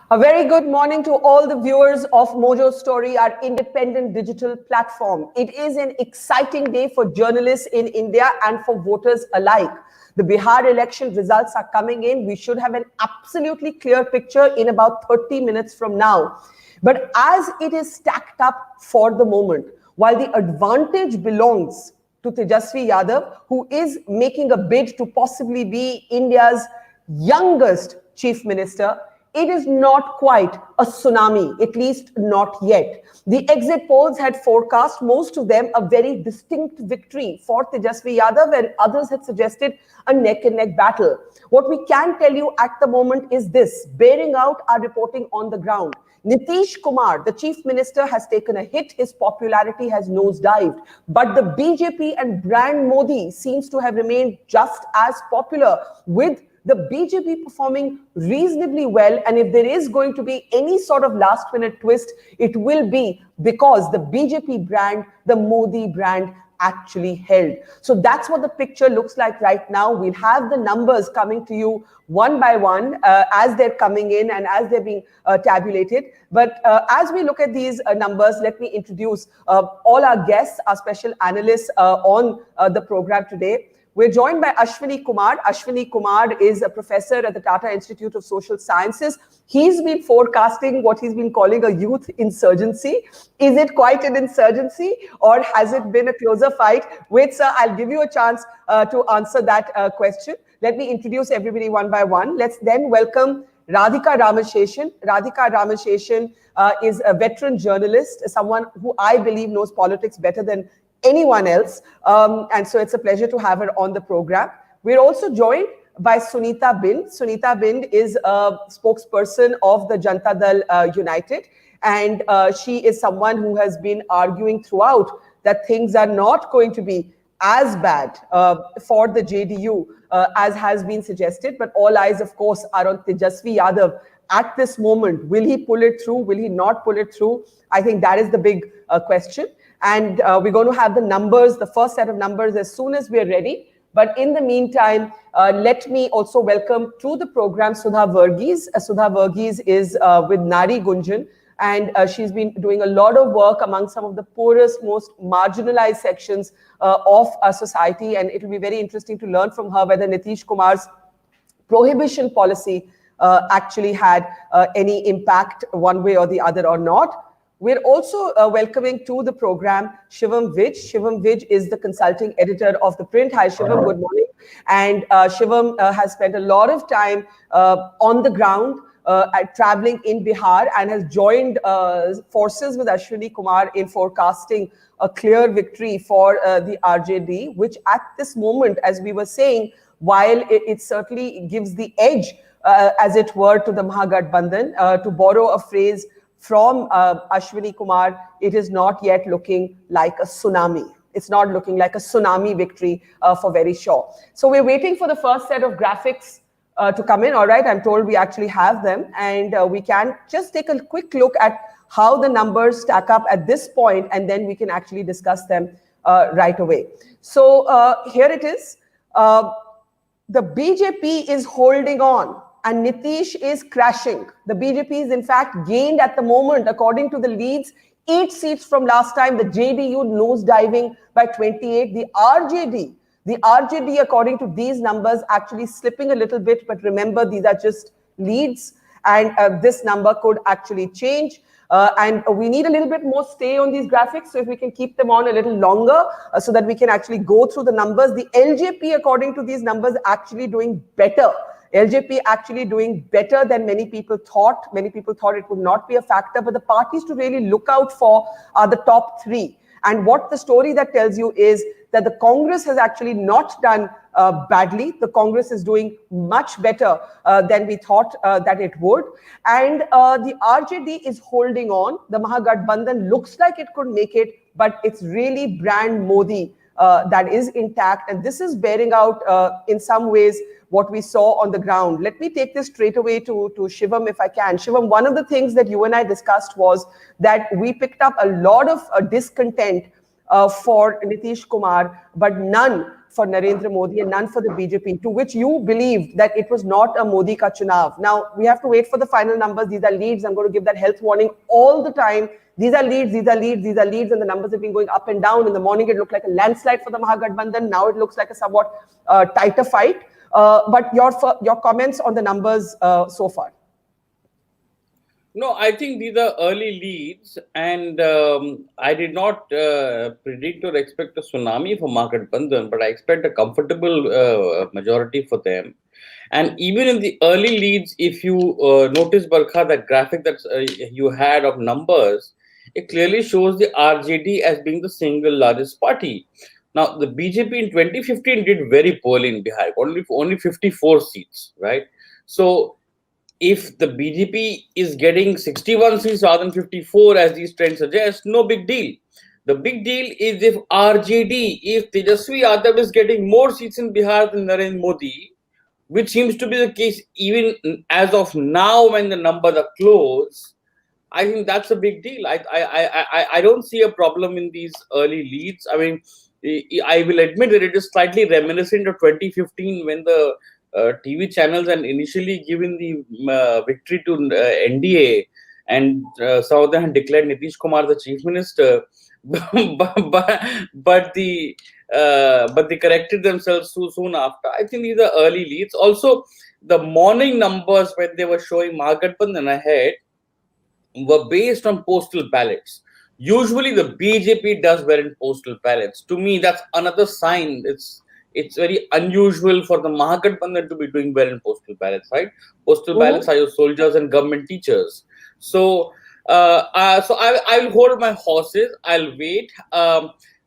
A very good morning to all the viewers of Mojo Story, our independent digital platform. It is an exciting day for journalists in India and for voters alike. The Bihar election results are coming in. We should have an absolutely clear picture in about 30 minutes from now. But as it is stacked up for the moment, while the advantage belongs to Tejashwi Yadav, who is making a bid to possibly be India's youngest chief minister, it is not quite a tsunami, at least not yet. The exit polls had forecast, most of them, a very distinct victory for Tejashwi Yadav, and others had suggested a neck-and-neck battle. What we can tell you at the moment is this, bearing out our reporting on the ground. Nitish Kumar, the chief minister, has taken a hit. His popularity has nosedived. But the BJP and brand Modi seems to have remained just as popular, with the BJP performing reasonably well. And if there is going to be any sort of last minute twist, it will be because the BJP brand, the Modi brand, actually held. So that's what the picture looks like right now. We'll have the numbers coming to you one by one as they're coming in and as they're being tabulated. But as we look at these numbers, let me introduce all our guests, our special analysts on the program today. We're joined by Ashwini Kumar. Ashwini Kumar is a professor at the Tata Institute of Social Sciences. He's been forecasting what he's been calling a youth insurgency. Is it quite an insurgency, or has it been a closer fight? Wait, sir, I'll give you a chance to answer that question. Let me introduce everybody one by one. Let's then welcome Radhika Ramasheshan. Radhika Ramasheshan is a veteran journalist, someone who I believe knows politics better than anyone else. And so it's a pleasure to have her on the program. We're also joined by Sunita Bind. Sunita Bind is a spokesperson of the Janata Dal United. And she is someone who has been arguing throughout that things are not going to be as bad for the JDU as has been suggested. But all eyes, of course, are on Tejashwi Yadav at this moment. Will he pull it through? Will he not pull it through? I think that is the big question. And we're going to have the numbers, the first set of numbers, as soon as we're ready. But in the meantime, let me also welcome to the program Sudha Varghese. Sudha Varghese is with Nari Gunjan, and she's been doing a lot of work among some of the poorest, most marginalized sections of our society. And it will be very interesting to learn from her whether Nitish Kumar's prohibition policy actually had any impact one way or the other or not. We're also welcoming to the program Shivam Vij. Shivam Vij is the consulting editor of The Print. Hi, Shivam. Good morning. And Shivam has spent a lot of time on the ground traveling in Bihar and has joined forces with Ashwini Kumar in forecasting a clear victory for the RJD, which at this moment, as we were saying, while it certainly gives the edge, as it were, to the Mahagathbandhan, to borrow a phrase from Ashwini Kumar, it is not yet looking like a tsunami. It's not looking like a tsunami victory for very sure. So we're waiting for the first set of graphics to come in. All right, I'm told we actually have them, and we can just take a quick look at how the numbers stack up at this point, and then we can actually discuss them right away. So here it is. The BJP is holding on, and Nitish is crashing. The BJP is in fact gained at the moment, according to the leads, 8 seats from last time. The JDU nosediving by 28. The RJD, according to these numbers, actually slipping a little bit. But remember, these are just leads, and this number could actually change. And we need a little bit more stay on these graphics. So if we can keep them on a little longer so that we can actually go through the numbers. The LJP, according to these numbers, actually doing better. LJP actually doing better than many people thought. Many people thought it would not be a factor, but the parties to really look out for are the top 3. And what the story that tells you is that the Congress has actually not done badly. The Congress is doing much better than we thought that it would. And the RJD is holding on. The Mahagathbandhan looks like it could make it, but it's really brand Modi that is intact. And this is bearing out in some ways what we saw on the ground. Let me take this straight away to Shivam if I can. Shivam, one of the things that you and I discussed was that we picked up a lot of discontent for Nitish Kumar, but none for Narendra Modi and none for the BJP, to which you believed that it was not a Modi ka chunav. Now, we have to wait for the final numbers. These are leads. I'm going to give that health warning all the time. These are leads, these are leads, these are leads, and the numbers have been going up and down. In the morning, it looked like a landslide for the Mahagathbandhan. Now it looks like a somewhat tighter fight. But your comments on the numbers so far? No, I think these are early leads, and I did not predict or expect a tsunami for Mahagathbandhan, but I expect a comfortable majority for them. And even in the early leads, if you notice, Barkha, that graphic that you had of numbers, it clearly shows the RJD as being the single largest party. Now, the BJP in 2015 did very poorly in Bihar, only 54 seats, right? So, if the BJP is getting 61 seats rather than 54, as these trends suggest, no big deal. The big deal is if RJD, if Tejashwi Yadav is getting more seats in Bihar than Narendra Modi, which seems to be the case even as of now when the numbers are close, I think that's a big deal. I don't see a problem in these early leads. I mean, I will admit that it is slightly reminiscent of 2015 when the TV channels had initially given the victory to NDA, and some of them had declared Nitish Kumar the chief minister, but they corrected themselves so soon after. I think these are early leads. Also, the morning numbers when they were showing Mahagathbandhan ahead were based on postal ballots. Usually, the BJP does well in postal ballots. To me, that's another sign. It's very unusual for the Mahagathbandhan to be doing well in postal ballots, right? Postal ballots are your soldiers and government teachers. So I will hold my horses. I'll wait.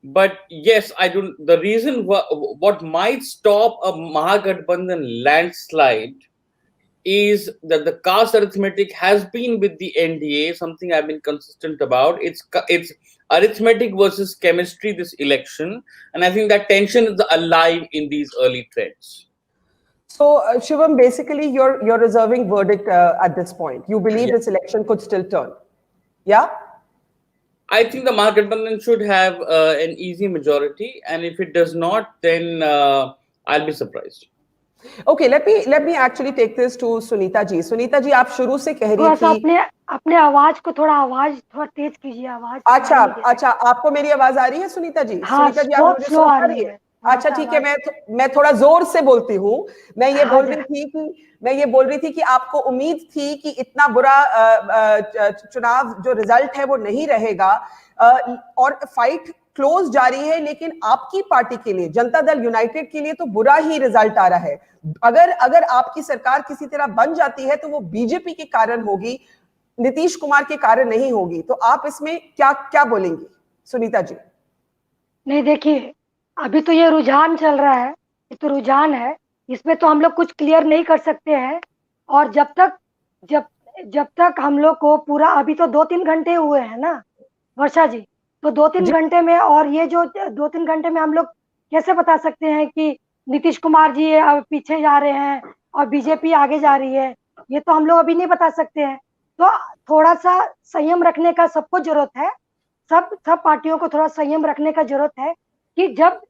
But yes, I don't. The reason what might stop a Mahagathbandhan landslide is that the caste arithmetic has been with the NDA, something I've been consistent about. It's arithmetic versus chemistry this election, and I think that tension is alive in these early trends. So, Shivam, basically, you're reserving verdict at this point. You believe this election could still turn, yeah? I think the Mahagathbandhan should have an easy majority, and if it does not, then I'll be surprised. Okay, let me actually take this to Sunita ji. Sunita ji, आप शुरू से कह रही थी अपने आवाज को थोड़ा तेज कीजिए आवाज. अच्छा, आपको मेरी आवाज आ रही है सुनीता जी? सुनीता जी, आप मुझे सुन पा रही है? अच्छा, ठीक है, मैं थोड़ा जोर से बोलती हूँ. मैं ये बोल रही थी कि आपको उम्मीद थी कि इतना बुरा चुनाव जो रिजल्ट है वो नहीं रहेगा, और फाइट क्लोज जारी है, लेकिन आपकी पार्टी के लिए, जनता दल यूनाइटेड के लिए तो बुरा ही रिजल्ट आ रहा है. अगर आपकी सरकार किसी तरह बन जाती है तो वो बीजेपी के कारण होगी, नीतीश कुमार के कारण नहीं होगी. तो आप इसमें क्या बोलेंगी सुनीता जी? नहीं, देखिए, अभी तो ये रुझान चल रहा है, ये तो रुझान है, इसमें तो हम लोग कुछ क्लियर नहीं कर सकते हैं. और जब तक हम लोग को पूरा, अभी तो 2-3 घंटे हुए हैं ना वर्षा जी, तो 2-3 घंटे में, और ये जो 2-3 घंटे में हम लोग कैसे बता सकते हैं कि नीतीश कुमार जी पीछे जा रहे हैं और बीजेपी आगे जा रही है? ये तो हम लोग अभी नहीं बता सकते हैं. तो थोड़ा सा संयम रखने का सबको जरूरत है, सब पार्टियों को थोड़ा संयम रखने का जरूरत है कि जब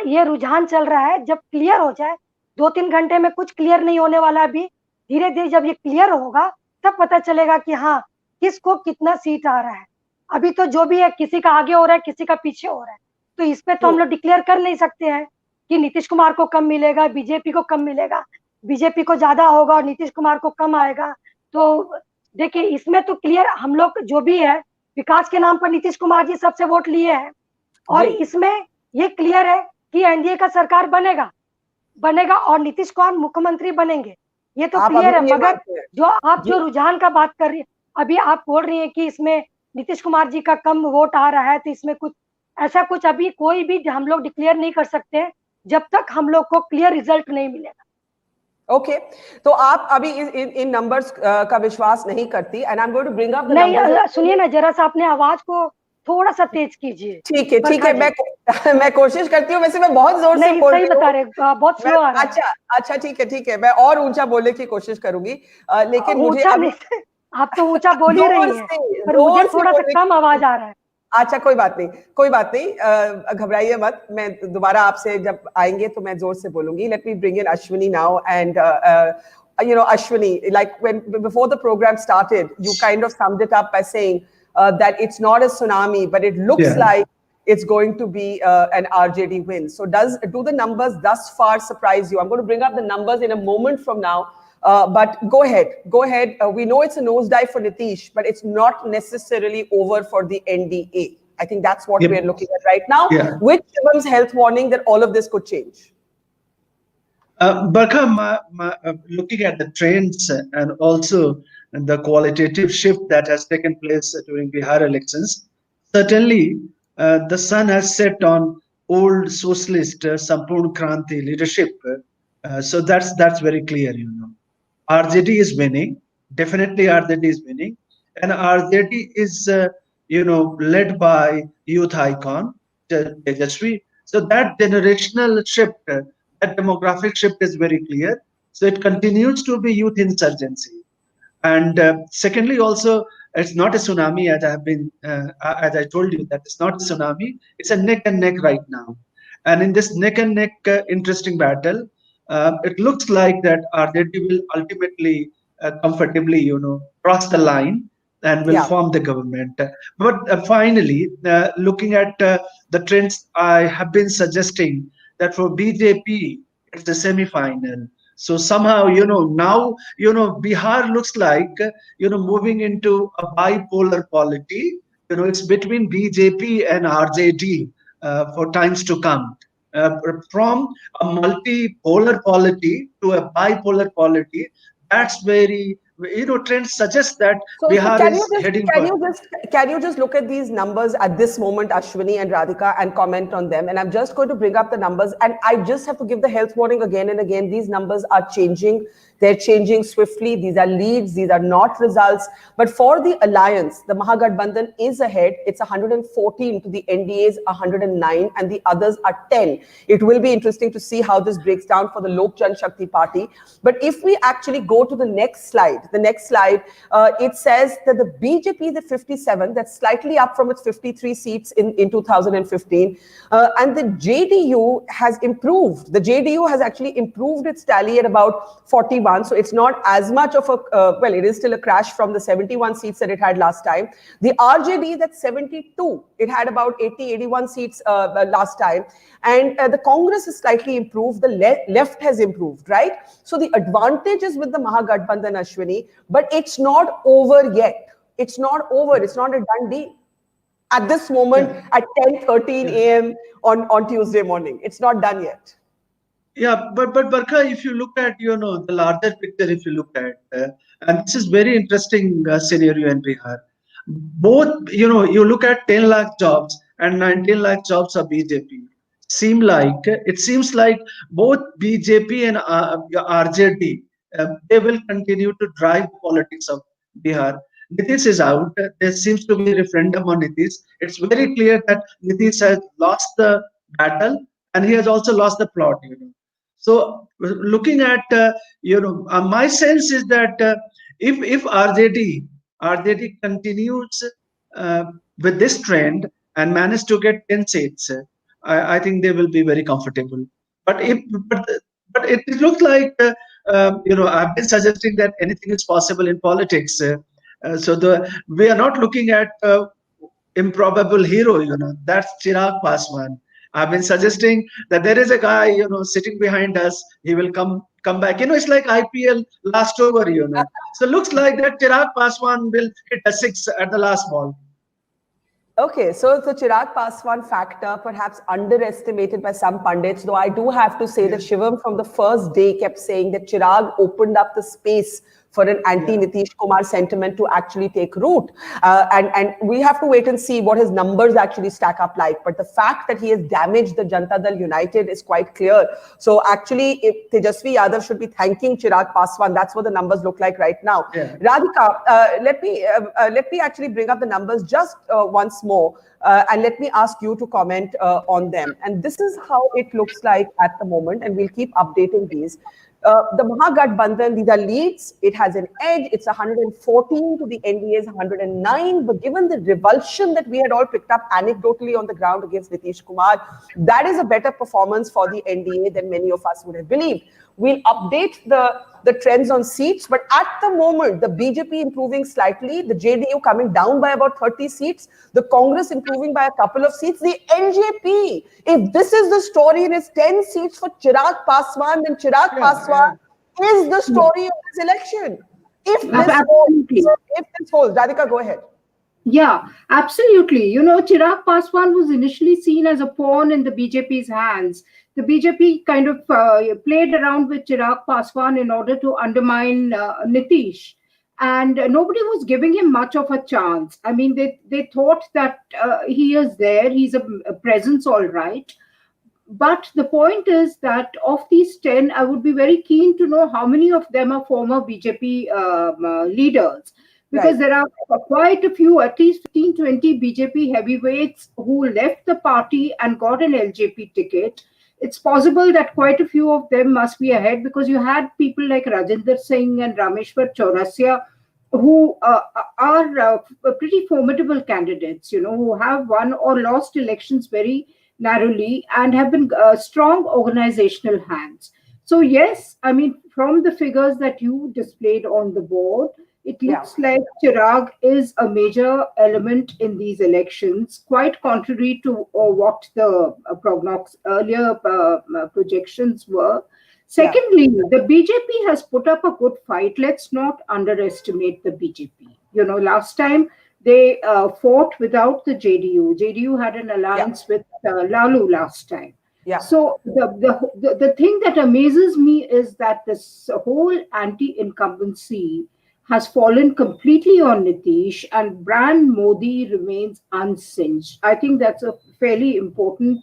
ये रुझान चल रहा है, जब क्लियर हो जाए, 2-3 घंटे में कुछ क्लियर नहीं होने वाला. अभी धीरे धीरे जब ये क्लियर होगा तब पता चलेगा कि हाँ, किसको कितना सीट आ रहा है. अभी तो जो भी है, किसी का आगे हो रहा है, किसी का पीछे हो रहा है, तो इस पे तो हम लोग डिक्लेयर कर नहीं सकते हैं कि नीतीश कुमार को कम मिलेगा, बीजेपी को कम मिलेगा, बीजेपी को ज्यादा होगा और नीतीश कुमार को कम आएगा. तो देखिए, इसमें तो क्लियर हम लोग जो भी है, विकास के नाम पर नीतीश कुमार जी सबसे वोट लिए हैं, और इसमें ये क्लियर है कि एनडीए का सरकार बनेगा और नीतीश कुमार मुख्यमंत्री बनेंगे. ये तो क्लियर है. मगर जो रुझान का बात कर रही है, अभी आप बोल रही है कि इसमें नीतीश कुमार जी का कम वोट आ रहा है, तो इसमें कुछ अभी कोई भी हम लोग डिक्लेयर नहीं कर सकते जब तक हम लोग को क्लियर रिजल्ट नहीं मिलेगा. ओके, तो आप अभी इन नंबर्स का विश्वास नहीं करती, and I am going to bring up the numbers. नहीं, सुनिए ना, जरा सा अपने आवाज को थोड़ा सा तेज कीजिए. ठीक है, मैं कोशिश करती हूँ. वैसे मैं बहुत जोर से बोल रही हूँ. बता रहे, बहुत स्लो आ रहा है. अच्छा, ठीक है, मैं और ऊंचा बोलने की कोशिश करूंगी, लेकिन मुझे आप तो ऊंचा बोल ही रही हैं, पर मुझे थोड़ा सा कम आवाज आ रहा है. अच्छा कोई बात नहीं घबराइए मत मैं दोबारा आपसे जब आएंगे तो मैं जोर से बोलूंगी let me bring in Ashwini now and Ashwini like when before the program started you kind of summed it up by saying that it's not a tsunami but it looks like it's going to be an RJD win. So do the numbers thus far surprise you? I'm going to bring up the numbers in a moment from now. But go ahead. We know it's a nosedive for Nitish, but it's not necessarily over for the NDA. I think that's what we're looking at right now. With Shivan's health warning that all of this could change. Barkha, looking at the trends and also the qualitative shift that has taken place during Bihar elections, certainly the sun has set on old socialist Sampurna Kranti leadership. So that's very clear, RJD is winning. Definitely RJD is winning. And RJD is, led by youth icon, Tejashwi. So that generational shift, that demographic shift is very clear. So it continues to be youth insurgency. And secondly, also, it's not a tsunami, as I told you, that it's not a tsunami. It's a neck and neck right now. And in this neck and neck interesting battle, it looks like that RJD will ultimately comfortably, cross the line and will form the government. But finally, looking at the trends, I have been suggesting that for BJP, it's the semi-final. So somehow, now, Bihar looks like, moving into a bipolar polity. It's between BJP and RJD for times to come. From a multipolar polity to a bipolar polity, that's very, trends suggest that Bihar is heading for. Can you just look at these numbers at this moment, Ashwini and Radhika, and comment on them? And I'm just going to bring up the numbers, and I just have to give the health warning again and again. These numbers are changing. They're changing swiftly. These are leads. These are not results. But for the alliance, the Mahagathbandhan is ahead. It's 114 to the NDA's 109, and the others are 10. It will be interesting to see how this breaks down for the Lok Janshakti Party. But if we actually go to the next slide, it says that the BJP is at 57. That's slightly up from its 53 seats in 2015. And the JDU has improved. The JDU has actually improved its tally at about 41. So it's not as much of a, it is still a crash from the 71 seats that it had last time. The RJD is at 72. It had about 81 seats last time. And the Congress has slightly improved. The left has improved, right? So the advantage is with the Mahagathbandhan, Ashwini, but it's not over yet. It's not over. It's not a done deal. At this moment, at 10:13 a.m. on Tuesday morning. It's not done yet. Yeah, but Barkha, if you look at the larger picture, if you look at and this is very interesting scenario in Bihar. Both you look at 10 lakh jobs and 19 lakh jobs of BJP. It seems like both BJP and RJD they will continue to drive the politics of Bihar. Nitish is out. There seems to be a referendum on Nitish. It's very clear that Nitish has lost the battle and he has also lost the plot. So looking at, my sense is that if RJD continues with this trend and manage to get 10 seats, I think they will be very comfortable. But it looks like, I've been suggesting that anything is possible in politics. We are not looking at improbable hero, that's Chirag Paswan. I've been suggesting that there is a guy, sitting behind us. He will come back. It's like IPL last over, So looks like that Chirag Paswan will hit a 6 at the last ball. Okay, so the Chirag Paswan factor perhaps underestimated by some pundits, though I do have to say that Shivam from the first day kept saying that Chirag opened up the space for an anti-Nitish Kumar sentiment to actually take root. And we have to wait and see what his numbers actually stack up like. But the fact that he has damaged the Janata Dal United is quite clear. So actually, if Tejashwi Yadav should be thanking Chirag Paswan. That's what the numbers look like right now. Radhika, let me actually bring up the numbers just once more. And let me ask you to comment on them. And this is how it looks like at the moment. And we'll keep updating these. The Mahagathbandhan, these are leads. It has an edge. It's 114 to the NDA's 109. But given the revulsion that we had all picked up anecdotally on the ground against Nitish Kumar, that is a better performance for the NDA than many of us would have believed. We'll update the trends on seats, but at the moment, the BJP improving slightly, the JDU coming down by about 30 seats, the Congress improving by a couple of seats, the NJP, if this is the story and it's 10 seats for Chirag Paswan, then Chirag Paswan is the story of this election. If this holds, Radhika, go ahead. Yeah, absolutely. You know, Chirag Paswan was initially seen as a pawn in the BJP's hands. The BJP kind of played around with Chirag Paswan in order to undermine Nitish. And nobody was giving him much of a chance. I mean, they thought that he is there, he's a presence all right. But the point is that of these 10, I would be very keen to know how many of them are former BJP leaders. Because there are quite a few, at least 15, 20 BJP heavyweights who left the party and got an LJP ticket. It's possible that quite a few of them must be ahead, because you had people like Rajinder Singh and Rameshwar Chaurasia who are pretty formidable candidates, you know, who have won or lost elections very narrowly and have been strong organizational hands. So yes, I mean, from the figures that you displayed on the board, it looks like Chirag is a major element in these elections, quite contrary to what the earlier projections were. Secondly, the BJP has put up a good fight. Let's not underestimate the BJP. You know, last time they fought without the JDU. JDU had an alliance with Lalu last time. So the thing that amazes me is that this whole anti-incumbency has fallen completely on Nitish, and brand Modi remains unsinged. I think that's a fairly important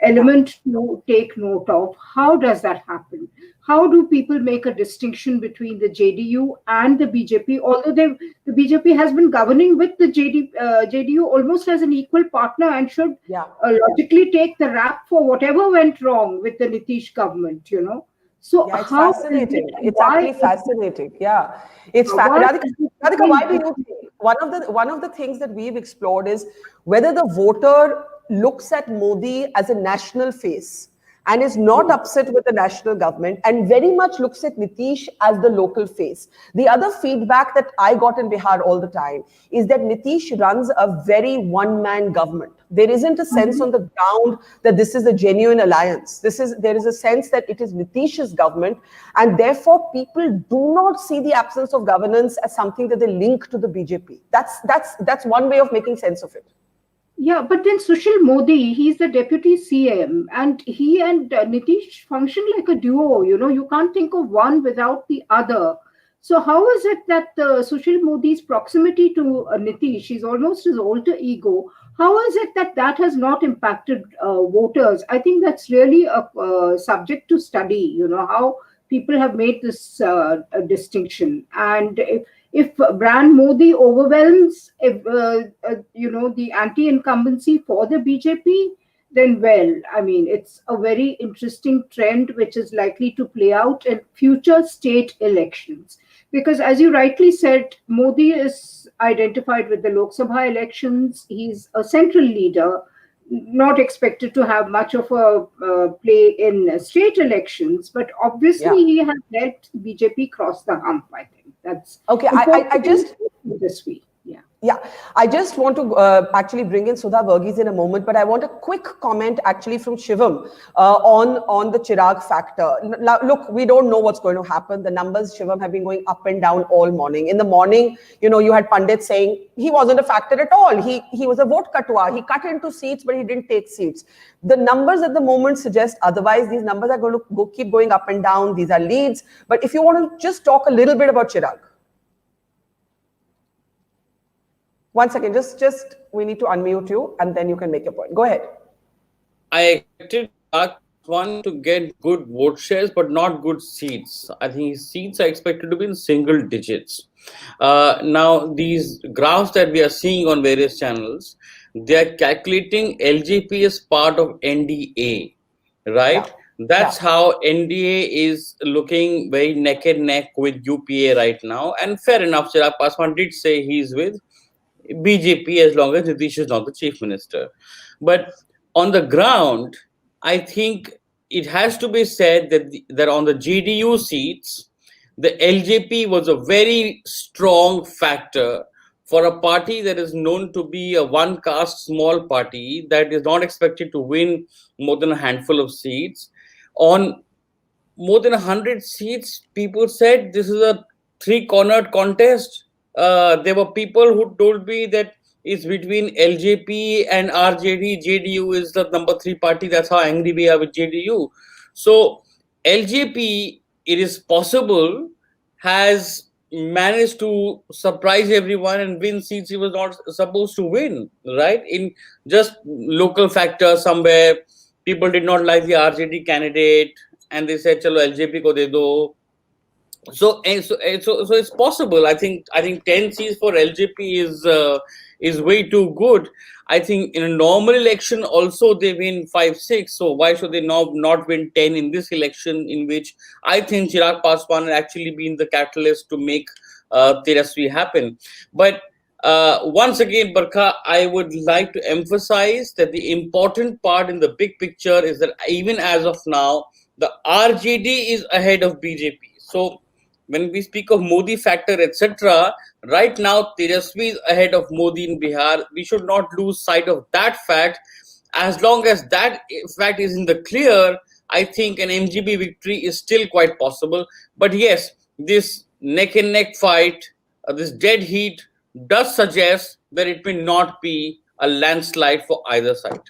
element to take note of. How does that happen? How do people make a distinction between the JDU and the BJP? Although the BJP has been governing with the JDU almost as an equal partner and should logically take the rap for whatever went wrong with the Nitish government, you know. So it's fascinating. It's actually fascinating. Yeah, it's Radhika, why do you think one of the things that we've explored is whether the voter looks at Modi as a national face and is not upset with the national government and very much looks at Nitish as the local face. The other feedback that I got in Bihar all the time is that Nitish runs a very one-man government. There isn't a sense on the ground that this is a genuine alliance. There is a sense that it is Nitish's government, and therefore people do not see the absence of governance as something that they link to the BJP. That's one way of making sense of it. Yeah, but then Sushil Modi, he's the deputy CM, and he and Nitish function like a duo. You know, you can't think of one without the other. So how is it that Sushil Modi's proximity to Nitish is almost his alter ego? How is it that that has not impacted voters? I think that's really a subject to study, you know, how people have made this distinction. And if brand Modi overwhelms, the anti-incumbency for the BJP, then well, I mean, it's a very interesting trend which is likely to play out in future state elections. Because as you rightly said, Modi is identified with the Lok Sabha elections. He's a central leader, not expected to have much of a play in state elections, but obviously he has helped BJP cross the hump, I think. That's okay. I just this week. Yeah, I just want to actually bring in Sudha Verghese in a moment, but I want a quick comment actually from Shivam on the Chirag factor. Look, we don't know what's going to happen. The numbers, Shivam, have been going up and down all morning. In the morning, you know, you had pundits saying he wasn't a factor at all. He was a vote katwa. He cut into seats, but he didn't take seats. The numbers at the moment suggest otherwise. These numbers are going to keep going up and down. These are leads. But if you want to just talk a little bit about Chirag. One second, just we need to unmute you and then you can make your point. Go ahead. I expected one to get good vote shares, but not good seats. I think his seats are expected to be in single digits. Now, these graphs that we are seeing on various channels, they are calculating LJP as part of NDA, right? That's how NDA is looking very neck and neck with UPA right now. And fair enough, Chirag Paswan did say he's with BJP as long as Nitish is not the chief minister. But on the ground, I think it has to be said that on the JDU seats, the LJP was a very strong factor for a party that is known to be a one caste small party that is not expected to win more than a handful of seats. On more than 100 seats, people said this is a three-cornered contest. There were people who told me that it's between LJP and RJD. JDU is the number 3 party. That's how angry we are with JDU. So LJP, it is possible, has managed to surprise everyone and win seats he was not supposed to win, right? In just local factors somewhere, people did not like the RJD candidate and they said, "Chalo LJP ko de do." So it's possible. I think 10 seats for LJP is way too good. I think in a normal election also they win 5-6. So why should they not win 10 in this election, in which I think Chirag Paswan had actually been the catalyst to make Tejashwi happen. But once again, Barkha, I would like to emphasize that the important part in the big picture is that even as of now, the RJD is ahead of BJP. So when we speak of Modi factor, etc., right now Tejashwi is ahead of Modi in Bihar. We should not lose sight of that fact. As long as that fact is in the clear, I think an MGB victory is still quite possible. But yes, this neck and neck fight, this dead heat does suggest that it may not be a landslide for either side.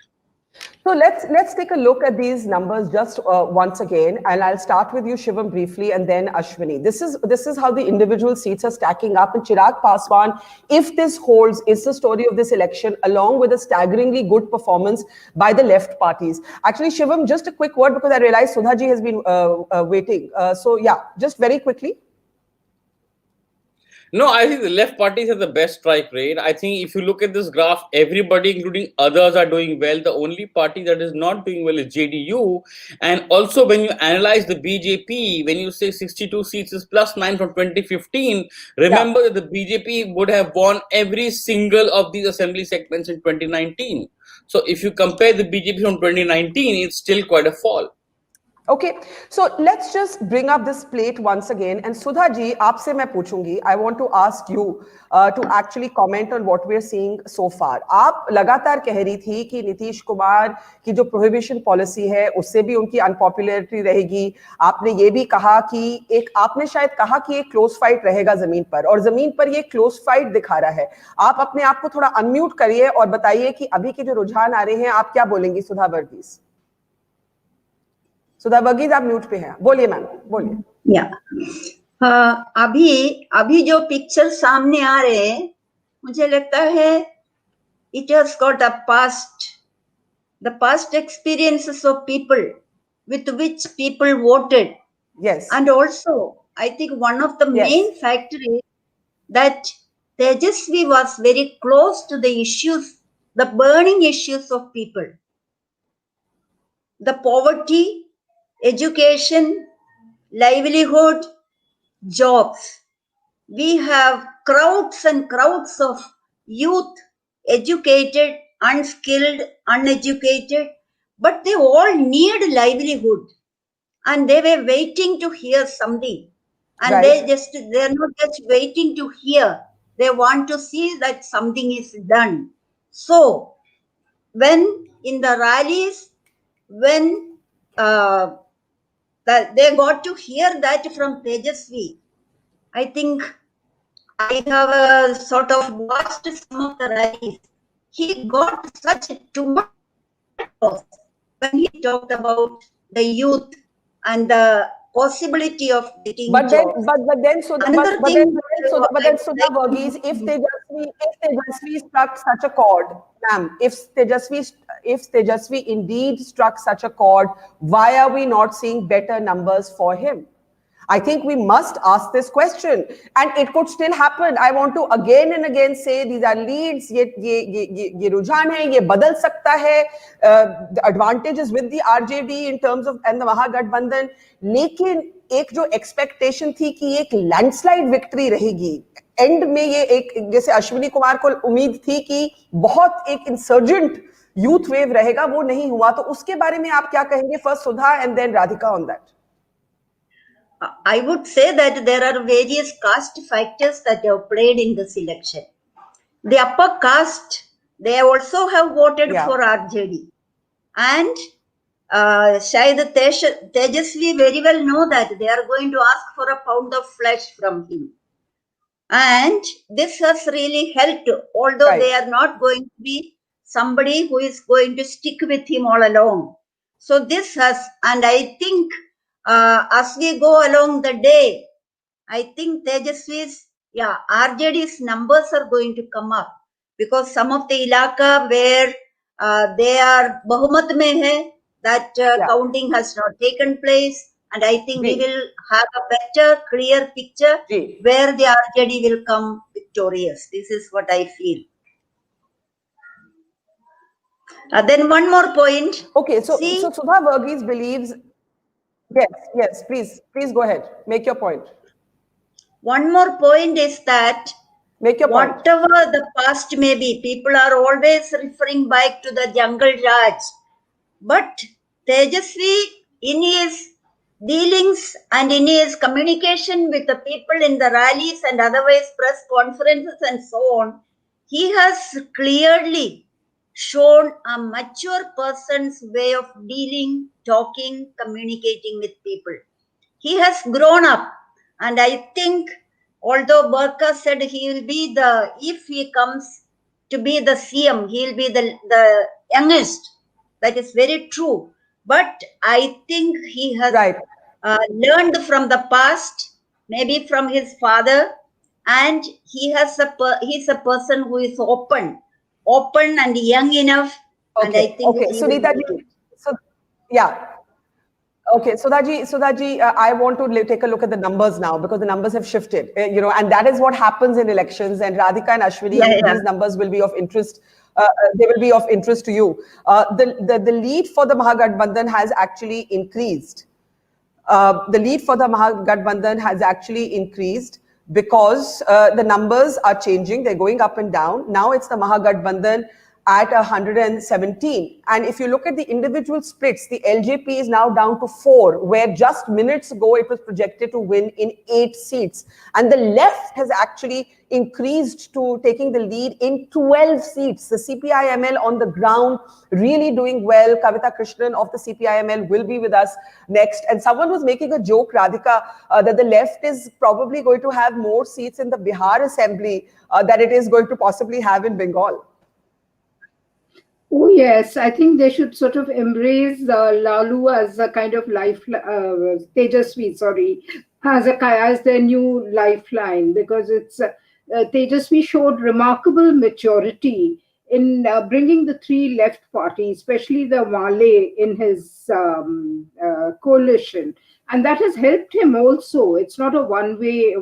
So let's take a look at these numbers just once again, and I'll start with you, Shivam, briefly, and then Ashwini. This is how the individual seats are stacking up. And Chirag Paswan, if this holds, is the story of this election, along with a staggeringly good performance by the left parties. Actually, Shivam, just a quick word, because I realize Sudha ji has been waiting. So yeah, just very quickly. No, I think the left parties have the best strike rate. I think if you look at this graph, everybody, including others, are doing well. The only party that is not doing well is JDU. And also, when you analyze the BJP, when you say 62 seats is +9 from 2015, remember that the BJP would have won every single of these assembly segments in 2019. So if you compare the BJP from 2019, it's still quite a fall. Okay, so let's just bring up this plate once again. And Sudha ji, aapse main puchungi. I want to ask you to actually comment on what we're seeing so far. आप लगातार कह रही थी कि नीतीश कुमार की जो prohibition policy है उससे भी उनकी अनपॉपुलरिटी रहेगी. आपने ये भी कहा कि आपने शायद कहा कि एक क्लोज फाइट रहेगा जमीन पर, और जमीन पर ये क्लोज फाइट दिखा रहा है. आप अपने आप को थोड़ा अनम्यूट करिए और बताइए कि अभी के जो रुझान आ रहे हैं आप क्या बोलेंगी. सुधा वर्गीस, सुधा वर्गीस आप म्यूट पे हैं, बोलिए मैम, बोलिए. अभी जो पिक्चर सामने आ रहे हैं, मुझे लगता है it has got the past experiences of people with which people voted. Yes. And also, I think one of the main factors is that Tejashwi was very close to the issues, the burning issues of people. The poverty, education, livelihood, jobs. We have crowds and crowds of youth, educated, unskilled, uneducated, but they all need livelihood, and they were waiting to hear something. And they're not just waiting to hear, they want to see that something is done. So when in the rallies, when they got to hear that from Tejashwi, I think I have sort of watched some of the rallies. He got such a tumult when he talked about the youth and the possibility of getting jobs. But then Sudha Varghese, if Tejashwi struck such a chord, ma'am, if Tejashwi indeed struck such a chord, why are we not seeing better numbers for him? I think we must ask this question, and it could still happen. I want to again and again say these are leads. ये रुझान है, ये बदल सकता है. The advantage is with the RJD in terms of and the महागठबंधन. लेकिन एक जो expectation थी कि एक landslide victory रहेगी. End में ये एक जैसे अश्विनी कुमार को उम्मीद थी कि बहुत एक insurgent youth wave रहेगा, वो नहीं हुआ. तो उसके बारे में आप क्या कहेंगे? First Sudha and then Radhika on that. I would say that there are various caste factors that have played in this election. The upper caste, they also have voted for RJD. And Shayad Tejashwi very well know that they are going to ask for a pound of flesh from him. And this has really helped, although they are not going to be somebody who is going to stick with him all along. So this has, and I think as we go along the day, I think Tejashwi's, RJD's numbers are going to come up, because some of the ilaka where they are Bahumat mein hai, that counting has not taken place, and I think we will have a better, clear picture where the RJD will come victorious. This is what I feel. Then one more point. Okay, so Sudha Varghese believes. Yes, please go ahead. Make your point. One more point is that whatever the past may be, people are always referring back to the Jungle Raj. But Tejashwi, in his dealings and in his communication with the people in the rallies and otherwise press conferences and so on, he has clearly shown a mature person's way of dealing, talking, communicating with people. He has grown up, and I think, although Barkha said he will be if he comes to be the CM, he will be the youngest. That is very true. But I think he has learned from the past, maybe from his father, and he's a person who is open and young enough. And I think Sunita ji, Okay, Sudhaji, I want to take a look at the numbers now, because the numbers have shifted, and that is what happens in elections. And Radhika and Ashwini, these numbers will be of interest. They will be of interest to you. The lead for the Mahagathbandhan has actually increased. The lead for the Mahagathbandhan has actually increased because the numbers are changing. They're going up and down. Now it's the Mahagathbandhan at 117. And if you look at the individual splits, the LJP is now down to 4, where just minutes ago it was projected to win in 8 seats. And the left has actually increased to taking the lead in 12 seats. The CPIML on the ground really doing well. Kavita Krishnan of the CPIML will be with us next. And someone was making a joke, Radhika, that the left is probably going to have more seats in the Bihar assembly than it is going to possibly have in Bengal. Oh yes, I think they should sort of embrace Lalu as a kind of Tejashwi, as their new lifeline, because it's Tejashwi showed remarkable maturity in bringing the 3 left parties, especially the Wale, in his coalition, and that has helped him also. It's not a one-way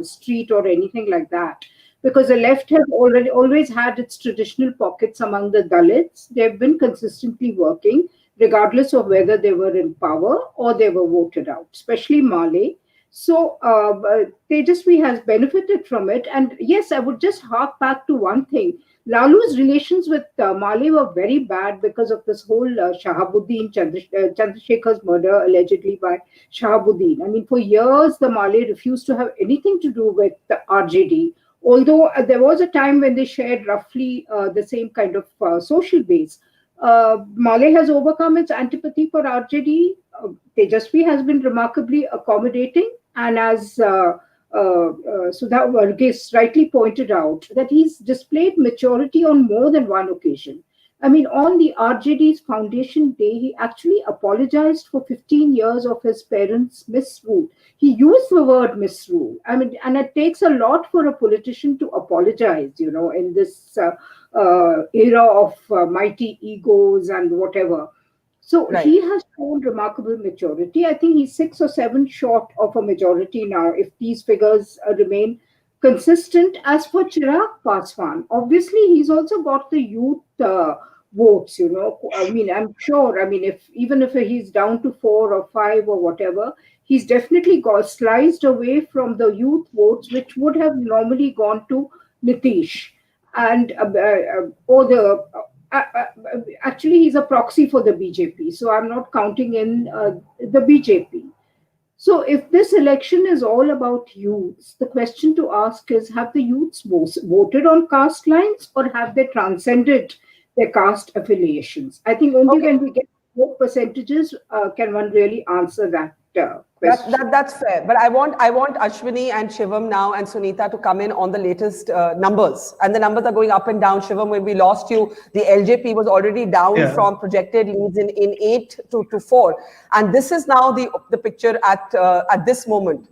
street or anything like that, because the left has always had its traditional pockets among the Dalits. They've been consistently working, regardless of whether they were in power or they were voted out, especially Male. So Tejashwi has benefited from it. And yes, I would just hark back to one thing. Lalu's relations with Male were very bad because of this whole Shahabuddin, Chandrasekhar's murder allegedly by Shahabuddin. I mean, for years, the Male refused to have anything to do with the RJD. Although there was a time when they shared roughly the same kind of social base. Male has overcome its antipathy for RJD. Tejashwi has been remarkably accommodating. And as Sudha Varghese rightly pointed out, that he's displayed maturity on more than one occasion. I mean, on the RJD's foundation day, he actually apologized for 15 years of his parents' misrule. He used the word misrule. I mean, and it takes a lot for a politician to apologize, in this era of mighty egos and whatever. So Right. he has shown remarkable maturity. I think he's 6 or 7 short of a majority now, if these figures remain consistent. As for Chirag Paswan, obviously he's also got the youth votes. I mean, I'm sure. I mean, even if he's down to 4 or 5 or whatever, he's definitely got sliced away from the youth votes, which would have normally gone to Nitish and or the actually he's a proxy for the BJP, so I'm not counting in the BJP. So if this election is all about youths, the question to ask is, have the youths voted on caste lines, or have they transcended their caste affiliations? I think only when we get vote percentages can one really answer that question. That's fair. But I want Ashwini and Shivam now and Sunita to come in on the latest numbers. And the numbers are going up and down. Shivam, when we lost you, the LJP was already down from projected leads in 8 to 4. And this is now the picture at this moment.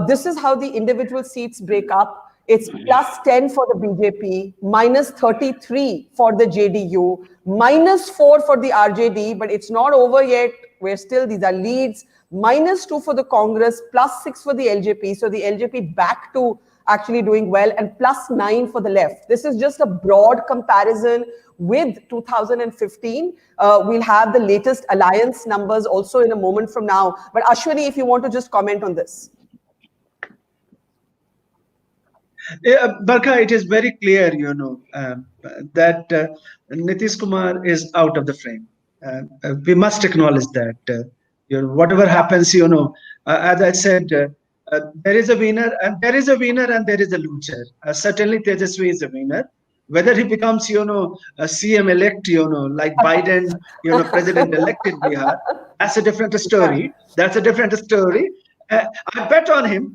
This is how the individual seats break up. It's plus 10 for the BJP, minus 33 for the JDU, minus 4 for the RJD, but it's not over yet. These are leads, minus 2 for the Congress, plus 6 for the LJP. So the LJP back to actually doing well, and plus 9 for the left. This is just a broad comparison with 2015. We'll have the latest alliance numbers also in a moment from now. But Ashwini, if you want to just comment on this. Barkha, it is very clear, that Nitish Kumar is out of the frame. We must acknowledge that. Whatever happens, as I said, there is a winner, and there is a winner, and there is a loser. Certainly, Tejashwi is a winner. Whether he becomes, a CM elect, like Biden, president-elect in Bihar, that's a different story. That's a different story. I bet on him,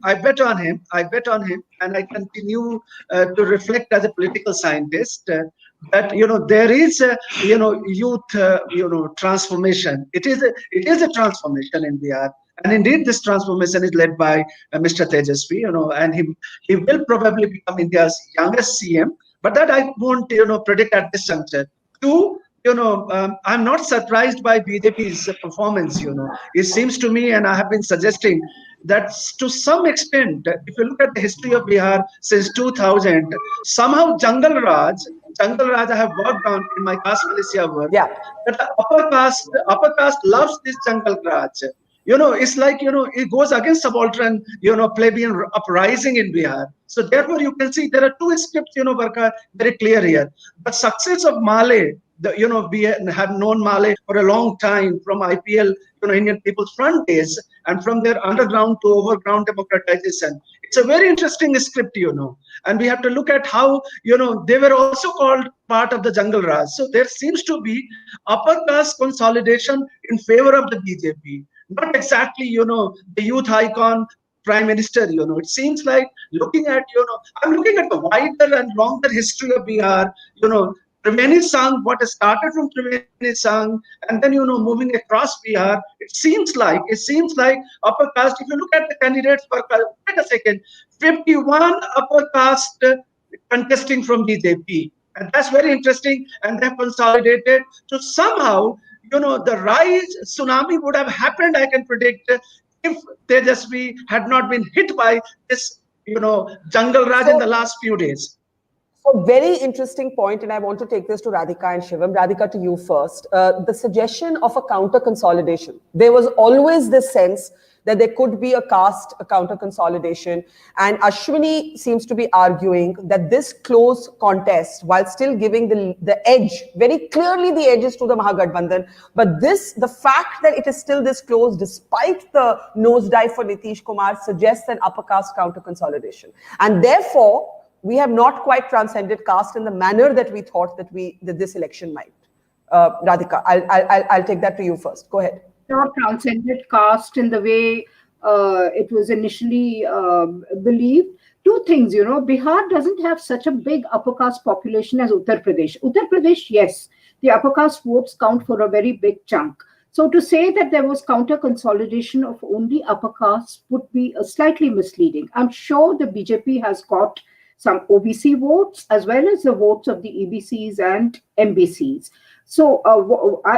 and I continue to reflect as a political scientist that there is a youth transformation. It is a transformation in Bihar, and indeed this transformation is led by Mr. Tejashwi, and he will probably become India's youngest CM. But that I won't predict at this juncture. Two, I'm not surprised by BJP's performance. It seems to me, and I have been suggesting that to some extent, if you look at the history of Bihar since 2000, somehow Jungle Raj I have worked on in my caste militia work. Yeah. That the upper caste loves this Jungle Raj. It's like, it goes against subaltern, plebeian uprising in Bihar. So therefore, you can see there are two scripts, Barkha, very clear here. The success of Male, we have known Male for a long time from IPL, Indian People's Front days, and from their underground to overground democratization. It's a very interesting script, and we have to look at how, they were also called part of the Jungle Raj. So there seems to be upper caste consolidation in favor of the BJP. Not exactly, the youth icon prime minister, it seems like looking at, I'm looking at the wider and longer history of Bihar, Triveni Sangh, what has started from Triveni Sangh, and then, moving across Bihar, it seems like upper caste, if you look at the candidates, wait a second, 51 upper caste contesting from BJP. And that's very interesting, and they've consolidated. So somehow, the rise tsunami would have happened, I can predict, if Tejashwi had not been hit by this, Jungle Raj in the last few days. So very interesting point, and I want to take this to Radhika and Shivam. Radhika, to you first. The suggestion of a counter consolidation. There was always this sense that there could be a counter consolidation, and Ashwini seems to be arguing that this close contest, while still giving the edge, very clearly the edge is to the Mahagathbandhan, but the fact that it is still this close despite the nosedive for Nitish Kumar suggests an upper caste counter consolidation, and therefore we have not quite transcended caste in the manner that we thought that this election might. Radhika, I'll take that to you first. Go ahead. Not transcended caste in the way it was initially believed. Two things, Bihar doesn't have such a big upper caste population as Uttar Pradesh. Uttar Pradesh, yes, the upper caste votes count for a very big chunk. So to say that there was counter consolidation of only upper caste would be slightly misleading. I'm sure the BJP has got some OBC votes as well as the votes of the EBCs and MBCs. So,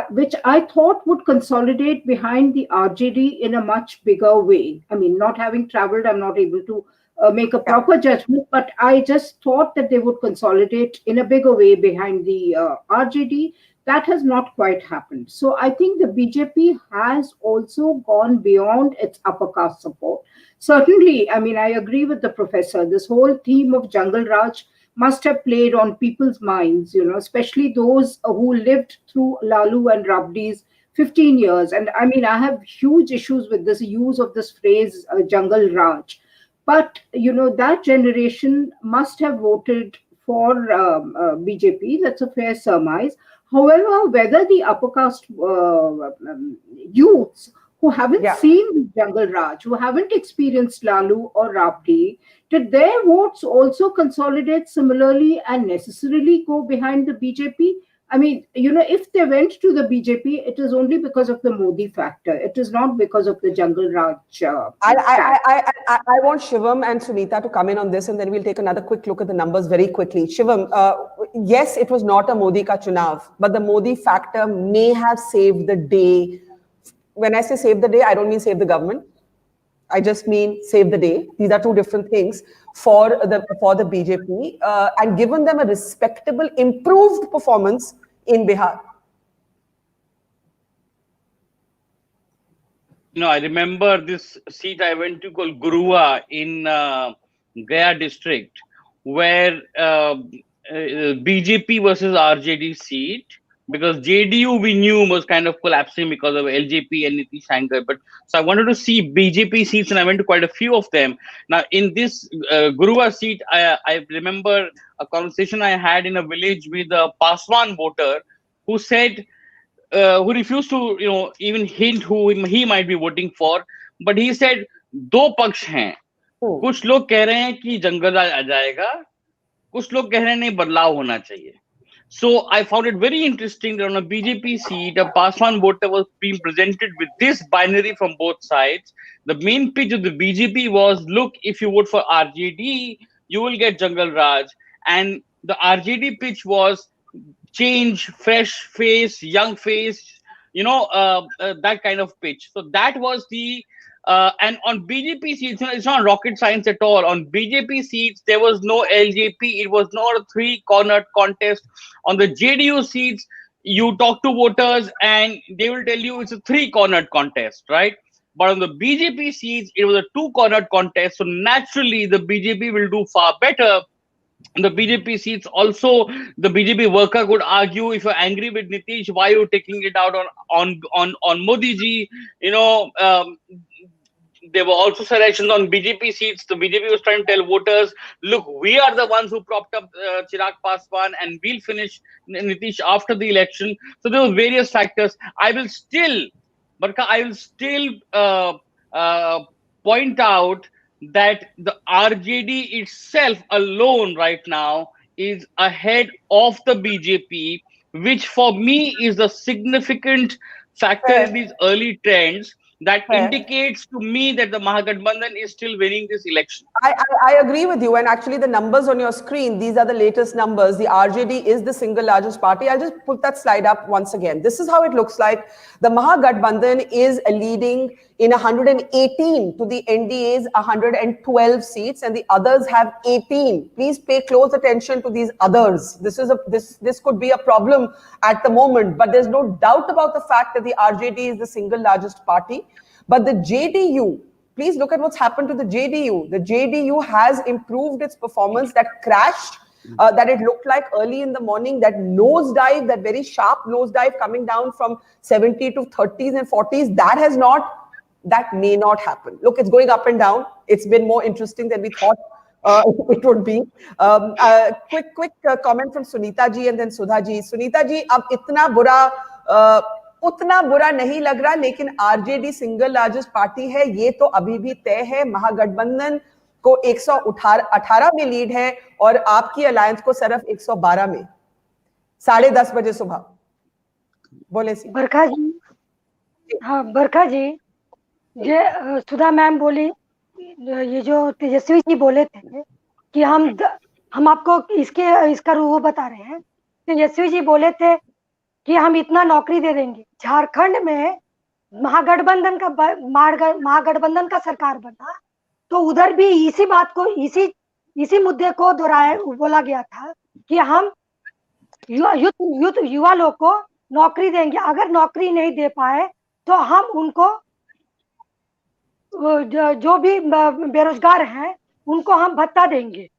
which I thought would consolidate behind the RJD in a much bigger way. I mean, not having traveled, I'm not able to make a proper judgment, but I just thought that they would consolidate in a bigger way behind the RJD. That has not quite happened. So, I think the BJP has also gone beyond its upper caste support. Certainly, I mean, I agree with the professor. This whole theme of Jungle Raj must have played on people's minds, especially those who lived through Lalu and Rabdi's 15 years. And I mean, I have huge issues with this use of this phrase, Jungle Raj. But, that generation must have voted for BJP. That's a fair surmise. However, whether the upper caste youths who haven't seen the Jungle Raj, who haven't experienced Lalu or Rabdi, did their votes also consolidate similarly and necessarily go behind the BJP? I mean, if they went to the BJP, it is only because of the Modi factor. It is not because of the Jungle Raj. I want Shivam and Sunita to come in on this, and then we'll take another quick look at the numbers very quickly. Shivam, yes, it was not a Modi ka chunav, but the Modi factor may have saved the day. When I say save the day, I don't mean save the government. I just mean save the day. These are two different things for the BJP, and given them a respectable, improved performance in Bihar. I remember this seat I went to called Gurua in Gaya district, where BJP versus RJD seat, because JDU we knew was kind of collapsing because of LJP and Nitish Kumar. But so I wanted to see BJP seats, and I went to quite a few of them. Now in this Gurua seat, I remember a conversation I had in a village with a Paswan voter who said, who refused to even hint who he might be voting for, but he said दो पक्ष हैं, कुछ लोग कह रहे हैं कि जंगल राज आ जाएगा, कुछ लोग कह रहे हैं नहीं बदलाव होना चाहिए. So I found it very interesting that on a BJP seat, a Paswan voter was being presented with this binary from both sides. The main pitch of the BJP was, look, if you vote for RJD, you will get Jungle Raj. And the RJD pitch was change, fresh face, young face, that kind of pitch. So that was the and on BJP seats, it's not rocket science at all. On BJP seats, there was no LJP. It was not a three-cornered contest. On the JDU seats, you talk to voters and they will tell you it's a three-cornered contest, right? But on the BJP seats, it was a two-cornered contest. So naturally, the BJP will do far better. The BJP seats also, the BJP worker could argue, if you're angry with Nitish, why are you taking it out on Modi ji? There were also selections on BJP seats. The BJP was trying to tell voters, look, we are the ones who propped up Chirag Paswan, and we'll finish Nitish after the election. So there were various factors. I will still point out that the RJD itself alone right now is ahead of the BJP, which for me is a significant factor in these early trends that indicates to me that the Mahagathbandhan is still winning this election. I agree with you. And actually the numbers on your screen, these are the latest numbers. The RJD is the single largest party. I'll just put that slide up once again. This is how it looks like. The Mahagathbandhan is leading in 118 to the NDA's 112 seats, and the others have 18. Please pay close attention to these others. This could be a problem at the moment, but there's no doubt about the fact that the RJD is the single largest party. But the JDU, please look at what's happened to the JDU. The JDU has improved its performance. That crashed, that it looked like early in the morning, that nosedive, that very sharp nosedive coming down from 70 to 30s and 40s, that may not happen. Look, it's going up and down. It's been more interesting than we thought it would be. Quick comment from Sunita ji and then Sudha ji. Sunita ji, ab उतना बुरा नहीं लग रहा, लेकिन RJD single largest party है, ये तो अभी भी तय है. महागठबंधन को 118 में लीड है और आपकी अलायंस को सिर्फ 112 में. 10:30 बजे सुबह. बोले सी बरखा जी. हाँ बरखा जी, ये सुधा मैम बोली, ये जो तेजस्वी जी बोले थे कि हम आपको इसका वो बता रहे हैं. तेजस्वी जी बोले थे कि हम इतना नौकरी दे देंगे। झारखंड में महागठबंधन का सरकार बना, तो उधर भी इसी बात को, इसी मुद्दे को दोहराया, बोला गया था कि हम युवा लोग को नौकरी देंगे। अगर नौकरी नहीं दे पाए तो हम उनको, जो भी बेरोजगार हैं, उनको हम भत्ता देंगे।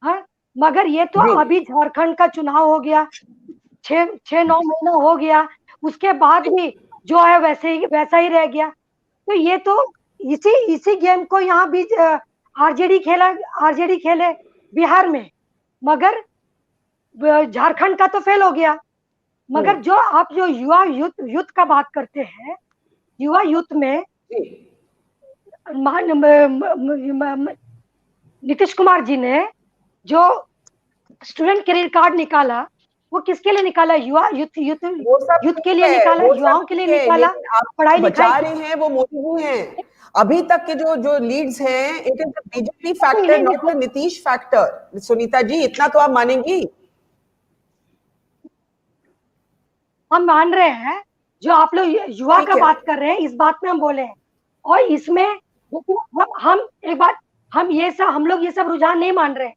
हाँ, मगर ये तो अभी झारखंड का चुनाव हो गया, 6-9 महीना हो गया, उसके बाद भी जो है वैसा ही रह गया। तो ये तो इसी गेम को यहाँ भी आरजेडी खेले बिहार में, मगर झारखंड का तो फेल हो गया। मगर जो आप जो युद्ध का बात करते हैं, युवा युद्ध में नीतीश कुमार जी ने जो स्टूडेंट क्रेडिट कार्ड निकाला, वो किसके लिए निकाला? युद्ध के लिए निकाला, युवाओं के लिए निकाला, पढ़ाई लिखाई रहे हैं वो मोदी हैं। अभी तक के जो लीड्स हैं, it is the BJP factor, not the Nitish factor. Sunita ji, इतना तो आप मानेंगी? हम मान रहे हैं, जो आप लोग युवा का बात कर रहे हैं, इस बात में हम बोले हैं। और इसमें हम एक बात, हम लोग ये सब रुझान नहीं मान रहे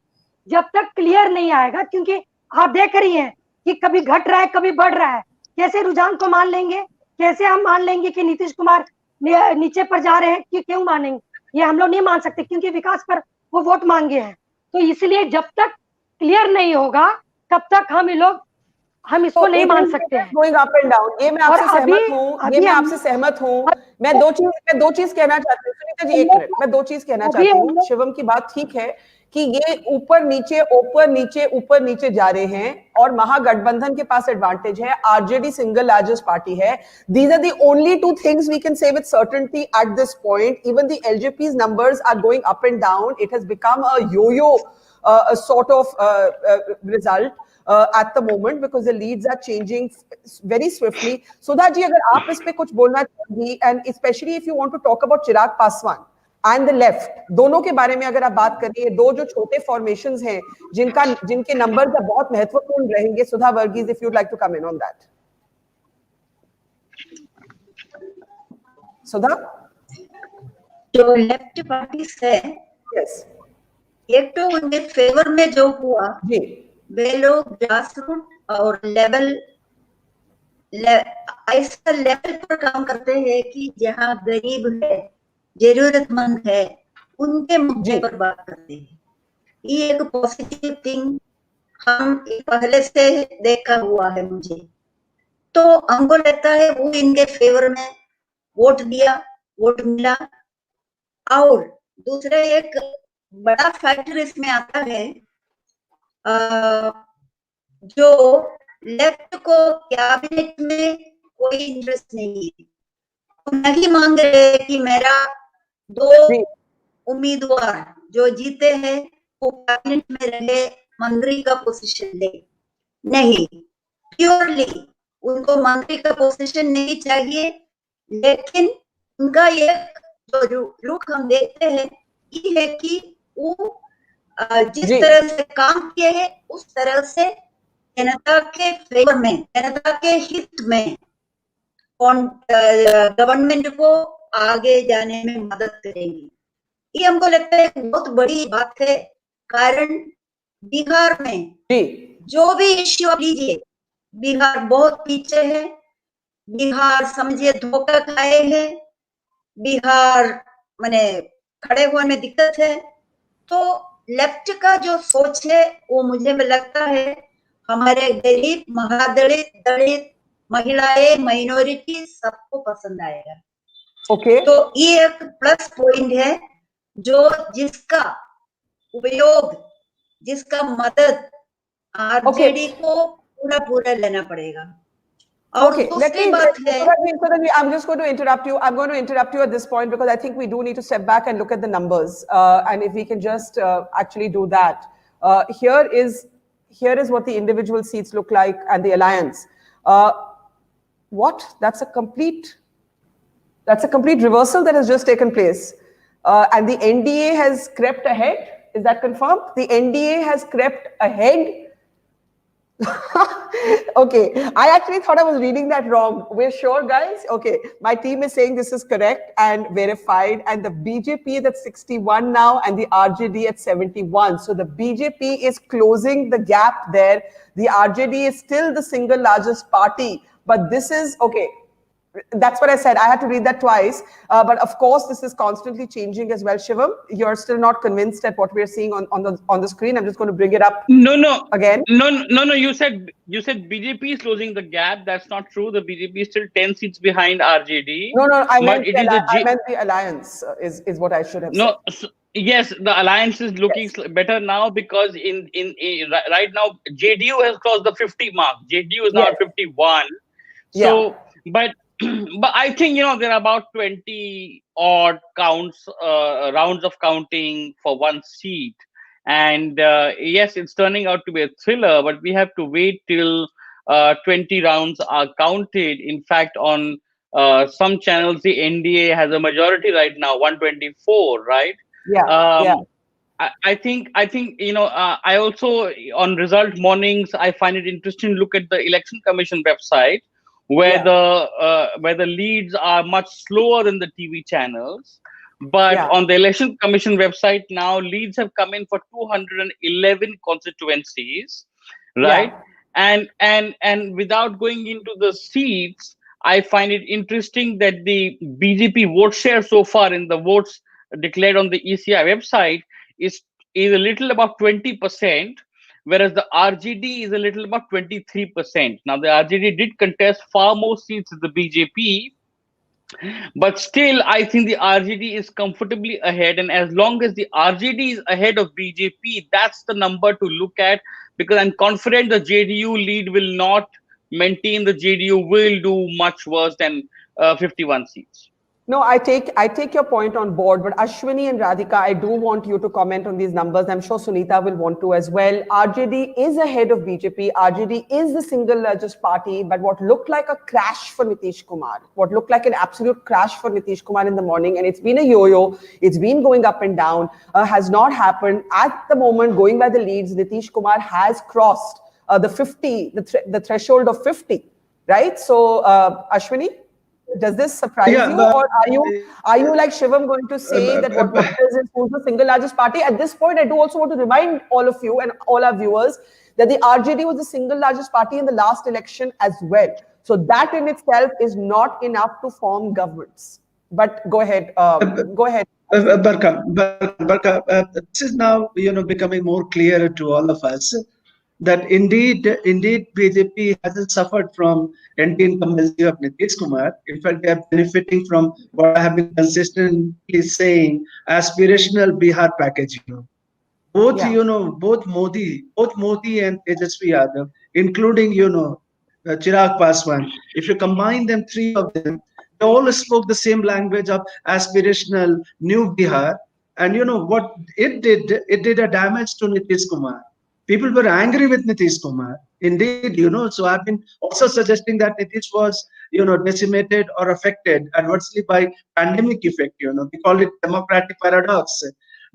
जब तक क्लियर नहीं आएगा, क्योंकि आप देख रही हैं कि कभी घट रहा है, कभी बढ़ रहा है। कैसे रुझान को मान लेंगे? कैसे हम मान लेंगे कि नीतीश कुमार नीचे पर जा रहे हैं? क्यों मानेंगे? ये हम लोग नहीं मान सकते, क्योंकि विकास पर वो वोट मांगे हैं। तो इसलिए जब तक क्लियर नहीं होगा, तब तक हम इसको नहीं मान सकते हैं। गोइंग अप एंड डाउन, ये मैं आपसे सहमत हूँ, ये मैं आपसे सहमत हूँ। मैं दो चीज कहना चाहती हूँ सुनीता जी, एक मिनट, मैं दो चीज कहना चाहती हूँ। शिवम की बात ठीक है कि ये ऊपर नीचे जा रहे हैं, और महागठबंधन के पास एडवांटेज है, आरजेडी सिंगल लार्जेस्ट पार्टी है। These are the only two things we can say with certainty at this point. Even the LJP's numbers are going up and down. It has become a yo-yo sort of result at the moment, because the leads are changing very swiftly. Sudha ji, agar aap is pe kuch bolna chahiye, and especially if you want to talk about Chirag Paswan and the left, दोनों के बारे में अगर आप बात करिए, दो जो छोटे फॉर्मेशंस हैं जिनके नंबर बहुत महत्वपूर्ण रहेंगे। Sudha Varghese, if you'd like to come in on that. Sudha, जो लेफ्ट पार्टीज है, यस, एक तो उनके फेवर में जो हुआ जी, वे लोग ग्रास रूट और ऐसा लेवल पर काम करते हैं कि जहाँ गरीब है, जरूरतमंद है, उनके मुद्दे पर बात करते हैं। ये एक पॉजिटिव थिंग हम पहले से देखा हुआ है मुझे, तो हमको लगता है वो इनके फेवर में वोट मिला। और दूसरा एक बड़ा फैक्टर इसमें आता है, जो लेफ्ट को कैबिनेट में कोई इंटरेस्ट नहीं है, नहीं मांग रहे कि मेरा दो उम्मीदवार जो जीते हैं वो कैबिनेट में रहे, मंत्री का पोजीशन ले, नहीं, प्योरली उनको मंत्री का पोजीशन नहीं चाहिए। लेकिन उनका ये जो रुख हम देखते हैं ये है कि वो जिस तरह से काम किए हैं उस तरह से जनता के फेवर में, जनता के हित में गवर्नमेंट को आगे जाने में मदद करेंगी। ये हमको लगता है बहुत बड़ी बात है। कारण बिहार में जो भी इश्यू आप लीजिए, बिहार बहुत पीछे है, बिहार समझिए धोखा खाए है, बिहार माने खड़े होने में दिक्कत है। तो लेफ्ट का जो सोच है वो मुझे लगता है हमारे गरीब, महादलित, दलित, महिलाएं, माइनॉरिटी सबको पसंद आएगा। तो ये एक प्लस पॉइंट है जो जिसका उपयोग, जिसका मदद आरजेडी को पूरा लेना पड़ेगा। Okay, I'm just going to interrupt you. I'm going to interrupt you at this point because I think we do need to step back and look at the numbers. And if we can just actually do that. Here is what the individual seats look like and the alliance. What? That's a complete reversal that has just taken place. And the NDA has crept ahead. Is that confirmed? The NDA has crept ahead. Okay, I actually thought I was reading that wrong. We're sure, guys? Okay, my team is saying this is correct and verified, and the BJP is at 61 now and the RJD at 71. So the BJP is closing the gap there. The RJD is still the single largest party, but this is, okay, that's what I said. I had to read that twice. But of course, this is constantly changing as well. Shivam, you're still not convinced at what we're seeing on the screen. I'm just going to bring it up No, again. no. You said BJP is closing the gap. That's not true. The BJP is still 10 seats behind RJD. No, I but meant it is the I meant the alliance is what I should have said. no. Yes, the alliance is looking better now because in right now JDU has crossed the 50 mark. JDU is now at 51. So, but I think there are about 20 odd rounds of counting for one seat. And yes, it's turning out to be a thriller, but we have to wait till 20 rounds are counted. In fact, on some channels, the NDA has a majority right now, 124, right? I think I also, on result mornings, I find it interesting to look at the Election Commission website where the leads are much slower than the TV channels. But on the Election Commission website now, leads have come in for 211 constituencies, right? And without going into the seats, I find it interesting that the BJP vote share so far in the votes declared on the ECI website is a little above 20%, whereas the RJD is a little above 23%. Now, the RJD did contest far more seats than the BJP, but still, I think the RJD is comfortably ahead. And as long as the RJD is ahead of BJP, that's the number to look at, because I'm confident the JDU lead will not maintain. The JDU will do much worse than 51 seats. No, I take your point on board, but Ashwini and Radhika, I do want you to comment on these numbers. I'm sure Sunita will want to as well. RJD is ahead of BJP. RJD is the single largest party, but what looked like a crash for Nitish Kumar, what looked like an absolute crash for Nitish Kumar in the morning, and it's been a yo-yo, it's been going up and down, has not happened. At the moment, going by the leads, Nitish Kumar has crossed the 50, the threshold of 50, right? So, Ashwini? Does this surprise you, or are you like Shivam going to say that what matters is who's the single largest party? At this point, I do also want to remind all of you and all our viewers that the RJD was the single largest party in the last election as well. So that in itself is not enough to form governments. But go ahead, go ahead. Barkha, this is now becoming more clear to all of us that indeed BJP hasn't suffered from anti-incumbency of Nitish Kumar. In fact, they are benefiting from what I have been consistently saying, aspirational Bihar package. Both Modi and Tejashwi Yadav, including Chirag Paswan. If you combine them, three of them, they all spoke the same language of aspirational new Bihar. And what it did? It did a damage to Nitish Kumar. People were angry with Nitish Kumar. Indeed, so I've been also suggesting that Nitish was, decimated or affected adversely by pandemic effect. We call it democratic paradox.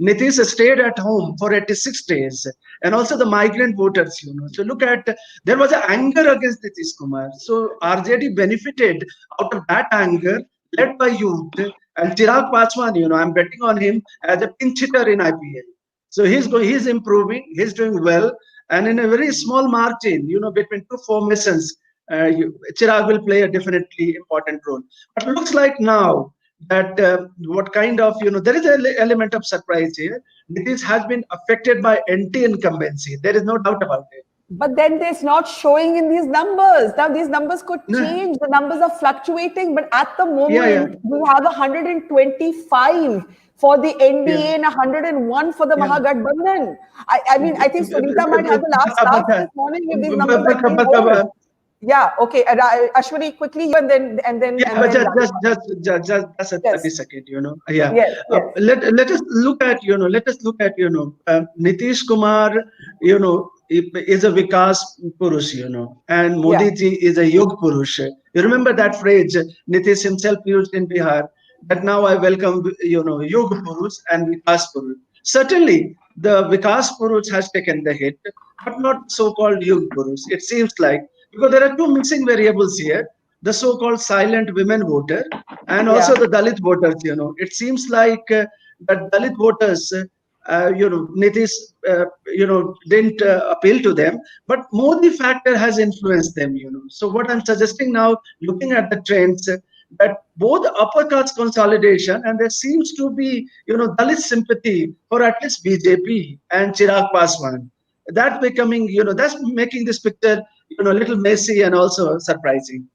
Nitish stayed at home for 86 days, and also the migrant voters. So look at, there was an anger against Nitish Kumar. So RJD benefited out of that anger, led by youth, and Chirag Paswan. I'm betting on him as a pinch hitter in IPL. So he's improving, he's doing well, and in a very small margin, between two formations, Chirag will play a definitely important role. But it looks like now that what kind of, there is an element of surprise here. Nitish has been affected by anti-incumbency. There is no doubt about it. But then it's not showing in these numbers. Now these numbers could change. The numbers are fluctuating, but at the moment we have 125 for the NDA and 101 for the Mahagathbandhan. I mean, I think Sunita might have the last laugh this morning with these numbers. Yeah, okay. Ashwini, quickly, and then. Just a 30 second, Let us look at, Nitish Kumar, is a Vikas Purush, and Modi ji is a Yog Purush. You remember that phrase Nitish himself used in Bihar, that now I welcome, Yog Purush and Vikas Purush. Certainly, the Vikas Purush has taken the hit. but not so-called Yug Gurus. It seems like, because there are two missing variables here: the so-called silent women voter and also the Dalit voters. It seems like that Dalit voters, Nitish, didn't appeal to them, but Modi factor has influenced them. So what I'm suggesting now, looking at the trends, that both upper caste consolidation, and there seems to be, Dalit sympathy for at least BJP and Chirag Paswan. That becoming, that's making this picture, a little messy and also surprising.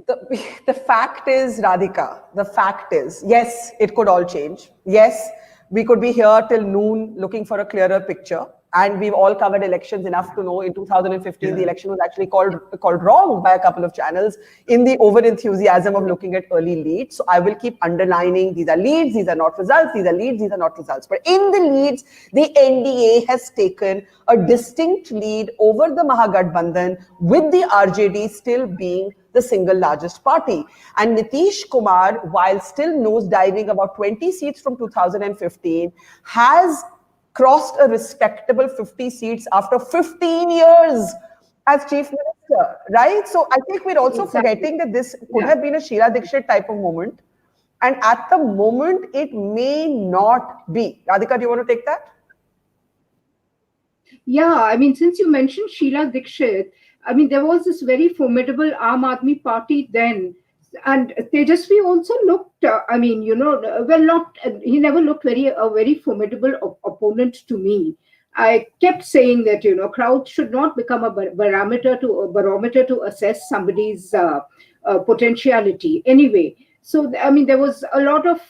The fact is, Radhika, the fact is, yes, it could all change. Yes, we could be here till noon looking for a clearer picture. And we've all covered elections enough to know in 2015, the election was actually called wrong by a couple of channels in the over-enthusiasm of looking at early leads. So I will keep underlining, these are leads, these are not results, these are leads, these are not results. But in the leads, the NDA has taken a distinct lead over the Mahagathbandhan, with the RJD still being the single largest party. And Nitish Kumar, while still nosediving about 20 seats from 2015, has crossed a respectable 50 seats after 15 years as chief minister, right? So I think we're also forgetting that this could have been a Sheila Dikshit type of moment. And at the moment, it may not be. Radhika, do you want to take that? Yeah, I mean, since you mentioned Sheila Dikshit, I mean, there was this very formidable Aam Aadmi Party then. And Tejashwi also looked, he never looked a very formidable opponent to me. I kept saying that, crowd should not become a barometer to assess somebody's potentiality. Anyway, so, I mean, there was a lot of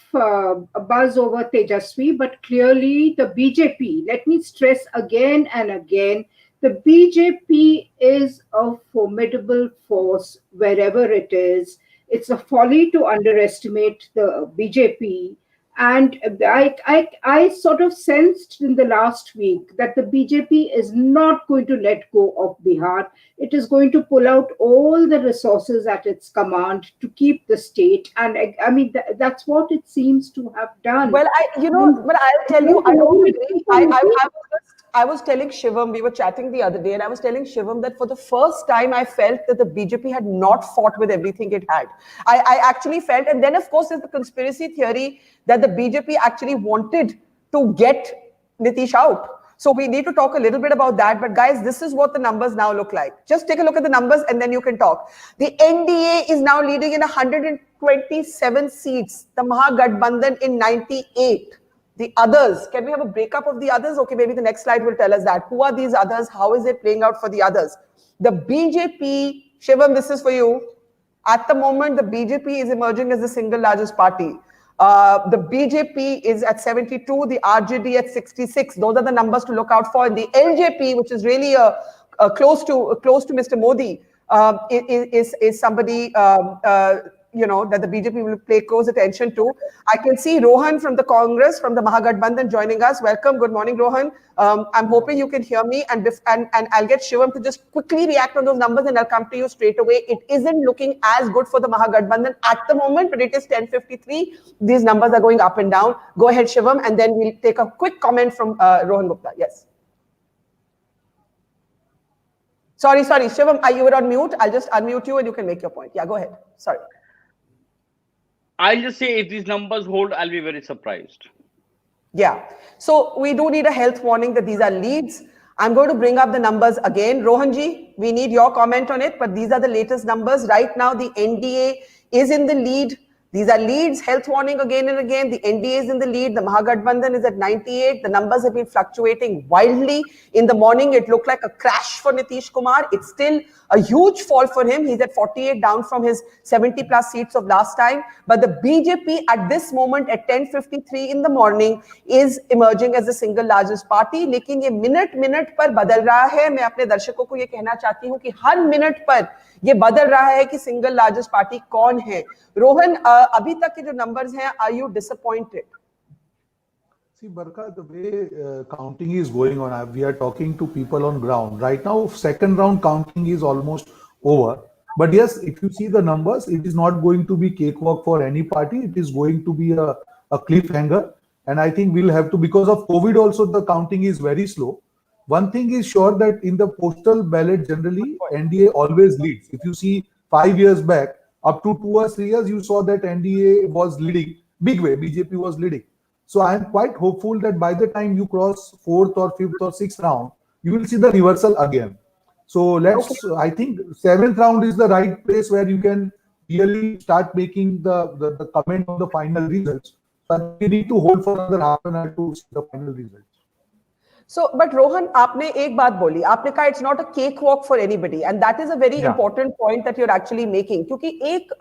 buzz over Tejashwi, but clearly the BJP, let me stress again and again, the BJP is a formidable force wherever it is. It's a folly to underestimate the BJP. And I sort of sensed in the last week that the BJP is not going to let go of Bihar. It is going to pull out all the resources at its command to keep the state. And I mean, that's what it seems to have done. Well, but I'll tell you, I don't agree. I was telling Shivam, we were chatting the other day, and I was telling Shivam that for the first time, I felt that the BJP had not fought with everything it had. I actually felt, and then of course there's the conspiracy theory that the BJP actually wanted to get Nitish out. So we need to talk a little bit about that. But guys, this is what the numbers now look like. Just take a look at the numbers and then you can talk. The NDA is now leading in 127 seats. The Mahagathbandhan in 98. The others, can we have a breakup of the others? Okay, maybe the next slide will tell us that. Who are these others? How is it playing out for the others? The BJP, Shivam, this is for you. At the moment, the BJP is emerging as the single largest party. The BJP is at 72, the RJD at 66. Those are the numbers to look out for. And the LJP, which is really close to Mr. Modi, is somebody that the BJP will pay close attention to. I can see Rohan from the Congress, from the Mahagathbandhan joining us. Welcome. Good morning, Rohan. I'm hoping you can hear me, and I'll get Shivam to just quickly react on those numbers, and I'll come to you straight away. It isn't looking as good for the Mahagathbandhan at the moment, but it is 10:53. These numbers are going up and down. Go ahead, Shivam, and then we'll take a quick comment from Rohan Gupta. Yes. Sorry, Shivam, you were on mute. I'll just unmute you and you can make your point. Yeah, go ahead. Sorry. I'll just say if these numbers hold, I'll be very surprised. Yeah. So we do need a health warning that these are leads. I'm going to bring up the numbers again. Rohanji, we need your comment on it, but these are the latest numbers. Right now, the NDA is in the lead. These are leads, health warning again and again. The NDA is in the lead. The Mahagathbandhan is at 98. The numbers have been fluctuating wildly. In the morning, it looked like a crash for Nitish Kumar. It's still a huge fall for him. He's at 48, down from his 70 plus seats of last time. But the BJP at this moment at 10:53 in the morning is emerging as the single largest party. लेकिन ये minute पर बदल रहा है. मैं अपने दर्शकों को ये कहना चाहती हूँ कि हर मिनट पर ये बदल रहा है कि सिंगल लार्जेस्ट पार्टी कौन है. रोहन, अभी तक के जो numbers हैं, are you disappointed? See, Barkha, the way counting is going on, we are talking to people on ground. Right now, second round counting is almost over. But yes, if you see the numbers, it is not going to be cakewalk for any party. It is going to be a cliffhanger. And I think we'll have to, because of COVID also, the counting is very slow. one thing is sure that in the postal ballot, generally, NDA always leads. If you see 5 years back, up to 2 or 3 years, you saw that NDA was leading big way. BJP was leading. So I am quite hopeful that by the time you cross fourth or fifth or sixth round, you will see the reversal again. So I think seventh round is the right place where you can really start making the comment on the final results. So I think we need to hold for another half an hour to see the final results. So, but Rohan, आपने एक बात बोली, आपने कहा it's not a cakewalk for anybody, and that is a very important point that you're actually making. क्योंकि एक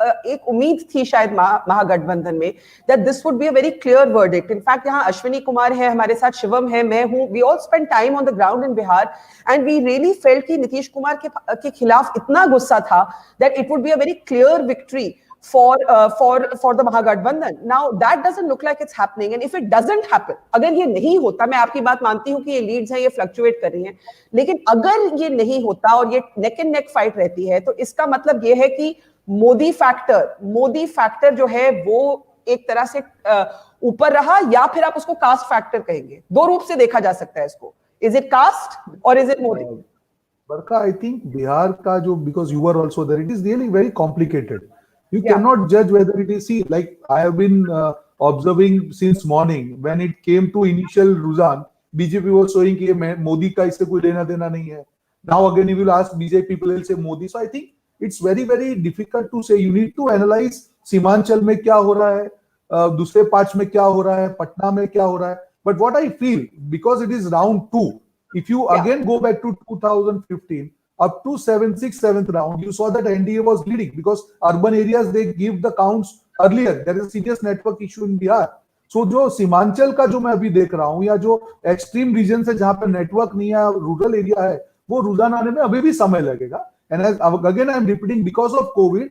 उम्मीद थी शायद महागठबंधन में that this would be a very clear verdict. In fact, यहाँ अश्विनी कुमार है हमारे साथ, शिवम है, मैं हूँ. We all spent time on the ground in Bihar, and we really felt कि नीतीश कुमार के खिलाफ इतना गुस्सा था that it would be a very clear victory for the Mahagठबंधन. Now that doesn't look like it's happening, and if it doesn't happen, अगर ये नहीं होता, मैं आपकी बात मानती हूँ कि ये लीड्स हैं, ये फ्लक्चुएट कर रही हैं, लेकिन अगर ये नहीं होता और ये नेक एंड नेक फाइट रहती है, तो इसका मतलब ये है कि मोदी फैक्टर जो है वो एक तरह से ऊपर रहा, या फिर आप उसको कास्ट फैक्टर कहेंगे. दो रूप से देखा जा सकता है इसको. Is it caste or is it Modi? Barkha, I think Bihar ka jo, because you were also there, it is really very complicated. You cannot judge whether it is, see, like I have been observing since morning, when it came to initial Ruzan, BJP was showing कि Modi का इससे कोई लेना देना नहीं है. Now again you will ask BJP people, will say Modi. So I think it's very, very difficult to say. You need to analyze Seemanchal में क्या हो रहा है, दूसरे पार्ट्स में क्या हो रहा है, पटना में क्या हो रहा है. But what I feel, because it is round 2, if you again go back to 2015, up to 7th round, you saw that NDA was leading because urban areas, they give the counts earlier. There is a serious network issue in Bihar. So जो सीमांचल का जो मैं अभी देख रहा हूँ, या जो एक्सट्रीम रीजन है जहां पे नेटवर्क नहीं है, रूरल एरिया है, वो रुझान आने में अभी भी समय लगेगा. And as again I am repeating, because of COVID,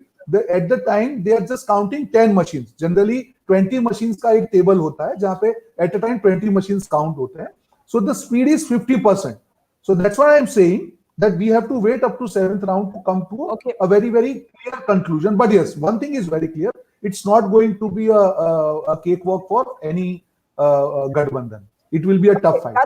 at the time they are just counting 10 machines. Generally 20 machines का एक टेबल होता है जहां पे at a time 20 machines count होते हैं. So the speed is 50%. So that's why I am saying that we have to wait up to 7th round to come to a very, very clear conclusion. But yes, one thing is very clear: it's not going to be a cakewalk for any Gathbandhan. It will be a tough fight.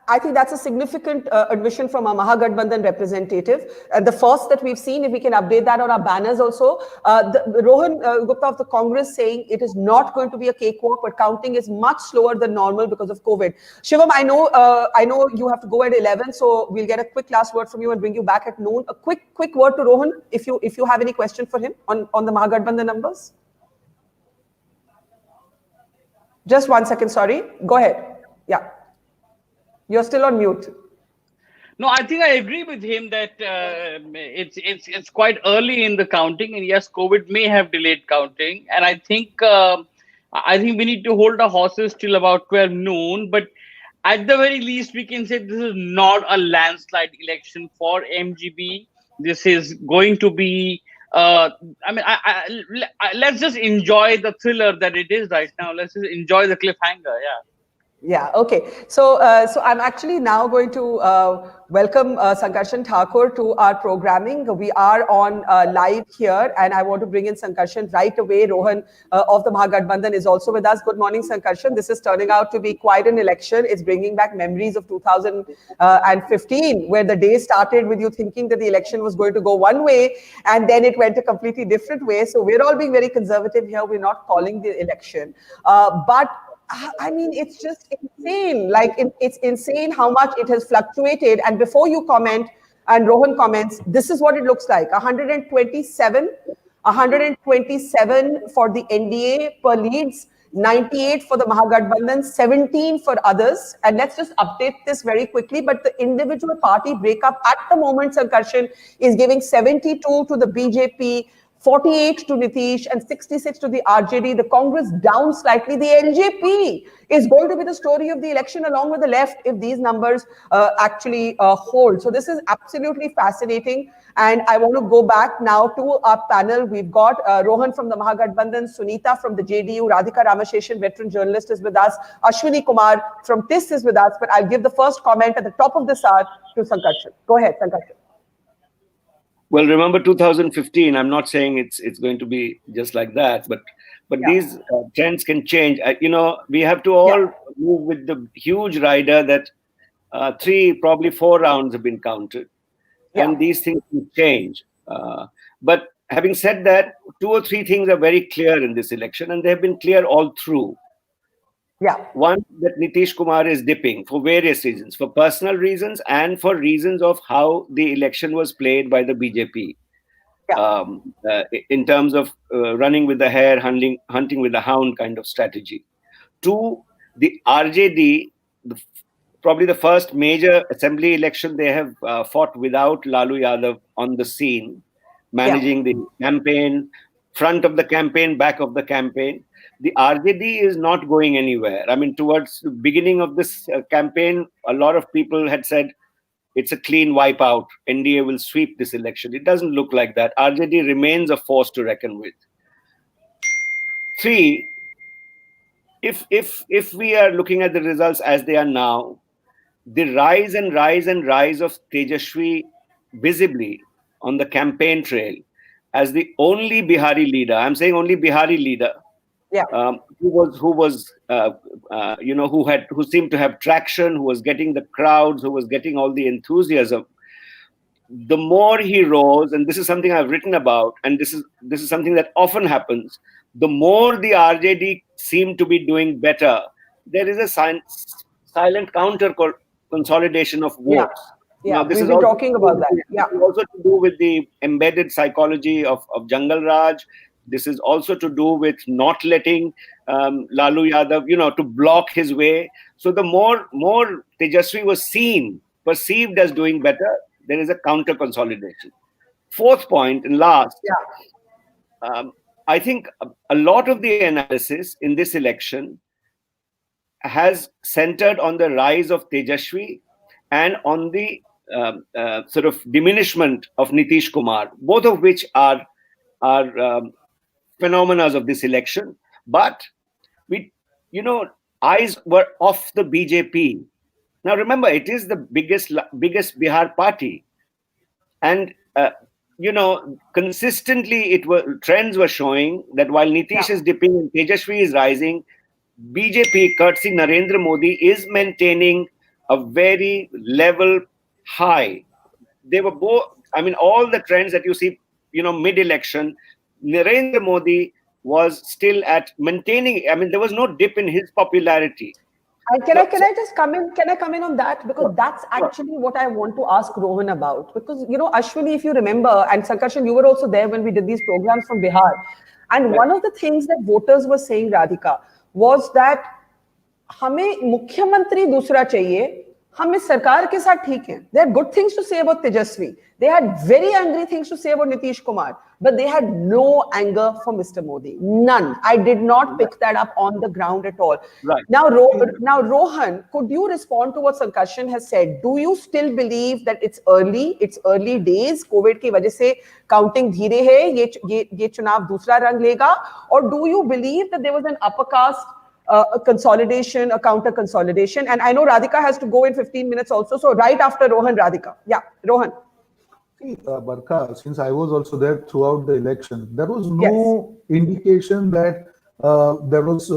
I think that's a significant admission from a Mahagठबंधन representative. The first that we've seen, if we can update that on our banners also. Rohan Gupta of the Congress saying it is not going to be a cakewalk, but counting is much slower than normal because of COVID. Shivam, I know you have to go at 11, so we'll get a quick last word from you and bring you back at noon. A quick word to Rohan, if you have any question for him on the Mahagठबंधन numbers. Just 1 second, sorry. Go ahead. Yeah. You're still on mute. No, I think I agree with him that it's quite early in the counting, and yes, COVID may have delayed counting. And I think we need to hold our horses till about 12 noon. But at the very least, we can say this is not a landslide election for MGB. This is going to be. Let's just enjoy the thriller that it is right now. Let's just enjoy the cliffhanger. Yeah. Yeah, okay. So I'm actually now going to welcome Sankarshan Thakur to our programming. We are on live here, and I want to bring in Sankarshan right away. Rohan of the Mahagठबंधन is also with us. Good morning, Sankarshan. This is turning out to be quite an election. It's bringing back memories of 2015, where the day started with you thinking that the election was going to go one way, and then it went a completely different way. So we're all being very conservative here. We're not calling the election. But I mean, it's just insane. Like, it's insane how much it has fluctuated. And before you comment, and Rohan comments, this is what it looks like. 127 for the NDA per leads, 98 for the Mahagठबंधन, 17 for others. And let's just update this very quickly. But the individual party breakup at the moment, Sankarshan, is giving 72 to the BJP, 48 to Nitish, and 66 to the RJD. The Congress down slightly. The LJP is going to be the story of the election along with the left if these numbers actually hold. So this is absolutely fascinating. And I want to go back now to our panel. We've got Rohan from the Mahagठबंधन, Sunita from the JDU, Radhika Ramasheshan, veteran journalist, is with us, Ashwini Kumar from TIS is with us. But I'll give the first comment at the top of this hour to Sankarshan. Go ahead, Sankarshan. Well, remember 2015. I'm not saying it's going to be just like that, but these trends can change. We have to all move with the huge rider that 3, probably 4 rounds have been counted. Yeah. And these things will change. But having said that, 2 or 3 things are very clear in this election, and they have been clear all through. Yeah. One, that Nitish Kumar is dipping for various reasons, for personal reasons and for reasons of how the election was played by the BJP. Yeah. In terms of running with the hare, hunting with the hound kind of strategy. 2, the RJD, probably the first major assembly election they have fought without Lalu Yadav on the scene, managing the campaign, front of the campaign, back of the campaign. The RJD is not going anywhere. I mean, towards the beginning of this campaign, a lot of people had said, it's a clean wipeout. NDA will sweep this election. It doesn't look like that. RJD remains a force to reckon with. 3, if we are looking at the results as they are now, the rise of Tejashwi visibly on the campaign trail as the only Bihari leader. I'm saying only Bihari leader. Yeah. Who seemed to have traction, who was getting the crowds, who was getting all the enthusiasm. The more he rose, and this is something I've written about, and this is something that often happens, the more the RJD seemed to be doing better, there is a silent counter consolidation of votes. Yeah, now, this we've is been also talking about that. Yeah, also to do with the embedded psychology of Jungle Raj. This is also to do with not letting Lalu Yadav, to block his way. So the more Tejashwi was perceived as doing better, there is a counter consolidation. 4th point and last, I think a lot of the analysis in this election has centered on the rise of Tejashwi and on the sort of diminishment of Nitish Kumar, both of which are phenomena of this election. But eyes were off the BJP. Now remember, it is the biggest Bihar party, and consistently trends were showing that while Nitish is dipping and Tejashwi is rising, BJP, courtesy Narendra Modi, is maintaining a very level high. They were both, I mean, all the trends that you see, mid-election, Narendra Modi was still at maintaining. I mean, there was no dip in his popularity. Can I just come in? Can I come in on that? Because that's actually what I want to ask Rohan about. Because, Ashwini, if you remember, and Sankarshan, you were also there when we did these programs from Bihar. And one of the things that voters were saying, Radhika, was that हमें मुख्यमंत्री दूसरा चाहिए, हम इस सरकार के साथ ठीक हैं. There are good things to say about Tejashwi. They had very angry things to say about Nitish Kumar, but they had no anger for Mr. Modi. None. I did not pick that up on the ground at all. Right. Now, Rohan, could you respond to what Sankarshan has said? Do you still believe that it's early days, COVID की वजह से counting धीरे है, ये चुनाव दूसरा रंग लेगा? Or do you believe that there was an upper caste a consolidation, a counter consolidation? And I know Radhika has to go in 15 minutes also. So right after Rohan, Radhika. Yeah, Rohan. See, Barkha, since I was also there throughout the election, there was no indication that there was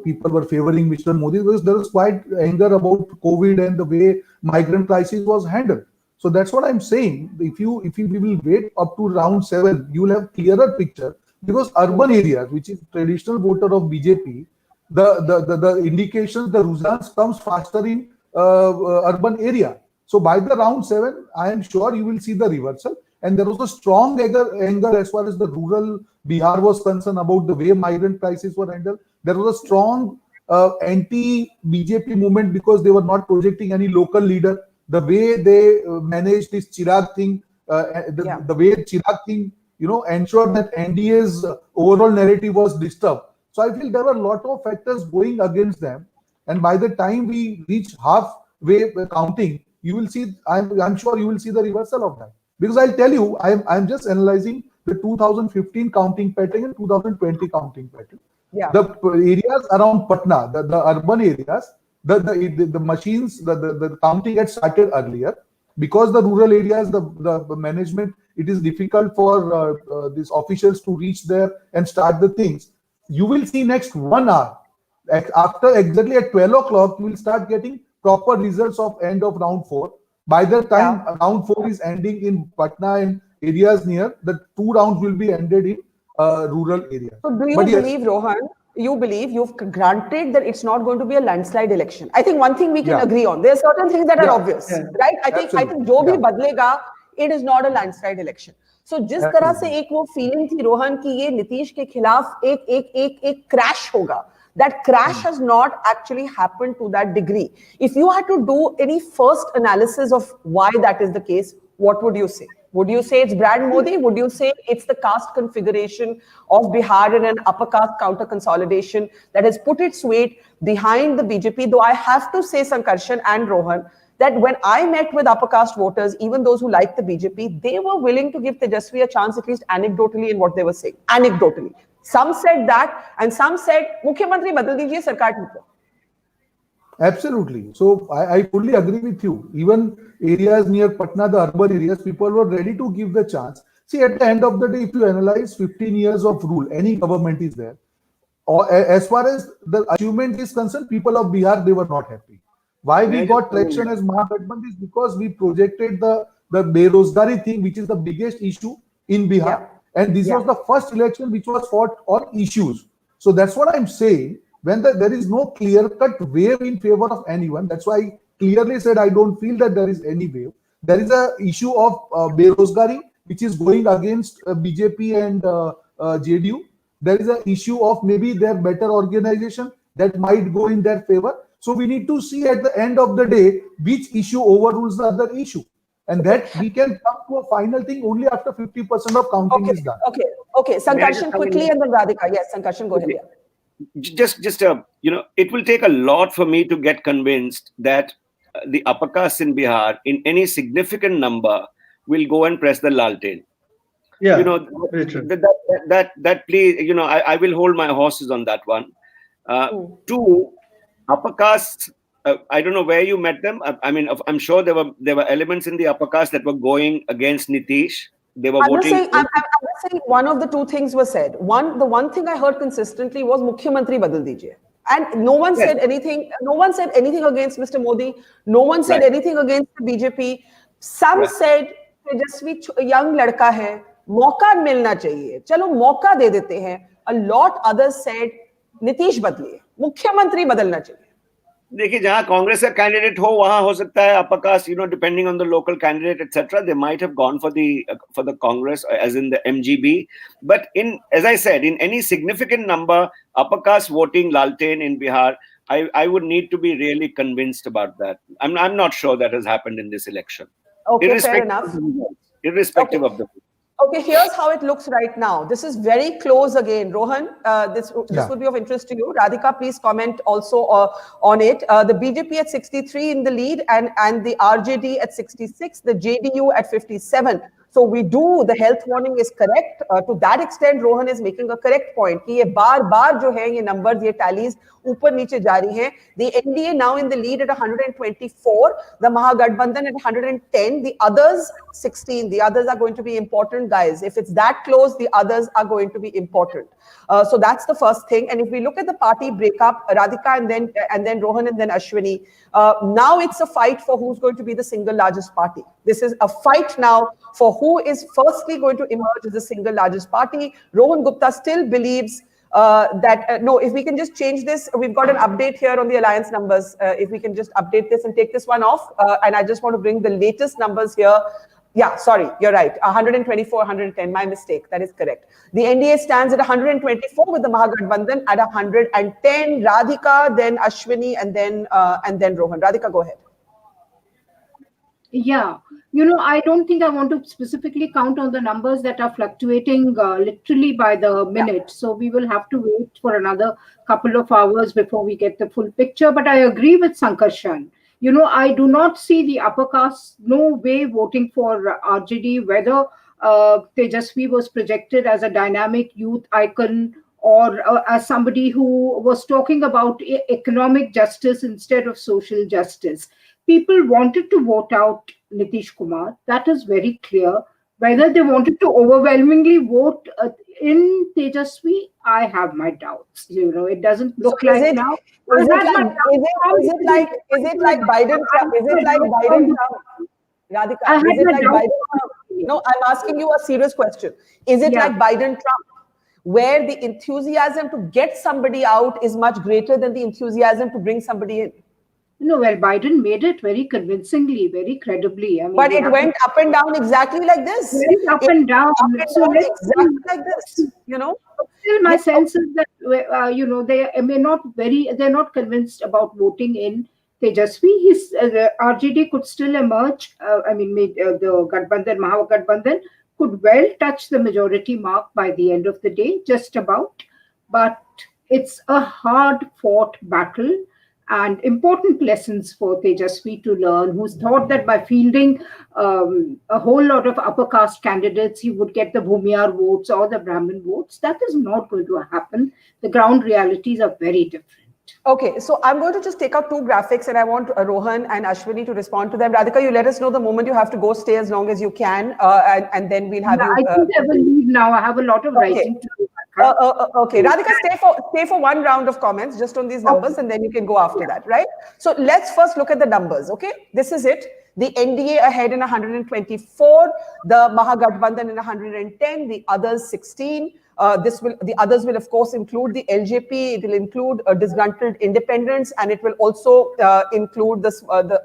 people were favoring Mr. Modi. There was quite anger about COVID and the way migrant crisis was handled. So that's what I'm saying. If we will wait up to round 7, you will have clearer picture, because urban areas, which is traditional voter of BJP, the indications, the rujans comes faster in urban area. So by the round 7, I am sure you will see the reversal. And there was a strong anger as far as the rural Bihar was concerned about the way migrant crisis were handled. There was a strong anti-BJP movement because they were not projecting any local leader. The way they managed this Chirag thing, the way Chirag thing, ensured that NDA's overall narrative was disturbed. So I feel there were a lot of factors going against them. And by the time we reach halfway counting, you will see, I'm sure you will see the reversal of that. Because I'll tell you, I'm just analyzing the 2015 counting pattern and 2020 counting pattern. Yeah. The areas around Patna, the urban areas, the machines, the counting had started earlier. Because the rural areas, the management, it is difficult for these officials to reach there and start the things. You will see next 1 hour, after exactly at 12 o'clock, you will start getting proper results of end of round 4. By the time round 4 is ending in Patna and areas near, the 2 rounds will be ended in rural areas. So do you believe, Rohan, you've granted that it's not going to be a landslide election? I think one thing we can agree on. There are certain things that are obvious, right? I think जो भी बदलेगा, it is not a landslide election. So जिस तरह से एक वो feeling थी रोहन कि ये नीतीश के खिलाफ एक crash होगा, that crash has not actually happened to that degree. If you had to do any first analysis of why that is the case, what would you say? Would you say it's Brand Modi? Would you say it's the caste configuration of Bihar and an upper caste counter consolidation that has put its weight behind the BJP? Though I have to say, Sankarshan and Rohan, that when I met with upper caste voters, even those who liked the BJP, they were willing to give Tejashwi a chance, at least anecdotally, in what they were saying. Anecdotally. Some said that, and some said, Mukhyamantri badal dijiye, sarkar theek ho. Absolutely. So I fully agree with you. Even areas near Patna, the urban areas, people were ready to give the chance. See, at the end of the day, if you analyze 15 years of rule, any government is there. Or as far as the achievement is concerned, people of Bihar, they were not happy. Why we got traction as Mahagathbandhan is because we projected the Berozgari thing, which is the biggest issue in Bihar. And this was the first election which was fought on issues. So that's what I'm saying. When there is no clear-cut wave in favor of anyone, that's why I clearly said I don't feel that there is any wave. There is a issue of Berozgari, which is going against BJP and JDU. There is an issue of maybe their better organization that might go in their favor. So we need to see at the end of the day which issue overrules the other issue. And that we can come to a final thing only after 50% of counting is done. Okay. Sankarshan, quickly, and then Radhika. Yes, Sankarshan, go ahead. Just it will take a lot for me to get convinced that the upper caste in Bihar, in any significant number, will go and press the laltain. Yeah, that please, I will hold my horses on that one. Two, upper caste. I don't know where you met them. I mean, I'm sure there were elements in the upper caste that were going against Nitish. They were voting. I'm not saying one of the two things was said. The one thing I heard consistently was Mukhyamantri badal dijiye. And no one said anything. No one said anything against Mr. Modi. No one said anything against the BJP. Some said Tejashwi young ladka hai, mauka milna chahiye. Chalo mauka de dete hain. A lot others said Nitish badliye. Mukhyamantri badalna chahiye. देखिए जहां कांग्रेस का candidate हो वहां हो सकता है upper caste, depending on the local candidate, etc. They might have gone for the Congress, as in the MGB. But as I said, in any significant number, upper caste voting laltain in Bihar, I would need to be really convinced about that. I'm not sure that has happened in this election. Okay, fair enough. Irrespective of the. Okay, here's how it looks right now. This is very close again. Rohan, this would be of interest to you. Radhika, please comment also on it. The BJP at 63 in the lead and the RJD at 66, the JDU at 57. So the health warning is correct. To that extent, Rohan is making a correct point. कि ये बार जो है ये numbers, ये tallies ऊपर नीचे जारी हैं. The NDA now in the lead at 124, the Mahagathbandhan at 110, the others 16. The others are going to be important, guys. If it's that close, the others are going to be important. So that's the first thing. And if we look at the party breakup, Radhika and then Rohan and then Ashwini, now it's a fight for who's going to be the single largest party. This is a fight now for who is firstly going to emerge as the single largest party. Rohan Gupta still believes that, no, if we can just change this, we've got an update here on the alliance numbers. If we can just update this and take this one off. And I just want to bring the latest numbers here. Yeah, sorry, you're right. 124, 110, my mistake. That is correct. The NDA stands at 124 with the Mahagathbandhan at 110. Radhika, then Ashwini, and then Rohan. Radhika, go ahead. Yeah, I don't think I want to specifically count on the numbers that are fluctuating literally by the minute. So we will have to wait for another couple of hours before we get the full picture. But I agree with Sankarshan. I do not see the upper caste, no way voting for RJD, whether Tejashwi was projected as a dynamic youth icon or as somebody who was talking about economic justice instead of social justice. People wanted to vote out Nitish Kumar. That is very clear. Whether they wanted to overwhelmingly vote in Tejashwi, I have my doubts. It doesn't look like now. Is it like Biden Trump? Is it like Biden Trump? Radhika, is it like Biden Trump? No, I'm asking you a serious question. Is it like Biden Trump, where the enthusiasm to get somebody out is much greater than the enthusiasm to bring somebody in? No, well, Biden made it very convincingly, very credibly. I mean, but it went up and down exactly like this. Went up and down. So exactly like this, Still, my sense is that they may not they're not convinced about voting in Tejashwi. The RJD could still emerge. The Mahagathbandhan could well touch the majority mark by the end of the day, just about. But it's a hard-fought battle. And important lessons for Tejashwi to learn, who's thought that by fielding a whole lot of upper caste candidates, he would get the Bhumiyar votes or the Brahmin votes. That is not going to happen. The ground realities are very different. Okay, so I'm going to just take out two graphics and I want Rohan and Ashwini to respond to them. Radhika, you let us know the moment you have to go, stay as long as you can, and then we'll have you. I think I will leave now. I have a lot of writing to do. Okay, Radhika, stay for one round of comments just on these numbers, and then you can go after that, right? So let's first look at the numbers, okay? This is it. The NDA ahead in 124, the Mahagathbandhan in 110, the others 16. The others will of course include the LJP. It will include disgruntled independents, and it will also include the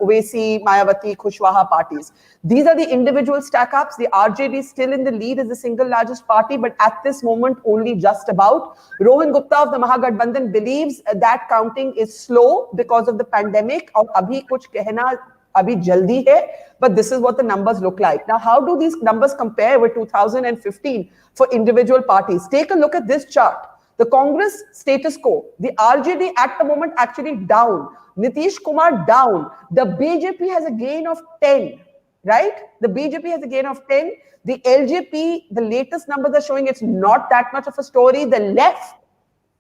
Owaisi, Mayawati, Kushwaha parties. These are the individual stack-ups. The RJD is still in the lead as the single largest party, but at this moment only just about. Rohan Gupta of the Mahagathbandhan believes that counting is slow because of the pandemic. Aur abhi kuch kehna abhi jaldi hai, but this is what the numbers look like. Now, how do these numbers compare with 2015 for individual parties? Take a look at this chart. The Congress status quo, the RJD at the moment actually down, Nitish Kumar down, the BJP has a gain of 10, right? The BJP has a gain of 10. The LJP, the latest numbers are showing it's not that much of a story. The left,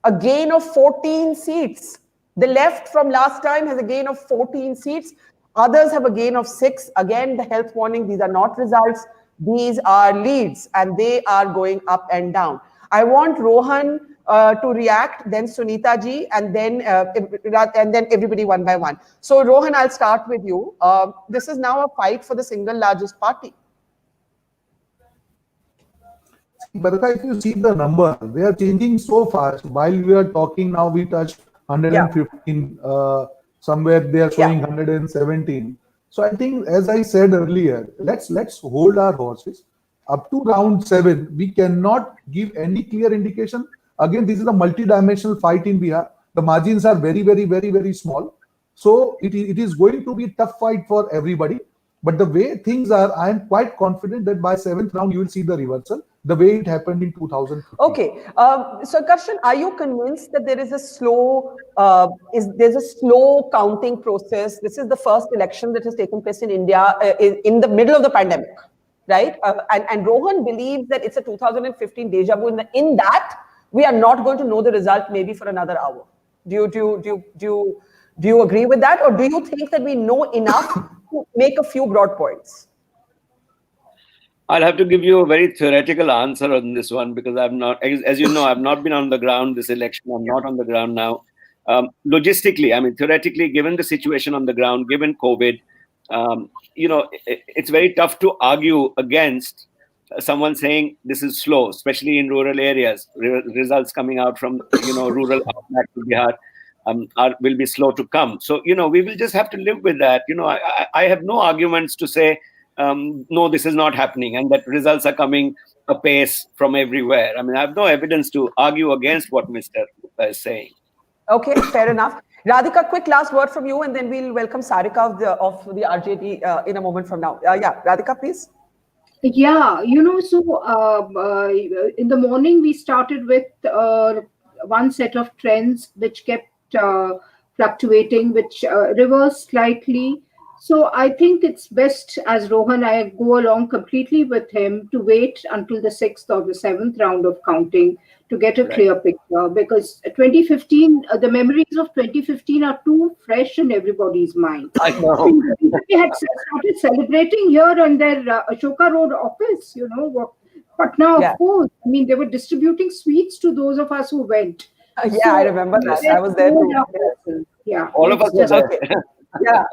a gain of 14 seats. The left from last time has a gain of 14 seats. Others have a gain of 6. Again, the health warning, these are not results. These are leads, and they are going up and down. I want Rohan to react, then Sunita ji, and then everybody one by one. So Rohan, I'll start with you. This is now a fight for the single largest party. Barkha, if you see the number, they are changing so fast. While we are talking now, we touched 115. Somewhere they are showing 117. So I think, as I said earlier, let's hold our horses. Up to round 7, we cannot give any clear indication. Again, this is a multi-dimensional fight in Bihar. The margins are very, very, very, very small. So it is going to be a tough fight for everybody. But the way things are, I am quite confident that by 7th round, you will see the reversal, the way it happened in 2015. Okay. So Karshan, are you convinced that there is a slow, there's a slow counting process? This is the first election that has taken place in India in the middle of the pandemic, right? And Rohan believes that it's a 2015 deja vu. In that, we are not going to know the result maybe for another hour. Do you agree with that? Or do you think that we know enough to make a few broad points? I'll have to give you a very theoretical answer on this one because I'm not, as you know, I've not been on the ground this election. I'm not on the ground now. Logistically, I mean, theoretically, given the situation on the ground, given COVID, it's very tough to argue against someone saying this is slow, especially in rural areas. Results coming out from, rural outback to Bihar will be slow to come. So, we will just have to live with that. I have no arguments to say, no, this is not happening, and that results are coming apace from everywhere. I mean, I have no evidence to argue against what Mr. is saying. Okay, fair enough. Radhika, quick last word from you, and then we'll welcome Sarika of the RJD in a moment from now. Radhika, please. Yeah, so in the morning we started with one set of trends which kept fluctuating, which reversed slightly. So I think it's best, as Rohan, I go along completely with him, to wait until the 6th or the 7th round of counting to get a clear picture, because 2015, the memories of 2015 are too fresh in everybody's mind. I know. They had started celebrating here on their Ashoka Road office, Patna, of course. I mean, they were distributing sweets to those of us who went. I remember that. I was there too. Yeah, all of us were there.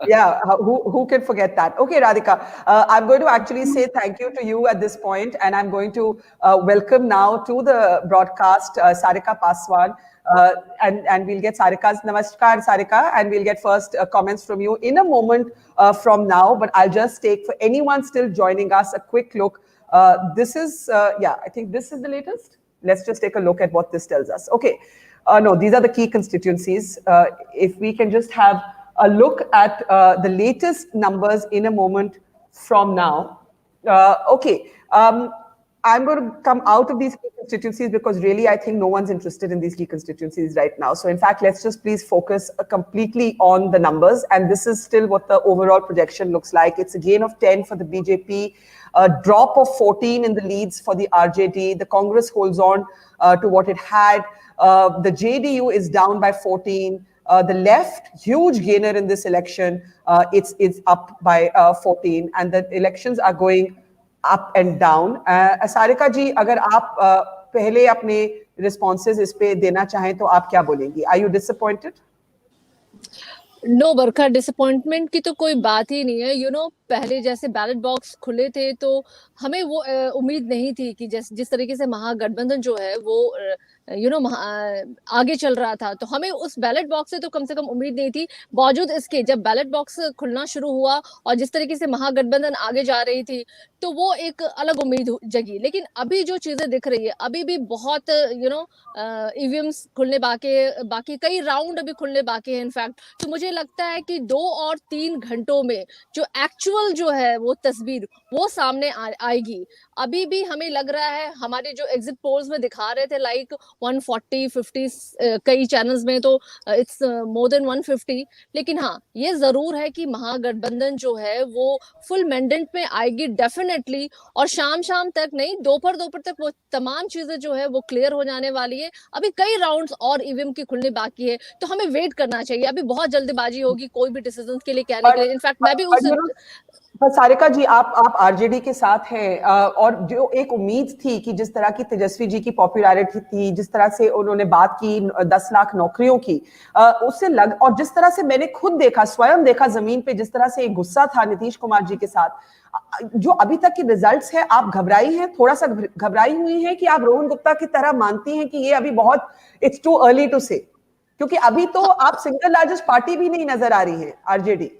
Yeah. Who can forget that? Okay, Radhika, I'm going to actually say thank you to you at this point, and I'm going to welcome now to the broadcast Sarika Paswan, and we'll get Sarika's namaskar, Sarika, and we'll get first comments from you in a moment from now. But I'll just take, for anyone still joining us, a quick look. This is I think this is the latest. Let's just take a look at what this tells us. Okay. No, these are the key constituencies. If we can just have a look at the latest numbers in a moment from now. Okay. I'm going to come out of these key constituencies because really I think no one's interested in these key constituencies right now. So in fact, let's just please focus completely on the numbers. And this is still what the overall projection looks like. It's a gain of 10 for the BJP, a drop of 14 in the leads for the RJD. The Congress holds on to what it had. The JDU is down by 14. The left, huge gainer in this election, it's up by 14. And the elections are going up and down. Sarika ji, अगर आप पहले अपने responses इस पे देना चाहें तो आप क्या बोलेंगी? Are you disappointed? No Barkha, disappointment की तो कोई बात ही नहीं है। पहले जैसे बैलेट बॉक्स खुले थे तो हमें वो उम्मीद नहीं थी कि जिस तरीके से महागठबंधन जो है वो आगे चल रहा था, तो हमें उस बैलेट बॉक्स से तो कम उम्मीद नहीं थी। बावजूद इसके जब बैलेट बॉक्स खुलना शुरू हुआ और जिस तरीके से महागठबंधन आगे जा रही थी, तो वो एक अलग उम्मीद जगी। लेकिन अभी जो चीजें दिख रही है, अभी भी बहुत ईवीएम्स खुलने बाकी कई राउंड अभी खुलने बाकी है इनफैक्ट। तो मुझे लगता है कि 2 और 3 घंटों में जो एक्चुअल जो है वो तस्वीर वो सामने आएगी। अभी भी हमें लग रहा है, हमारे जो एग्जिट पोल्स में दिखा रहे थे लाइक 140, 50, कई चैनल्स में तो इट्स मोर देन 150। लेकिन हाँ, ये जरूर है कि महागठबंधन जो है वो फुल मैंडेट में आएगी डेफिनेटली। और शाम तक नहीं, दोपहर तक वो तमाम चीजें जो है वो क्लियर हो जाने वाली है। अभी कई राउंड्स और ईवीएम की खुलने बाकी है, तो हमें वेट करना चाहिए। अभी बहुत जल्दबाजी होगी कोई भी डिसीजन के लिए कहने के लिए। इनफैक्ट मैं भी सारिका जी, आप आरजेडी के साथ हैं, और जो एक उम्मीद थी कि जिस तरह की तेजस्वी जी की पॉपुलैरिटी थी, जिस तरह से उन्होंने बात की 10 लाख नौकरियों की, उससे और जिस तरह से मैंने खुद देखा, स्वयं देखा जमीन पे, जिस तरह से एक गुस्सा था नीतीश कुमार जी के साथ, जो अभी तक के रिजल्ट्स है, आप घबराई हैं, थोड़ा सा घबराई हुई हैं कि आप रोहन गुप्ता की तरह मानती हैं कि ये अभी बहुत इट्स टू अर्ली टू से? क्योंकि अभी तो आप सिंगल लार्जेस्ट पार्टी भी नहीं नजर आ रही है आरजेडी,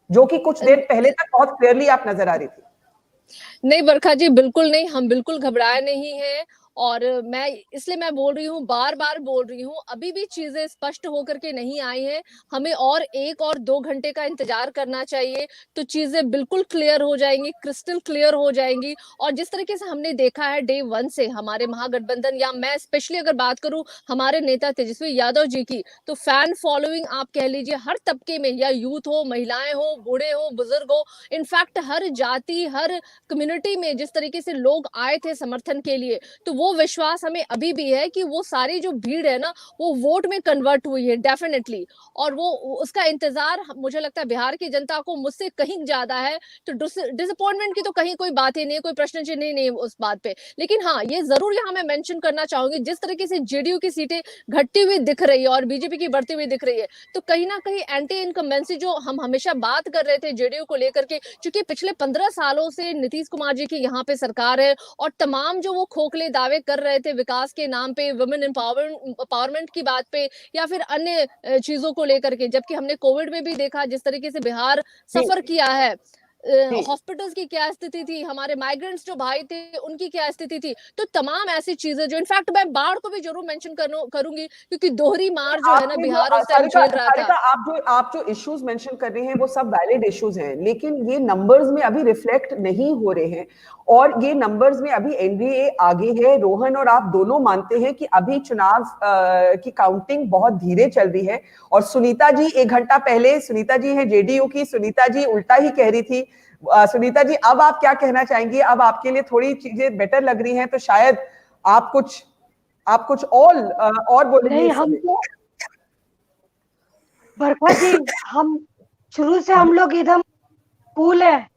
जो कि कुछ देर पहले तक बहुत क्लियरली आप नजर आ रही थी। नहीं बरखा जी, बिल्कुल नहीं, हम बिल्कुल घबराए नहीं हैं। और इसलिए मैं बोल रही हूँ, बार बोल रही हूँ, अभी भी चीजें स्पष्ट होकर के नहीं आई हैं। हमें और 1 और 2 घंटे का इंतजार करना चाहिए, तो चीजें बिल्कुल क्लियर हो जाएंगी, क्रिस्टल क्लियर हो जाएंगी। और जिस तरीके से हमने देखा है डे 1 से हमारे महागठबंधन, या मैं स्पेशली अगर बात करूं हमारे नेता तेजस्वी यादव जी की, तो फैन फॉलोइंग आप कह लीजिए हर तबके में, या यूथ हो, महिलाएं हो, बूढ़े हो, बुजुर्ग हो, इनफैक्ट हर जाति, हर कम्युनिटी में जिस तरीके से लोग आए थे समर्थन के लिए, तो वो विश्वास हमें अभी भी है कि वो सारी जो भीड़ है ना, वो वोट में कन्वर्ट हुई है डेफिनेटली। और वो उसका इंतजार मुझे लगता है बिहार की जनता को मुझसे कहीं ज्यादा है। तो डिसअपॉइंटमेंट की तो कहीं कोई बात ही नहीं है, कोई प्रश्न चिन्ह नहीं है उस बात पे। लेकिन हाँ, ये जरूर यहाँ मैं मेंशन करना चाहूंगी, जिस तरीके से जेडीयू की सीटें घटती हुई दिख रही है और बीजेपी की बढ़ती हुई दिख रही है, तो कहीं ना कहीं एंटी इनकम्बेंसी जो हम हमेशा बात कर रहे थे जेडीयू को लेकर के, क्योंकि पिछले 15 सालों से नीतीश कुमार जी की यहाँ पे सरकार है, और तमाम जो वो खोखले दावे कर रहे थे विकास के नाम पे, वुमेन एम्पावरमेंट की बात पे, या फिर अन्य चीजों को लेकर के, जबकि हमने कोविड में भी देखा जिस तरीके से बिहार सफर किया है। हॉस्पिटल्स की क्या स्थिति थी, हमारे माइग्रेंट्स जो भाई थे उनकी क्या स्थिति थी। तो तमाम ऐसी चीजें जो इनफैक्ट मैं बाढ़ को भी जरूर मेंशन करूंगी, क्योंकि दोहरी मार जो है ना बिहार उस टाइम झेल रहा था। आप जो इश्यूज मेंशन कर रहे हैं वो सब वैलिड इश्यूज हैं, लेकिन ये नंबर्स में अभी रिफ्लेक्ट नहीं हो रहे हैं, और ये नंबर्स में अभी एनडीए आगे है। रोहन और आप दोनों मानते हैं कि अभी चुनाव की काउंटिंग बहुत धीरे चल रही है, और सुनीता जी 1 घंटा पहले, सुनीता जी है जेडीयू की, सुनीता जी उल्टा ही कह रही थी। सुनीता जी, अब आप क्या कहना चाहेंगी? अब आपके लिए थोड़ी चीजें बेटर लग रही हैं, तो शायद आप कुछ और बोलेंगे। नहीं, हम तो बरखा जी, हम शुरू से हम लोग एकदम कूल है।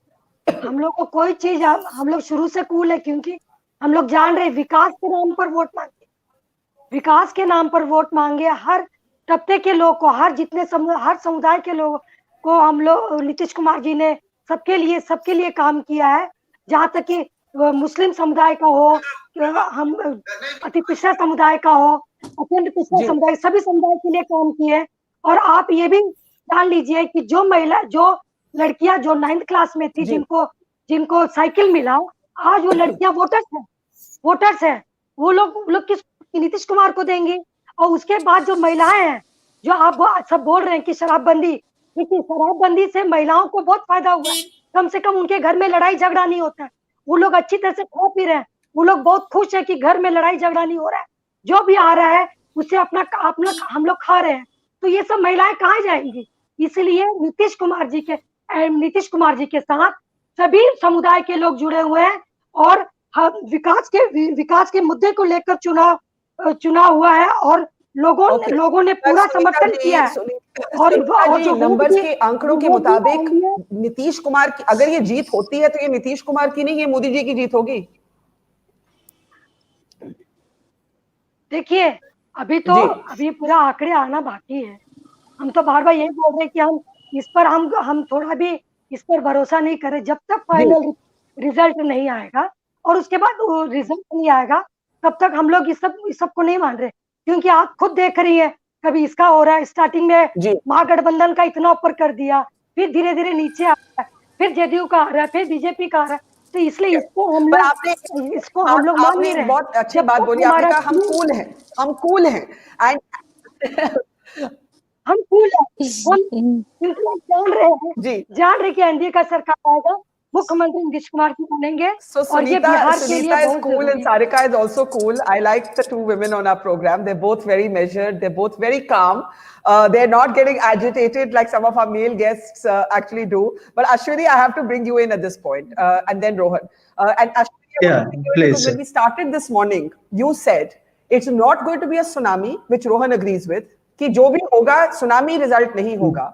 हम लोग को कोई चीज, हम लोग शुरू से कूल है, क्योंकि हम लोग जान रहे विकास के नाम पर वोट मांगे, विकास के नाम पर वोट मांगे। हर तबके के लोग को, हर समुदाय के लोग को हम लोग, नीतीश कुमार जी ने सबके लिए काम किया है। जहाँ तक कि मुस्लिम समुदाय का हो, हम अति पिछड़ा समुदाय का हो, अत्यंत पिछड़ा समुदाय, सभी समुदाय के लिए काम किए। और आप ये भी जान लीजिए कि जो लड़कियां जो 9th क्लास में थी, जिनको साइकिल मिला, आज वो लड़कियां वोटर्स है। वो लोग किस नीतीश कुमार को देंगे। और उसके बाद जो महिलाएं हैं, जो आप सब बोल रहे हैं कि शराबबंदी, देखिए शराबबंदी से महिलाओं को बहुत फायदा हुआ है। कम से कम उनके घर में लड़ाई झगड़ा नहीं होता है, वो लोग अच्छी तरह से खा पी रहे हैं, वो लोग बहुत खुश है कि घर में लड़ाई झगड़ा नहीं हो रहा है, जो भी आ रहा है उससे अपना हम लोग खा रहे हैं। तो ये सब महिलाएं कहाँ जाएंगी? इसलिए नीतीश कुमार जी के साथ सभी समुदाय के लोग जुड़े हुए हैं, और विकास के मुद्दे को लेकर चुनाव हुआ है, और लोगों ने पूरा समर्थन किया है। और जो नंबर्स के आंकड़ों के मुताबिक नीतीश कुमार की अगर ये जीत होती है, तो ये नीतीश कुमार की नहीं, ये मोदी जी की जीत होगी। देखिए, अभी पूरा आंकड़े आना बाकी है। हम तो बार बार यही बोल रहे हैं कि हम थोड़ा भी इस पर भरोसा नहीं करें, जब तक फाइनल रिजल्ट नहीं आएगा। और उसके बाद रिजल्ट नहीं आएगा, तब तक हम लोग इस सब को नहीं मान रहे, क्योंकि आप खुद देख रही है, कभी इसका हो रहा है, स्टार्टिंग में महागठबंधन का इतना ऊपर कर दिया, फिर धीरे धीरे नीचे आ रहा है, फिर जेडीयू का आ रहा है, फिर बीजेपी का आ रहा है। तो इसलिए इसको हम लोग मान नहीं रहे। बहुत अच्छी बात बोली आपने, कहा हम कूल हैं एंड हम कूल हैं, हम जान रहे कि एनडीए का सरकार आएगा, मुख्यमंत्री नीतीश कुमार जी बनेंगे। So Sunita is cool and Sarika is also cool. I like the two women on our program. They're both very measured. They're both very calm. They're not getting agitated like some of our male guests actually do. But Ashwini, I have to bring you in at this point, and then Rohan. And Ashwini, please. When we started this morning, you said it's not going to be a tsunami, which Rohan agrees with. कि जो भी होगा tsunami result नहीं होगा.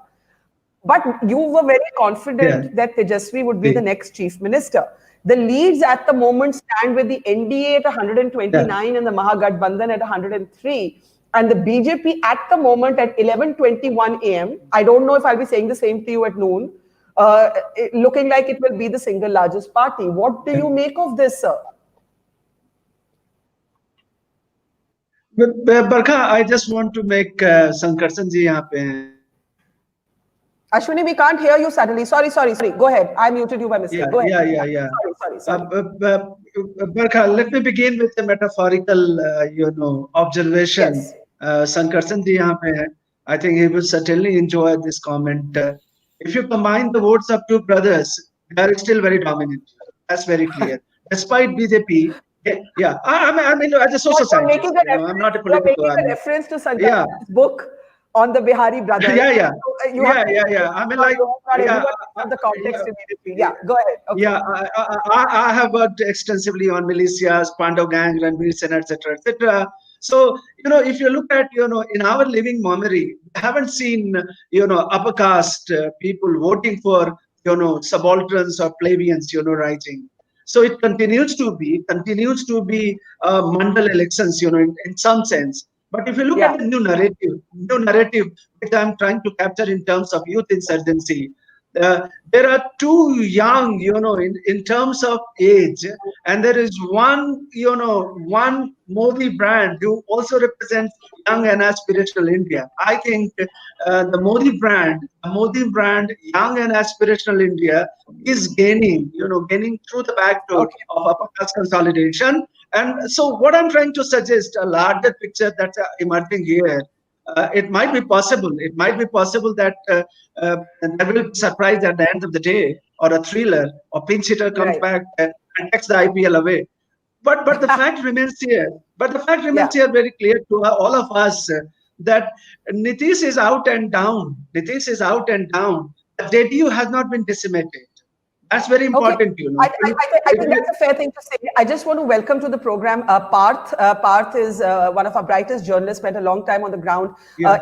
But you were very confident that Tejashwi would be the next chief minister. The leads at the moment stand with the NDA at 129 and the Mahagathbandhan at 103. And the BJP at the moment at 11:21 a.m. I don't know if I'll be saying the same to you at noon. Looking like it will be the single largest party. What do you make of this, sir? Barkha, I just want to make Sankarsan ji यहाँ पे हैं. Ashwini, we can't hear you suddenly. Sorry. Go ahead. I muted you by mistake. Go ahead. Yeah. Sorry. Barkha, let me begin with a metaphorical, observation. Yes. Sankarsan ji यहाँ पे है. I think he will certainly enjoy this comment. If you combine the votes of two brothers, they are still very dominant. That's very clear. Despite BJP, I mean, as a social scientist, I'm not a political. You're making a reference to Sankarsan's book on the Bihari brothers. Yeah. I mean, like, have the context immediately. Yeah, go ahead. Okay. Yeah, I have worked extensively on militias, Pandav gang, Ranveer Sen, etc., etc. So, if you look at, in our living memory, we haven't seen, upper caste people voting for, subalterns or plebeians, rising. So it continues to be mandal elections, in some sense. But if you look at the new narrative which I'm trying to capture in terms of youth insurgency, there are two young, in terms of age, and there is one, one Modi brand who also represents young and aspirational India. I think the Modi brand, young and aspirational India, is gaining, gaining through the back door of upper class consolidation. And so, what I'm trying to suggest, a larger picture that's emerging here. It might be possible. It might be possible that there will be surprise at the end of the day, or a thriller, or pinch hitter comes back and takes the IPL away. But the fact remains here. But the fact remains here very clear to all of us that Nitish is out and down. Nitish is out and down. The JDU has not been decimated. That's very important, I think that's a fair thing to say. I just want to welcome to the program Parth. Parth is one of our brightest journalists, spent a long time on the ground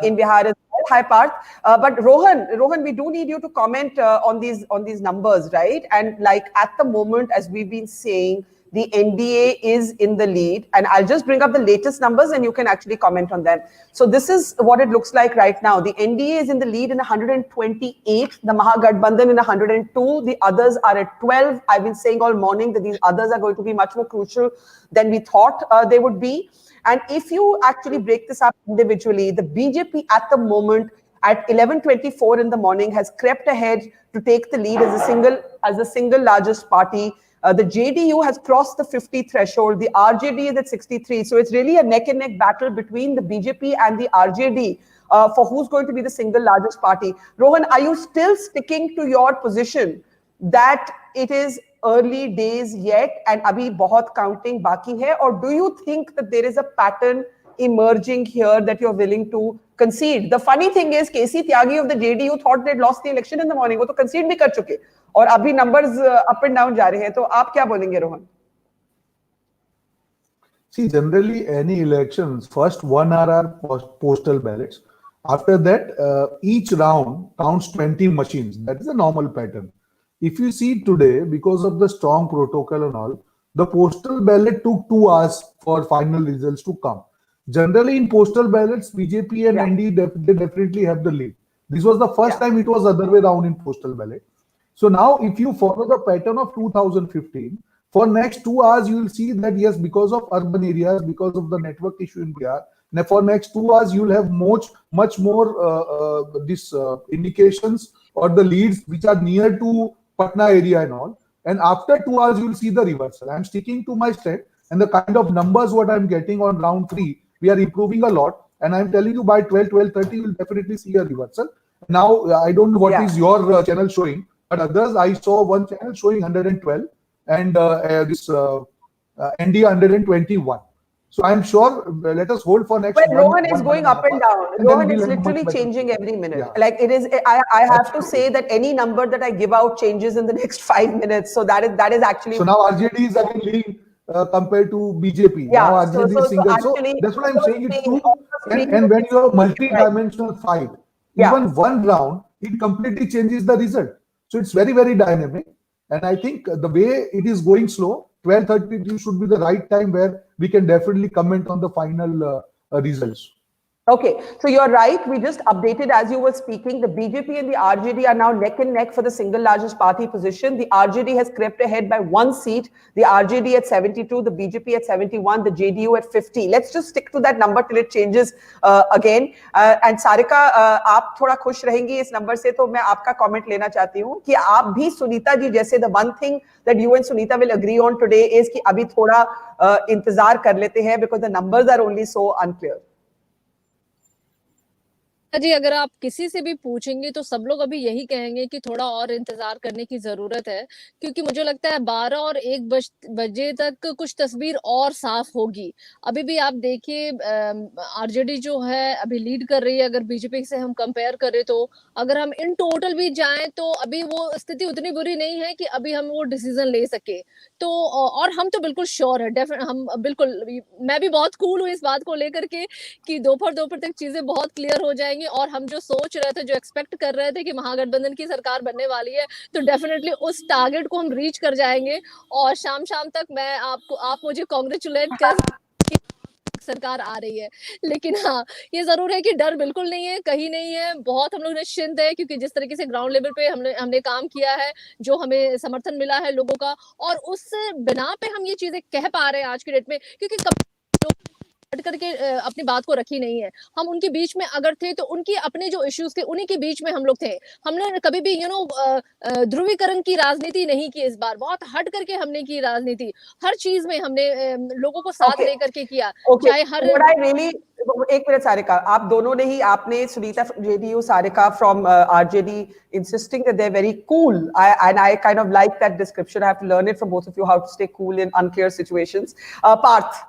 in Bihar as well. Hi, Parth. But Rohan, we do need you to comment on these numbers, right? And like at the moment, as we've been saying, the NDA is in the lead, and I'll just bring up the latest numbers and you can actually comment on them. So this is what it looks like right now. The NDA is in the lead in 128, the Mahagathbandhan in 102, the others are at 12. I've been saying all morning that these others are going to be much more crucial than we thought they would be. And if you actually break this up individually, the BJP at the moment at 11:24 in the morning has crept ahead to take the lead as the single largest party. The JDU has crossed the 50 threshold. The RJD is at 63. So it's really a neck and neck battle between the BJP and the RJD for who's going to be the single largest party. Rohan, are you still sticking to your position that it is early days yet and abhi bahut counting baki hai? Or do you think that there is a pattern emerging here that you're willing to concede? The funny thing is, KC Tyagi of the JDU thought they'd lost the election in the morning. वो तो concede भी कर चुके और अभी numbers up and down जा रहे हैं. तो आप क्या बोलेंगे, Rohan? See, generally any elections, first 1 hour are postal ballots. After that, each round counts 20 machines. That is a normal pattern. If you see today, because of the strong protocol and all, the postal ballot took 2 hours for final results to come. Generally, in postal ballots, BJP and ND they definitely have the lead. This was the first time it was other way around in postal ballot. So now, if you follow the pattern of 2015, for next 2 hours, you will see that yes, because of urban areas, because of the network issue in Bihar, for next 2 hours, you will have much more indications or the leads which are near to Patna area and all. And after 2 hours, you will see the reversal. I'm sticking to my stand, and the kind of numbers what I'm getting on round 3, we are improving a lot. And I'm telling you, by 12:30, you will definitely see a reversal. Now, I don't know what is your channel showing, but others, I saw one channel showing 112 and this ND 121. So I'm sure, let us hold for next. But Rohan is going up and down. Rohan is literally changing every minute. Like it is, I have to say that any number that I give out changes in the next 5 minutes. So that is actually. So now RJD is again leading compared to BJP. Yeah. Now RJD is single. So that's what I'm saying. It's true. And when you have a multi-dimensional fight, even one round, it completely changes the result. So it's very, very dynamic. And I think the way it is going slow, 12:30 should be the right time where we can definitely comment on the final results. Okay, so you're right. We just updated as you were speaking. The BJP and the RJD are now neck and neck for the single largest party position. The RJD has crept ahead by 1 seat. The RJD at 72, the BJP at 71, the JDU at 50. Let's just stick to that number till it changes again. And Sarika, आप थोड़ा खुश रहेंगी इस number से, तो मैं आपका comment लेना चाहती हूँ कि आप भी सुनीता जी जैसे, the one thing that you and Sunita will agree on today is कि अभी थोड़ा इंतजार कर लेते हैं because the numbers are only so unclear. जी, अगर आप किसी से भी पूछेंगे तो सब लोग अभी यही कहेंगे कि थोड़ा और इंतजार करने की जरूरत है, क्योंकि मुझे लगता है 12 और 1 बजे तक कुछ तस्वीर और साफ होगी। अभी भी आप देखिए, आरजेडी जो है अभी लीड कर रही है। अगर बीजेपी से हम कंपेयर करें तो अगर हम इन टोटल भी जाएं तो अभी वो स्थिति उतनी बुरी नहीं है कि अभी हम वो डिसीजन ले सके। तो और हम तो बिल्कुल श्योर है, हम बिल्कुल, मैं भी बहुत कूल हूँ इस बात को लेकर के कि दोपहर तक चीजें बहुत क्लियर हो जाएंगी। और हम जो सोच रहे थे, जो एक्सपेक्ट कर रहे थे कि महागठबंधन की सरकार बनने वाली है, तो डेफिनेटली उस टारगेट को हम रीच कर जाएंगे। और शाम तक मैं आप मुझे कांग्रेचुलेट कर सरकार आ रही है। लेकिन हाँ, ये जरूर है कि डर बिल्कुल नहीं है, कहीं नहीं है, बहुत हम लोग निश्चिंत है, क्योंकि जिस तरीके से ग्राउंड लेवल पे हमने काम किया है, जो हमें समर्थन मिला है लोगों का, और उस बिना पे हम ये चीजें कह पा रहे हैं आज की डेट में, क्योंकि कभी हट करके अपनी बात को रखी नहीं है। हम उनके बीच में अगर थे तो उनकी अपने जो इश्यूज थे उन्हीं के बीच में हम लोग थे। हमने कभी भी ध्रुवीकरण की राजनीति नहीं की, इस बार बहुत हट करके हमने की राजनीति। हर चीज में हमने लोगों को साथ लेकर के किया, चाहे हर एक मिनट सारिका, आप दोनों ने ही, आपने Sunita JDU, Sarika from RJD insisting that they're very cool. I kind of like that description. I have to learn it from both of you, how to stay cool in unclear situations. Parth,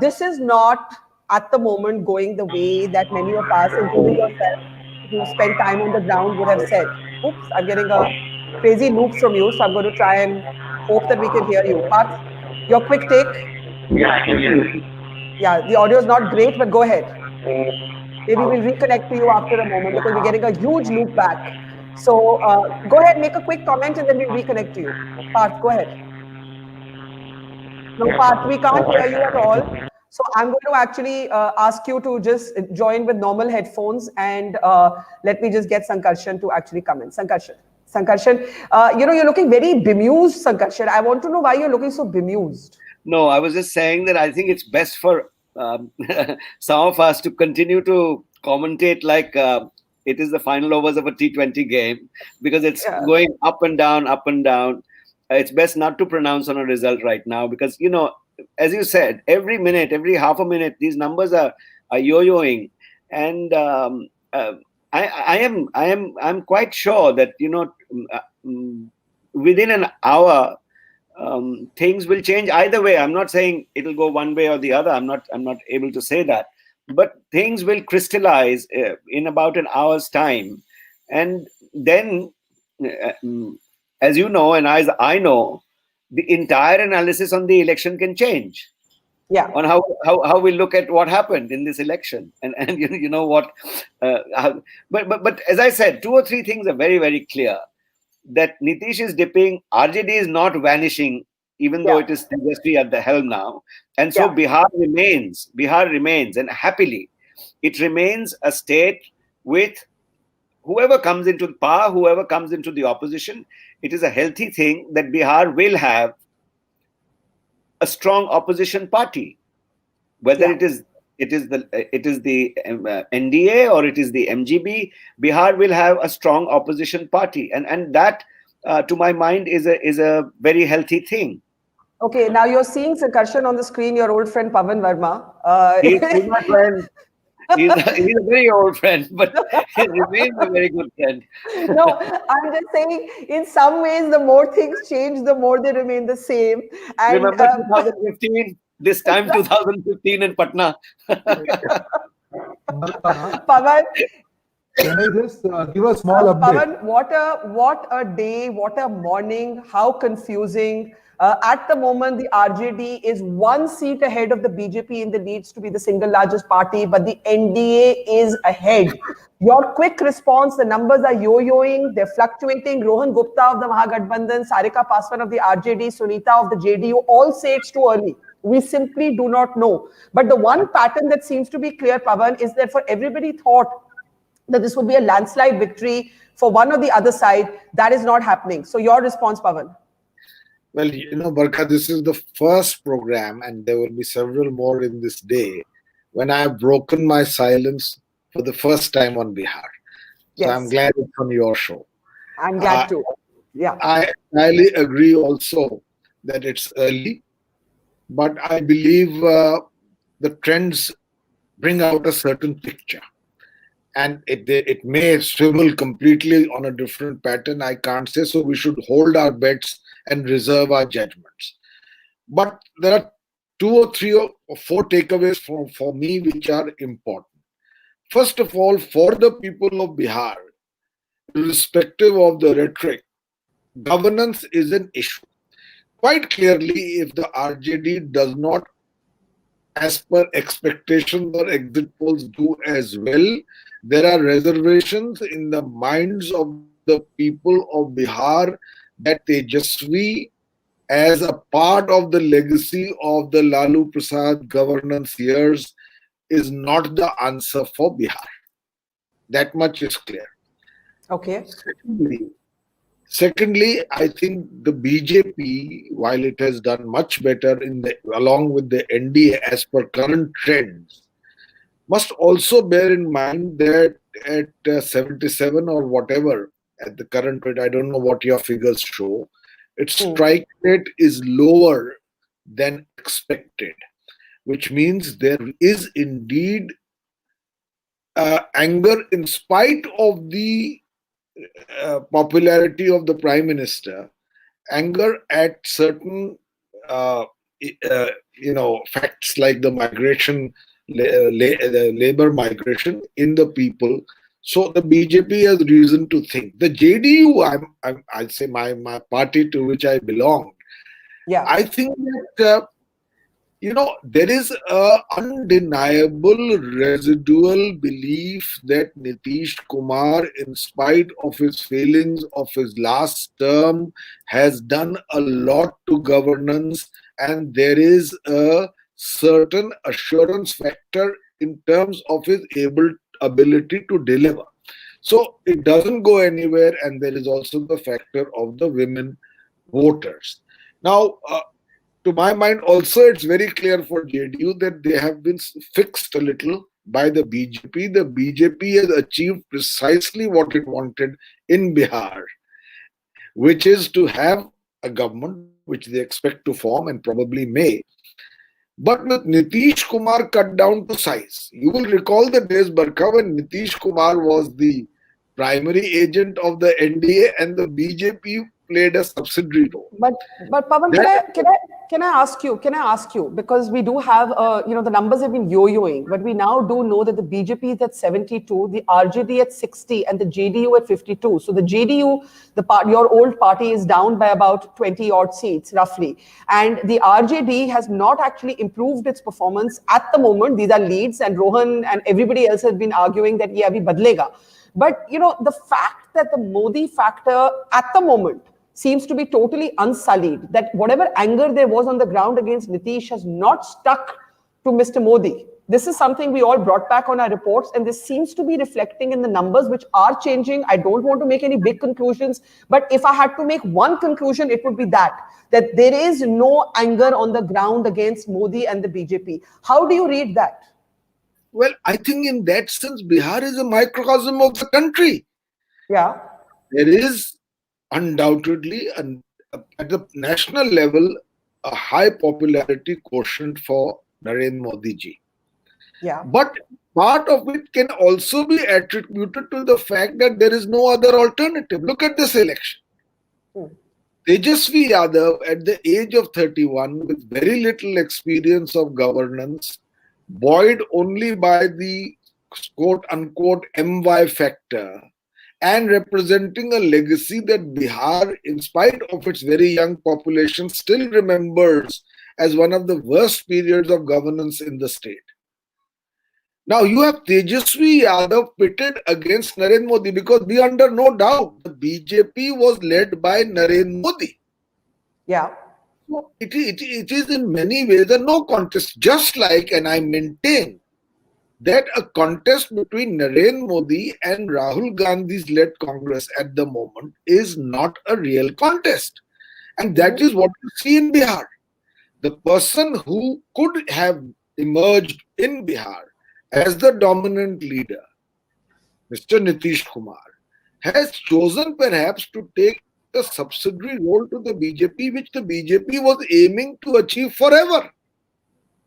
this is not at the moment going the way that many of us, including yourself, who spent time on the ground, would have said. Oops, I'm getting a crazy loop from you, so I'm going to try and hope that we can hear you. Parth, your quick take. Yeah, I can hear you. Yeah, the audio is not great, but go ahead. Maybe we'll reconnect to you after a moment because we're getting a huge loop back. So go ahead, make a quick comment and then we'll reconnect to you. Parth, go ahead. No, Parth, we can't hear you at all. So I'm going to actually ask you to just join with normal headphones, and let me just get Sankarshan to actually come in. Sankarshan, you're looking very bemused, Sankarshan. I want to know why you're looking so bemused. No, I was just saying that I think it's best for some of us to continue to commentate like it is the final overs of a T20 game, because it's going up and down, up and down. It's best not to pronounce on a result right now, because, as you said, every minute, every half a minute, these numbers are yo-yoing. And I'm quite sure that, within an hour, things will change either way. I'm not saying it'll go one way or the other. I'm not able to say that, but things will crystallize in about an hour's time, and then, as you know, and as I know, the entire analysis on the election can change. Yeah. On how we look at what happened in this election, and you know what, but as I said, 2 or 3 things are very, very clear. That Nitish is dipping, RJD is not vanishing, even though it is Tejashwi at the helm now. And so Bihar remains, and happily, it remains a state with whoever comes into power, whoever comes into the opposition. It is a healthy thing that Bihar will have a strong opposition party, whether it is the NDA or it is the MGB. Bihar will have a strong opposition party, and that, to my mind, is a very healthy thing. Okay, now you're seeing Sankarshan on the screen, your old friend Pavan Verma. He's my friend. He's a very old friend, but he remains a very good friend. No, I'm just saying, in some ways, the more things change, the more they remain the same. And, remember 2015? This time 2015 in Patna. Pavan, can I just give a small update? Pavan, what a day, what a morning, how confusing. At the moment, the RJD is 1 seat ahead of the BJP in the leads to be the single largest party, but the NDA is ahead. Your quick response, the numbers are yo-yoing, they're fluctuating. Rohan Gupta of the Mahagathbandhan, Sarika Paswan of the RJD, Sunita of the JDU, all say it's too early. We simply do not know. But the one pattern that seems to be clear, Pavan, is that for everybody thought that this would be a landslide victory for one or the other side, that is not happening. So your response, Pavan? Well, Barkha, this is the first program, and there will be several more in this day, when I have broken my silence for the first time on Bihar. Yes. So I'm glad it's on your show. I'm glad too. Yeah. I highly agree also that it's early, but I believe the trends bring out a certain picture. And it may swivel completely on a different pattern. I can't say, so we should hold our bets and reserve our judgments. But there are 2 or 3 or 4 takeaways for me which are important. First of all, for the people of Bihar, irrespective of the rhetoric, governance is an issue. Quite clearly, if the RJD does not, as per expectations or exit polls, do as well, there are reservations in the minds of the people of Bihar that Tejashwi as a part of the legacy of the Lalu Prasad governance years is not the answer for Bihar. That much is clear. Okay. Secondly, I think the BJP, while it has done much better along with the NDA as per current trends, must also bear in mind that at 77 or whatever, at the current rate, I don't know what your figures show, its strike rate is lower than expected, which means there is indeed anger in spite of the popularity of the Prime Minister, anger at certain facts like the migration, the labor migration in the people. So the BJP has reason to think. The JDU, I'll say my party to which I belong, I think that there is a undeniable residual belief that Nitish Kumar, in spite of his failings of his last term, has done a lot to governance, and there is a certain assurance factor in terms of his ability to deliver. So it doesn't go anywhere, and there is also the factor of the women voters. Now, to my mind, also, it's very clear for JDU that they have been fixed a little by the BJP. The BJP has achieved precisely what it wanted in Bihar, which is to have a government which they expect to form and probably may. But with Nitish Kumar cut down to size. You will recall the days, Barkha, when Nitish Kumar was the primary agent of the NDA and the BJP played a subsidiary role. But Pawan, can I ask you, because we do have the numbers have been yo-yoing, but we now do know that the BJP is at 72, the RJD at 60, and the JDU at 52. So the JDU, your old party, is down by about 20 odd seats roughly, and the RJD has not actually improved its performance at the moment. These are leads, and Rohan and everybody else has been arguing that yeah, abhi badlega. But the fact that the Modi factor at the moment seems to be totally unsullied, that whatever anger there was on the ground against Nitish has not stuck to Mr. Modi. This is something we all brought back on our reports, and this seems to be reflecting in the numbers, which are changing. I don't want to make any big conclusions, but if I had to make one conclusion, it would be that there is no anger on the ground against Modi and the BJP. How do you read that? Well, I think in that sense, Bihar is a microcosm of the country. Yeah. There is undoubtedly, at the national level, a high popularity quotient for Narendra Modi ji. Yeah. But part of it can also be attributed to the fact that there is no other alternative. Look at this election. Tejashwi Yadav, at the age of 31, with very little experience of governance, buoyed only by the quote-unquote MY factor, and representing a legacy that Bihar, in spite of its very young population, still remembers as one of the worst periods of governance in the state. Now you have Tejashwi Yadav pitted against Narendra Modi, because be under no doubt the BJP was led by Narendra Modi. Yeah. So it is in many ways a no contest, just like, and I maintain that a contest between Narendra Modi and Rahul Gandhi's led Congress at the moment is not a real contest. And that is what you see in Bihar. The person who could have emerged in Bihar as the dominant leader, Mr. Nitish Kumar, has chosen perhaps to take a subsidiary role to the BJP, which the BJP was aiming to achieve forever.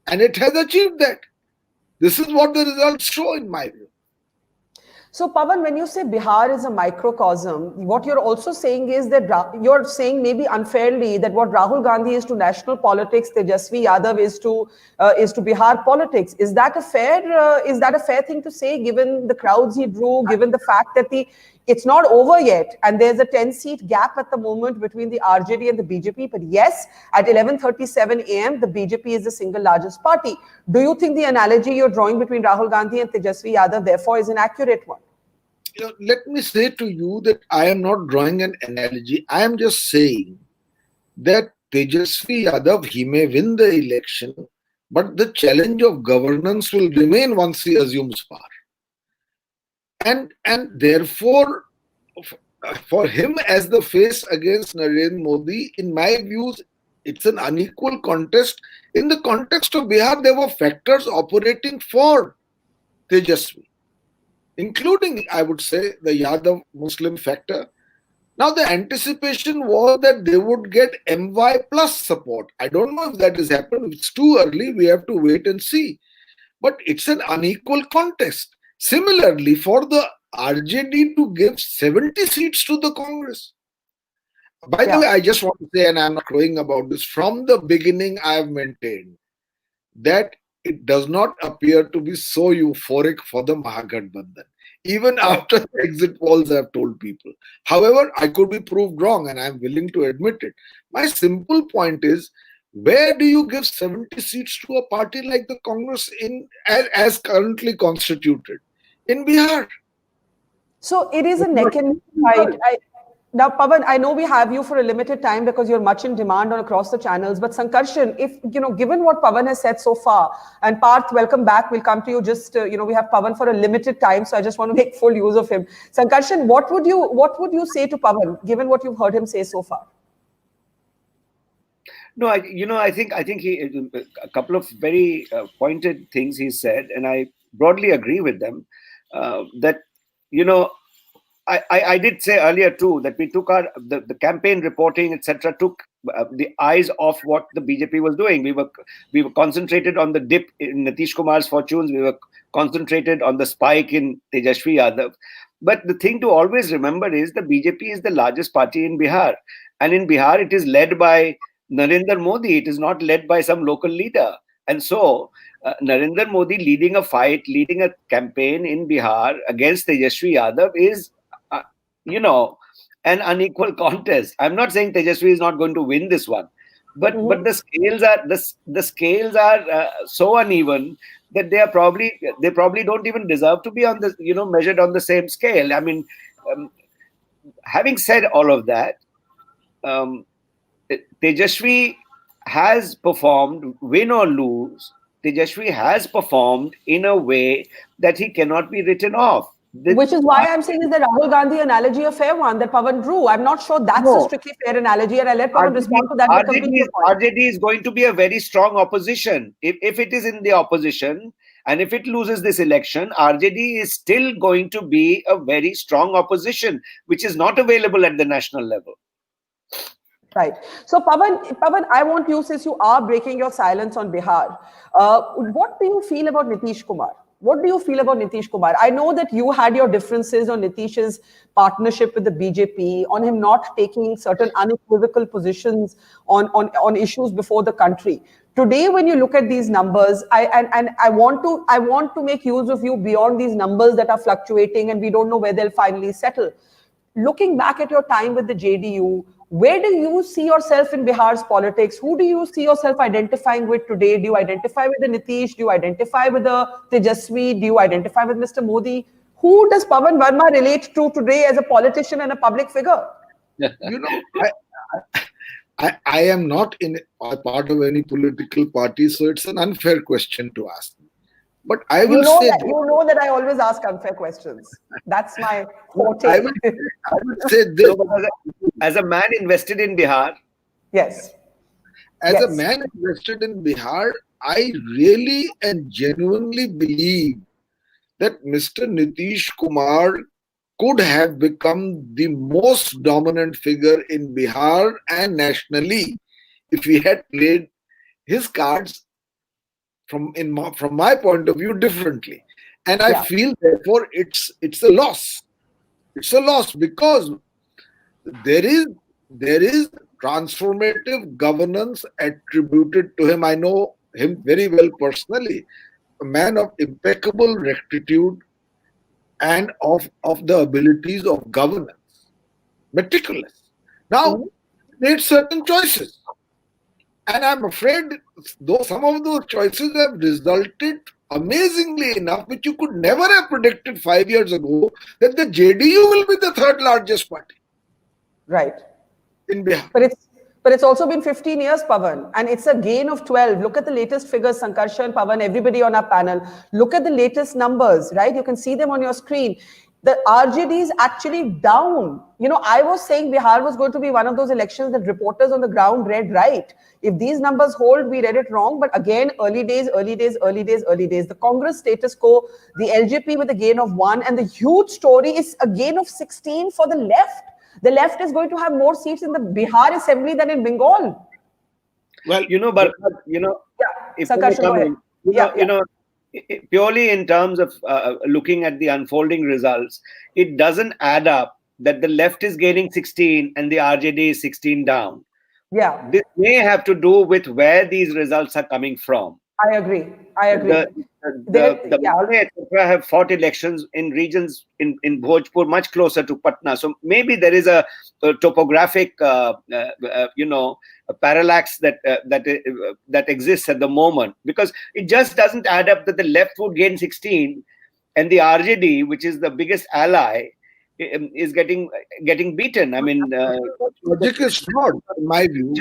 And it has achieved that. This is what the results show, in my view. So, Pawan, when you say Bihar is a microcosm, what you're also saying is that you're saying maybe unfairly that what Rahul Gandhi is to national politics, Tejashwi Yadav is to Bihar politics. Is that a fair thing to say, given the crowds he drew, given the fact that it's not over yet, and there's a 10-seat gap at the moment between the RJD and the BJP. But yes, at 11:37 a.m., the BJP is the single largest party. Do you think the analogy you're drawing between Rahul Gandhi and Tejashwi Yadav, therefore, is an accurate one? Let me say to you that I am not drawing an analogy. I am just saying that Tejashwi Yadav, he may win the election, but the challenge of governance will remain once he assumes power. And therefore, for him as the face against Narendra Modi, in my views, it's an unequal contest. In the context of Bihar, there were factors operating for Tejashwi, including, I would say, the Yadav Muslim factor. Now, the anticipation was that they would get MY plus support. I don't know if that has happened. It's too early. We have to wait and see. But it's an unequal contest. Similarly, for the RJD to give 70 seats to the Congress. By the way, I just want to say, and I'm not crowing about this, from the beginning I have maintained that it does not appear to be so euphoric for the Mahagathbandhan. Even after the exit polls, I have told people. However, I could be proved wrong, and I'm willing to admit it. My simple point is, where do you give 70 seats to a party like the Congress as currently constituted? In Bihar. So it is a neck and neck fight. Now, Pawan, I know we have you for a limited time because you're much in demand on across the channels. But Sankarshan, if given what Pawan has said so far, and Parth, welcome back. We'll come to you. Just we have Pawan for a limited time, so I just want to make full use of him. Sankarshan, what would you say to Pawan, given what you've heard him say so far? No, I think he a couple of very pointed things he said, and I broadly agree with them. That I did say earlier too that we took the campaign reporting, etc., took the eyes off what the BJP was doing. We were concentrated on the dip in Nitish Kumar's fortunes. We were concentrated on the spike in Tejashwi Yadav. But the thing to always remember is the BJP is the largest party in Bihar, and in Bihar it is led by Narendra Modi. It is not led by some local leader, and so Narendra Modi leading a fight, leading a campaign in Bihar against Tejashwi Yadav is an unequal contest. I'm not saying Tejashwi is not going to win this one, but the scales are so uneven that they probably don't even deserve to be on the measured on the same scale. I mean, having said all of that, Tejashwi has performed, win or lose. Tejashwi has performed in a way that he cannot be written off. Which is why I'm saying is the Rahul Gandhi analogy a fair one that Pawan drew. I'm not sure that's a strictly fair analogy, and I'll let Pawan respond to that. RJD is going to be a very strong opposition. If it is in the opposition, and if it loses this election, RJD is still going to be a very strong opposition, which is not available at the national level. Right. So, Pawan, I want you, since you are breaking your silence on Bihar, what do you feel about Nitish Kumar? What do you feel about Nitish Kumar? I know that you had your differences on Nitish's partnership with the BJP, on him not taking certain unequivocal positions on issues before the country. Today, when you look at these numbers, I want to make use of you beyond these numbers that are fluctuating and we don't know where they'll finally settle. Looking back at your time with the JDU, where do you see yourself in Bihar's politics? Who do you see yourself identifying with today? Do you identify with the Nitish? Do you identify with the Tejashwi? Do you identify with Mr. Modi? Who does Pawan Verma relate to today as a politician and a public figure? I am not a part of any political party, so it's an unfair question to ask. But I will say you know that I always ask unfair questions. That's my forte. I will say this. As a man invested in Bihar. Yes. As a man invested in Bihar, I really and genuinely believe that Mr. Nitish Kumar could have become the most dominant figure in Bihar and nationally if he had played his cards from my point of view differently. And I feel therefore it's a loss. It's a loss because there is transformative governance attributed to him. I know him very well personally, a man of impeccable rectitude and of the abilities of governance, meticulous. Now, made certain choices. And I'm afraid though some of those choices have resulted amazingly enough, which you could never have predicted 5 years ago, that the JDU will be the third largest party. Right. In Bihar. But it's also been 15 years, Pavan, and it's a gain of 12. Look at the latest figures, Sankarshan, Pavan, everybody on our panel. Look at the latest numbers, right? You can see them on your screen. The RJD is actually down. You know, I was saying Bihar was going to be one of those elections that reporters on the ground read right. If these numbers hold, we read it wrong. But again, early days. The Congress status quo, the LJP with a gain of 1, and the huge story is a gain of 16 for the left. The left is going to have more seats in the Bihar assembly than in Bengal. Well, Barkha, if Sankarshan, purely in terms of looking at the unfolding results, it doesn't add up that the left is gaining 16 and the RJD is 16 down. Yeah. This may have to do with where these results are coming from. I agree. The Malay, etc., have fought elections in regions in Bhojpur much closer to Patna. So maybe there is a topographic, parallax that exists at the moment, because it just doesn't add up that the left would gain 16 and the RJD, which is the biggest ally, is getting beaten. I mean, logic is flawed, in my view.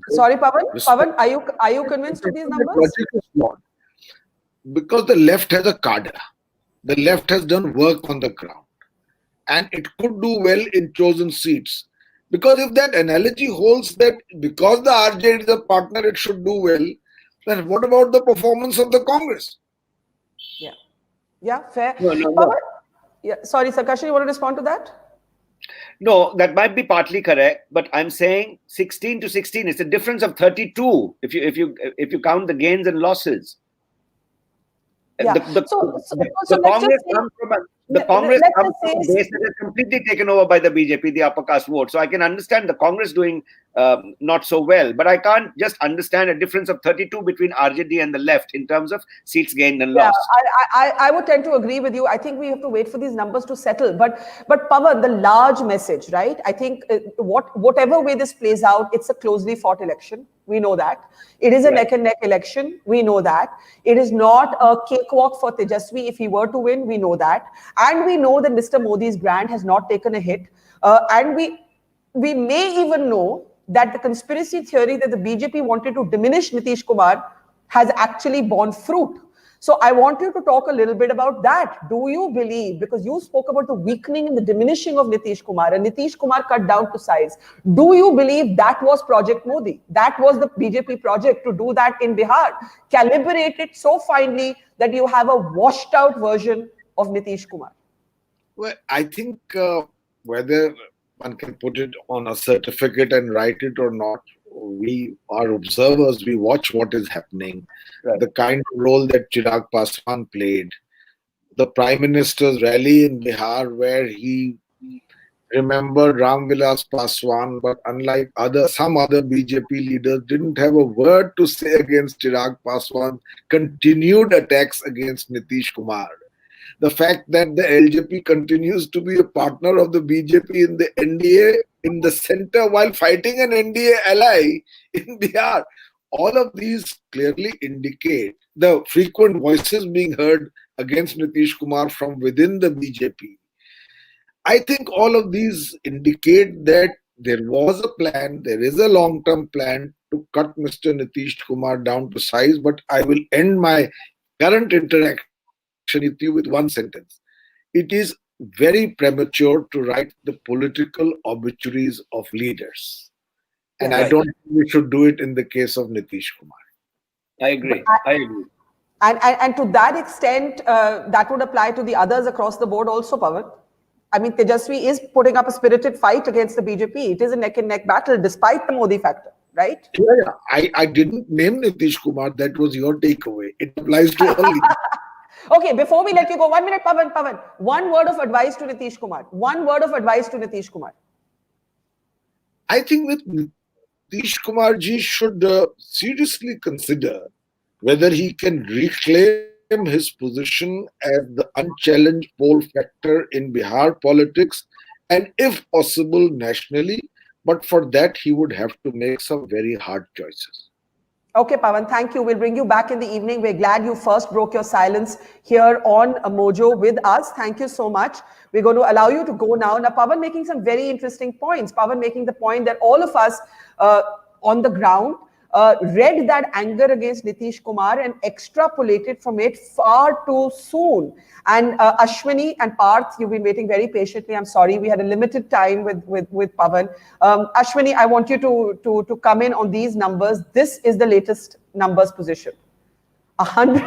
Sorry, Pavan, are you convinced of these numbers? Logic is flawed. Because the left has a cadre. The left has done work on the ground. And it could do well in chosen seats. Because if that analogy holds that because the RJD is a partner, it should do well, then what about the performance of the Congress? Yeah, fair. No. Yeah, sorry, Sankarshan, you want to respond to that? No, that might be partly correct, but I'm saying 16 to 16. It's a difference of 32 if you count the gains and losses. Yeah. The Congress comes from a base that is completely taken over by the BJP, the upper caste vote. So I can understand the Congress doing not so well, but I can't just understand a difference of 32 between RJD and the left in terms of seats gained and lost. I would tend to agree with you. I think we have to wait for these numbers to settle. But Pavan, the large message, right? I think whatever way this plays out, it's a closely fought election. We know that. It is a neck and neck election. We know that. It is not a cakewalk for Tejashwi if he were to win. We know that. And we know that Mr. Modi's brand has not taken a hit. And we may even know that the conspiracy theory that the BJP wanted to diminish Nitish Kumar has actually borne fruit. So I want you to talk a little bit about that. Do you believe, because you spoke about the weakening and the diminishing of Nitish Kumar, and Nitish Kumar cut down to size. Do you believe that was Project Modi? That was the BJP project to do that in Bihar, calibrate it so finely that you have a washed out version of Nitish Kumar? Well, I think whether one can put it on a certificate and write it or not, we are observers, we watch what is happening. Right. The kind of role that Chirag Paswan played, the Prime Minister's rally in Bihar where he remembered Ram Vilas Paswan, but unlike some other BJP leaders, didn't have a word to say against Chirag Paswan, continued attacks against Nitish Kumar. The fact that the LJP continues to be a partner of the BJP in the NDA in the center while fighting an NDA ally in Bihar. All of these clearly indicate the frequent voices being heard against Nitish Kumar from within the BJP. I think all of these indicate that there was a plan, there is a long-term plan to cut Mr. Nitish Kumar down to size, but I will end my current interaction with you with one sentence. It is very premature to write the political obituaries of leaders. And I don't think we should do it in the case of Nitish Kumar. I agree. And to that extent, that would apply to the others across the board also, Pavan. I mean, Tejashwi is putting up a spirited fight against the BJP. It is a neck and neck battle despite the Modi factor, right? Yeah. I didn't name Nitish Kumar. That was your takeaway. It applies to all leaders. Okay, before we let you go, 1 minute, Pavan. One word of advice to Nitish Kumar. One word of advice to Nitish Kumar. I think that Nitish Kumar ji should seriously consider whether he can reclaim his position as the unchallenged poll factor in Bihar politics and, if possible, nationally. But for that, he would have to make some very hard choices. Okay, Pawan, thank you. We'll bring you back in the evening. We're glad you first broke your silence here on Mojo with us. Thank you so much. We're going to allow you to go now. Now, Pawan making some very interesting points. Pawan making the point that all of us on the ground read that anger against Nitish Kumar and extrapolated from it far too soon. And Ashwini and Parth, you've been waiting very patiently. I'm sorry, we had a limited time with Pawan. Ashwini, I want you to come in on these numbers. This is the latest numbers position. 100,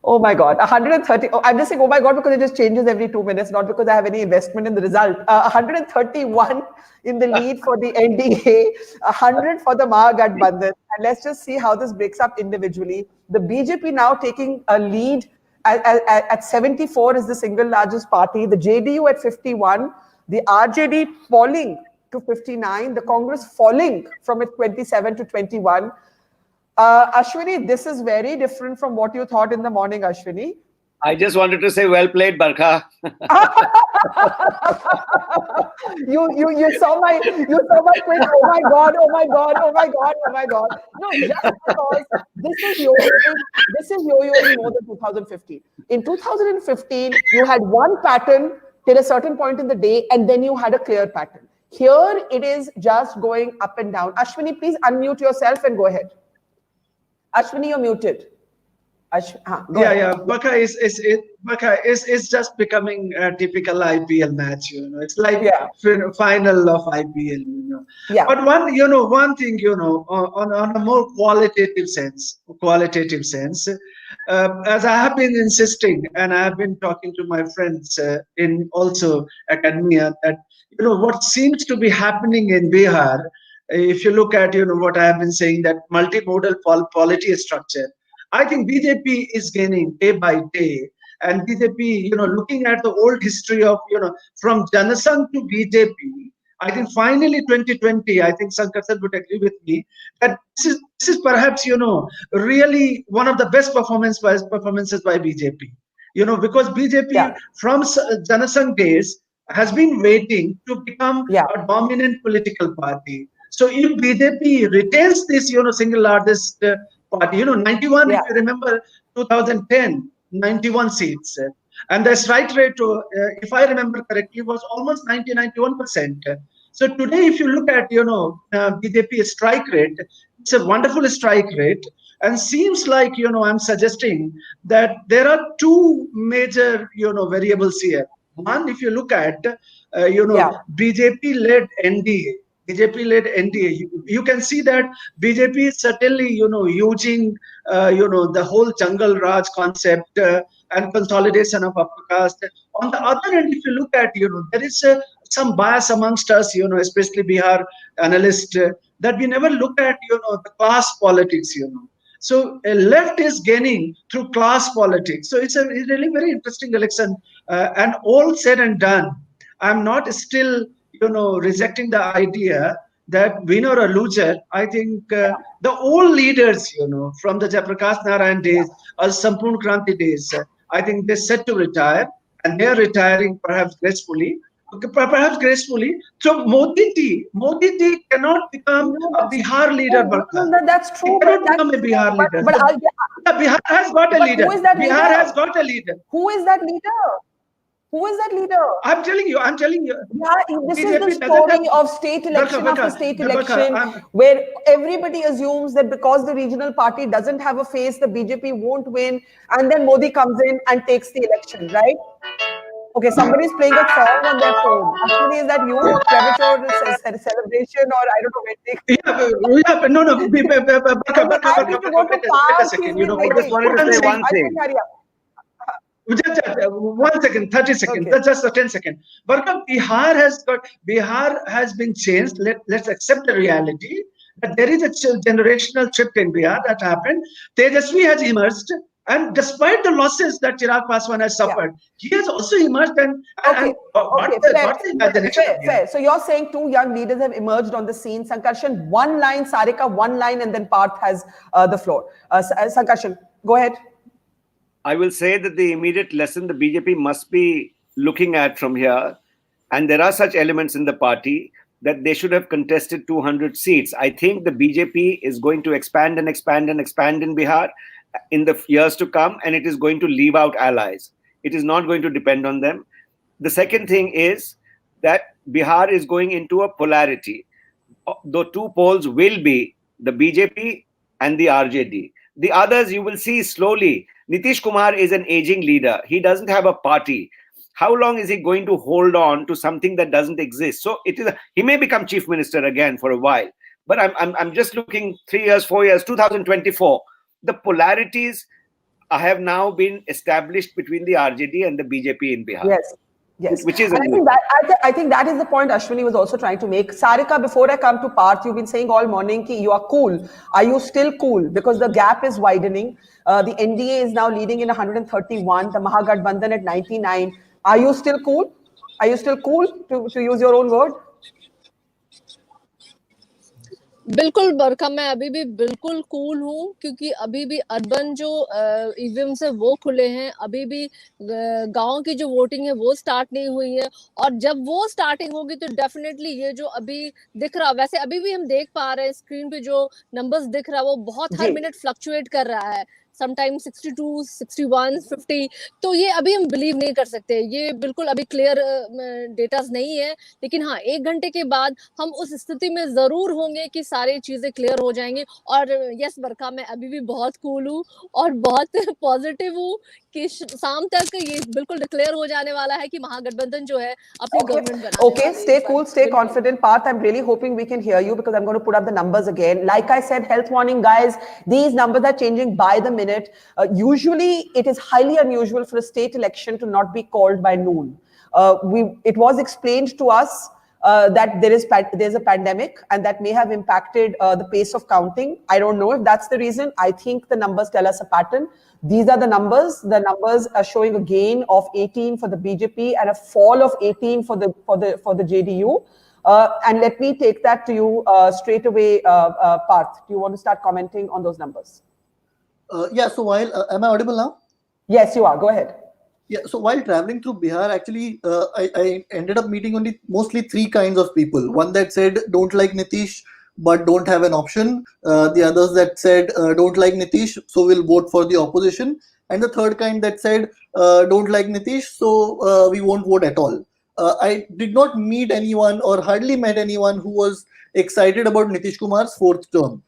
oh my God, 130. Oh, I'm just saying, oh my God, because it just changes every 2 minutes, not because I have any investment in the result. 131 in the lead for the NDA, 100 for the Mahagathbandhan. And let's just see how this breaks up individually. The BJP now taking a lead at 74 is the single largest party. The JDU at 51, the RJD falling to 59, the Congress falling from 27 to 21. Ashwini, this is very different from what you thought in the morning, Ashwini. I just wanted to say, well played, Barkha. you saw my quick. Oh my God! Oh my God! Oh my God! Oh my God! No, just because this is yo-yoing more than 2015. In 2015, you had one pattern till a certain point in the day, and then you had a clear pattern. Here, it is just going up and down. Ashwini, please unmute yourself and go ahead. Ashwini, you're muted. Yeah. Barkha is just becoming a typical IPL match. It's like final of IPL. Yeah. But one thing, on a more qualitative sense, as I have been insisting, and I have been talking to my friends in also academia, that what seems to be happening in Bihar. If you look at what I have been saying, that multimodal polity structure, I think BJP is gaining day by day, and BJP, looking at the old history of from Janasangh to BJP, I think finally 2020, I think Sankar sir would agree with me that this is perhaps really one of the best performances by BJP, because BJP from Janasangh days has been waiting to become a dominant political party. So if BJP retains this, single largest party, 91, if you remember 2010, 91 seats. And the strike rate, if I remember correctly, was almost 91%. So today, if you look at, BJP strike rate, it's a wonderful strike rate. And seems like, I'm suggesting that there are two major, variables here. One, if you look at, BJP-led NDA, you can see that BJP is certainly, using, the whole jungle Raj concept and consolidation of upper caste. On the other hand, if you look at, there is some bias amongst us, especially Bihar analysts, that we never look at, the class politics, So left is gaining through class politics. So it's a really very interesting election. And all said and done, I'm not still, rejecting the idea that winner or loser. I think the old leaders, from the Jayaprakash Narayan days or Sampurna Kranti days, I think they're set to retire, and they're retiring perhaps gracefully. So Modi ji cannot become a Bihar leader. That's true. He cannot become a Bihar leader. But Bihar has got a leader. Who is that leader? Bihar has got a leader. Who is that leader? Who is that leader? I'm telling you. Yeah, this is the story of state election after state election, where everybody assumes that because the regional party doesn't have a face, the BJP won't win, and then Modi comes in and takes the election, right? Okay, somebody's playing a song on their phone. Actually, is that you? Premature celebration, or I don't know. Yeah, no. I need to go to Park. I just wanted to say one thing. 1 second, 30 seconds. That's just a 10 second. Barkha, Bihar has been changed. Let's accept the reality that there is a generational shift in Bihar that happened. Tejashwi has emerged, and despite the losses that Chirag Paswan has suffered, he has also emerged. Fair. So you're saying two young leaders have emerged on the scene. Sankarshan, one line, Sarika, one line, and then Parth has the floor. Sankarshan, go ahead. I will say that the immediate lesson the BJP must be looking at from here, and there are such elements in the party, that they should have contested 200 seats. I think the BJP is going to expand and expand and expand in Bihar in the years to come, and it is going to leave out allies. It is not going to depend on them. The second thing is that Bihar is going into a polarity. The two poles will be the BJP and the RJD. The others you will see slowly. Nitish Kumar is an aging leader. He doesn't have a party. How long is he going to hold on to something that doesn't exist? So he may become chief minister again for a while. But I'm just looking 3 years, 4 years, 2024. The polarities have now been established between the RJD and the BJP in Bihar. Yes. Yes. Which is I think that is the point Ashwini was also trying to make. Sarika, before I come to Parth, you've been saying all morning that you are cool. Are you still cool? Because the gap is widening. The NDA is now leading in 131, the Mahagathbandhan at 99. Are you still cool? Are you still cool, to use your own word? बिल्कुल बरखा, मैं अभी भी बिल्कुल cool हूँ, क्योंकि अभी भी urban जो ईवीएम्स है वो खुले हैं, अभी भी गांव की जो वोटिंग है वो स्टार्ट नहीं हुई है, और जब वो स्टार्टिंग होगी तो डेफिनेटली ये जो अभी दिख रहा, वैसे अभी भी हम देख पा रहे हैं स्क्रीन पे जो नंबर्स दिख रहा है वो बहुत हर मिनट फ्लक्चुएट कर रहा है, समटाइम्स 62, 61, 50, तो ये अभी हम बिलीव नहीं कर सकते, ये बिल्कुल अभी क्लियर डेटास नहीं है, लेकिन हाँ 1 घंटे के बाद हम उस स्थिति में जरूर होंगे कि सारी चीजें क्लियर हो जाएंगी। और यस बरखा, मैं अभी भी बहुत कूल हूँ और बहुत पॉजिटिव हूँ कि शाम तक ये बिल्कुल डिक्लेयर हो जाने वाला है कि महागठबंधन जो है अपनी गवर्नमेंट बनाने वाला है। Okay, stay cool, stay confident. Parth, I'm really hoping we can hear you because I'm going to put up the numbers again. Like I said, health warning, guys, these numbers are changing by the minute. Usually, it is highly unusual for a state election to not be called by noon. It was explained to us that there's a pandemic and that may have impacted the pace of counting. I don't know if that's the reason. I think the numbers tell us a pattern. These are the numbers. The numbers are showing a gain of 18 for the BJP and a fall of 18 for the JDU. And let me take that to you straight away, Parth. Do you want to start commenting on those numbers? Yeah. So while am I audible now? Yes, you are. Go ahead. Yeah. So while traveling through Bihar, actually, I ended up meeting mostly 3 kinds of people. One that said don't like Nitish but don't have an option. The others that said don't like Nitish, so we'll vote for the opposition. And the third kind that said don't like Nitish, so we won't vote at all. I did not meet anyone or hardly met anyone who was excited about Nitish Kumar's 4th term.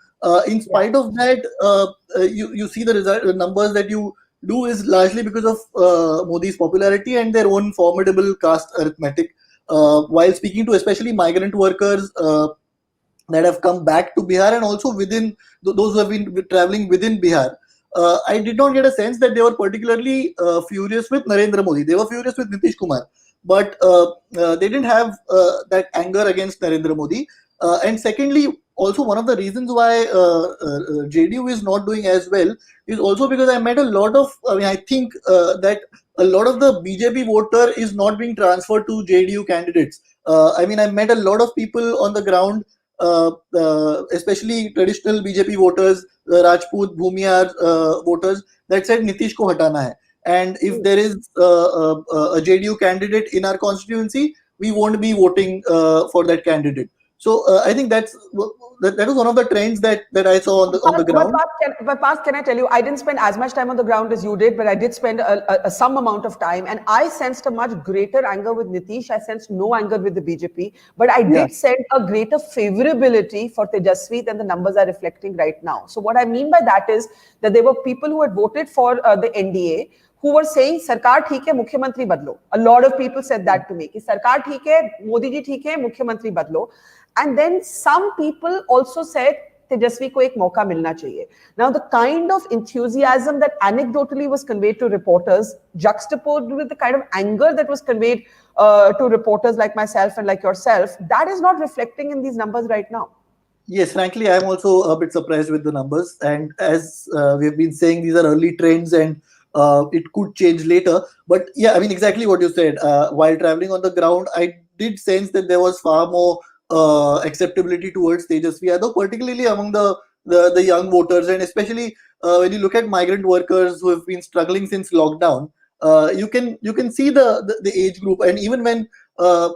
In spite of that, you see the numbers that you do is largely because of Modi's popularity and their own formidable caste arithmetic. While speaking to especially migrant workers that have come back to Bihar and also within those who have been traveling within Bihar, I did not get a sense that they were particularly furious with Narendra Modi. They were furious with Nitish Kumar, but they didn't have that anger against Narendra Modi. And secondly, also one of the reasons why JDU is not doing as well is also because I met a lot of, I think that a lot of the BJP voter is not being transferred to JDU candidates. I met a lot of people on the ground, especially traditional BJP voters, Rajput, Bhumiyar voters, that said Nitish ko hatana hai. And if there is a JDU candidate in our constituency, we won't be voting for that candidate. So I think that was one of the trends that I saw on the ground. But Parth, can I tell you, I didn't spend as much time on the ground as you did, but I did spend some amount of time, and I sensed a much greater anger with Nitish. I sensed no anger with the BJP, but I did sense a greater favorability for Tejashwi than the numbers are reflecting right now. So what I mean by that is that there were people who had voted for the NDA who were saying, Sarkar theek hai, Mukhyamantri badlo. A lot of people said that to me. Ki Sarkar theek hai, Modi ji theek hai, Mukhyamantri badlo. And then some people also said, Tejashwi ko ek mauka milna chahiye. Now, the kind of enthusiasm that anecdotally was conveyed to reporters, juxtaposed with the kind of anger that was conveyed to reporters like myself and like yourself, that is not reflecting in these numbers right now. Yes, frankly, I'm also a bit surprised with the numbers. And as we've been saying, these are early trends and it could change later. But yeah, exactly what you said. While traveling on the ground, I did sense that there was far more acceptability towards Tejashwi Yadav, particularly among the young voters, and especially when you look at migrant workers who have been struggling since lockdown, you can see the age group. And even when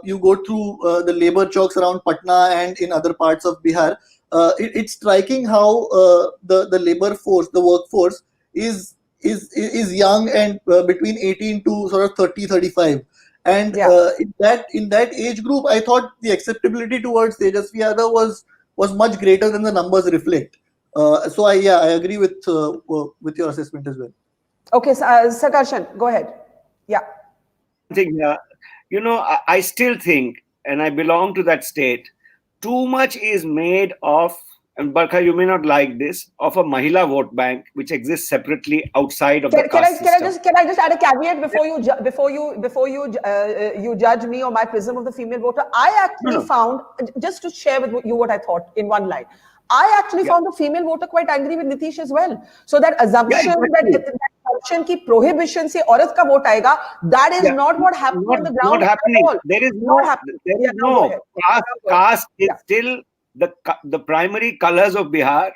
you go through the labor chowks around Patna and in other parts of Bihar, it's striking how the labor force, the workforce is young and between 18 to sort of 30-35. And in that age group, I thought the acceptability towards Tejashwi Yadav was much greater than the numbers reflect. So I agree with your assessment as well. Okay, Sakarshan, go ahead. Yeah. I think, I still think, and I belong to that state, too much is made of, and Barkha, you may not like this, of a Mahila vote bank which exists separately outside of the caste system. Can I just add a caveat before you judge me or my prism of the female voter? I actually found, just to share with you what I thought in one line, I actually found the female voter quite angry with Nitish as well. So that assumption that की prohibition से औरत का vote आएगा, that is not what happened on the ground. Not happening. At all. There is no caste is still the primary colors of Bihar,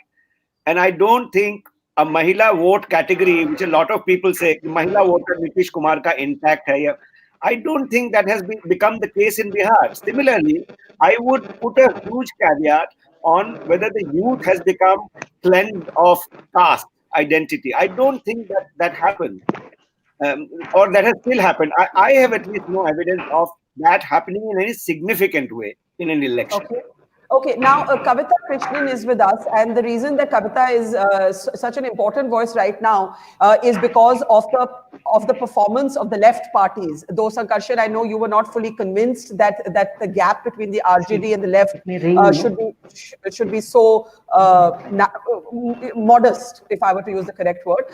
and I don't think a Mahila vote category, which a lot of people say Mahila voter Nitish Kumar ka intact hai. I don't think that has become the case in Bihar. Similarly, I would put a huge caveat on whether the youth has become cleansed of caste identity. I don't think that happened, or that has still happened. I have at least no evidence of that happening in any significant way in an election. Okay. Now Kavita Krishnan is with us, and the reason that Kavita is such an important voice right now is because of the performance of the left parties. Though Sankarshan, I know you were not fully convinced that the gap between the RJD and the left should be so modest, if I were to use the correct word.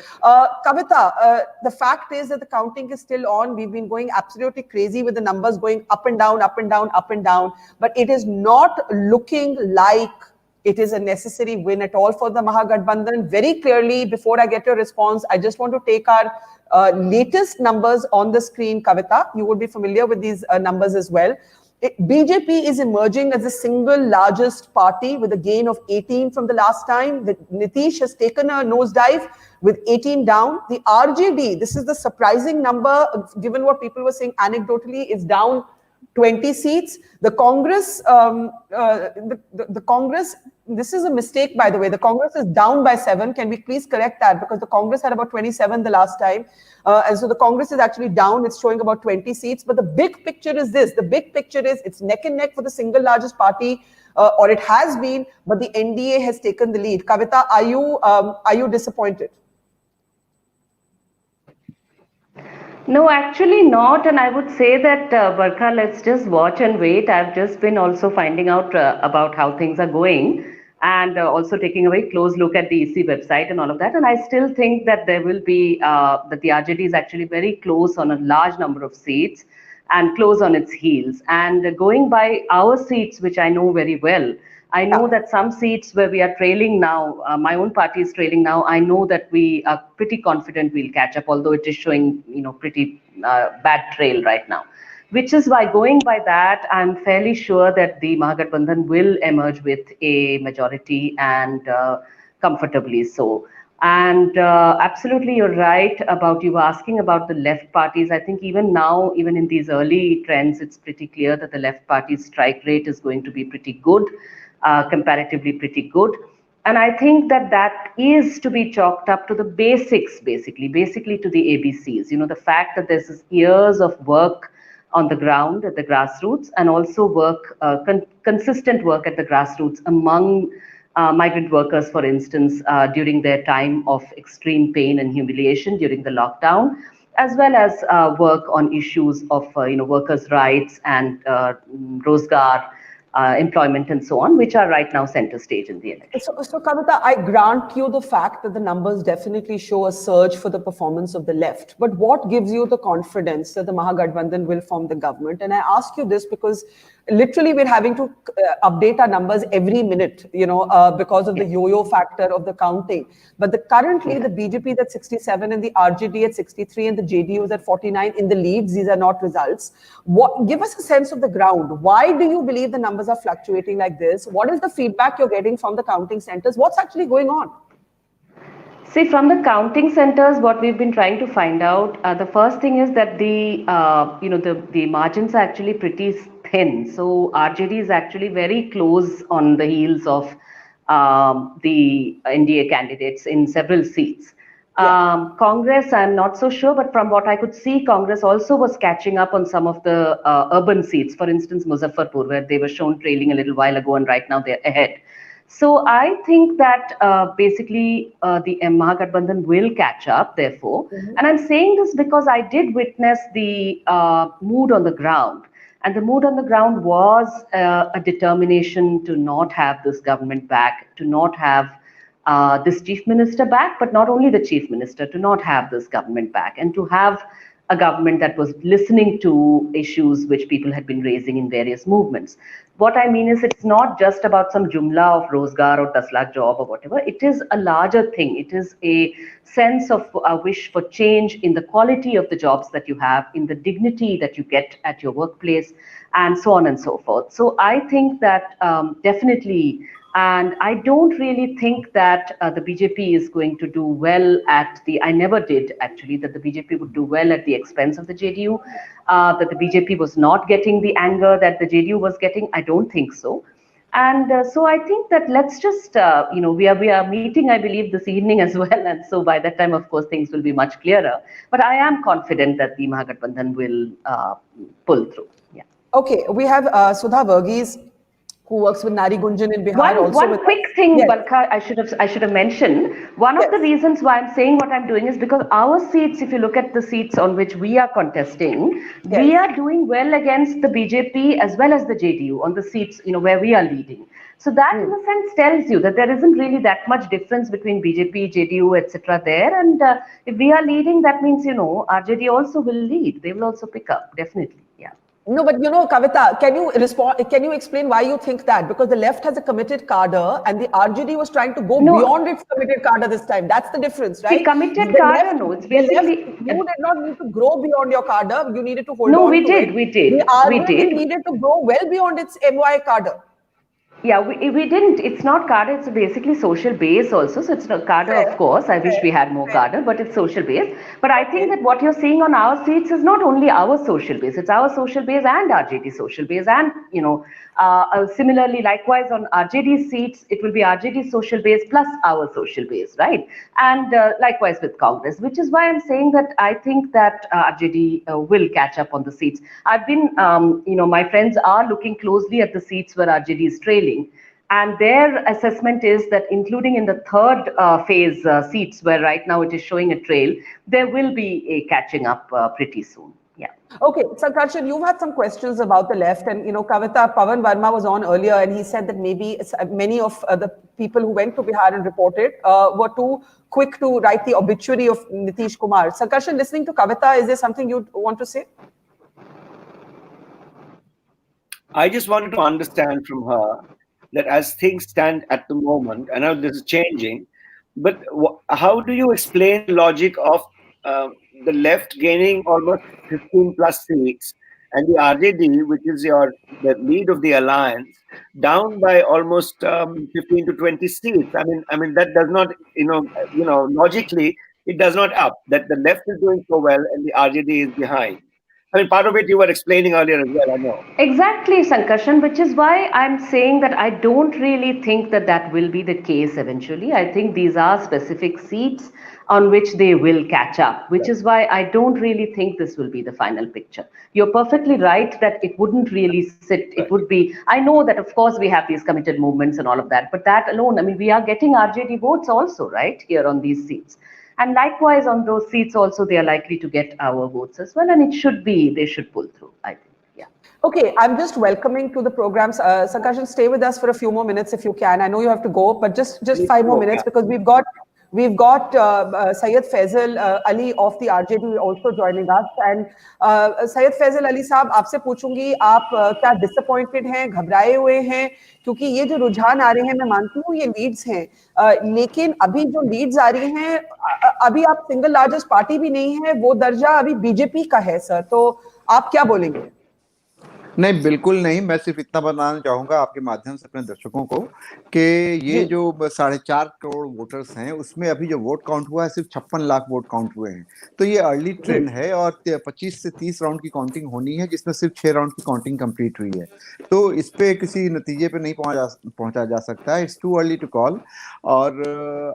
Kavita, the fact is that the counting is still on. We've been going absolutely crazy with the numbers going up and down, up and down, up and down, but it is not looking like it is a necessary win at all for the Mahagathbandhan. Very clearly, before I get your response, I just want to take our latest numbers on the screen, Kavita. You will be familiar with these numbers as well. BJP is emerging as the single largest party with a gain of 18 from the last time. Nitish has taken a nosedive with 18 down. The RJD, this is the surprising number, given what people were saying anecdotally, is down 20 seats. The Congress, the Congress, this is a mistake, by the way. The Congress is down by 7. Can we please correct that? Because the Congress had about 27 the last time. And so the Congress is actually down. It's showing about 20 seats. But the big picture is this. The big picture is it's neck and neck for the single largest party, or it has been, but the NDA has taken the lead. Kavita, are you disappointed? No, actually not. And I would say that, Barkha, let's just watch and wait. I've just been also finding out about how things are going, and also taking a very close look at the EC website and all of that. And I still think that there will be, that the RJD is actually very close on a large number of seats and close on its heels. And going by our seats, which I know very well, I know that some seats where we are trailing now, my own party is trailing now, I know that we are pretty confident we'll catch up, although it is showing, pretty bad trail right now. Which is why, going by that, I'm fairly sure that the Mahagathbandhan will emerge with a majority, and comfortably so. And absolutely, you're right about, you were asking about the left parties. I think even now, even in these early trends, it's pretty clear that the left party's strike rate is going to be pretty good. Comparatively pretty good. And I think that is to be chalked up to the basics, basically to the ABCs. The fact that there's years of work on the ground at the grassroots, and also work, consistent work at the grassroots among migrant workers, for instance, during their time of extreme pain and humiliation during the lockdown, as well as work on issues of workers' rights and rozgar, employment and so on, which are right now center stage in the election. So Kavita, I grant you the fact that the numbers definitely show a surge for the performance of the left. But what gives you the confidence that the Mahagathbandhan will form the government? And I ask you this because literally we're having to update our numbers every minute, because of the yo-yo factor of the counting. But currently the BJP is at 67 and the RJD at 63 and the JDU is at 49 in the leads. These are not results. Give us a sense of the ground. Why do you believe the numbers are fluctuating like this? What is the feedback you're getting from the counting centers? What's actually going on? See, from the counting centers, what we've been trying to find out, the first thing is that the margins are actually pretty thin. So RJD is actually very close on the heels of the NDA candidates in several seats. Congress, I'm not so sure, but from what I could see, Congress also was catching up on some of the urban seats. For instance, Muzaffarpur, where they were shown trailing a little while ago, and right now they're ahead. So I think that basically the Mahagathbandhan will catch up, therefore. And I'm saying this because I did witness the mood on the ground. And the mood on the ground was a determination to not have this government back, to not have this chief minister back, but not only the chief minister, to not have this government back, and to have a government that was listening to issues which people had been raising in various movements. What I mean is, it's not just about some jumla of rozgar or 10 lakh job or whatever. It is a larger thing. It is a sense of a wish for change in the quality of the jobs that you have, in the dignity that you get at your workplace, and so on and so forth. So I think that definitely. And I don't really think that the BJP is going to do well at I never did actually, that the BJP would do well at the expense of the JDU, that the BJP was not getting the anger that the JDU was getting. I don't think so. And so I think that let's just, we are meeting, I believe, this evening as well. And so by that time, of course, things will be much clearer. But I am confident that the Mahagathbandhan will pull through. Yeah. Okay, we have Sudha Verghese, who works with Nari Gunjan in Bihar. One quick thing, yes. Barkha, I should have mentioned. One of the reasons why I'm saying what I'm doing is because our seats, if you look at the seats on which we are contesting, we are doing well against the BJP as well as the JDU on the seats, where we are leading. So that in a sense tells you that there isn't really that much difference between BJP, JDU, etc. there. And if we are leading, that means, RJD also will lead. They will also pick up, definitely. Yeah. No, but Kavita, can you respond? Can you explain why you think that? Because the left has a committed cadre, and the RJD was trying to go beyond its committed cadre this time. That's the difference, right? See, committed cadre, no, it's basically you did not need to grow beyond your cadre. You needed to hold on. No, we did. The RJD needed to grow well beyond its MY cadre. Yeah, we didn't. It's not cadre, it's basically social base also. So it's not cadre, of course. I wish we had more cadre, but it's social base. But I think that what you're seeing on our seats is not only our social base, it's our social base and RJD social base. And, similarly, likewise on RJD seats, it will be RJD social base plus our social base, right? And likewise with Congress, which is why I'm saying that I think that RJD will catch up on the seats. I've been, my friends are looking closely at the seats where RJD is trailing. And their assessment is that including in the third phase seats where right now it is showing a trail, there will be a catching up pretty soon. Yeah. Okay, Sankarshan, you've had some questions about the left, and Kavita, Pawan Verma was on earlier, and he said that maybe many of the people who went to Bihar and reported were too quick to write the obituary of Nitish Kumar. Sankarshan, listening to Kavita, is there something you want to say? I just wanted to understand from her that as things stand at the moment, I know this is changing, but how do you explain the logic of the left gaining almost 15 plus seats and the RJD, which is the lead of the alliance, down by almost 15 to 20 seats? I mean that does not, logically it does not up that the left is doing so well and the RJD is behind. I mean, part of it you were explaining earlier as well, I know. Exactly, Sankarshan, which is why I'm saying that I don't really think that will be the case eventually. I think these are specific seats on which they will catch up, which is why I don't really think this will be the final picture. You're perfectly right that it wouldn't really sit. It would be, I know that of course we have these committed movements and all of that, but that alone, I mean, we are getting RJD votes also, right, here on these seats. And likewise, on those seats also, they are likely to get our votes as well. And they should pull through, I think. Yeah. Okay, I'm just welcoming to the programs. Sankarshan, stay with us for a few more minutes if you can. I know you have to go, but just 5 more minutes because we've got Syed Faisal Ali of the RJD also joining us. And Syed Faisal Ali साहब, आपसे पूछूंगी, आप क्या disappointed हैं, घबराए हुए हैं, क्योंकि ये जो रुझान आ रहे हैं, मैं मानती हूँ ये लीड्स हैं, लेकिन अभी जो लीड्स आ रही हैं, अभी आप सिंगल लार्जेस्ट पार्टी भी नहीं है, वो दर्जा अभी बीजेपी का है सर, तो आप क्या बोलेंगे? नहीं, बिल्कुल नहीं। मैं सिर्फ इतना बताना चाहूंगा आपके माध्यम से अपने दर्शकों को कि ये जो 4.5 करोड़ वोटर्स हैं, उसमें अभी जो वोट काउंट हुआ है सिर्फ 56 लाख वोट काउंट हुए हैं। तो ये अर्ली ट्रेंड है और 25 से 30 राउंड की काउंटिंग होनी है, जिसमें सिर्फ 6 राउंड की काउंटिंग कंप्लीट हुई है। तो इस पे किसी नतीजे पे नहीं पहुंचा जा सकता है। It's too early to call. और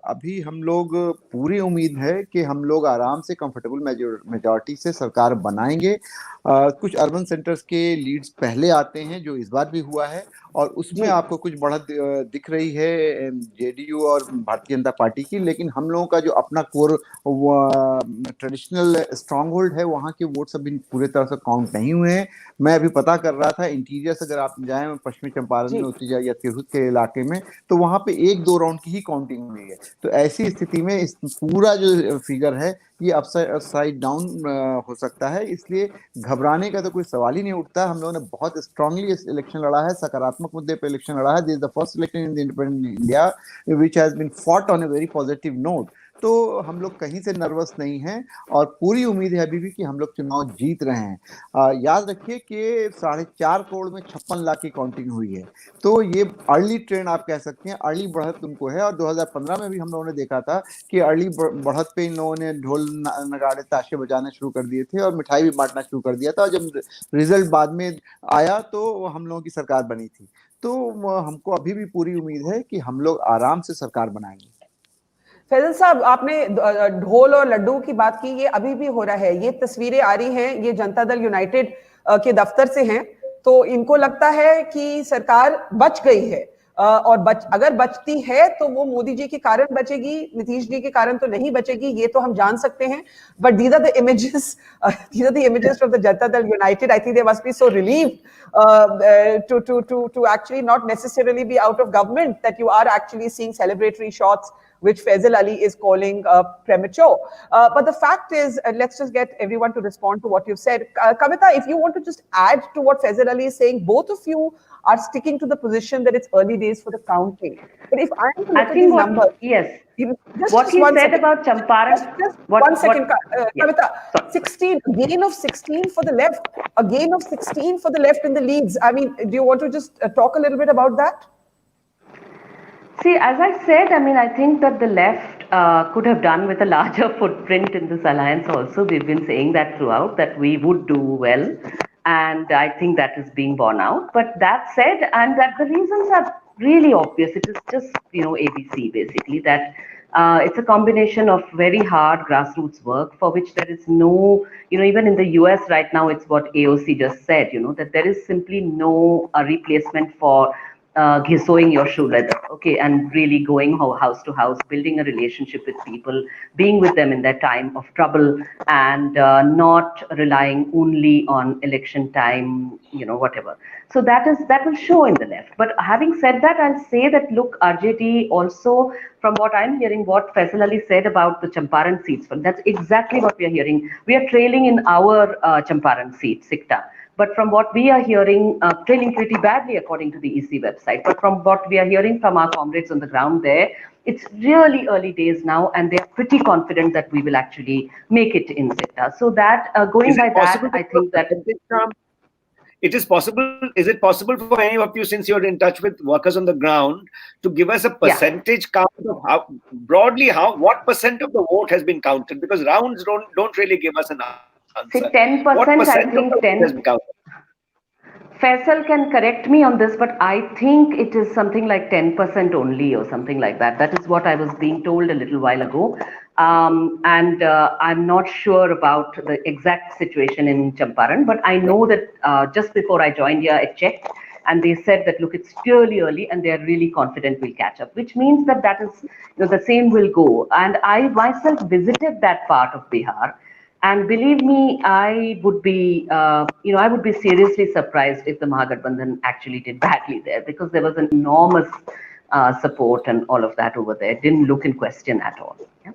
अभी हम लोग पूरी उम्मीद है कि हम लोग आराम से कंफर्टेबल मेजॉरिटी से सरकार बनाएंगे। कुछ अर्बन सेंटर्स के लीड्स पहले आते हैं, जो इस बार भी हुआ है, और उसमें आपको कुछ बढ़त दिख रही है जेडीयू और भारतीय जनता पार्टी की। लेकिन हम लोगों का जो अपना कोर ट्रेडिशनल स्ट्रांग होल्ड है, वहाँ के वोट्स अभी पूरे तरह से काउंट नहीं हुए हैं। मैं अभी पता कर रहा था, इंटीरियर अगर आप जाएं पश्चिमी चंपारण में, उत्तरी या तिरहुत के इलाके में, तो वहाँ पे 1-2 राउंड की ही काउंटिंग हुई है। तो ऐसी स्थिति में इस पूरा जो फिगर है ये अपसाइड डाउन हो सकता है। इसलिए घबराने का तो कोई सवाल ही नहीं उठता। हम लोगों ने बहुत स्ट्रांगली इलेक्शन लड़ा है, सकारात्मक मुद्दे पर इलेक्शन लड़ा है। This is the first election in the independent India which has been fought on a very positive note. तो हम लोग कहीं से नर्वस नहीं हैं और पूरी उम्मीद है अभी भी कि हम लोग चुनाव जीत रहे हैं। याद रखिए कि 4.5 करोड़ में 56 लाख की काउंटिंग हुई है। तो ये अर्ली ट्रेंड आप कह सकते हैं, अर्ली बढ़त उनको है। और 2015 में भी हम लोगों ने देखा था कि अर्ली बढ़त पे इन लोगों ने ढोल नगाड़े ताशे बजाने शुरू कर दिए थे और मिठाई भी बांटना शुरू कर दिया था। और जब रिजल्ट बाद में आया तो हम लोगों की सरकार बनी थी। तो हमको अभी भी पूरी उम्मीद है कि हम लोग आराम से सरकार बनाएंगे। फैजल साहब, आपने ढोल और लड्डू की बात की, ये अभी भी हो रहा है। ये तस्वीरें आ रही हैं, ये जनता दल यूनाइटेड के दफ्तर से हैं। तो इनको लगता है कि सरकार बच गई है, और अगर बचती है तो वो मोदी जी के कारण बचेगी, नीतीश जी के कारण तो नहीं बचेगी, ये तो हम जान सकते हैं। But these are the images from the Janata Dal United. I think they must be so relieved to actually not necessarily be out of government, that you are actually seeing celebratory shots which Faisal Ali is calling premature. But the fact is, let's just get everyone to respond to what you've said. Kavita, if you want to just add to what Faisal Ali is saying, both of you are sticking to the position that it's early days for the counting. But if I am to look at these numbers, yes, just what he said second. about Champaran, just 1 second, Kavita. 16, a gain of 16 for the left, a gain of 16 for the left in the leads. I mean, do you want to just talk a little bit about that? See, as I said, I mean, I think that the left could have done with a larger footprint in this alliance also. We've been saying that throughout, that we would do well. And I think that is being borne out. But that said, and that the reasons are really obvious. It is just, ABC basically, that it's a combination of very hard grassroots work for which there is no, even in the US right now, it's what AOC just said, that there is simply no replacement for sewing your shoe leather, okay, and really going house to house, building a relationship with people, being with them in their time of trouble, and not relying only on election time, whatever. So that will show in the left. But having said that, I'll say that, look, RJD also, from what I'm hearing, what Faisal Ali said about the Champaran seats, that's exactly what we are hearing. We are trailing in our Champaran seat, Sikta. But from what we are hearing, trailing pretty badly according to the EC website. But from what we are hearing from our comrades on the ground there, it's really early days now, and they are pretty confident that we will actually make it in Sikta. So that, going by that, I think that... It is possible. Is it possible for any of you, since you're in touch with workers on the ground, to give us a percentage count of how broadly what percent of the vote has been counted? Because rounds don't really give us an answer. See, 10%, I think 10. Faisal can correct me on this, but I think it is something like 10% only or something like that. That is what I was being told a little while ago. And I'm not sure about the exact situation in Champaran, but I know that just before I joined here, I checked, and they said that, look, it's really early and they're really confident we'll catch up, which means that is, the same will go. And I myself visited that part of Bihar. And believe me, I would be, I would be seriously surprised if the Mahagathbandhan actually did badly there, because there was an enormous support and all of that over there. It didn't look in question at all. Yeah?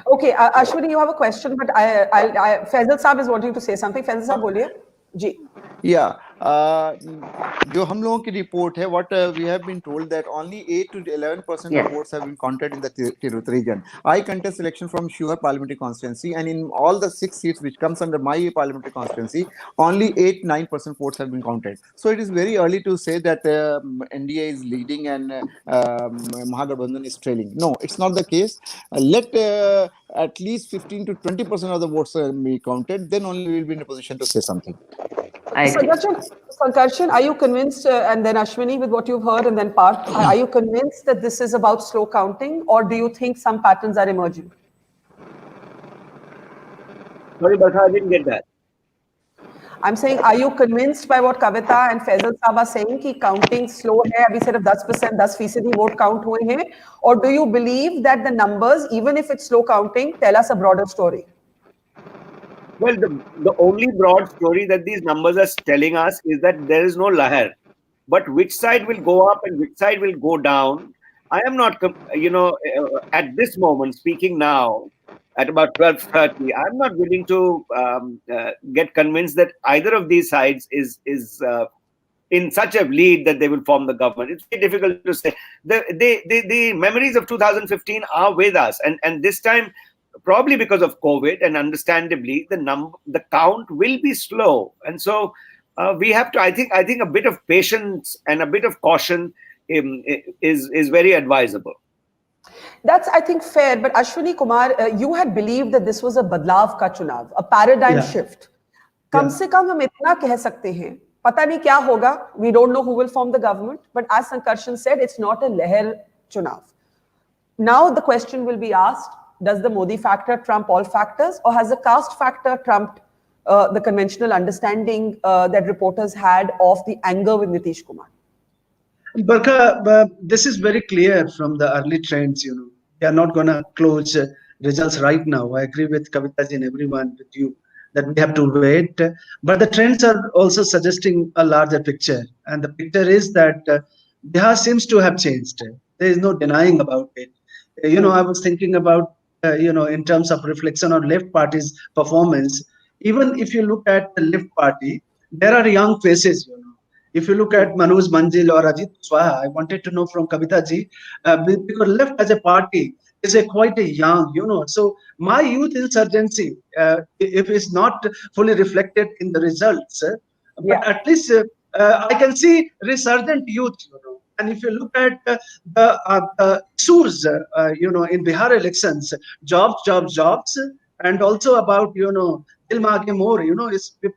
Okay, Ashwini, you have a question, but Faisal Saab is wanting to say something. Faisal Saab, boliye. Ji. Yeah, जो हम लोगों की report है, what we have been told that only 8 to 11% Yes. of votes have been counted in the Tirut region. I contest election from Shiva parliamentary constituency, and in all the 6 seats which comes under my parliamentary constituency, only 8-9% votes have been counted. So it is very early to say that NDA is leading and Mahagabandhan is trailing. No, it's not the case. Let at least 15 to 20% of the votes be counted, then only we will be in a position to say something. Sankarshan, are you convinced, and then Ashwini, with what you've heard, and then Parth, are you convinced that this is about slow counting, or do you think some patterns are emerging? Sorry, Barkha, I didn't get that. I'm saying, are you convinced by what Kavita and Faisal Saab are saying कि counting slow है, अभी सिर्फ 10%, 10% vote count हुए हैं, or do you believe that the numbers, even if it's slow counting, tell us a broader story? Well, the only broad story that these numbers are telling us is that there is no lahar. But which side will go up and which side will go down, I am not, at this moment, speaking now, at about 12:30, I'm not willing to get convinced that either of these sides is in such a lead that they will form the government. It's very difficult to say. The memories of 2015 are with us, and this time, probably because of COVID, and understandably, the count will be slow, and so we have to. I think a bit of patience and a bit of caution is very advisable. That's, I think, fair. But Ashwini Kumar, you had believed that this was a badlav ka chunav, a paradigm shift. कम से कम हम इतना कह सकते हैं, पता नहीं क्या होगा. We don't know who will form the government. But as Sankarshan said, it's not a leher chunav. Now the question will be asked: does the Modi factor trump all factors, or has the caste factor trumped the conventional understanding that reporters had of the anger with Nitish Kumar? Barkha, this is very clear from the early trends. They are not going to close results right now. I agree with Kavitaji and everyone with you that we have to wait. But the trends are also suggesting a larger picture, and the picture is that Bihar seems to have changed. There is no denying about it. I was thinking about in terms of reflection on left party's performance. Even if you look at the left party, there are young faces. If you look at Manoj Manjil or Ajit Swaha, I wanted to know from Kavita ji, because left as a party is quite a young, So my youth insurgency, if it's not fully reflected in the results, but at least I can see resurgent youth, And if you look at the issues, in Bihar elections, jobs, and also about, Dil Maange More,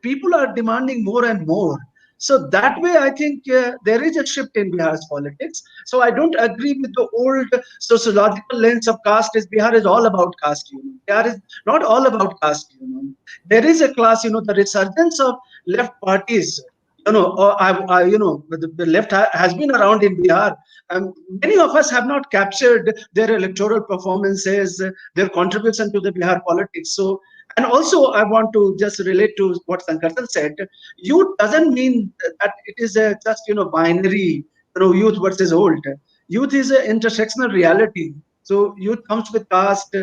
people are demanding more and more. So that way, I think there is a shift in Bihar's politics. So I don't agree with the old sociological lens of caste. Bihar is all about caste. Bihar is not all about caste. There is a class. The resurgence of left parties. The left has been around in Bihar. Many of us have not captured their electoral performances, their contribution to the Bihar politics. So. And also, I want to just relate to what Sankarshan said. Youth doesn't mean that it is just binary, youth versus old. Youth is an intersectional reality. So youth comes with caste,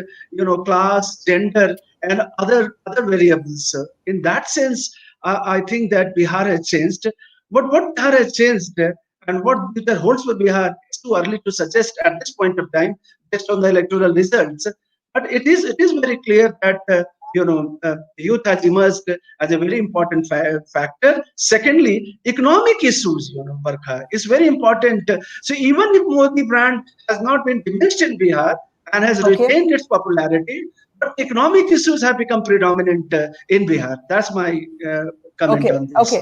class, gender, and other variables. In that sense, I think that Bihar has changed. But what Bihar has changed and what future holds for Bihar, it's too early to suggest at this point of time, based on the electoral results. But it is very clear that. Youth has emerged as a very important factor. Secondly, economic issues, Barkha, is very important. So even if Modi brand has not been diminished in Bihar and has retained its popularity, but economic issues have become predominant in Bihar. That's my comment on this.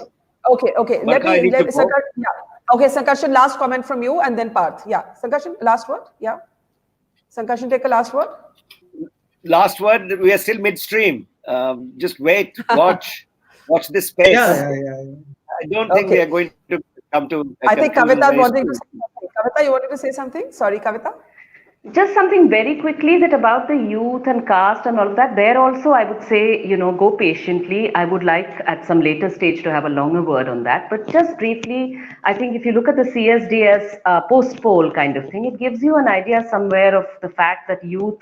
Okay. Let me Sankarshan, last comment from you, and then Parth. Yeah, Sankarshan, last word. Yeah, Sankarshan, take a last word. Last word, we are still midstream. Just wait, watch this space. I don't think we are going to come to. I think Kavita wanting to say something. Kavita, you wanted to say something? Sorry, Kavita. Just something very quickly that about the youth and caste and all of that. There also, I would say, go patiently. I would like at some later stage to have a longer word on that. But just briefly, I think if you look at the CSDS post-poll kind of thing, it gives you an idea somewhere of the fact that youth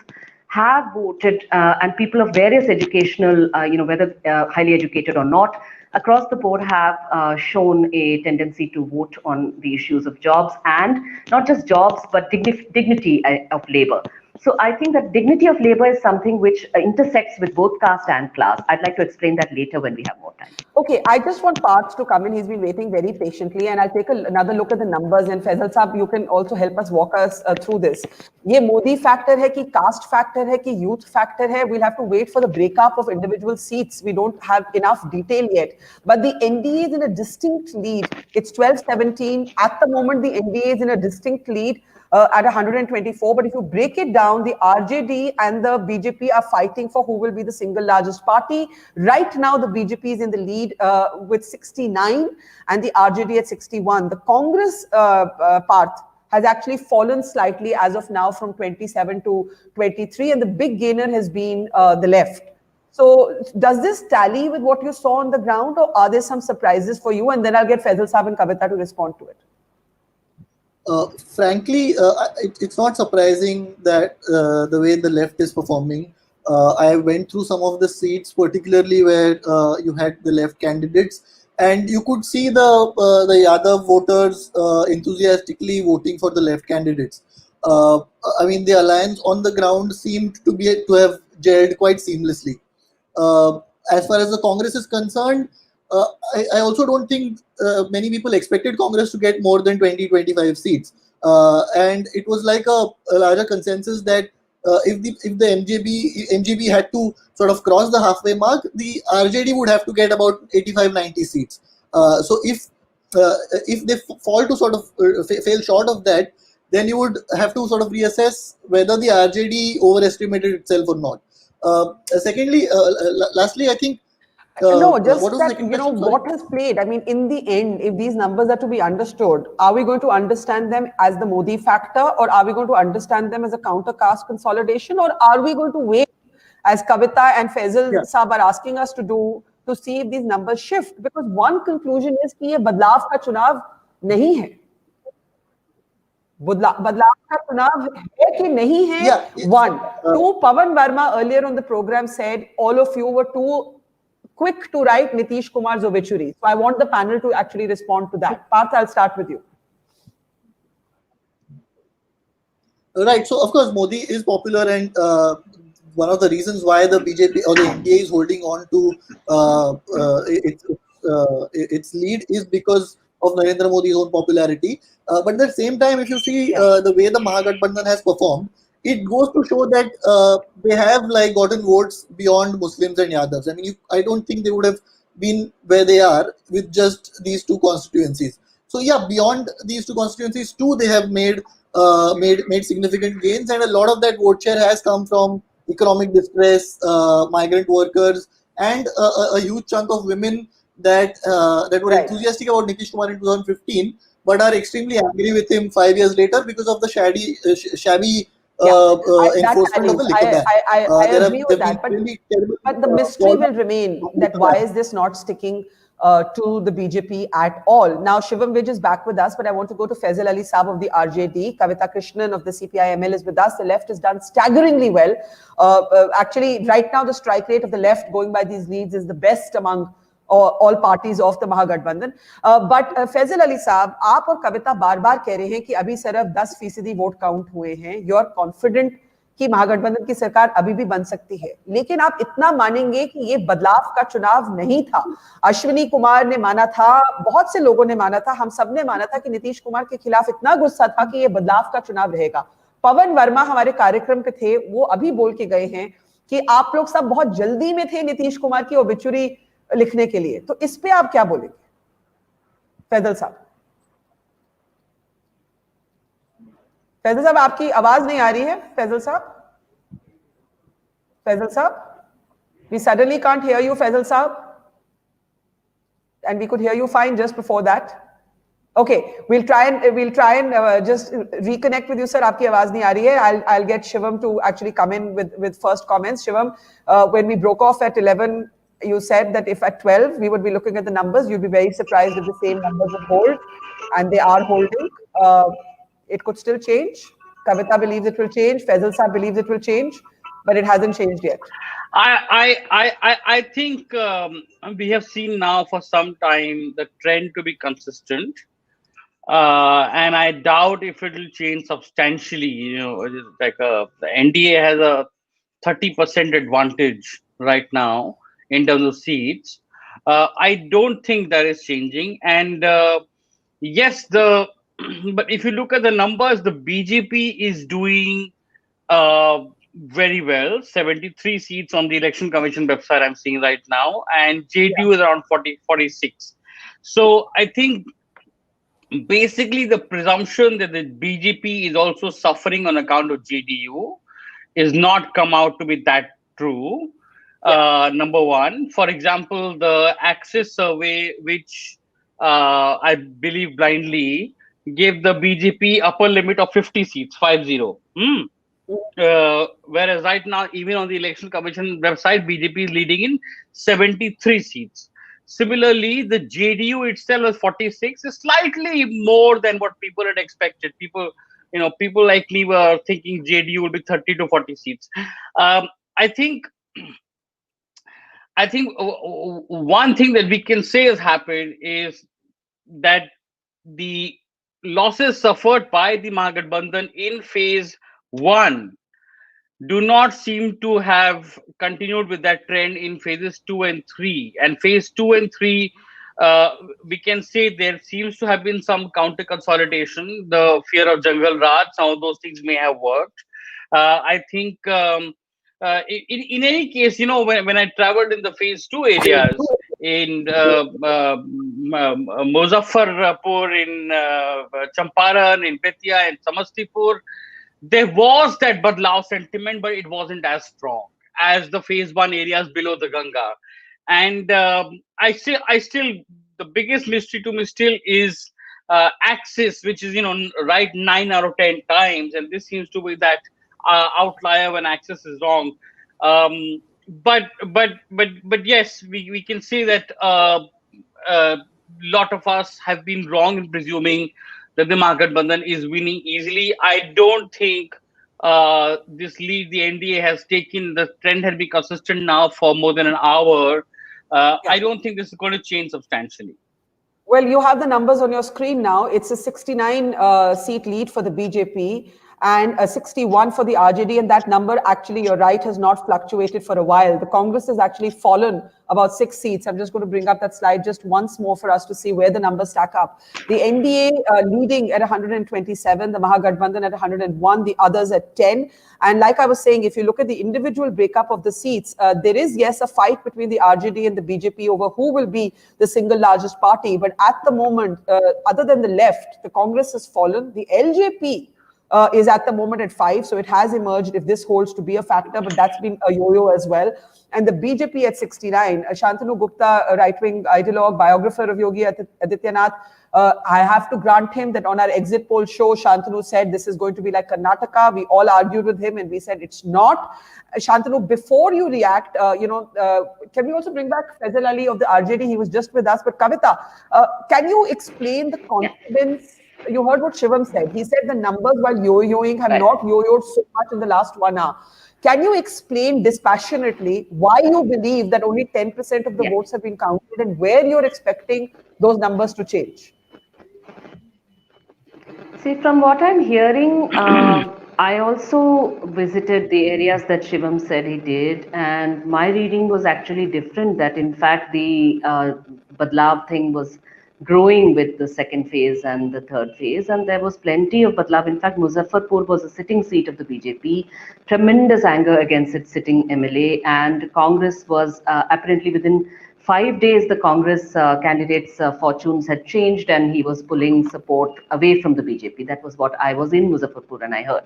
have voted, and people of various educational, whether highly educated or not, across the board have shown a tendency to vote on the issues of jobs, and not just jobs, but dignity of labor. So I think that dignity of labor is something which intersects with both caste and class. I'd like to explain that later when we have more time. Okay, I just want Parth to come in. He's been waiting very patiently, and I'll take another look at the numbers. And Faisal Saab, you can also help us walk us through this. ये Modi factor है कि caste factor है कि youth factor है. We'll have to wait for the breakup of individual seats. We don't have enough detail yet. But the NDA is in a distinct lead. It's 12-17. At the moment, the NDA is in a distinct lead. At 124, but if you break it down, the RJD and the BJP are fighting for who will be the single largest party. Right now, the BJP is in the lead with 69 and the RJD at 61. The Congress part has actually fallen slightly as of now from 27 to 23, and the big gainer has been the left. So does this tally with what you saw on the ground, or are there some surprises for you? And then I'll get Faisal Saab and Kavita to respond to it. Frankly, it's not surprising that the way the left is performing. I went through some of the seats, particularly where you had the left candidates, and you could see the Yadav voters enthusiastically voting for the left candidates. I mean, the alliance on the ground seemed to have gelled quite seamlessly. As far as the Congress is concerned, I also don't think many people expected Congress to get more than 20-25 seats. And it was like a larger consensus that if the MGB had to sort of cross the halfway mark, the RJD would have to get about 85-90 seats. So if they fall to sort of fail short of that, then you would have to sort of reassess whether the RJD overestimated itself or not. Secondly, lastly, I think no, just that, what has played. I mean, in the end, if these numbers are to be understood, are we going to understand them as the Modi factor, or are we going to understand them as a counter-caste consolidation, or are we going to wait, as Kavita and Faisal Saab are asking us to do, to see if these numbers shift? Because one conclusion is कि ये बदलाव का चुनाव नहीं है. बदलाव का चुनाव है कि नहीं है? One. Two, Pawan Verma earlier on the program said all of you were too quick to write Nitish Kumar's obituary. So I want the panel to actually respond to that. Parth, I'll start with you. Right. So, of course, Modi is popular, and one of the reasons why the BJP or the NDA is holding on to its lead is because of Narendra Modi's own popularity. But at the same time, if you see the way the Mahagathbandhan has performed, it goes to show that they have gotten votes beyond Muslims and Yadavs. I mean, I don't think they would have been where they are with just these two constituencies. So yeah, beyond these two constituencies too, they have made significant gains, and a lot of that vote share has come from economic distress, migrant workers, and a huge chunk of women that were enthusiastic about Nitish Kumar in 2015, but are extremely angry with him 5 years later because of the shabby enforcement of the liquor ban. I agree with that, but the mystery will remain that why is this not sticking to the BJP at all? Now, Shivam Vij is back with us, but I want to go to Faisal Ali Saab of the RJD. Kavita Krishnan of the CPI-ML is with us. The left has done staggeringly well. Actually, right now, the strike rate of the left going by these leads is the best among all parties of the Mahagathbandhan. But Faisal Ali Saab, आप और कविता बार-बार कह रहे हैं कि अभी सिर्फ 10% vote count हुए हैं. You are confident कि महागठबंधन की सरकार अभी भी बन सकती है. लेकिन आप इतना मानेंगे कि ये बदलाव का चुनाव नहीं था. अश्विनी कुमार ने माना था, बहुत से लोगों ने माना था, हम सब ने माना था कि नीतीश कुमार के खिलाफ इतना गुस्सा था कि ये बदलाव का चुनाव रहेगा. पवन वर्मा हमारे कार्यक्रम पे थे, वो अभी बोल के गए हैं कि आप लोग सब बहुत जल्दी में थे नीतीश कुमार की ओबिचुरी लिखने के लिए. तो इस पे आप क्या बोलेंगे फैजल साहब? फैजल साहब, आपकी आवाज नहीं आ रही है. फैजल साहब, we suddenly can't hear you, Faisal Saab, and we could hear you fine just before that. Okay, we'll try and just reconnect with you, sir. आपकी आवाज नहीं आ रही है. I'll get Shivam to actually come in with first comments. Shivam, when we broke off at 11, you said that if at 12 we would be looking at the numbers, you'd be very surprised if the same numbers would hold, and they are holding. It could still change. Kavita believes it will change. Faisal Saab believes it will change. but it hasn't changed yet. I think we have seen now for some time the trend to be consistent, and I doubt if it will change substantially. It's like the NDA has a 30% advantage right now in terms of seats. I don't think that is changing, and yes, but if you look at the numbers, the BJP is doing very well. 73 seats on the Election Commission website I'm seeing right now, and JDU is around 46. So I think basically the presumption that the BJP is also suffering on account of JDU is not come out to be that true. Number one, for example, the Axis survey, which I believe blindly, gave the BJP upper limit of 50 seats, 50. Whereas right now, even on the Election Commission website, BJP is leading in 73 seats. Similarly, the JDU itself is 46, is slightly more than what people had expected. People like me were thinking JDU will be 30 to 40 seats. I think one thing that we can say has happened is that the losses suffered by the Mahagathbandhan in phase 1 do not seem to have continued with that trend in phases 2 and 3. And phase 2 and 3, we can say there seems to have been some counter consolidation, the fear of Jungle Raj, some of those things may have worked. I think in any case, when I traveled in the phase 2 areas, in Muzaffarpur, in Champaran, in Bettiah, in Samastipur, there was that Badlao sentiment, but it wasn't as strong as the phase 1 areas below the Ganga. And I still, the biggest mystery to me still is Axis, which is, right 9 out of 10 times. And this seems to be that outlier when Axis is wrong. But yes, we can say that lot of us have been wrong in presuming that the Mahagathbandhan is winning easily. I don't think this lead the NDA has taken, the trend has been consistent now for more than an hour. I don't think this is going to change substantially. Well, you have the numbers on your screen now. It's a 69 seat lead for the BJP and a 61 for the RJD. And that number, actually, you're right, has not fluctuated for a while. The Congress has actually fallen about 6 seats. I'm just going to bring up that slide just once more for us to see where the numbers stack up. The NDA leading at 127, the Mahagathbandhan at 101, the others at 10. And like I was saying, if you look at the individual breakup of the seats, there is, yes, a fight between the RJD and the BJP over who will be the single largest party. But at the moment, other than the left, the Congress has fallen. The LJP is at the moment at 5. So it has emerged if this holds to be a factor, but that's been a yo-yo as well. And the BJP at 69, Shantanu Gupta, a right-wing ideologue, biographer of Yogi Adityanath, I have to grant him that on our exit poll show, Shantanu said this is going to be like Karnataka. We all argued with him and we said it's not. Shantanu, before you react, can we also bring back Faisal Ali of the RJD? He was just with us. But Kavita, can you explain the confidence? You heard what Shivam said. He said the numbers while yo-yoing have not yo-yoed so much in the last 1 hour. Can you explain dispassionately why you believe that only 10% of the votes have been counted and where you're expecting those numbers to change? See, from what I'm hearing, I also visited the areas that Shivam said he did, and my reading was actually different, that in fact the Badlav thing was growing with the second phase and the third phase, and there was plenty of Badlav. In fact, Muzaffarpur was a sitting seat of the BJP, tremendous anger against its sitting MLA, and Congress was apparently within 5 days, the Congress candidate's fortunes had changed and he was pulling support away from the BJP. That was what I was in Muzaffarpur and I heard.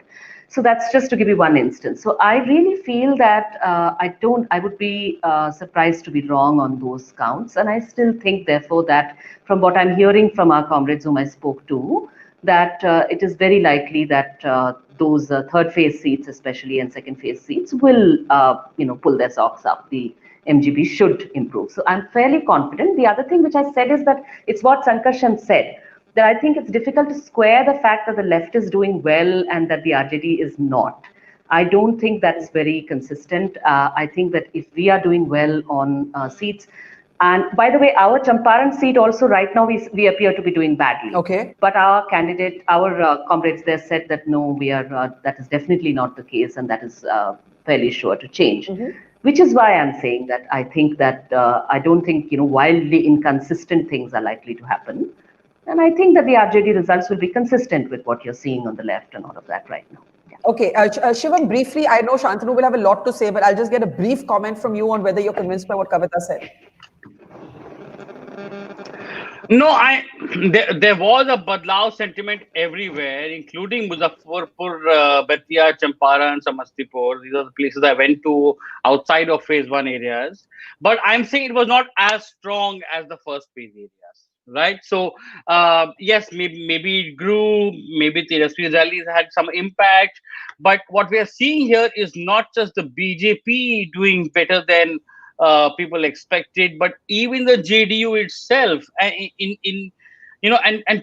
So that's just to give you one instance. So I really feel that I would be surprised to be wrong on those counts. And I still think, therefore, that from what I'm hearing from our comrades whom I spoke to, that it is very likely that those third phase seats, especially, and second phase seats will, pull their socks up. The MGB should improve. So I'm fairly confident. The other thing which I said is that it's what Sankarshan said, that I think it's difficult to square the fact that the left is doing well and that the RJD is not. I don't think that's very consistent. I think that if we are doing well on seats, and by the way, our Champaran seat also right now we appear to be doing badly. Okay. But our candidate, our comrades there said that no, we are that is definitely not the case, and that is fairly sure to change. Which is why I'm saying that I think that I don't think wildly inconsistent things are likely to happen, and I think that the RJD results will be consistent with what you're seeing on the left and all of that right now. Okay, Shivam, briefly, I know Shantanu will have a lot to say, but I'll just get a brief comment from you on whether you're convinced by what Kavita said. No, there was a Badlao sentiment everywhere, including Muzaffarpur, Bettiah, Champaran, Samastipur. These are the places I went to outside of phase 1 areas. But I'm saying it was not as strong as the first phase areas, right? So, yes, maybe it grew, maybe Tejashwi's rallies had some impact. But what we are seeing here is not just the BJP doing better than people expected, but even the JDU itself, and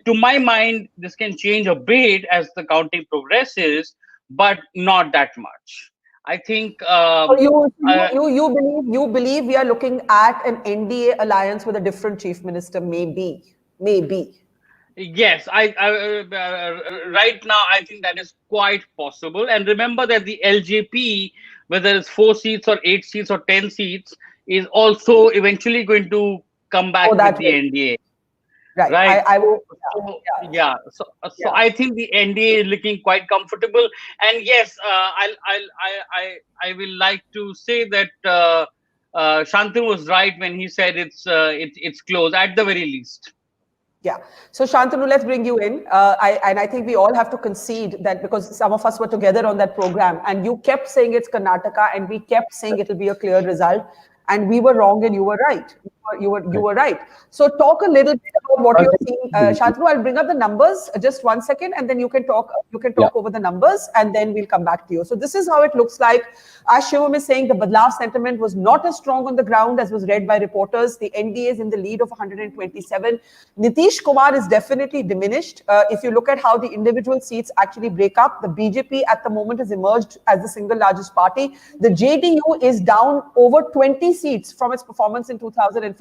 to my mind, this can change a bit as the counting progresses, but not that much. I think. You believe we are looking at an NDA alliance with a different chief minister, maybe. Yes, right now I think that is quite possible. And remember that the LJP, whether it's 4 seats or 8 seats or 10 seats, is also eventually going to come back with the NDA. Right. I will. So I think the NDA is looking quite comfortable. And yes, I will like to say that Shantanu was right when he said it's close at the very least. Yeah. So Shantanu, let's bring you in. I think we all have to concede that, because some of us were together on that program, and you kept saying it's Karnataka, and we kept saying it'll be a clear result, and we were wrong and you were right. You were right. So talk a little bit about what you're seeing. Shantanu, I'll bring up the numbers just 1 second, and then you can talk over the numbers, and then we'll come back to you. So this is how it looks like. As Shivam is saying, the Badlao sentiment was not as strong on the ground as was read by reporters. The NDA is in the lead of 127. Nitish Kumar is definitely diminished. If you look at how the individual seats actually break up, the BJP at the moment has emerged as the single largest party. The JDU is down over 20 seats from its performance in 2015.